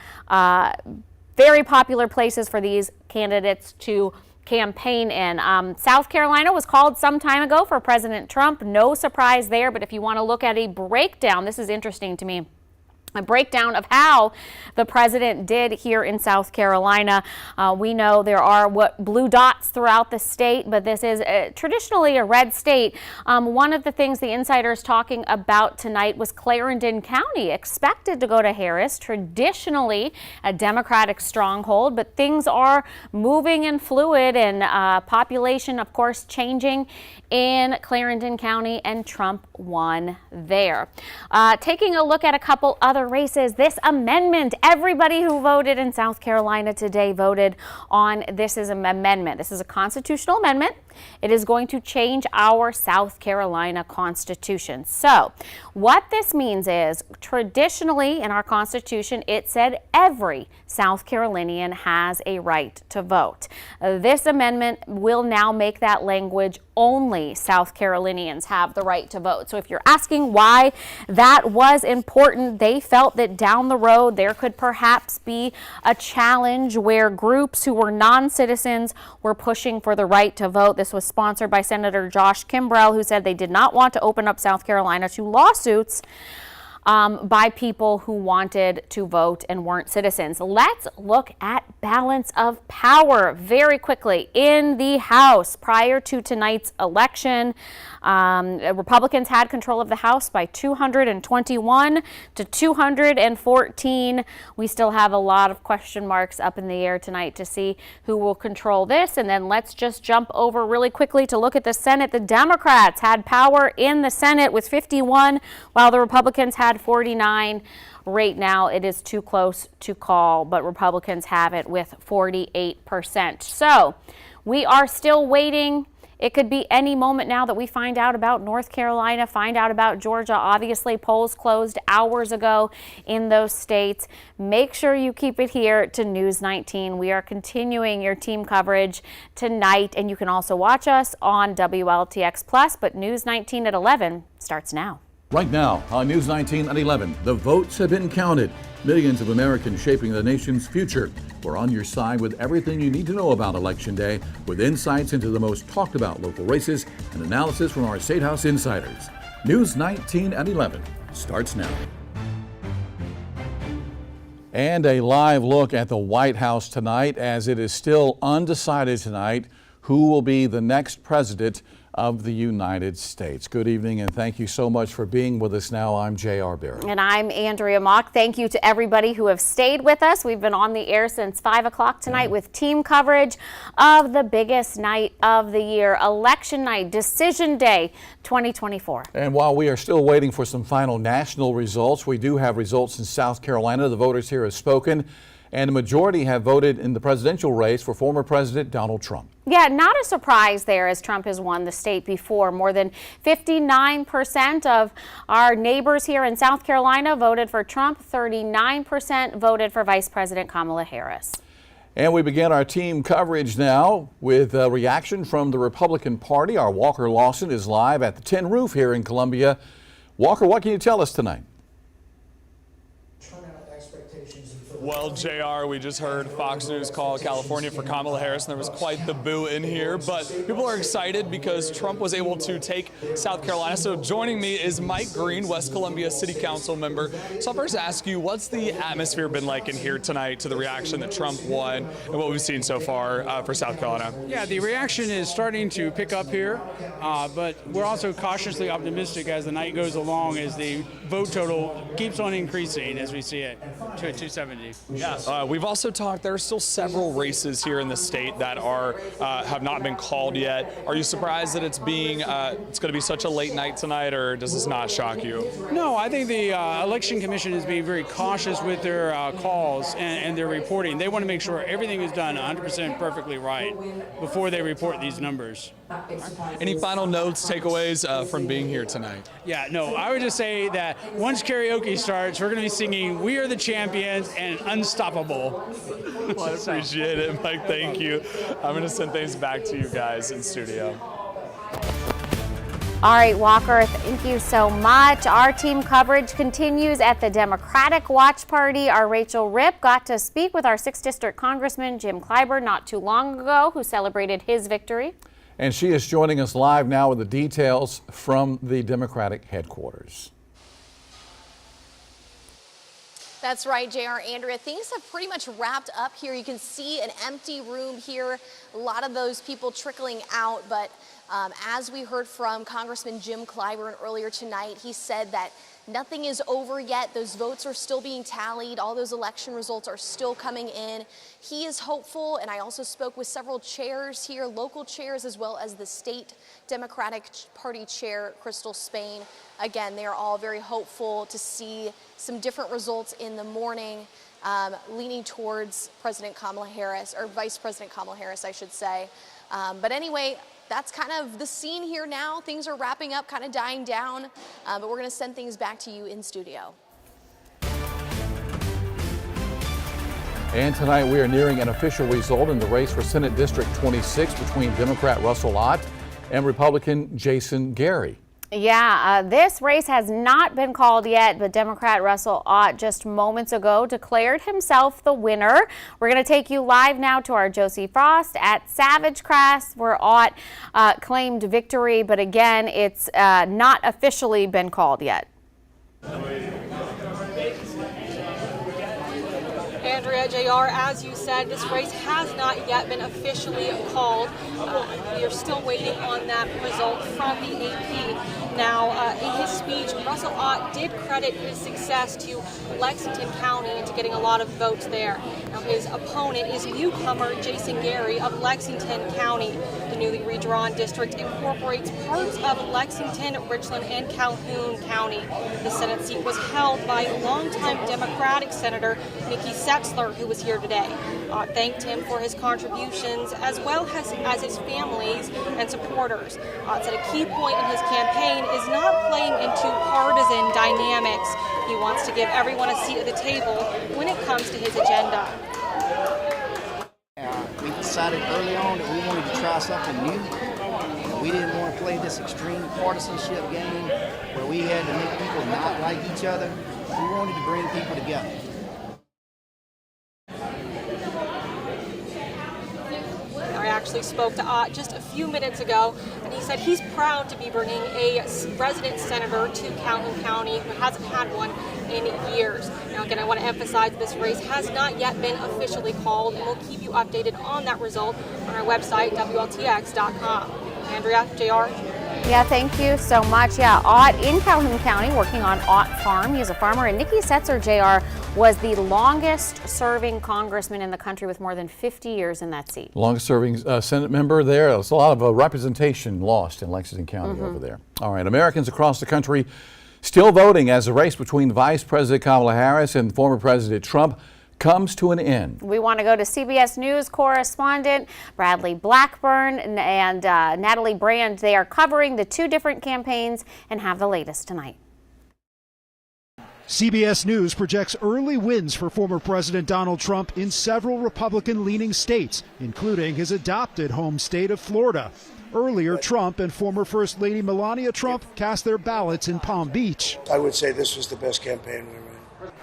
very popular places for these candidates to campaign in. South Carolina was called some time ago for President Trump. No surprise there, but if you want to look at a breakdown, this is interesting to me. A breakdown of how the president did here in South Carolina. We know there are blue dots throughout the state, but this is traditionally a red state. One of the things the insiders talking about tonight was Clarendon County, expected to go to Harris, traditionally a Democratic stronghold, but things are moving and fluid, and population, of course, changing in Clarendon County, and Trump won there. Taking a look at a couple other races, this amendment, everybody who voted in South Carolina today voted on this is an amendment. This is a constitutional amendment. It is going to change our South Carolina Constitution. So what this means is, traditionally in our Constitution, it said every South Carolinian has a right to vote. This amendment will now make that language only South Carolinians have the right to vote. So if you're asking why that was important, they felt that down the road there could perhaps be a challenge where groups who were non-citizens were pushing for the right to vote. This was sponsored by Senator Josh Kimbrell, who said they did not want to open up South Carolina to lawsuits by people who wanted to vote and weren't citizens. Let's look at balance of power very quickly. In the House, prior to tonight's election, Republicans had control of the House by 221 to 214. We still have a lot of question marks up in the air tonight to see who will control this. And then let's just jump over really quickly to look at the Senate. The Democrats had power in the Senate with 51, while the Republicans had 49. Right now, it is too close to call, but Republicans have it with 48%. So we are still waiting. It could be any moment now that we find out about North Carolina, find out about Georgia. Obviously, polls closed hours ago in those states. Make sure you keep it here to News 19. We are continuing your team coverage tonight, and you can also watch us on WLTX Plus, but News 19 at 11 starts now. Right now on News 19 at 11, the votes have been counted. Millions of Americans shaping the nation's future. We're on your side with everything you need to know about Election Day, with insights into the most talked about local races and analysis from our State House insiders. News 19 at 11 starts now. And a live look at the White House tonight, as it is still undecided tonight who will be the next president of the United States. Good evening, and thank you so much for being with us now. I'm J.R. Barrett. And I'm Andrea Mock. Thank you to everybody who have stayed with us. We've been on the air since 5 o'clock tonight with team coverage of the biggest night of the year, Election Night, Decision Day 2024. And while we are still waiting for some final national results, we do have results in South Carolina. The voters here have spoken, and the majority have voted in the presidential race for former President Donald Trump. Yeah, not a surprise there, as Trump has won the state before. More than 59% of our neighbors here in South Carolina voted for Trump. 39% voted for Vice President Kamala Harris. And we begin our team coverage now with a reaction from the Republican Party. Our Walker Lawson is live at the Tin Roof here in Columbia. Walker, what can you tell us tonight? Well, JR, we just heard Fox News call California for Kamala Harris, and there was quite the boo in here. But people are excited because Trump was able to take South Carolina. So joining me is Mike Green, West Columbia City Council member. So I'll first ask you, what's the atmosphere been like in here tonight to the reaction that Trump won and what we've seen so far for South Carolina? Yeah, the reaction is starting to pick up here, but we're also cautiously optimistic as the night goes along, as the vote total keeps on increasing as we see it to 270. Yeah, we've also talked, there are still several races here in the state that are have not been called yet. Are you surprised that it's going to be such a late night tonight, or does this not shock you? No, I think the Election Commission is being very cautious with their calls and their reporting. They want to make sure everything is done 100% perfectly right before they report these numbers. Any final notes, takeaways from being here tonight? Yeah, no, I would just say that once karaoke starts, we're going to be singing "We Are the Champions" and "Unstoppable." Well, I appreciate it, Mike. Thank you. I'm going to send things back to you guys in studio. All right, Walker, thank you so much. Our team coverage continues at the Democratic Watch Party. Our Rachel Ripp got to speak with our 6th District Congressman Jim Clyburn not too long ago, who celebrated his victory. And she is joining us live now with the details from the Democratic headquarters. That's right, JR. Andrea, things have pretty much wrapped up here. You can see an empty room here, a lot of those people trickling out, but as we heard from Congressman Jim Clyburn earlier tonight, he said that nothing is over yet. Those votes are still being tallied. All those election results are still coming in. He is hopeful, and I also spoke with several chairs here, local chairs, as well as the state Democratic Party chair, Crystal Spain. Again, they are all very hopeful to see some different results in the morning, leaning towards President Kamala Harris, or Vice President Kamala Harris, I should say. But anyway, that's kind of the scene here now. Things are wrapping up, kind of dying down, but we're going to send things back to you in studio. And tonight we are nearing an official result in the race for Senate District 26 between Democrat Russell Ott and Republican Jason Gary. Yeah, this race has not been called yet, but Democrat Russell Ott just moments ago declared himself the winner. We're going to take you live now to our Josie Frost at Savage Crest, where Ott claimed victory, but again, it's not officially been called yet. Andrea, JR, as you said, this race has not yet been officially called. We are still waiting on that result from the AP. Now, in his speech, Russell Ott did credit his success to Lexington County and to getting a lot of votes there. Now, his opponent is newcomer Jason Gary of Lexington County. The newly redrawn district incorporates parts of Lexington, Richland, and Calhoun County. The Senate seat was held by longtime Democratic Senator Nikki Setzler, who was here today. Ott thanked him for his contributions as well as his families and supporters. Ott said a key point in his campaign is not playing into partisan dynamics. He wants to give everyone a seat at the table when it comes to his agenda. We decided early on that we wanted to try something new. We didn't want to play this extreme partisanship game where we had to make people not like each other. We wanted to bring people together. I actually spoke to Ott just a few minutes ago, and he said he's proud to be bringing a resident senator to Calhoun County who hasn't had one in years. Now, again, I want to emphasize this race has not yet been officially called, and we'll keep you updated on that result on our website, WLTX.com. Andrea, JR. Yeah, thank you so much. Yeah, Ott in Calhoun County working on Ott Farm. He's a farmer. And Nikki Setzler, JR, was the longest serving congressman in the country with more than 50 years in that seat. Longest serving Senate member there. There's a lot of representation lost in Lexington County over there. All right, Americans across the country still voting as the race between Vice President Kamala Harris and former President Trump comes to an end. We want to go to CBS News correspondent Bradley Blackburn and Natalie Brand. They are covering the two different campaigns and have the latest tonight. CBS News projects early wins for former President Donald Trump in several Republican-leaning states, including his adopted home state of Florida. Earlier, Trump and former First Lady Melania Trump cast their ballots in Palm Beach. I would say this was the best campaign we ran.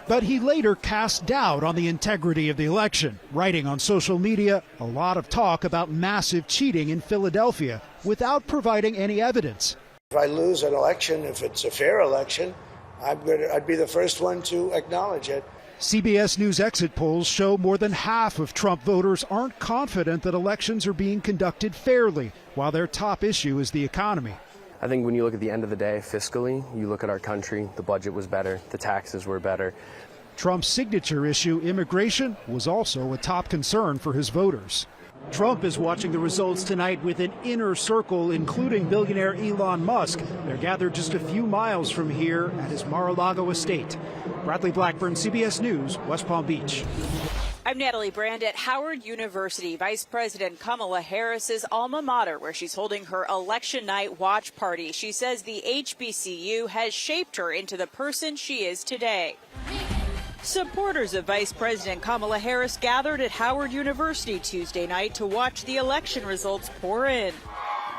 But he later cast doubt on the integrity of the election, writing on social media a lot of talk about massive cheating in Philadelphia without providing any evidence. If I lose an election, if it's a fair election, I'd be the first one to acknowledge it. CBS News exit polls show more than half of Trump voters aren't confident that elections are being conducted fairly, while their top issue is the economy. I think when you look at the end of the day fiscally, you look at our country, the budget was better, the taxes were better. Trump's signature issue, immigration, was also a top concern for his voters. Trump is watching the results tonight with an inner circle, including billionaire Elon Musk. They're gathered just a few miles from here at his Mar-a-Lago estate. Bradley Blackburn, CBS News, West Palm Beach. I'm Natalie Brand at Howard University, Vice President Kamala Harris's alma mater, where she's holding her election night watch party. She says the HBCU has shaped her into the person she is today. Supporters of Vice President Kamala Harris gathered at Howard University Tuesday night to watch the election results pour in.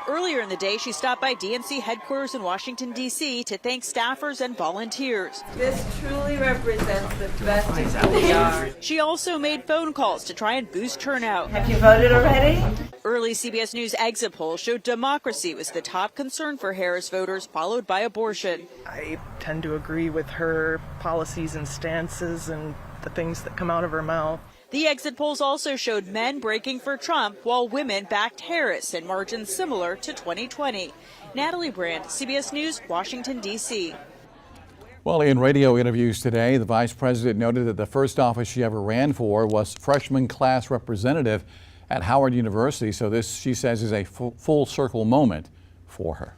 Earlier in the day, she stopped by DNC headquarters in Washington, D.C. to thank staffers and volunteers. This truly represents the best of who we are. She also made phone calls to try and boost turnout. Have you voted already? Early CBS News exit polls showed democracy was the top concern for Harris voters, followed by abortion. I tend to agree with her policies and stances and the things that come out of her mouth. The exit polls also showed men breaking for Trump while women backed Harris in margins similar to 2020. Natalie Brandt, CBS News, Washington, D.C. Well, in radio interviews today, the vice president noted that the first office she ever ran for was freshman class representative at Howard University. So this, she says, is a full circle moment for her.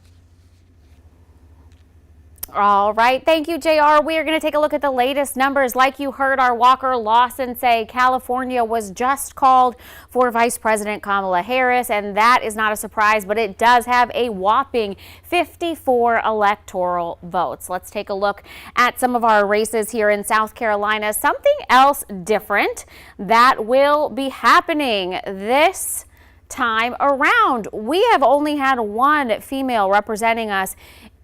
All right. Thank you, JR. We are going to take a look at the latest numbers. Like you heard our Walker Lawson say, California was just called for Vice President Kamala Harris, and that is not a surprise, but it does have a whopping 54 electoral votes. Let's take a look at some of our races here in South Carolina. Something else different that will be happening this time around. We have only had one female representing us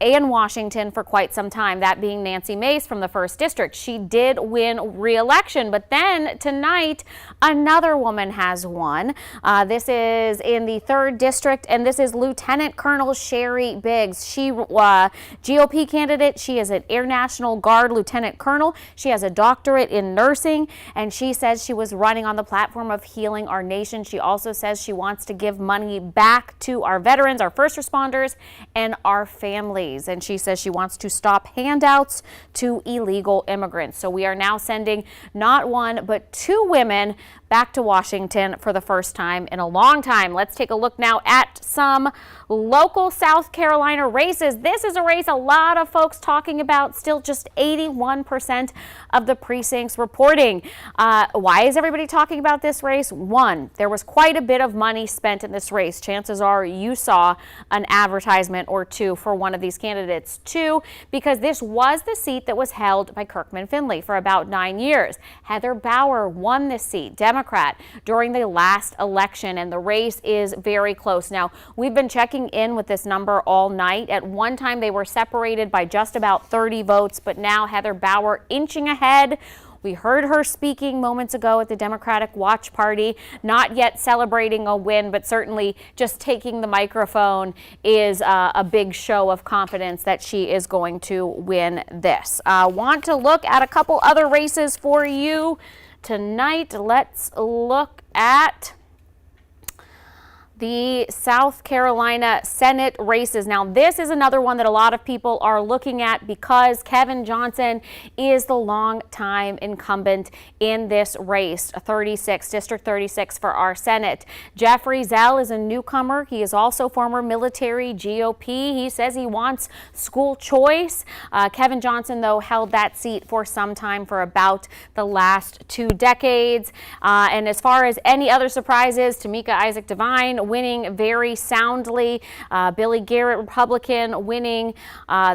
in Washington for quite some time, that being Nancy Mace from the 1st District. She did win re-election, but then tonight another woman has won. This is in the 3rd District, and this is Lieutenant Colonel Sherry Biggs. She GOP candidate. She is an Air National Guard Lieutenant Colonel. She has a doctorate in nursing, and she says she was running on the platform of healing our nation. She also says she wants to give money back to our veterans, our first responders, and our families. And she says she wants to stop handouts to illegal immigrants. So we are now sending not one, but 2 women back to Washington for the first time in a long time. Let's take a look now at some local South Carolina races. This is a race a lot of folks talking about, still just 81% of the precincts reporting. Why is everybody talking about this race? One, there was quite a bit of money spent in this race. Chances are you saw an advertisement or two for one of these candidates. 2, because this was the seat that was held by Kirkman Finley for about 9 years. Heather Bauer won this seat, Democrat, during the last election, and the race is very close. Now, we've been checking in with this number all night. At one time, they were separated by just about 30 votes, but now Heather Bauer inching ahead. We heard her speaking moments ago at the Democratic Watch Party, not yet celebrating a win, but certainly just taking the microphone is a big show of confidence that she is going to win this. Want to look at a couple other races for you tonight. Let's look at the South Carolina Senate races. Now, this is another one that a lot of people are looking at because Kevin Johnson is the longtime incumbent in this race, District 36 for our Senate. Jeffrey Zell is a newcomer. He is also former military GOP. He says he wants school choice. Kevin Johnson, though, held that seat for some time, for about the last 2 decades. And as far as any other surprises, Tamika Isaac Devine winning very soundly. Billy Garrett, Republican, winning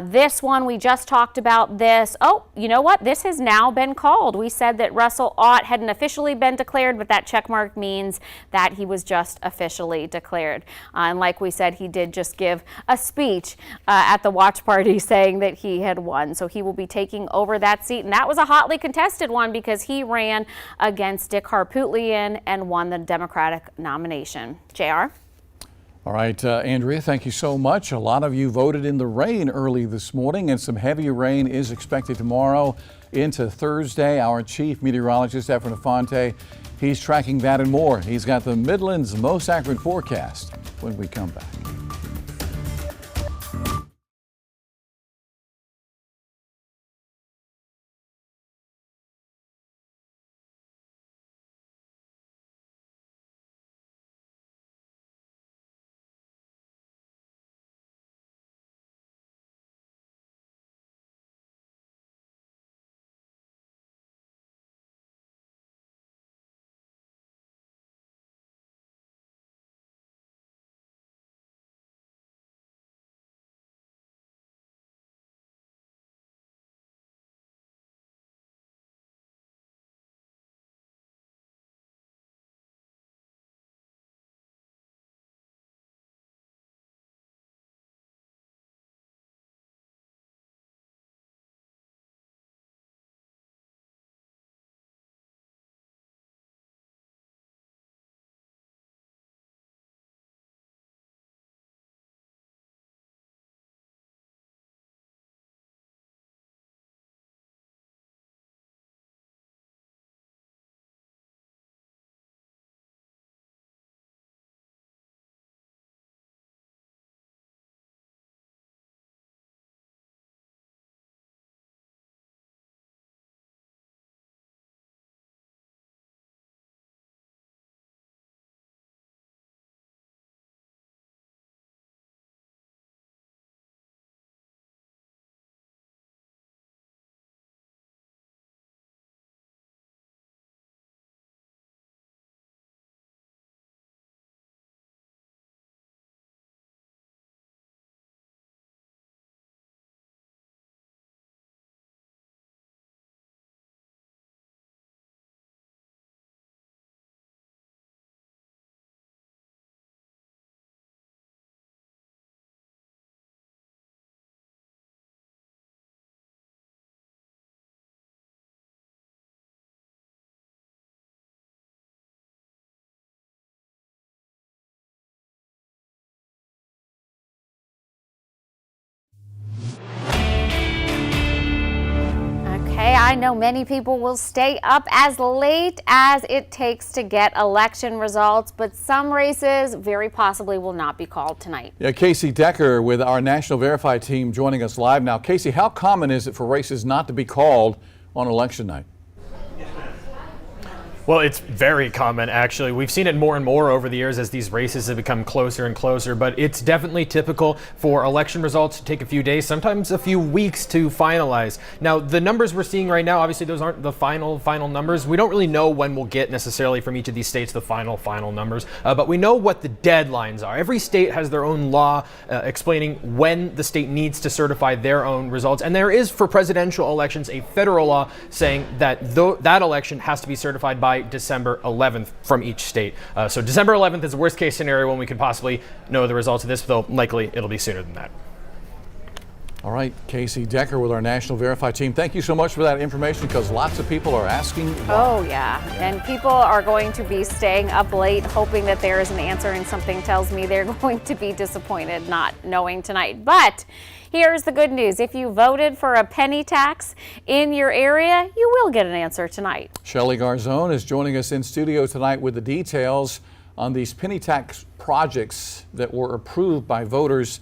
this one. We just talked about this. Oh, you know what? This has now been called. We said that Russell Ott hadn't officially been declared, but that check mark means that he was just officially declared. And like we said, he did just give a speech at the watch party saying that he had won. So he will be taking over that seat. And that was a hotly contested one because he ran against Dick Harpootlian and won the Democratic nomination. JR? All right, Andrea, thank you so much. A lot of you voted in the rain early this morning, and some heavy rain is expected tomorrow into Thursday. Our chief meteorologist, Efren Afonte, he's tracking that and more. He's got the Midland's most accurate forecast when we come back. I know many people will stay up as late as it takes to get election results, but some races very possibly will not be called tonight. Yeah, Casey Decker with our National Verify team joining us live now. Casey, how common is it for races not to be called on election night? Well, it's very common, actually. We've seen it more and more over the years as these races have become closer and closer, but it's definitely typical for election results to take a few days, sometimes a few weeks to finalize. Now, the numbers we're seeing right now, obviously those aren't the final numbers. We don't really know when we'll get necessarily from each of these states the final numbers, but we know what the deadlines are. Every state has their own law explaining when the state needs to certify their own results, and there is for presidential elections a federal law saying that that election has to be certified by December 11th from each state. So December 11th is the worst case scenario when we could possibly know the results of this, though likely it'll be sooner than that. All right, Casey Decker with our National Verify team. Thank you so much for that information because lots of people are asking why. Oh, yeah. And people are going to be staying up late hoping that there is an answer, and something tells me they're going to be disappointed not knowing tonight. But here's the good news. If you voted for a penny tax in your area, you will get an answer tonight. Shelley Garzone is joining us in studio tonight with the details on these penny tax projects that were approved by voters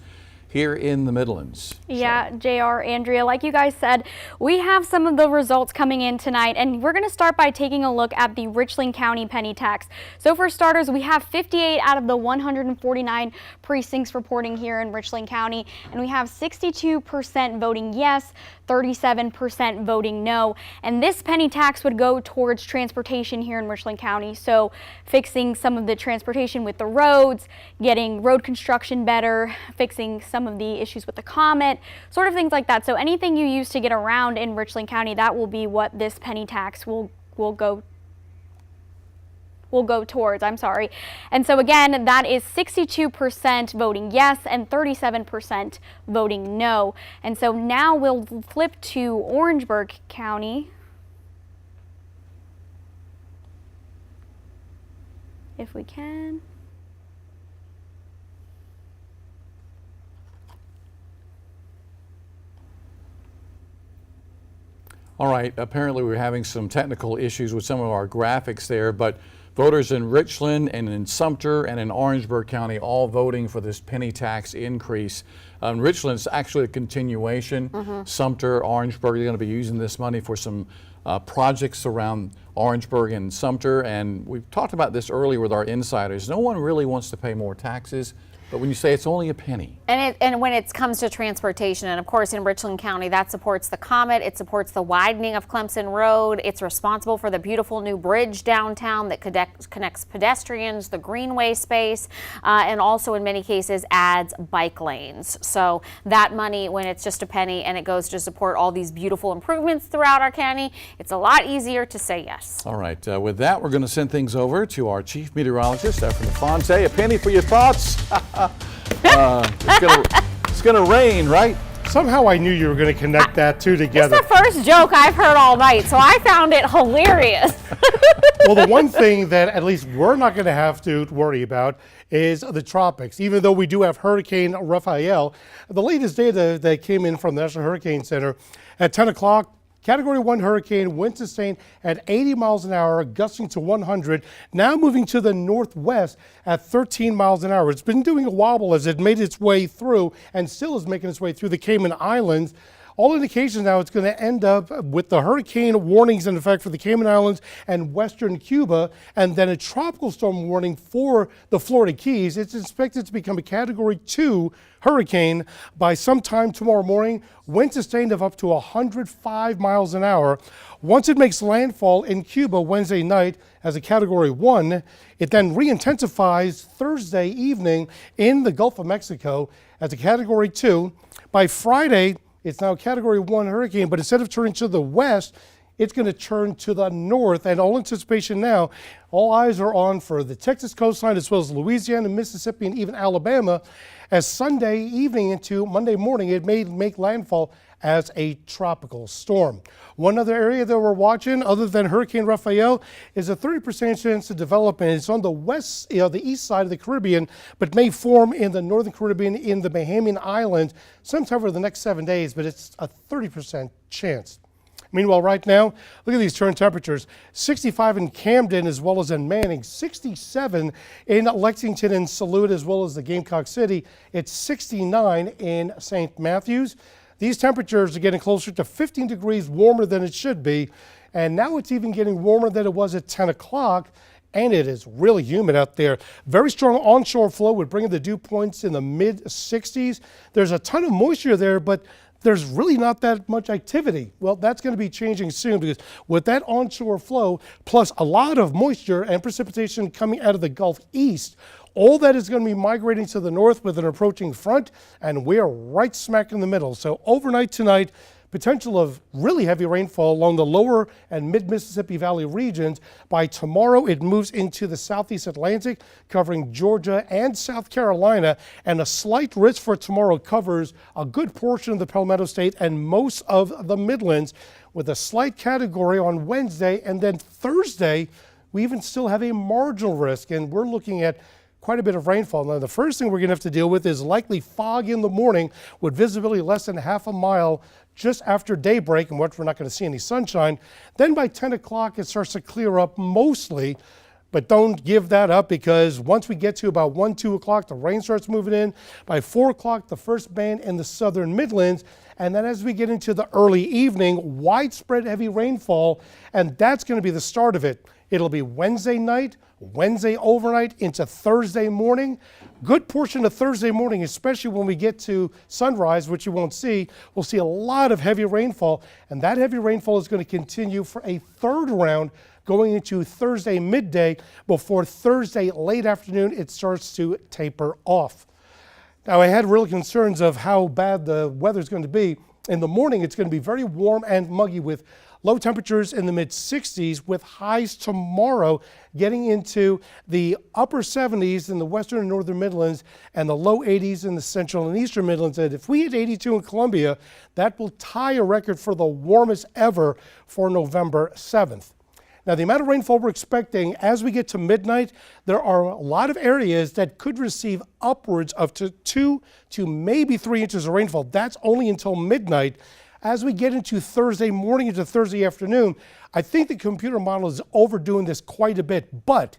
here in the Midlands. Yeah, JR, Andrea, like you guys said, we have some of the results coming in tonight, and we're going to start by taking a look at the Richland County penny tax. So for starters, we have 58 out of the 149 precincts reporting here in Richland County, and we have 62% voting yes, 37% voting no. And this penny tax would go towards transportation here in Richland County. So fixing some of the transportation with the roads, getting road construction better, fixing some of the issues with the comet, sort of things like that. So anything you use to get around in Richland County, that will be what this penny tax will go towards, And so again, that is 62% voting yes and 37% voting no. And so now we'll flip to Orangeburg County. If we can. All right, apparently we're having some technical issues with some of our graphics there, but voters in Richland and in Sumter and in Orangeburg County all voting for this penny tax increase. Richland's actually a continuation. Sumter, Orangeburg, they're going to be using this money for some projects around Orangeburg and Sumter, and we've talked about this earlier with our insiders. No one really wants to pay more taxes, but when you say it's only a penny. And when it comes to transportation, and of course in Richland County, that supports the Comet, it supports the widening of Clemson Road, it's responsible for the beautiful new bridge downtown that connects pedestrians, the greenway space, and also in many cases adds bike lanes. So that money, when it's just a penny and it goes to support all these beautiful improvements throughout our county, it's a lot easier to say yes. All right, with that, we're going to send things over to our chief meteorologist, Efren Fonte. A penny for your thoughts. It's gonna rain, right? Somehow I knew you were going to connect that two together. It's the first joke I've heard all night, so I found it hilarious. Well, the one thing that at least we're not going to have to worry about is the tropics. Even though we do have Hurricane Rafael, the latest data that came in from the National Hurricane Center at 10 o'clock, Category 1 hurricane, wind sustained at 80 miles an hour, gusting to 100, now moving to the northwest at 13 miles an hour. It's been doing a wobble as it made its way through and still is making its way through the Cayman Islands. All indications now it's going to end up with the hurricane warnings in effect for the Cayman Islands and western Cuba, and then a tropical storm warning for the Florida Keys. It's expected to become a Category 2 hurricane by sometime tomorrow morning. Wind sustained of up to 105 miles an hour. Once it makes landfall in Cuba Wednesday night as a Category 1, it then re-intensifies Thursday evening in the Gulf of Mexico as a Category 2. By Friday, it's now a Category 1 hurricane, but instead of turning to the west, it's going to turn to the north. And all anticipation now, all eyes are on for the Texas coastline as well as Louisiana, Mississippi, and even Alabama. As Sunday evening into Monday morning, it may make landfall as a tropical storm. One other area that we're watching, other than Hurricane Rafael, is a 30% chance of development. It's on the west, the east side of the Caribbean, but may form in the northern Caribbean in the Bahamian Islands sometime over the next 7 days, but it's a 30% chance. Meanwhile, right now, look at these turn temperatures. 65 in Camden as well as in Manning, 67 in Lexington and Salute as well as the Gamecock City. It's 69 in St. Matthews. These temperatures are getting closer to 15 degrees warmer than it should be. And now it's even getting warmer than it was at 10 o'clock. And it is really humid out there. Very strong onshore flow would bring the dew points in the mid 60s. There's a ton of moisture there, but there's really not that much activity. Well, that's going to be changing soon because with that onshore flow, plus a lot of moisture and precipitation coming out of the Gulf East, all that is going to be migrating to the north with an approaching front, and we're right smack in the middle. So overnight tonight, potential of really heavy rainfall along the lower and mid-Mississippi Valley regions. By tomorrow, it moves into the southeast Atlantic, covering Georgia and South Carolina, and a slight risk for tomorrow covers a good portion of the Palmetto State and most of the Midlands, with a slight category on Wednesday. And then Thursday, we even still have a marginal risk, and we're looking at quite a bit of rainfall. Now, the first thing we're going to have to deal with is likely fog in the morning with visibility less than half a mile just after daybreak, and we're not going to see any sunshine. Then by 10 o'clock, it starts to clear up mostly, but don't give that up because once we get to about 1, 2 o'clock, the rain starts moving in. By 4 o'clock, the first band in the southern Midlands. And then as we get into the early evening, widespread heavy rainfall, and that's going to be the start of it. It'll be Wednesday night, Wednesday overnight into Thursday morning. Good portion of Thursday morning, especially when we get to sunrise, which you won't see, we'll see a lot of heavy rainfall. And that heavy rainfall is going to continue for a third round going into Thursday midday. Before Thursday late afternoon, it starts to taper off. Now, I had real concerns of how bad the weather's going to be. In the morning, it's going to be very warm and muggy with low temperatures in the mid 60s with highs tomorrow getting into the upper 70s in the western and northern Midlands and the low 80s in the central and eastern Midlands. And if we hit 82 in Columbia, that will tie a record for the warmest ever for November 7th. Now, the amount of rainfall we're expecting as we get to midnight, there are a lot of areas that could receive upwards of 2 to maybe 3 inches of rainfall. That's only until midnight. As we get into Thursday morning into Thursday afternoon, I think the computer model is overdoing this quite a bit, but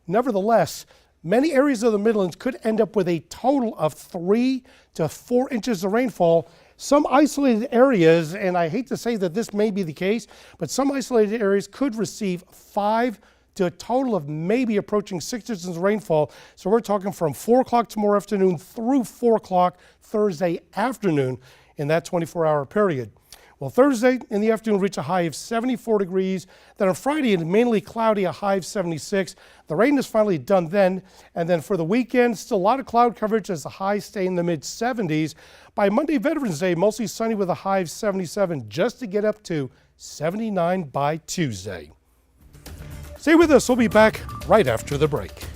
nevertheless, many areas of the Midlands could end up with a total of 3 to 4 inches of rainfall. Some isolated areas, and I hate to say that this may be the case, but some isolated areas could receive 5 to a total of maybe approaching 6 inches of rainfall. So we're talking from 4 o'clock tomorrow afternoon through 4 o'clock Thursday afternoon in that 24-hour period. Well, Thursday in the afternoon reach a high of 74 degrees. Then on Friday, it's mainly cloudy, a high of 76. The rain is finally done then. And then for the weekend, still a lot of cloud coverage as the highs stay in the mid-70s. By Monday, Veterans Day, mostly sunny with a high of 77, just to get up to 79 by Tuesday. Stay with us. We'll be back right after the break.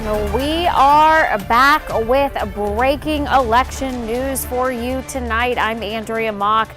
We are back with breaking election news for you tonight. I'm Andrea Mock.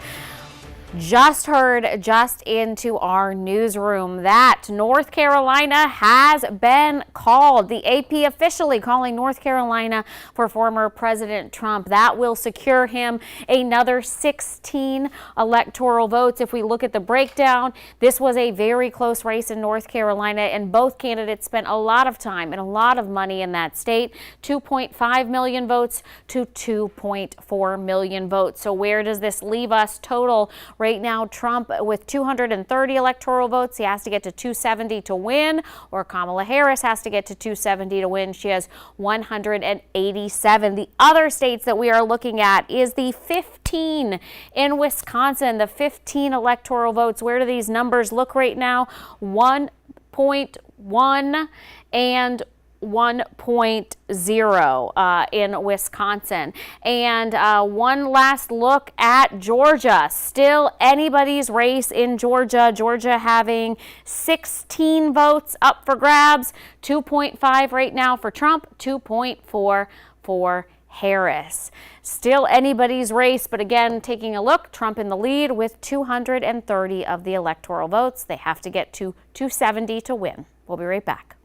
Just heard just into our newsroom that North Carolina has been called. The AP officially calling North Carolina for former President Trump. That will secure him another 16 electoral votes. If we look at the breakdown, this was a very close race in North Carolina, and both candidates spent a lot of time and a lot of money in that state. 2.5 million votes to 2.4 million votes. So where does this leave us total? Right now, Trump with 230 electoral votes. He has to get to 270 to win, or Kamala Harris has to get to 270 to win. She has 187. The other states that we are looking at is the 15 in Wisconsin, the 15 electoral votes. Where do these numbers look right now? 1.1 and 1.0 in Wisconsin. And one last look at Georgia. Still anybody's race in Georgia. Georgia having 16 votes up for grabs. 2.5 right now for Trump, 2.4 for Harris. Still anybody's race, but again, taking a look, Trump in the lead with 230 of the electoral votes. They have to get to 270 to win. We'll be right back.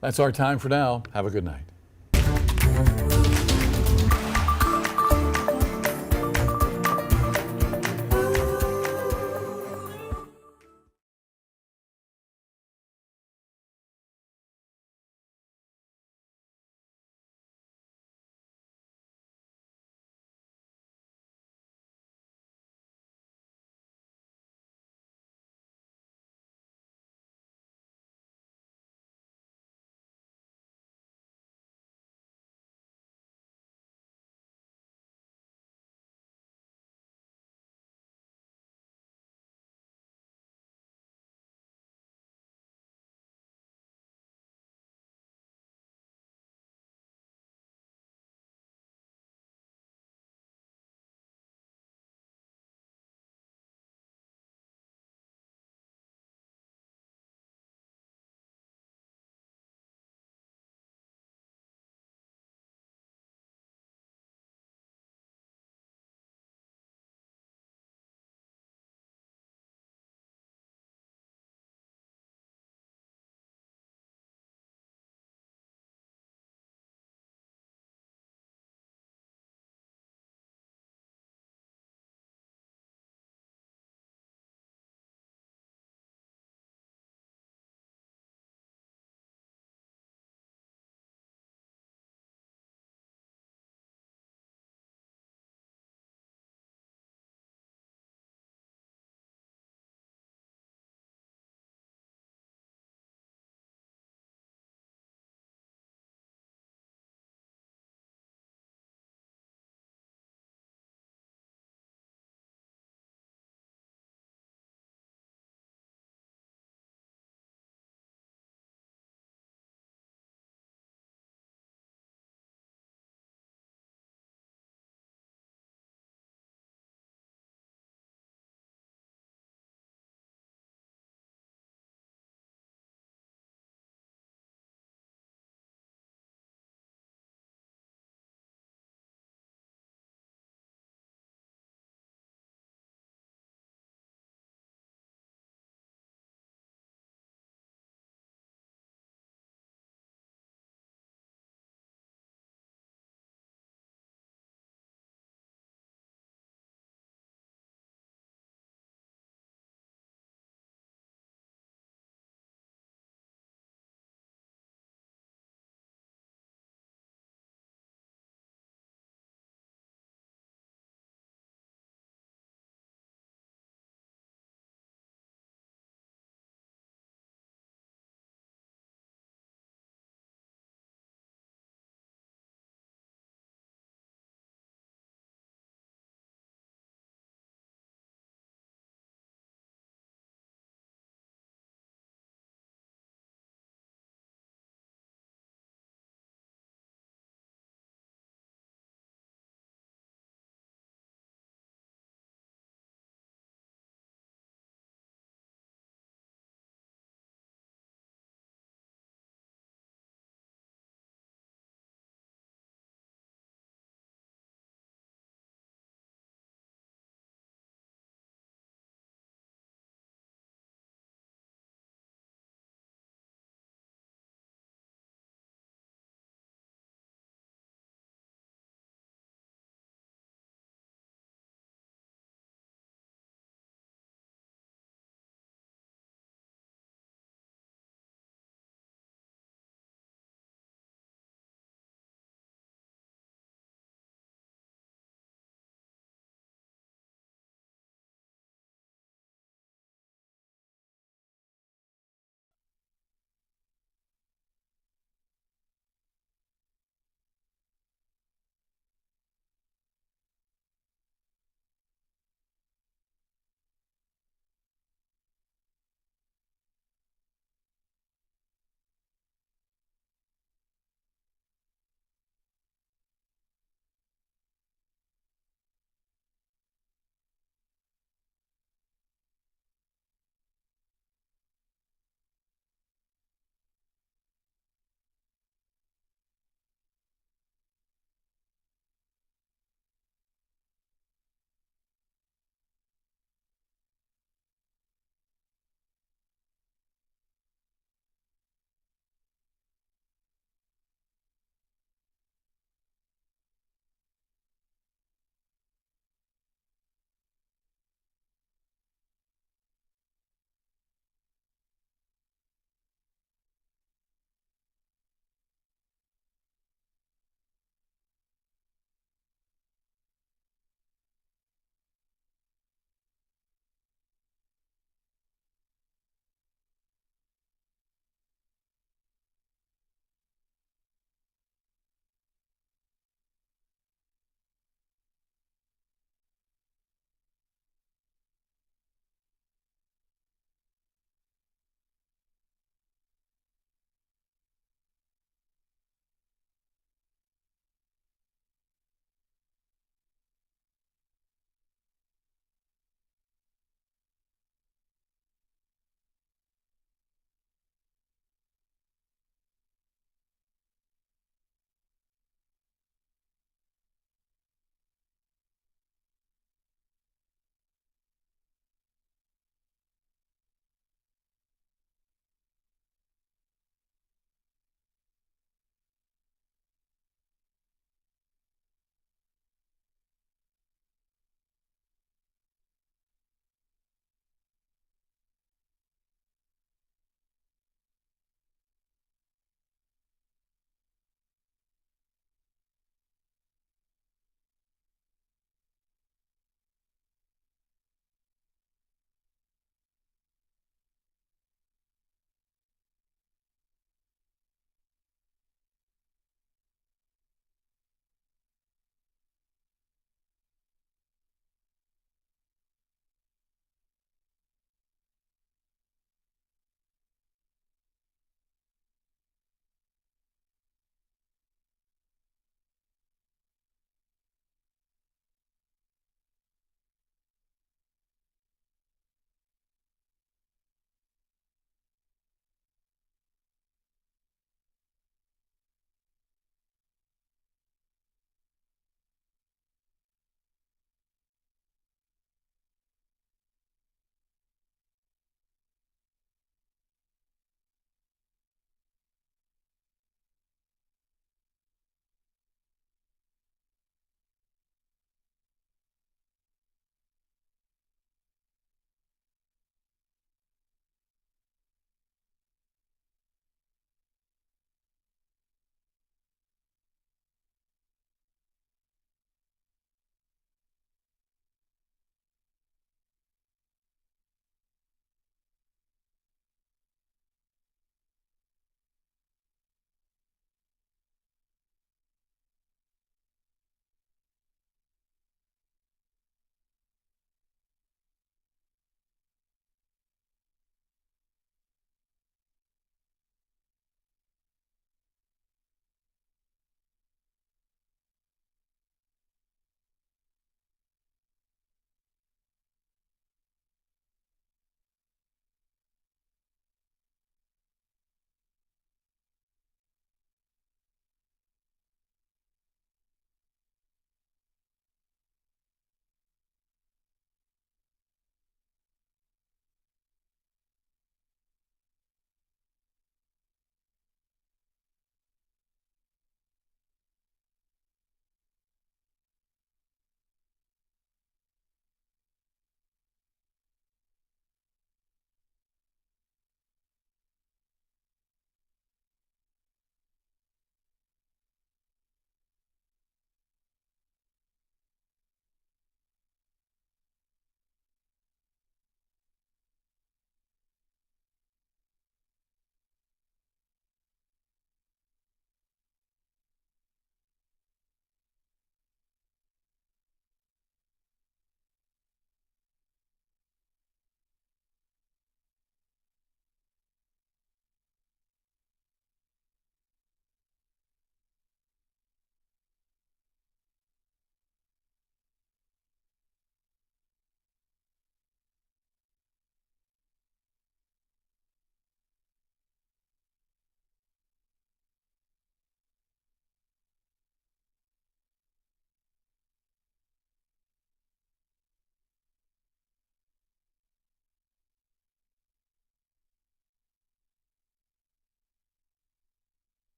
That's our time for now. Have a good night.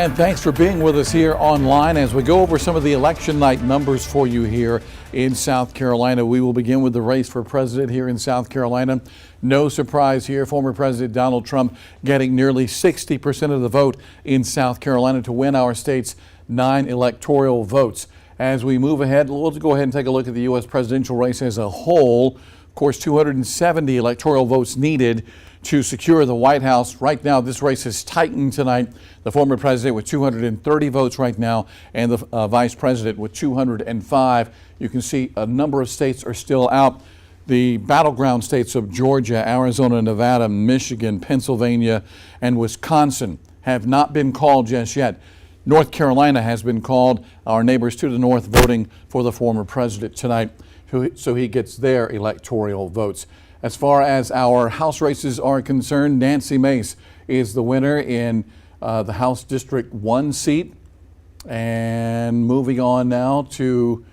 And thanks for being with us here online as we go over some of the election night numbers for you here in South Carolina. We will begin with the race for president here in South Carolina. No surprise here, former President Donald Trump getting nearly 60% of the vote in South Carolina to win our state's 9 electoral votes. As we move ahead, let's go ahead and take a look at the U.S. presidential race as a whole. Of course, 270 electoral votes needed to secure the White House. Right now, this race is tightened tonight. The former president with 230 votes right now, and the vice president with 205. You can see a number of states are still out. The battleground states of Georgia, Arizona, Nevada, Michigan, Pennsylvania, and Wisconsin have not been called just yet. North Carolina has been called. Our neighbors to the north voting for the former president tonight, so he gets their electoral votes. As far as our House races are concerned, Nancy Mace is the winner in the House District 1 seat. And moving on now to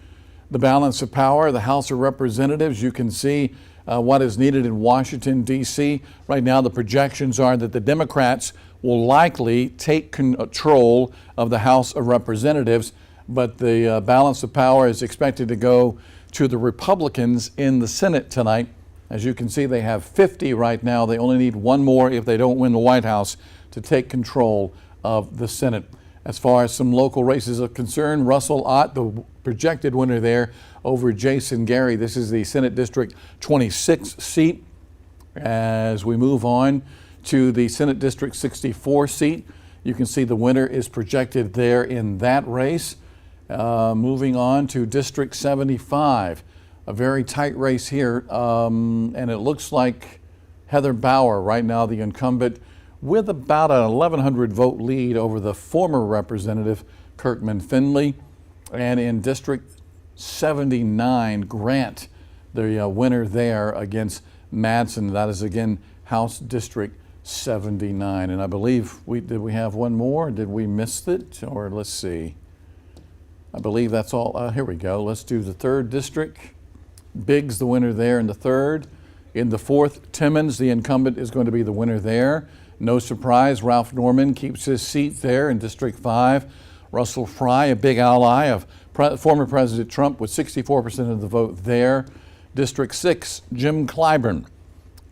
the balance of power, the House of Representatives. You can see what is needed in Washington, D.C. Right now, the projections are that the Democrats will likely take control of the House of Representatives, but the balance of power is expected to go to the Republicans in the Senate tonight. As you can see, they have 50 right now. They only need one more if they don't win the White House to take control of the Senate. As far as some local races are concerned, Russell Ott, the projected winner there over Jason Gary. This is the Senate District 26 seat. As we move on to the Senate District 64 seat, you can see the winner is projected there in that race. Moving on to District 75. A very tight race here, and it looks like Heather Bauer, right now the incumbent, with about a 1,100 vote lead over the former representative Kirkman Finley. And in District 79, Grant, the winner there against Madsen. That is again House District 79. And I believe did we have one more? Did we miss it? Or let's see. I believe that's all. Here we go. Let's do the 3rd district. Biggs, the winner there in the 3rd. In the 4th, Timmons, the incumbent, is going to be the winner there. No surprise, Ralph Norman keeps his seat there in District 5. Russell Fry, a big ally of former President Trump, with 64% of the vote there. District 6, Jim Clyburn,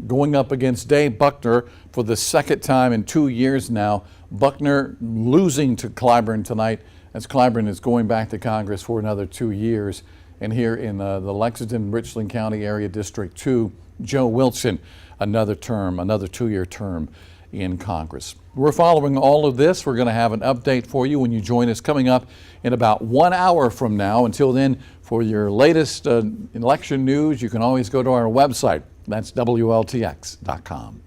going up against Dave Buckner for the 2nd time in 2 years now. Buckner losing to Clyburn tonight, as Clyburn is going back to Congress for another 2 years. And here in the Lexington, Richland County area, District 2, Joe Wilson, another 2-year term in Congress. We're following all of this. We're going to have an update for you when you join us coming up in about 1 hour from now. Until then, for your latest election news, you can always go to our website. That's WLTX.com.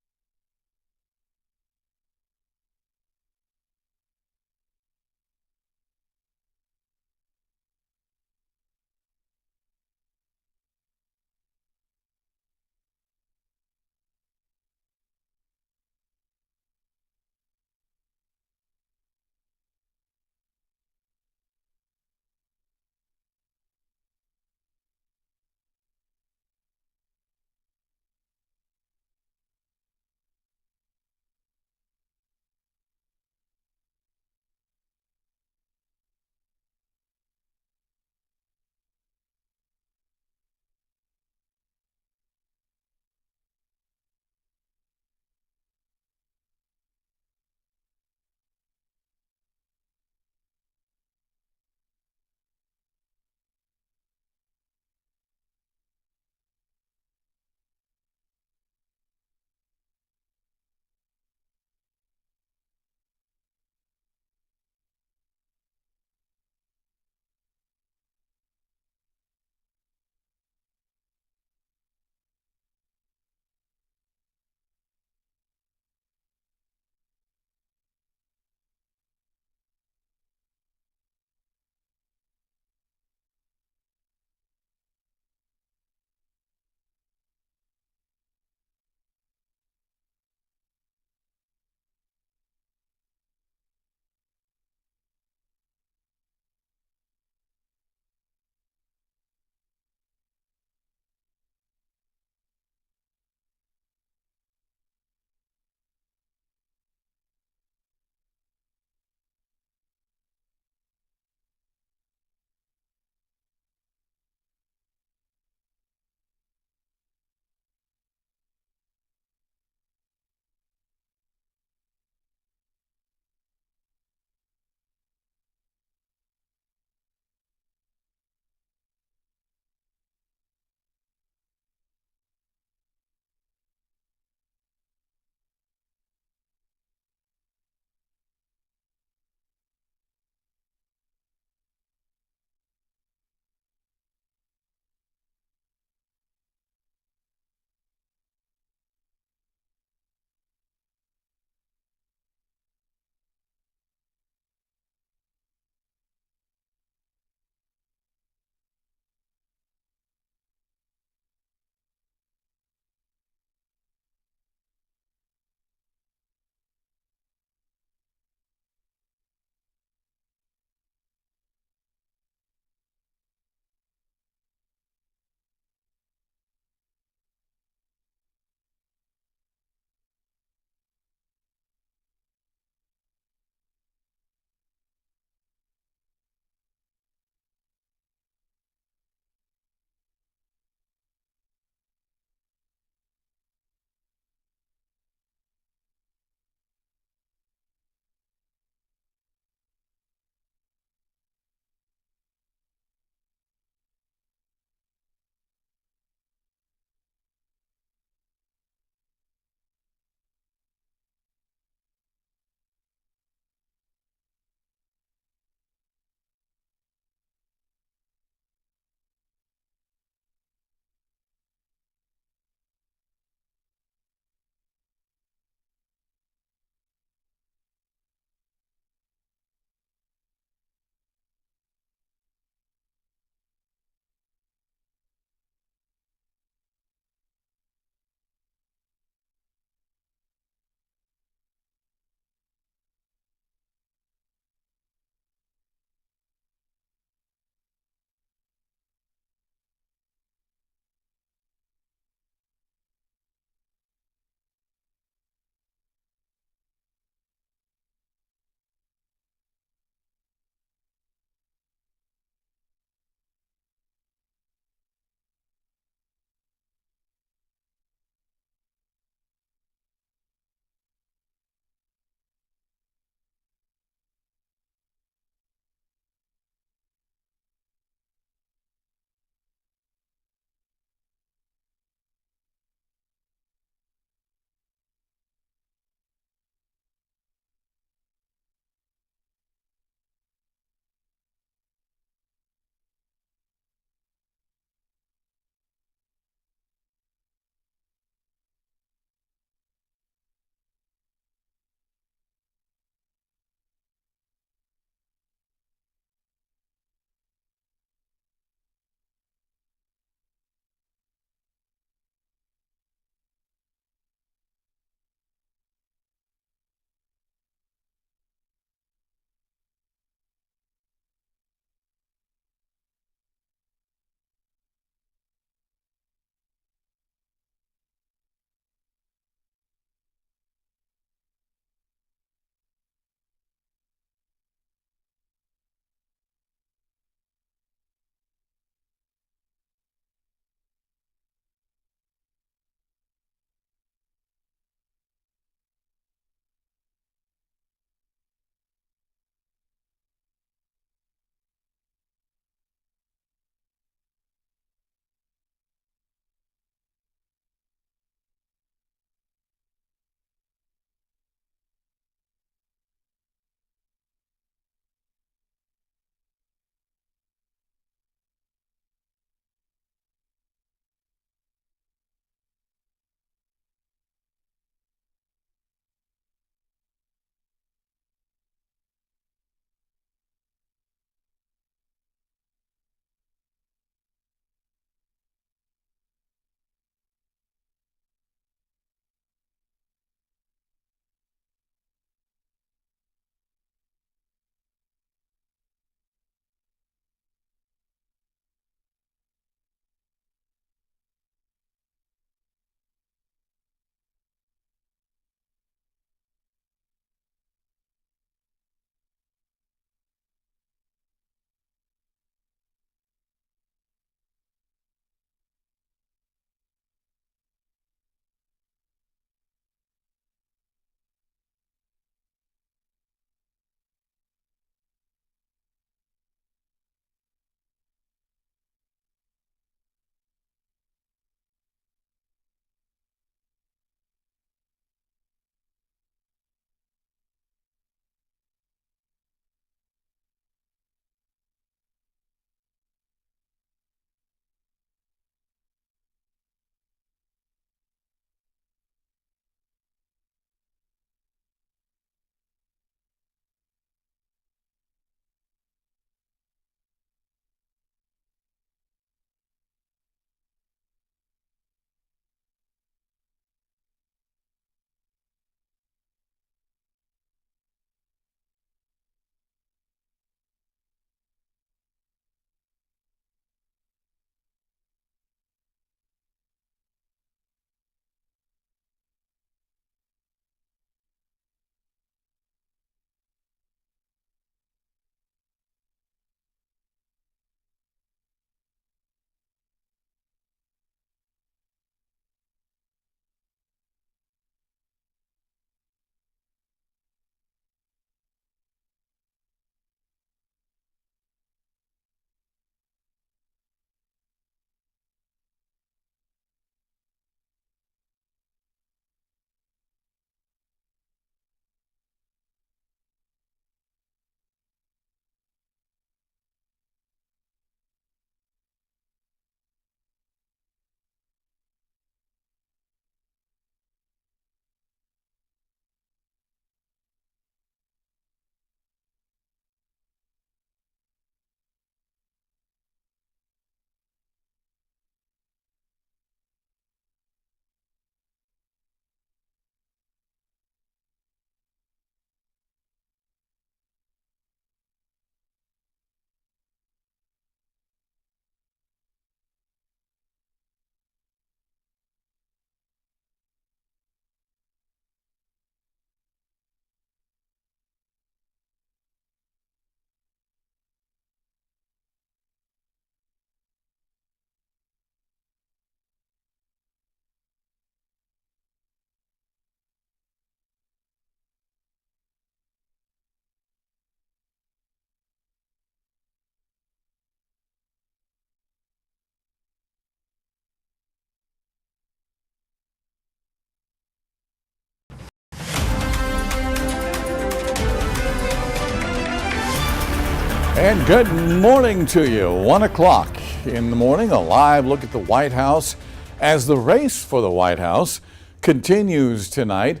And good morning to you. 1 o'clock in the morning, a live look at the White House as the race for the White House continues tonight.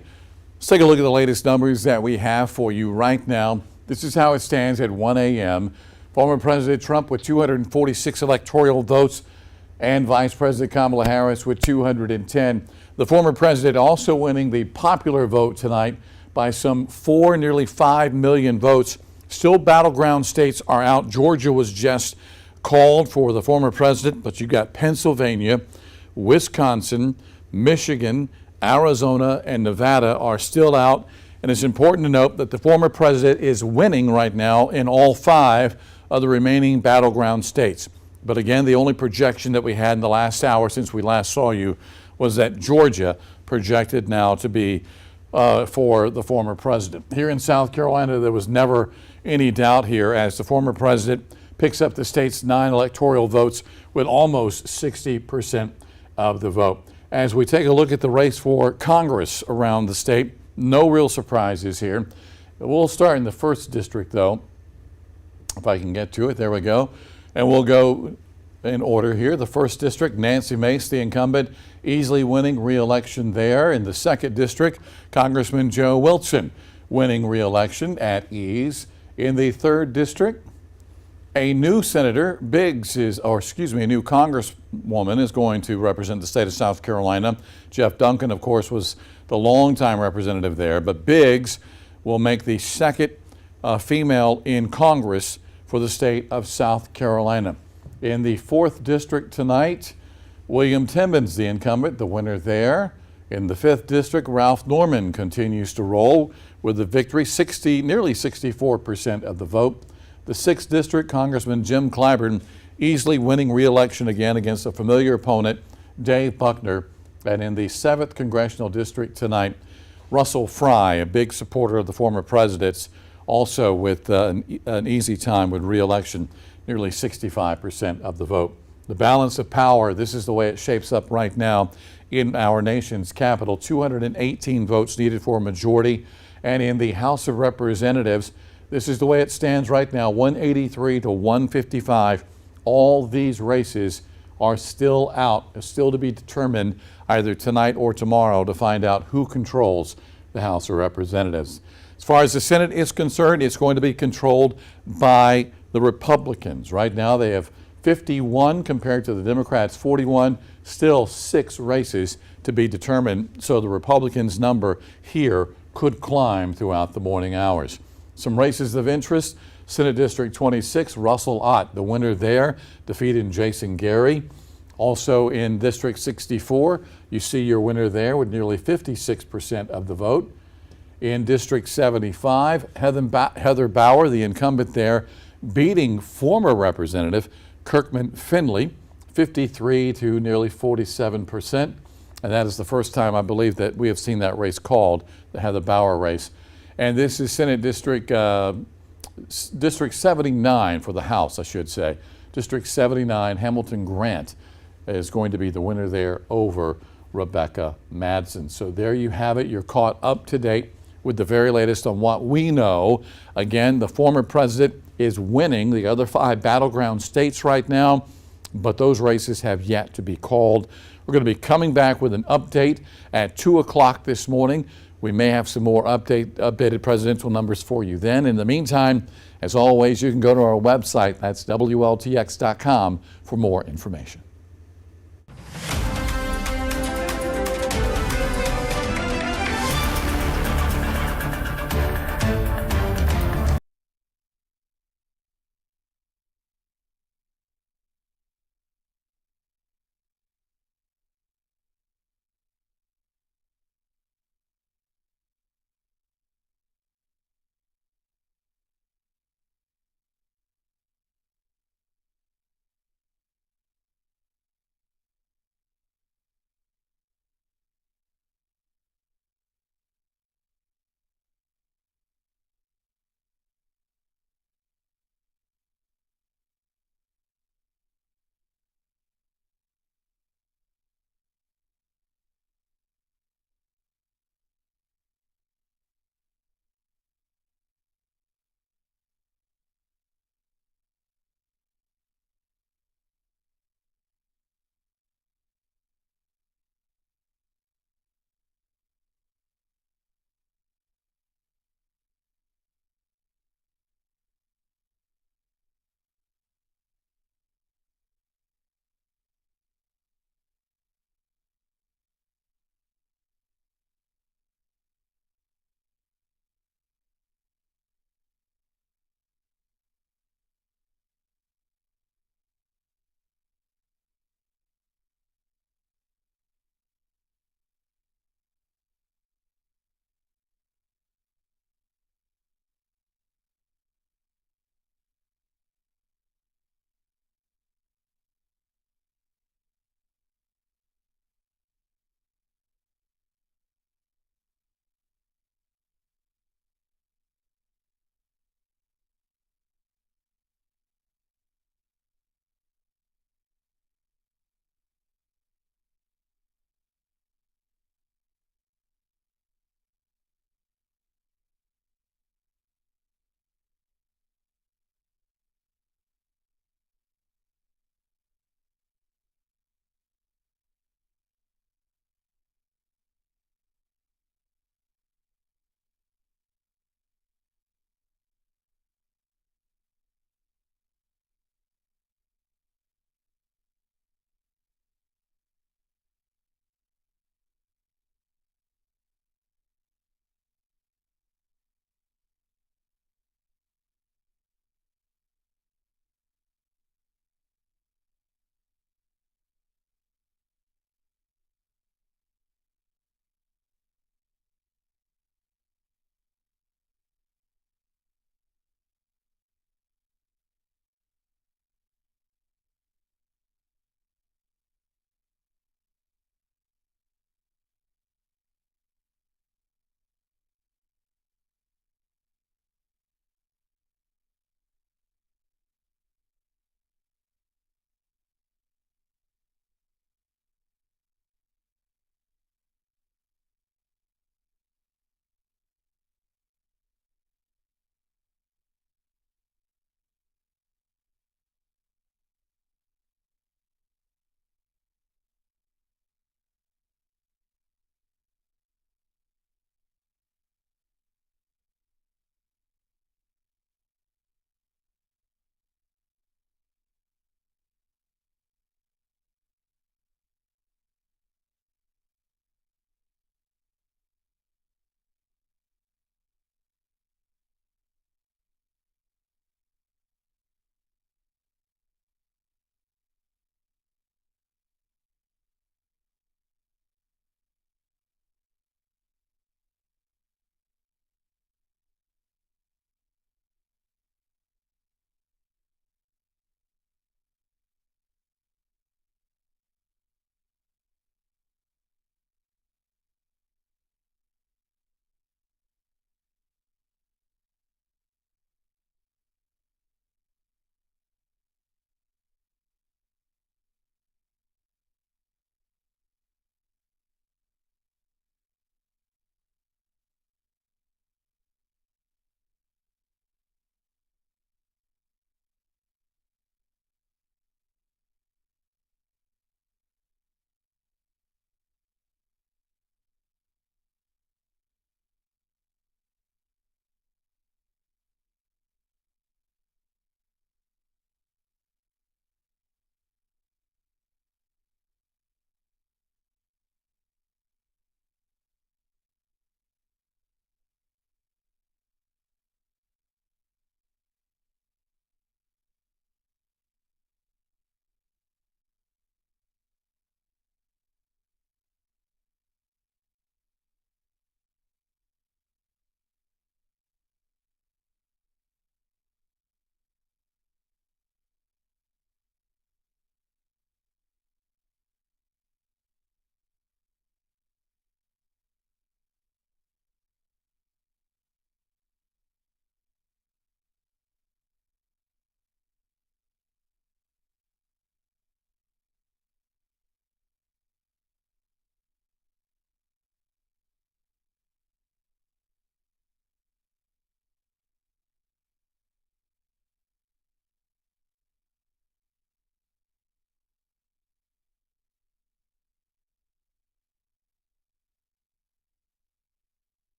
Let's take a look at the latest numbers that we have for you right now. This is how it stands at 1 a.m. Former President Trump with 246 electoral votes and Vice President Kamala Harris with 210. The former president also winning the popular vote tonight by some nearly 5 million votes. Still, battleground states are out. Georgia was just called for the former president, but you got Pennsylvania, Wisconsin, Michigan, Arizona, and Nevada are still out. And it's important to note that the former president is winning right now in all 5 of the remaining battleground states. But again, the only projection that we had in the last hour since we last saw you was that Georgia projected now to be for the former president. Here in South Carolina, there was never any doubt here as the former president picks up the state's 9 electoral votes with almost 60% of the vote. As we take a look at the race for Congress around the state, no real surprises here. We'll start in the 1st district, though, if I can get to it. There we go. And we'll go in order here. The 1st district, Nancy Mace, the incumbent, easily winning re-election there. In the 2nd district, Congressman Joe Wilson winning re-election at ease. In the 3rd district, a new senator, a new congresswoman is going to represent the state of South Carolina. Jeff Duncan, of course, was the longtime representative there, but Biggs will make the 2nd female in Congress for the state of South Carolina. In the 4th district tonight, William Timmons, the incumbent, the winner there. In the 5th district, Ralph Norman continues to roll with the victory, nearly 64% of the vote. The 6th district, Congressman Jim Clyburn easily winning re-election again against a familiar opponent, Dave Buckner. And in the 7th congressional district tonight, Russell Fry, a big supporter of the former president's, also with an easy time with re-election, nearly 65% of the vote. The balance of power, this is the way it shapes up right now in our nation's capital. 218 votes needed for a majority. And in the House of Representatives, this is the way it stands right now, 183 to 155. All these races are still out, still to be determined either tonight or tomorrow to find out who controls the House of Representatives. As far as the Senate is concerned, it's going to be controlled by the Republicans. Right now they have 51 compared to the Democrats' 41, still 6 races to be determined. So the Republicans' number here could climb throughout the morning hours. Some races of interest, Senate District 26, Russell Ott, the winner there, defeated Jason Gary. Also in District 64, you see your winner there with nearly 56% of the vote. In District 75, Heather Bauer, the incumbent there, beating former Representative Kirkman Finley, 53 to nearly 47%. And that is the first time, I believe, that we have seen that race called, the Heather Bauer race. And this is Senate District 79 for the House, I should say. District 79, Hamilton Grant is going to be the winner there over Rebecca Madsen. So there you have it. You're caught up to date with the very latest on what we know. Again, the former president is winning the other 5 battleground states right now, but those races have yet to be called. We're going to be coming back with an update at 2 o'clock this morning. We may have some more updated presidential numbers for you then. In the meantime, as always, you can go to our website, that's WLTX.com, for more information.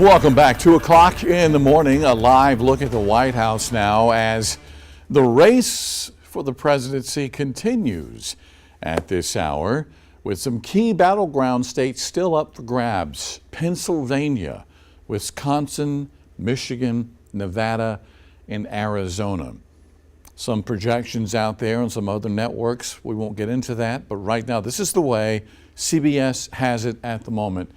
Welcome back. 2 o'clock in the morning, a live look at the White House now as the race for the presidency continues at this hour with some key battleground states still up for grabs. Pennsylvania, Wisconsin, Michigan, Nevada, and Arizona. Some projections out there on some other networks. We won't get into that, but right now this is the way CBS has it at the moment.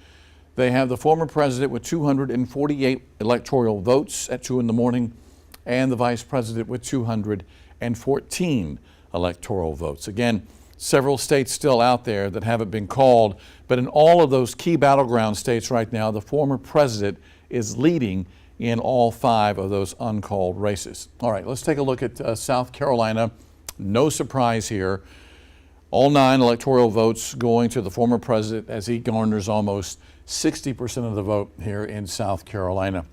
They have the former president with 248 electoral votes at 2 in the morning and the vice president with 214 electoral votes. Again, several states still out there that haven't been called, but in all of those key battleground states right now, the former president is leading in all 5 of those uncalled races. All right, let's take a look at South Carolina. No surprise here. All 9 electoral votes going to the former president as he garners almost 60% of the vote here in South Carolina.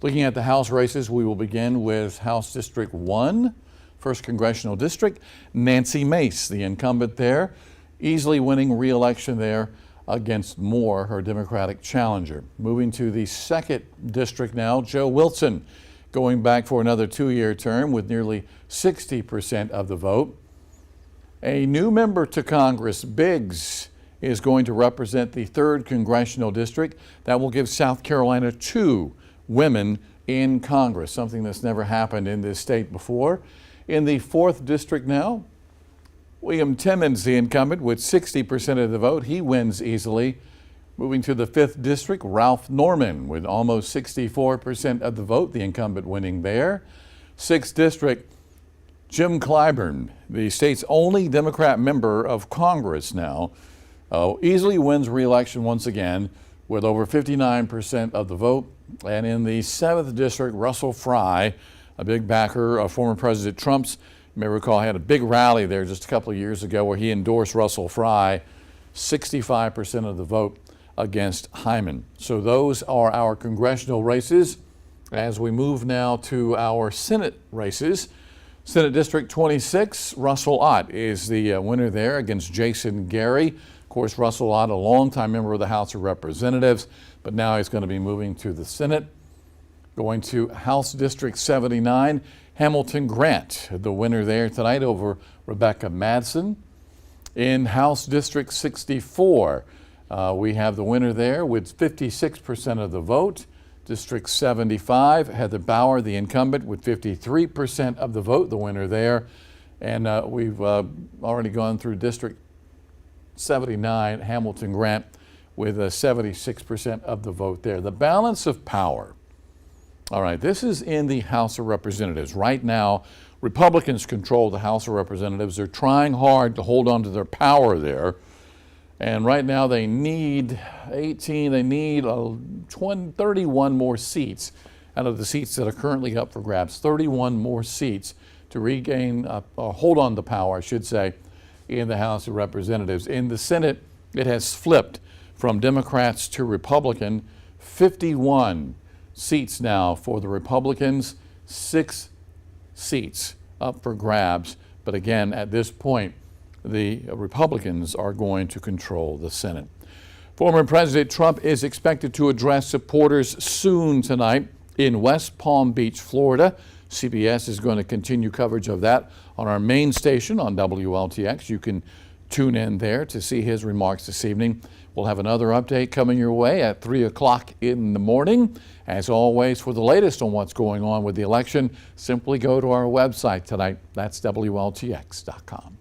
Looking at the House races, we will begin with House District 1, 1st Congressional District. Nancy Mace, the incumbent there, easily winning re-election there against Moore, her Democratic challenger. Moving to the 2nd District now, Joe Wilson going back for another 2-year term with nearly 60% of the vote. A new member to Congress, Biggs, is going to represent the 3rd Congressional District. That will give South Carolina 2 women in Congress, something that's never happened in this state before. In the 4th District now, William Timmons, the incumbent, with 60% of the vote. He wins easily. Moving to the 5th District, Ralph Norman with almost 64% of the vote, the incumbent winning there. 6th District, Jim Clyburn, the state's only Democrat member of Congress now, easily wins re-election once again with over 59% of the vote. And in the 7th District, Russell Fry, a big backer of former President Trump's, you may recall, had a big rally there just a couple of years ago where he endorsed Russell Fry, 65% of the vote against Hyman. So those are our congressional races. As we move now to our Senate races, Senate District 26, Russell Ott is the winner there against Jason Gary. Of course, Russell Ott, a longtime member of the House of Representatives, but now he's going to be moving to the Senate. Going to House District 79, Hamilton Grant, the winner there tonight over Rebecca Madsen. In House District 64, we have the winner there with 56% of the vote. District 75, Heather Bauer, the incumbent, with 53% of the vote, the winner there. And we've already gone through District 79, Hamilton Grant, with 76% of the vote there. The balance of power. All right, this is in the House of Representatives. Right now, Republicans control the House of Representatives. They're trying hard to hold on to their power there. And right now they need 18, they need 31 more seats out of the seats that are currently up for grabs. 31 more seats to regain, hold on to power, I should say, in the House of Representatives. In the Senate, it has flipped from Democrats to Republican. 51 seats now for the Republicans, 6 seats up for grabs. But again, at this point, the Republicans are going to control the Senate. Former President Trump is expected to address supporters soon tonight in West Palm Beach, Florida. CBS is going to continue coverage of that on our main station on WLTX. You can tune in there to see his remarks this evening. We'll have another update coming your way at 3 o'clock in the morning. As always, for the latest on what's going on with the election, simply go to our website tonight. That's WLTX.com.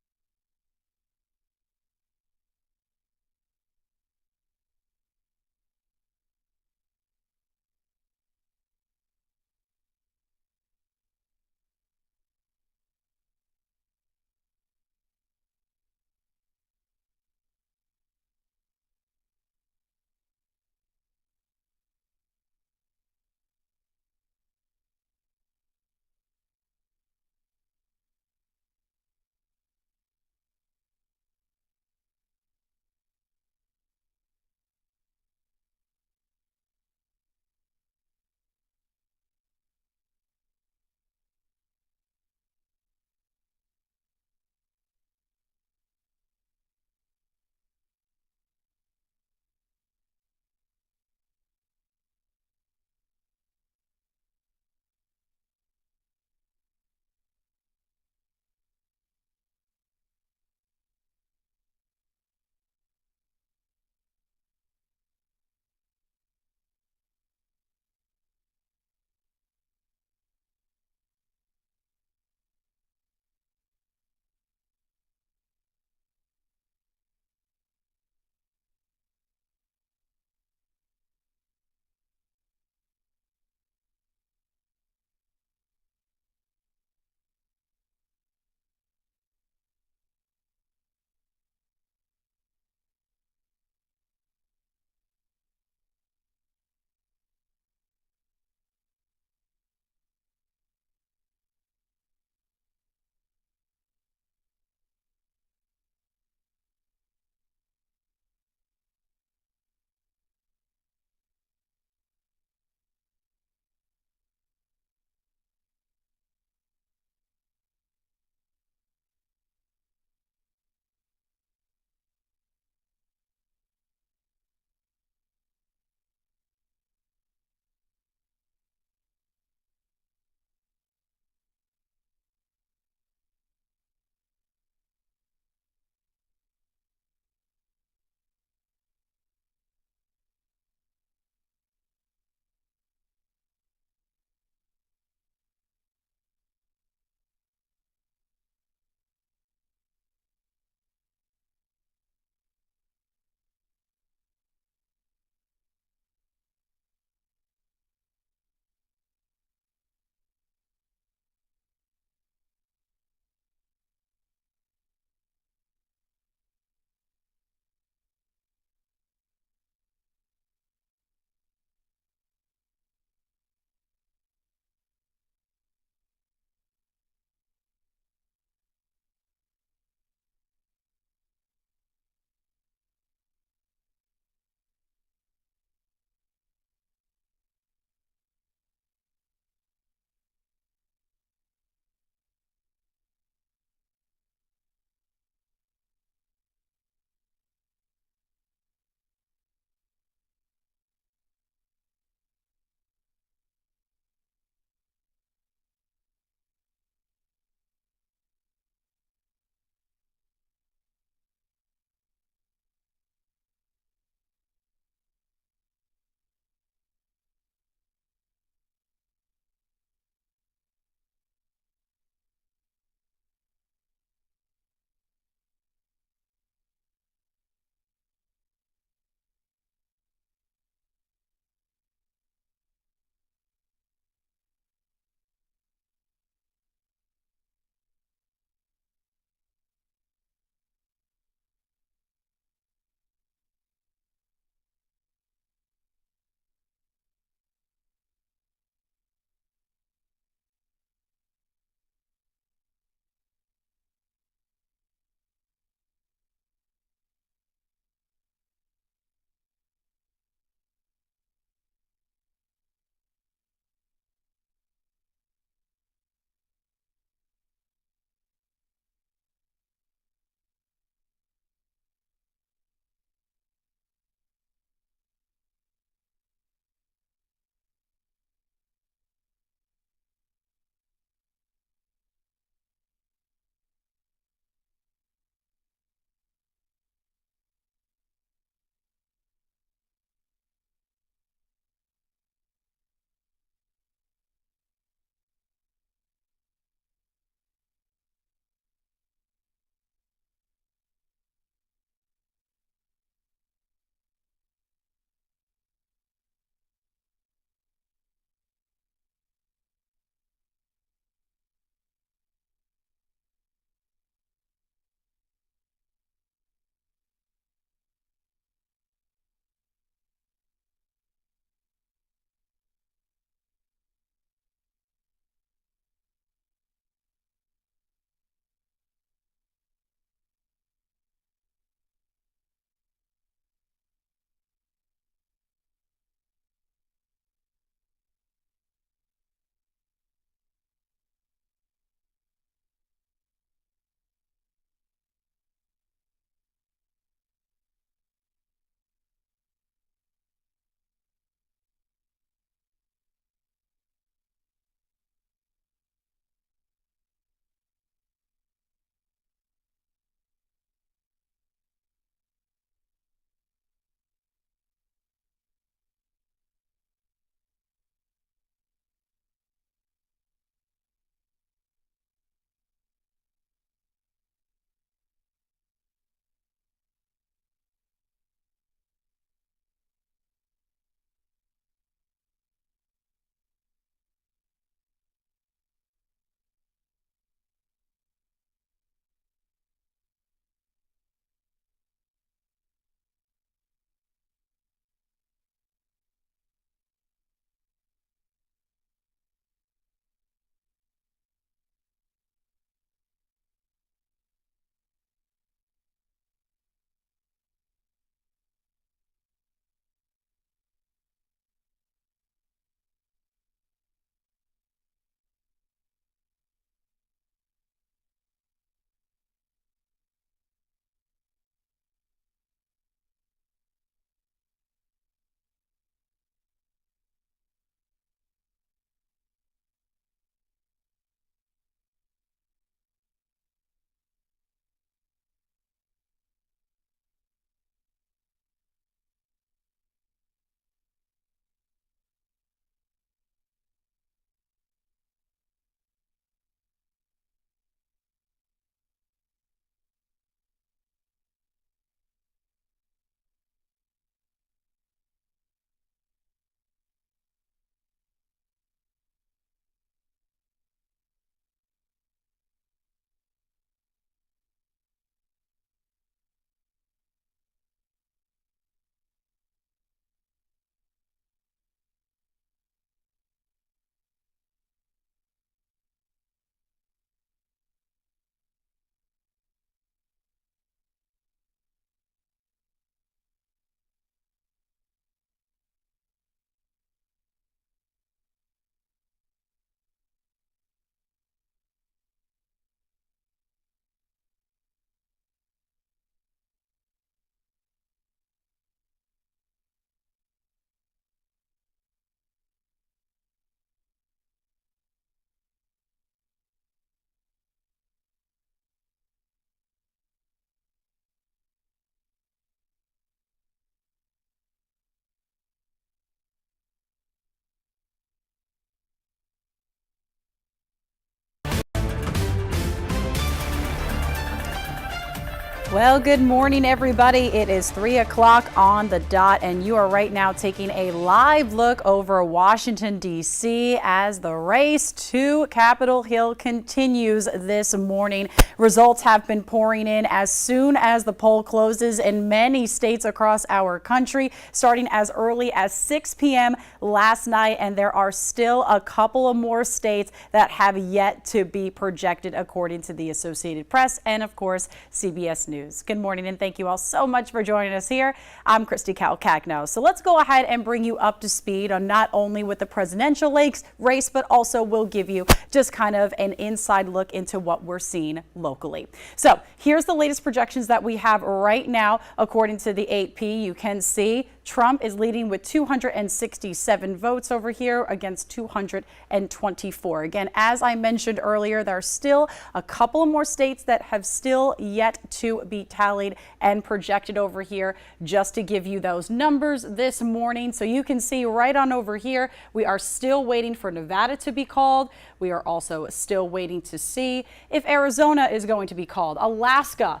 Well, good morning, everybody. It is 3 o'clock on the dot, and you are right now taking a live look over Washington, D.C. as the race to Capitol Hill continues this morning. Results have been pouring in as soon as the poll closes in many states across our country, starting as early as 6 p.m. last night, and there are still a couple of more states that have yet to be projected, according to the Associated Press and, of course, CBS News. Good morning, and thank you all so much for joining us here. I'm Christy Calcagno. So let's go ahead and bring you up to speed on not only with the presidential race, but also we'll give you just kind of an inside look into what we're seeing locally. So here's the latest projections that we have right now. According to the AP, you can see Trump is leading with 267 votes over here against 224. Again, as I mentioned earlier, there are still a couple of more states that have still yet to be tallied and projected over here, just to give you those numbers this morning. So you can see right on over here, we are still waiting for Nevada to be called. We are also still waiting to see if Arizona is going to be called. Alaska,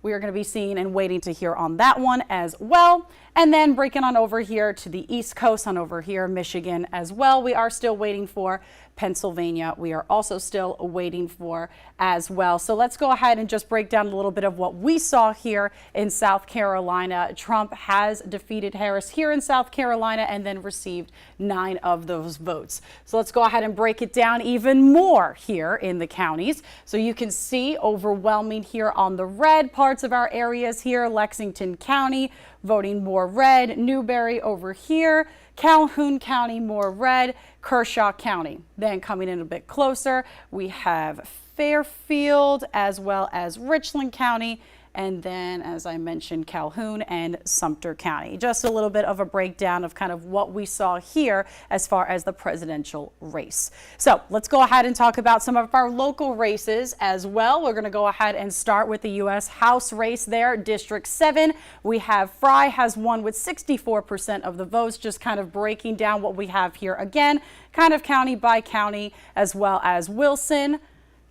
we are going to be seeing and waiting to hear on that one as well. And then breaking on over here to the East Coast, on over here, Michigan as well. We are still waiting for Pennsylvania. We are also still waiting for as well. So let's go ahead and just break down a little bit of what we saw here in South Carolina. Trump has defeated Harris here in South Carolina and then received 9 of those votes. So let's go ahead and break it down even more here in the counties. So you can see overwhelming here on the red parts of our areas here. Lexington County voting more red, Newberry over here, Calhoun County more red, Kershaw County. Then coming in a bit closer, we have Fairfield as well as Richland County, and then, as I mentioned, Calhoun and Sumter County. Just a little bit of a breakdown of kind of what we saw here as far as the presidential race. So let's go ahead and talk about some of our local races as well. We're going to go ahead and start with the U.S. House race there. District 7, we have Fry has won with 64% of the votes, just kind of breaking down what we have here again, kind of county by county, as well as Wilson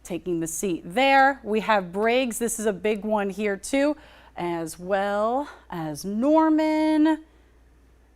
taking the seat there. We have Briggs. This is a big one here too, as well as Norman.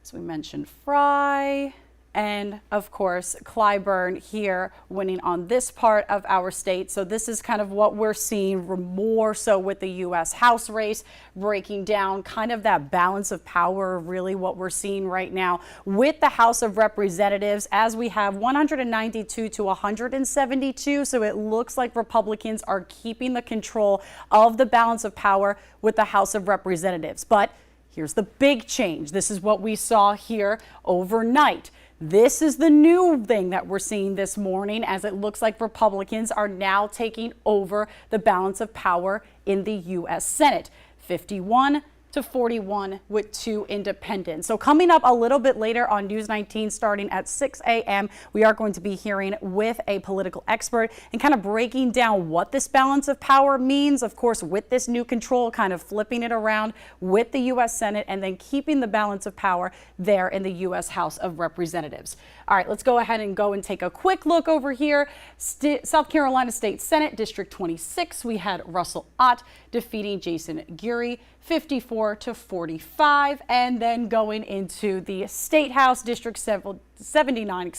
As we mentioned, Fry. And of course, Clyburn here winning on this part of our state. So this is kind of what we're seeing more so with the U.S. House race, breaking down kind of that balance of power, really what we're seeing right now with the House of Representatives, as we have 192 to 172. So it looks like Republicans are keeping the control of the balance of power with the House of Representatives. But here's the big change. This is what we saw here overnight. This is the new thing that we're seeing this morning, as it looks like Republicans are now taking over the balance of power in the U.S. Senate. 51 to 41 with 2 independents. So coming up a little bit later on News 19, starting at 6 a.m., we are going to be hearing with a political expert and kind of breaking down what this balance of power means, of course, with this new control, kind of flipping it around with the U.S. Senate and then keeping the balance of power there in the U.S. House of Representatives. All right, let's go ahead and go and take a quick look over here. South Carolina State Senate, District 26, we had Russell Ott defeating Jason Geary, 54 to 45, and then going into the State House, District 79,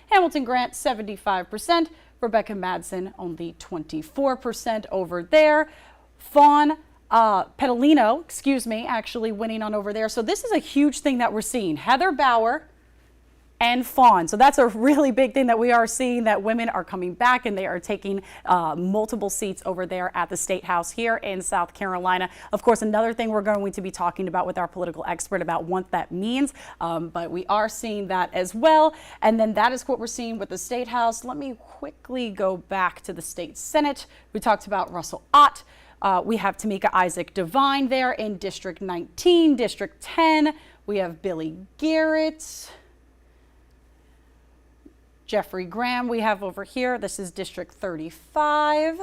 Hamilton Grant, 75%, Rebecca Madsen, only 24% over there. Fawn Petalino, actually winning on over there. So this is a huge thing that we're seeing. Heather Bauer and Fawn. So that's a really big thing that we are seeing, that women are coming back and they are taking multiple seats over there at the State House here in South Carolina. Of course, another thing we're going to be talking about with our political expert about what that means, but we are seeing that as well. And then that is what we're seeing with the State House. Let me quickly go back to the State Senate. We talked about Russell Ott. We have Tamika Isaac Devine there in District 19, District 10. We have Billy Garrett. Jeffrey Graham we have over here. This is District 35.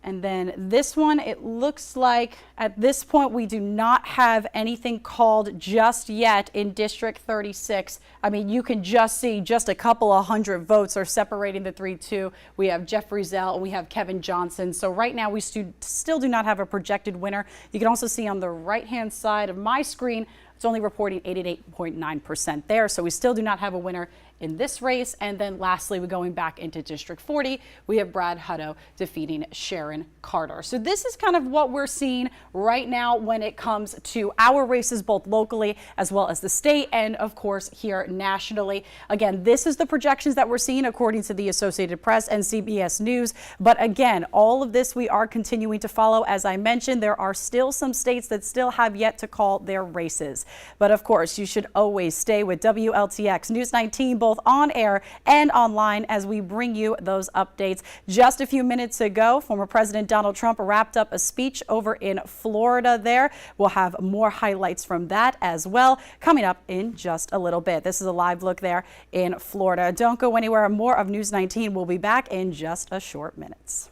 And then this one, it looks like at this point we do not have anything called just yet in District 36. I mean, you can just see just a couple of hundred votes are separating the 3-2. We have Jeffrey Zell and we have Kevin Johnson. So right now we still do not have a projected winner. You can also see on the right-hand side of my screen, it's only reporting 88.9% there. So we still do not have a winner in this race. And then lastly, we're going back into District 40. We have Brad Hutto defeating Sharon Carter. So this is kind of what we're seeing right now when it comes to our races, both locally as well as the state and of course here nationally. Again, this is the projections that we're seeing according to the Associated Press and CBS News. But again, all of this we are continuing to follow. As I mentioned, there are still some states that still have yet to call their races. But of course, you should always stay with WLTX News 19, both on air and online as we bring you those updates. Just a few minutes ago, former President Donald Trump wrapped up a speech over in Florida there. We'll have more highlights from that as well coming up in just a little bit. This is a live look there in Florida. Don't go anywhere. More of News 19 will be back in just a short minutes.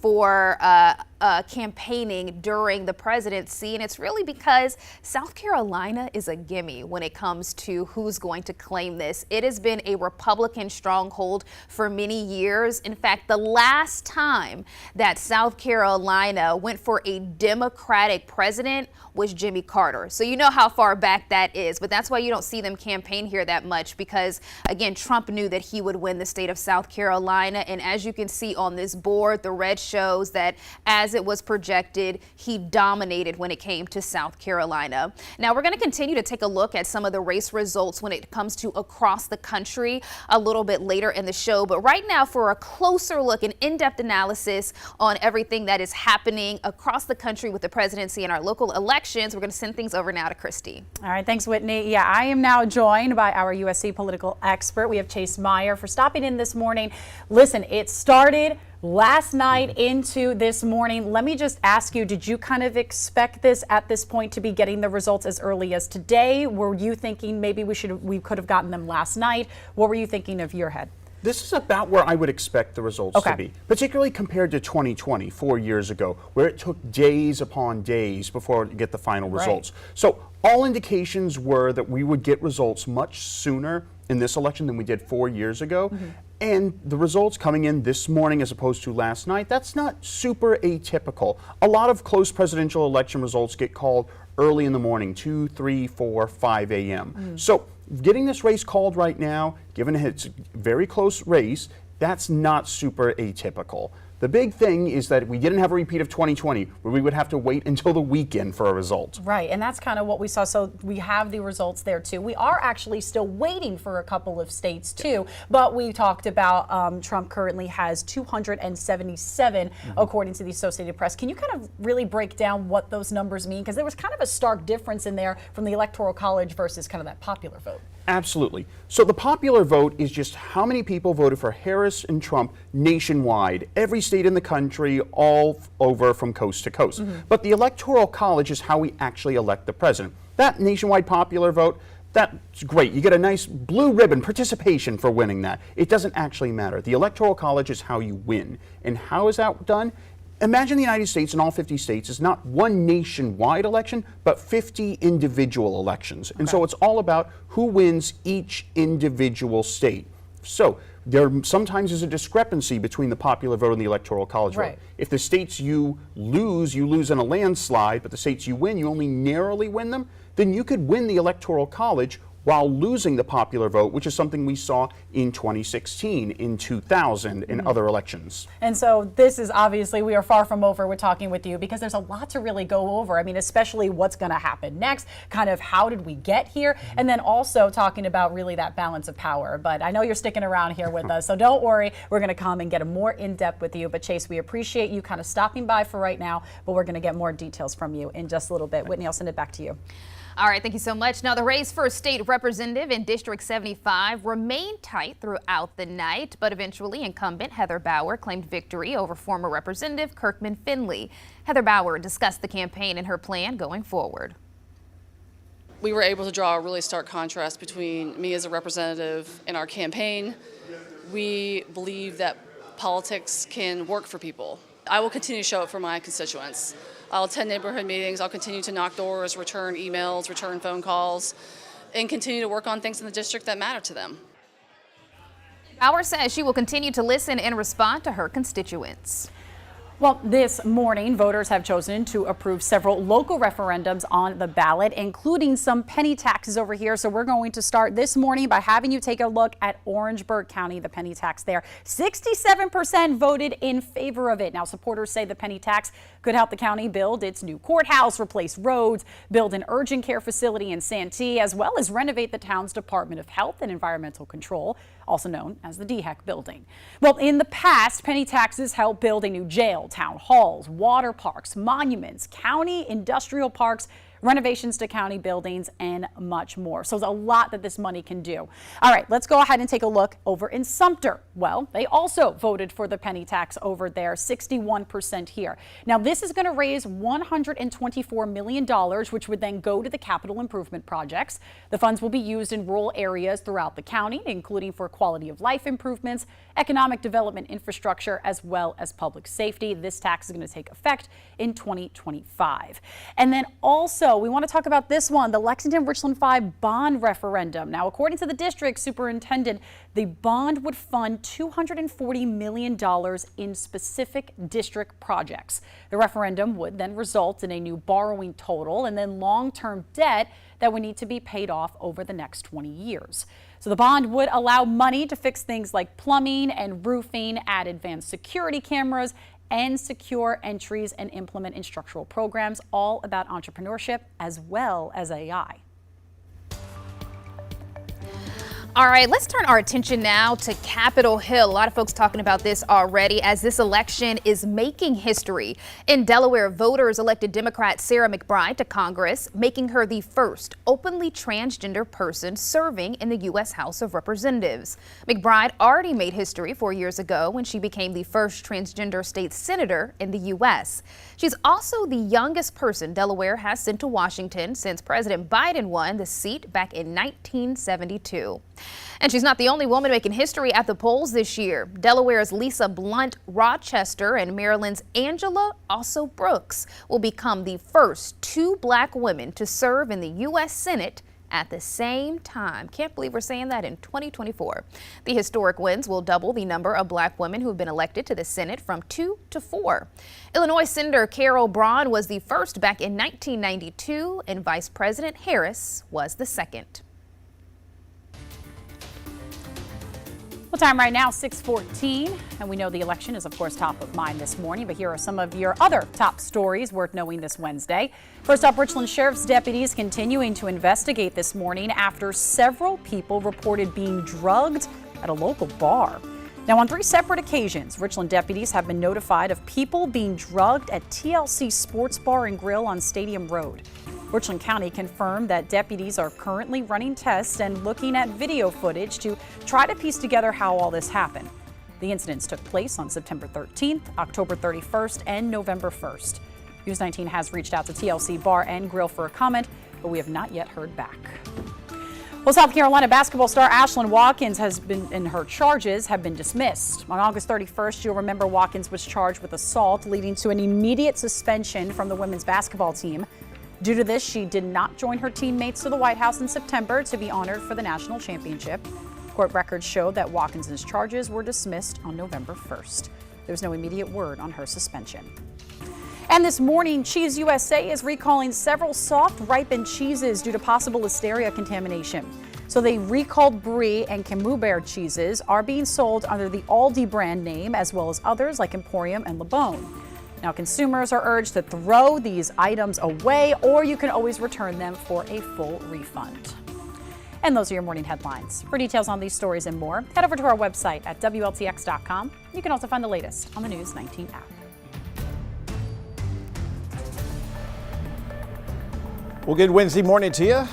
for campaigning during the presidency, and it's really because South Carolina is a gimme when it comes to who's going to claim this. It has been a Republican stronghold for many years. In fact, the last time that South Carolina went for a Democratic president was Jimmy Carter. So you know how far back that is, but that's why you don't see them campaign here that much, because again, Trump knew that he would win the state of South Carolina, and as you can see on this board, the red shows that as it was projected, he dominated when it came to South Carolina. Now we're going to continue to take a look at some of the race results when it comes to across the country a little bit later in the show. But right now, for a closer look and in-depth analysis on everything that is happening across the country with the presidency and our local elections, we're going to send things over now to Christy. All right, thanks, Whitney. Yeah, I am now joined by our USC political expert. We have Chase Meyer for stopping in this morning. Listen, it started last night into this morning. Let me just ask you, did you kind of expect this at this point to be getting the results as early as today? Were you thinking maybe we could have gotten them last night? What were you thinking of your head? This is about where I would expect the results to be, particularly compared to 2020, 4 years ago, where it took days upon days before to get the final results. So all indications were that we would get results much sooner in this election than we did 4 years ago. And the results coming in this morning as opposed to last night, that's not super atypical. A lot of close presidential election results get called early in the morning, 2, 3, 4, 5 a.m. So getting this race called right now, given it's a very close race, that's not super atypical. The big thing is that we didn't have a repeat of 2020 where we would have to wait until the weekend for a result. Right, and that's kind of what we saw. So we have the results there too. We are actually still waiting for a couple of states too, but we talked about Trump currently has 277 according to the Associated Press. Can you kind of really break down what those numbers mean? Because there was kind of a stark difference in there from the Electoral College versus kind of that popular vote. Absolutely. So the popular vote is just how many people voted for Harris and Trump nationwide, every state in the country, all over from coast to coast. But the Electoral College is how we actually elect the president. That nationwide popular vote, that's great. You get a nice blue ribbon participation for winning that. It doesn't actually matter. The Electoral College is how you win. And how is that done? Imagine the United States and all 50 states is not one nationwide election, but 50 individual elections. And so it's all about who wins each individual state. So there sometimes is a discrepancy between the popular vote and the Electoral College vote. If the states you lose in a landslide, but the states you win, you only narrowly win them, then you could win the Electoral College while losing the popular vote, which is something we saw in 2016, in 2000, in other elections. And so this is obviously, we are far from over with talking with you because there's a lot to really go over. I mean, especially what's going to happen next, kind of how did we get here, and then also talking about really that balance of power. But I know you're sticking around here with us, so don't worry. We're going to come and get a more in-depth with you. But Chase, we appreciate you kind of stopping by for right now, but we're going to get more details from you in just a little bit. Whitney, I'll send it back to you. All right, thank you so much. Now, the race for state representative in District 75 remained tight throughout the night, but eventually incumbent Heather Bauer claimed victory over former Representative Kirkman Finley. Heather Bauer discussed the campaign and her plan going forward. We were able to draw a really stark contrast between me as a representative and our campaign. We believe that politics can work for people. I will continue to show up for my constituents. I'll attend neighborhood meetings, I'll continue to knock doors, return emails, return phone calls, and continue to work on things in the district that matter to them. Bauer says she will continue to listen and respond to her constituents. Well, this morning, voters have chosen to approve several local referendums on the ballot, including some penny taxes over here. So we're going to start this morning by having you take a look at Orangeburg County, the penny tax there. 67% voted in favor of it. Now, supporters say the penny tax could help the county build its new courthouse, replace roads, build an urgent care facility in Santee, as well as renovate the town's Department of Health and Environmental Control, also known as the DHEC building. Well, in the past, penny taxes helped build a new jail, town halls, water parks, monuments, county industrial parks, renovations to county buildings, and much more. So there's a lot that this money can do. All right, let's go ahead and take a look over in Sumter. Well, they also voted for the penny tax over there, 61% here. Now, this is going to raise $124 million, which would then go to the capital improvement projects. The funds will be used in rural areas throughout the county, including for quality of life improvements, economic development infrastructure, as well as public safety. This tax is going to take effect in 2025. And then also, we want to talk about this one, the Lexington-Richland 5 bond referendum. Now, according to the district superintendent, the bond would fund $240 million in specific district projects. The referendum would then result in a new borrowing total and then long-term debt that would need to be paid off over the next 20 years. So the bond would allow money to fix things like plumbing and roofing, add advanced security cameras, and secure entries and implement instructional programs, all about entrepreneurship as well as AI. All right, let's turn our attention now to Capitol Hill. A lot of folks talking about this already as this election is making history. In Delaware, voters elected Democrat Sarah McBride to Congress, making her the first openly transgender person serving in the U.S. House of Representatives. McBride already made history 4 years ago when she became the first transgender state senator in the U.S. She's also the youngest person Delaware has sent to Washington since President Biden won the seat back in 1972. And she's not the only woman making history at the polls this year. Delaware's Lisa Blunt Rochester and Maryland's Angela Also Brooks will become the first 2 black women to serve in the U.S. Senate at the same time. Can't believe we're saying that in 2024. The historic wins will double the number of black women who have been elected to the Senate from 2 to 4. Illinois Senator Carol Braun was the first back in 1992, and Vice President Harris was the second. Well, time right now, 6:14, and we know the election is, of course, top of mind this morning, but here are some of your other top stories worth knowing this Wednesday. First up, Richland Sheriff's deputies continuing to investigate this morning after several people reported being drugged at a local bar. Now, on 3 separate occasions, Richland deputies have been notified of people being drugged at TLC Sports Bar and Grill on Stadium Road. Richland County confirmed that deputies are currently running tests and looking at video footage to try to piece together how all this happened. The incidents took place on September 13th, October 31st, and November 1st. News 19 has reached out to TLC Bar and Grill for a comment, but we have not yet heard back. Well, South Carolina basketball star Ashlyn Watkins her charges have been dismissed. On August 31st, you'll remember Watkins was charged with assault, leading to an immediate suspension from the women's basketball team. Due to this, she did not join her teammates to the White House in September to be honored for the national championship. Court records show that Watkins' charges were dismissed on November 1st. There was no immediate word on her suspension. And this morning, Cheese USA is recalling several soft ripened cheeses due to possible Listeria contamination. So the recalled Brie and Camembert cheeses are being sold under the Aldi brand name, as well as others like Emporium and Le Bon. Now, consumers are urged to throw these items away, or you can always return them for a full refund. And those are your morning headlines. For details on these stories and more, head over to our website at WLTX.com. You can also find the latest on the News 19 app. Well, good Wednesday morning to you.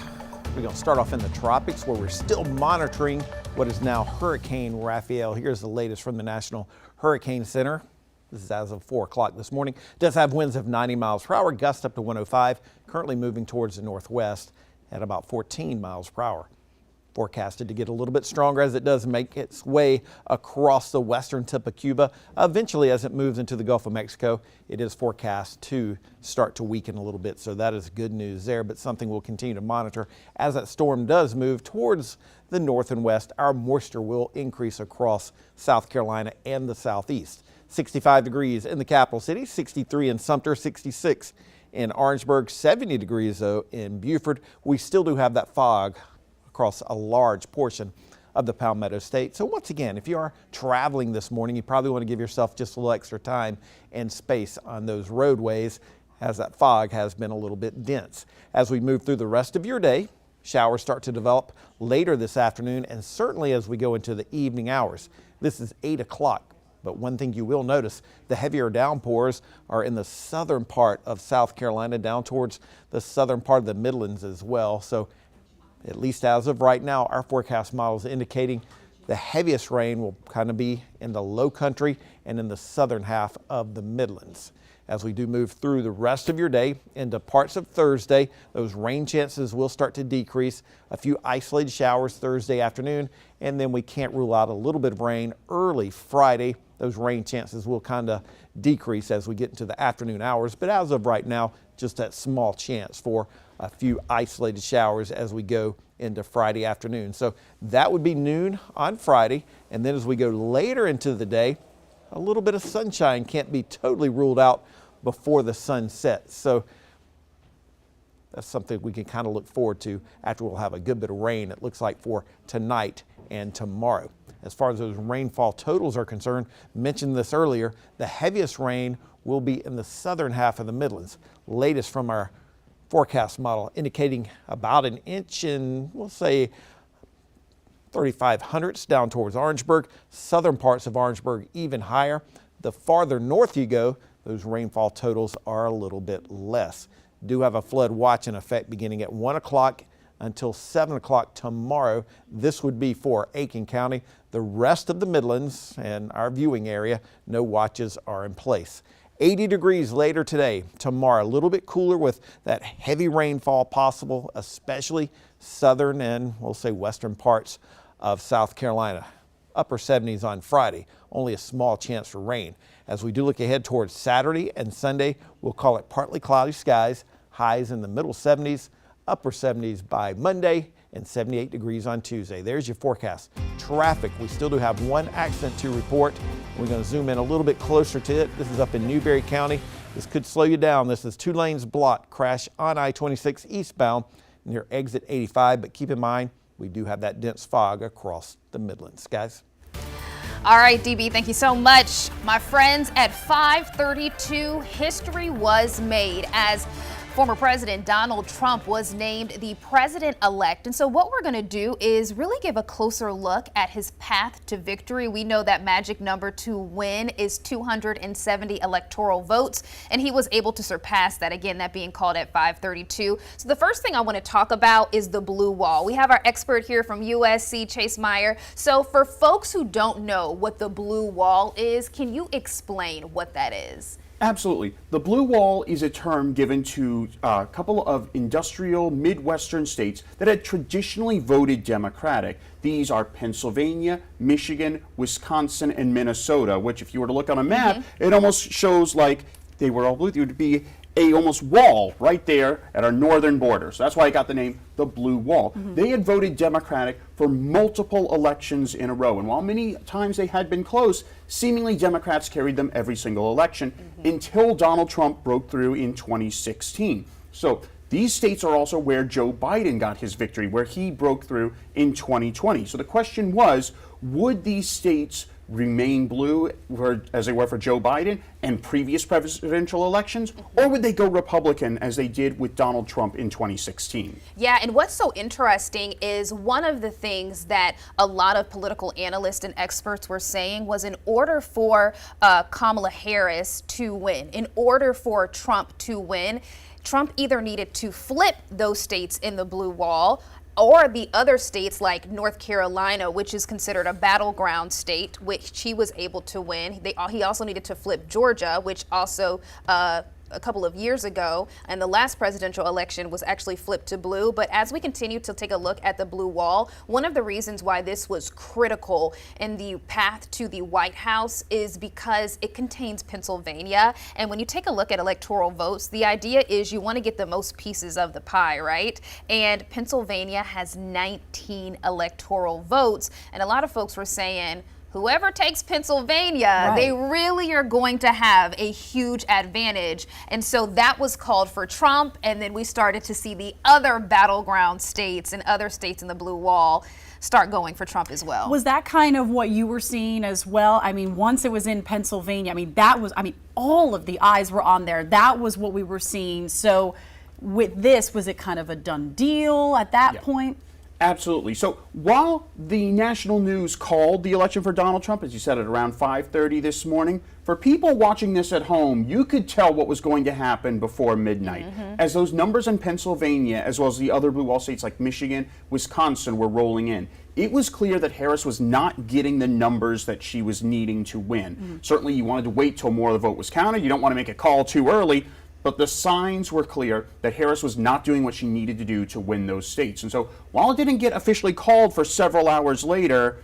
We're going to start off in the tropics where we're still monitoring what is now Hurricane Raphael. Here's the latest from the National Hurricane Center. This is as of 4 o'clock this morning. Does have winds of 90 miles per hour, gusts up to 105, currently moving towards the northwest at about 14 miles per hour. Forecasted to get a little bit stronger as it does make its way across the western tip of Cuba. Eventually, as it moves into the Gulf of Mexico, it is forecast to start to weaken a little bit. So that is good news there, but something we'll continue to monitor. As that storm does move towards the north and west, our moisture will increase across South Carolina and the southeast. 65 degrees in the capital city, 63 in Sumter, 66 in Orangeburg, 70 degrees though in Beaufort. We still do have that fog across a large portion of the Palmetto State. So once again, if you are traveling this morning, you probably want to give yourself just a little extra time and space on those roadways as that fog has been a little bit dense. As we move through the rest of your day, showers start to develop later this afternoon and certainly as we go into the evening hours. This is 8 o'clock. But one thing you will notice, the heavier downpours are in the southern part of South Carolina, down towards the southern part of the Midlands as well. So at least as of right now, our forecast model is indicating the heaviest rain will kind of be in the low country and in the southern half of the Midlands. As we do move through the rest of your day into parts of Thursday, those rain chances will start to decrease. A few isolated showers Thursday afternoon, and then we can't rule out a little bit of rain early Friday. Those rain chances will kind of decrease as we get into the afternoon hours, but as of right now, just that small chance for a few isolated showers as we go into Friday afternoon. So that would be noon on Friday, and then as we go later into the day, a little bit of sunshine can't be totally ruled out before the sun sets. So that's something we can kind of look forward to after we'll have a good bit of rain, it looks like, for tonight and tomorrow. As far as those rainfall totals are concerned, mentioned this earlier, the heaviest rain will be in the southern half of the Midlands. Latest from our forecast model indicating about an inch in, we'll say, 3,500ths down towards Orangeburg. Southern parts of Orangeburg even higher. The farther north you go, those rainfall totals are a little bit less. Do have a flood watch in effect beginning at 1 o'clock until 7 o'clock tomorrow. This would be for Aiken County. The rest of the Midlands and our viewing area, no watches are in place. 80 degrees later today, tomorrow, a little bit cooler with that heavy rainfall possible, especially southern and we'll say western parts of South Carolina. Upper 70s on Friday, only a small chance for rain. As we do look ahead towards Saturday and Sunday, we'll call it partly cloudy skies, highs in the middle 70s, upper 70s by Monday, and 78 degrees on Tuesday. There's your forecast. Traffic, we still do have one accident to report. We're going to zoom in a little bit closer to it. This is up in Newberry County. This could slow you down. This is 2 lanes blocked, crash on I-26 eastbound near exit 85, but keep in mind, we do have that dense fog across the Midlands. Guys? All right, DB, thank you so much. My friends, at 5:32, history was made as former President Donald Trump was named the president-elect. And so what we're going to do is really give a closer look at his path to victory. We know that magic number to win is 270 electoral votes, and he was able to surpass that, again, that being called at 5:32. So the first thing I want to talk about is the blue wall. We have our expert here from USC, Chase Meyer. So for folks who don't know what the blue wall is, can you explain what that is? Absolutely. The blue wall is a term given to a couple of industrial Midwestern states that had traditionally voted Democratic. These are Pennsylvania, Michigan, Wisconsin, and Minnesota, which if you were to look on a map, it almost shows like they were all blue. It would be a almost wall right there at our northern border. So that's why I got the name the Blue Wall. They had voted Democratic for multiple elections in a row. And while many times they had been close, seemingly Democrats carried them every single election until Donald Trump broke through in 2016. So these states are also where Joe Biden got his victory, where he broke through in 2020. So the question was, would these states remain blue as they were for Joe Biden and previous presidential elections, or would they go Republican as they did with Donald Trump in 2016? Yeah, and what's so interesting is one of the things that a lot of political analysts and experts were saying was in order for Kamala Harris to win, in order for Trump to win, Trump either needed to flip those states in the blue wall, or the other states like North Carolina, which is considered a battleground state, which he was able to win. He also needed to flip Georgia, which also a couple of years ago, and the last presidential election was actually flipped to blue. But as we continue to take a look at the blue wall, one of the reasons why this was critical in the path to the White House is because it contains Pennsylvania. And when you take a look at electoral votes, the idea is you want to get the most pieces of the pie, right? And Pennsylvania has 19 electoral votes. And a lot of folks were saying, whoever takes Pennsylvania, they really are going to have a huge advantage. And so that was called for Trump. And then we started to see the other battleground states and other states in the blue wall start going for Trump as well. Was that kind of what you were seeing as well? I mean, once it was in Pennsylvania, all of the eyes were on there. That was what we were seeing. So with this, was it kind of a done deal at that point? Absolutely. So while the national news called the election for Donald Trump, as you said, at around 5:30 this morning, for people watching this at home, you could tell what was going to happen before midnight. As those numbers in Pennsylvania, as well as the other blue wall states like Michigan, Wisconsin, were rolling in, it was clear that Harris was not getting the numbers that she was needing to win. Certainly you wanted to wait till more of the vote was counted. You don't want to make a call too early. But the signs were clear that Harris was not doing what she needed to do to win those states. And so while it didn't get officially called for several hours later,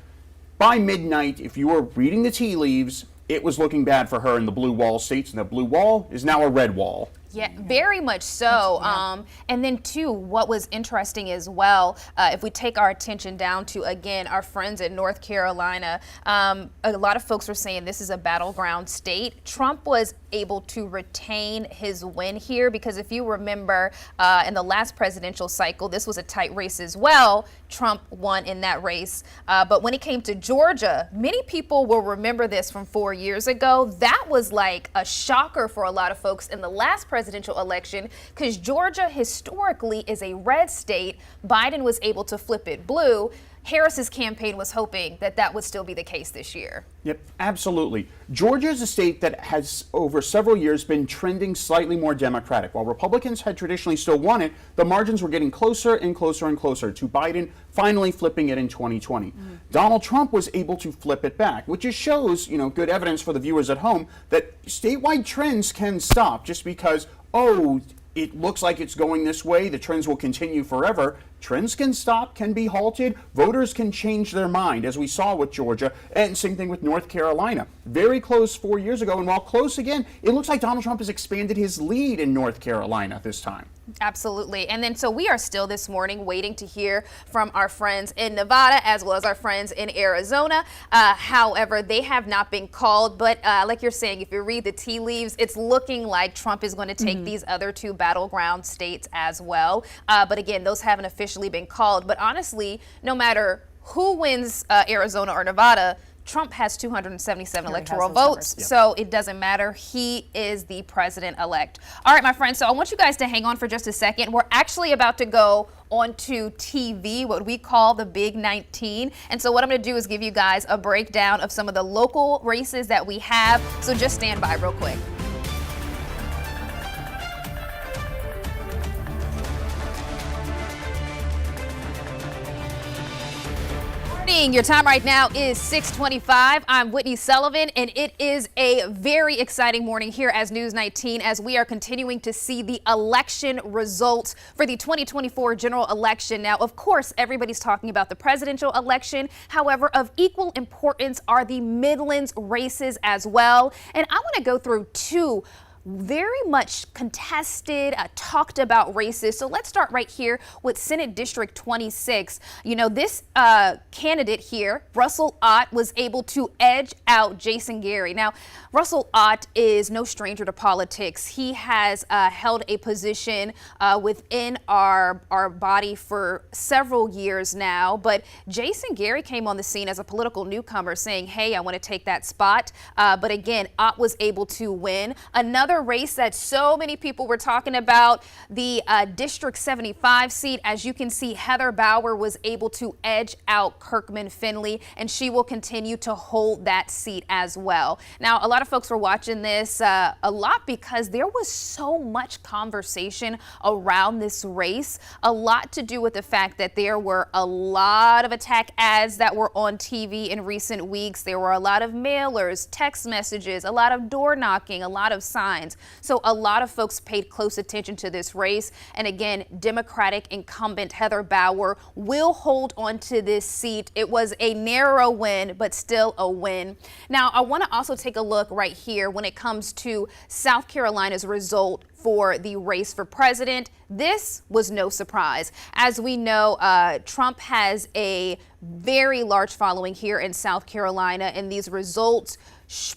by midnight, if you were reading the tea leaves, it was looking bad for her in the blue wall states. And the blue wall is now a red wall. Yeah, very much so. And then, too, what was interesting as well, if we take our attention down to, again, our friends in North Carolina, a lot of folks were saying this is a battleground state. Trump was able to retain his win here because if you remember in the last presidential cycle, this was a tight race as well. Trump won in that race. But when it came to Georgia, many people will remember this from 4 years ago. That was like a shocker for a lot of folks in the last presidential election because Georgia historically is a red state. Biden was able to flip it blue. Harris's campaign was hoping that that would still be the case this year. Yep, absolutely. Georgia is a state that has over several years been trending slightly more Democratic. While Republicans had traditionally still won it, the margins were getting closer and closer and closer to Biden finally flipping it in 2020. Donald Trump was able to flip it back, which just shows, good evidence for the viewers at home that statewide trends can stop just because, it looks like it's going this way, the trends will continue forever. Trends can stop, can be halted. Voters can change their mind, as we saw with Georgia, and same thing with North Carolina. Very close 4 years ago, and while close again, it looks like Donald Trump has expanded his lead in North Carolina this time. Absolutely. And then so we are still this morning waiting to hear from our friends in Nevada as well as our friends in Arizona. However, they have not been called. But like you're saying, if you read the tea leaves, it's looking like Trump is going to take these other two battleground states as well. But again, those haven't officially been called. But honestly, no matter who wins Arizona or Nevada, Trump has 277 electoral votes, so it doesn't matter. He is the president-elect. All right, my friends, so I want you guys to hang on for just a second. We're actually about to go onto TV, what we call the Big 19. And so what I'm going to do is give you guys a breakdown of some of the local races that we have. So just stand by real quick. Your time right now is 6:25. I'm Whitney Sullivan, and it is a very exciting morning here as News 19 as we are continuing to see the election results for the 2024 general election. Now, of course, everybody's talking about the presidential election. However, of equal importance are the Midlands races as well. And I want to go through two very much contested, talked about races. So let's start right here with Senate District 26. This candidate here, Russell Ott, was able to edge out Jason Gary. Now, Russell Ott is no stranger to politics. He has held a position within our body for several years now. But Jason Gary came on the scene as a political newcomer saying, hey, I want to take that spot. But again, Ott was able to win. Another race that so many people were talking about, the District 75 seat. As you can see, Heather Bauer was able to edge out Kirkman Finley, and she will continue to hold that seat as well. Now, a lot of folks were watching this a lot because there was so much conversation around this race, a lot to do with the fact that there were a lot of attack ads that were on TV in recent weeks. There were a lot of mailers, text messages, a lot of door knocking, a lot of signs. So a lot of folks paid close attention to this race. And again, Democratic incumbent Heather Bauer will hold on to this seat. It was a narrow win, but still a win. Now, I want to also take a look right here when it comes to South Carolina's result for the race for president. This was no surprise. As we know, Trump has a very large following here in South Carolina, and these results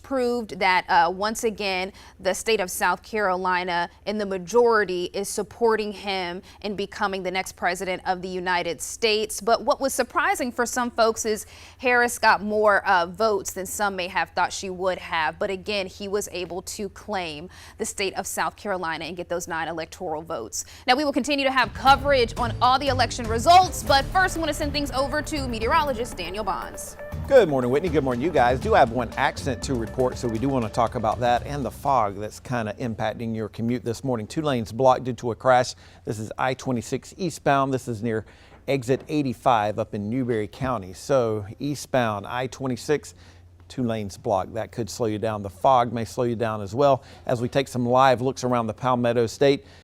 proved that once again, the state of South Carolina in the majority is supporting him in becoming the next president of the United States. But what was surprising for some folks is Harris got more votes than some may have thought she would have. But again, he was able to claim the state of South Carolina and get those 9 electoral votes. Now, we will continue to have coverage on all the election results, but first I want to send things over to meteorologist Daniel Bonds. Good morning, Whitney. Good morning, you guys. Do have one accident to report, so we do want to talk about that and the fog that's kind of impacting your commute this morning. 2 lanes blocked due to a crash. This is I-26 eastbound. This is near exit 85 up in Newberry County. So eastbound I-26, 2 lanes blocked. That could slow you down. The fog may slow you down as well. As we take some live looks around the Palmetto State,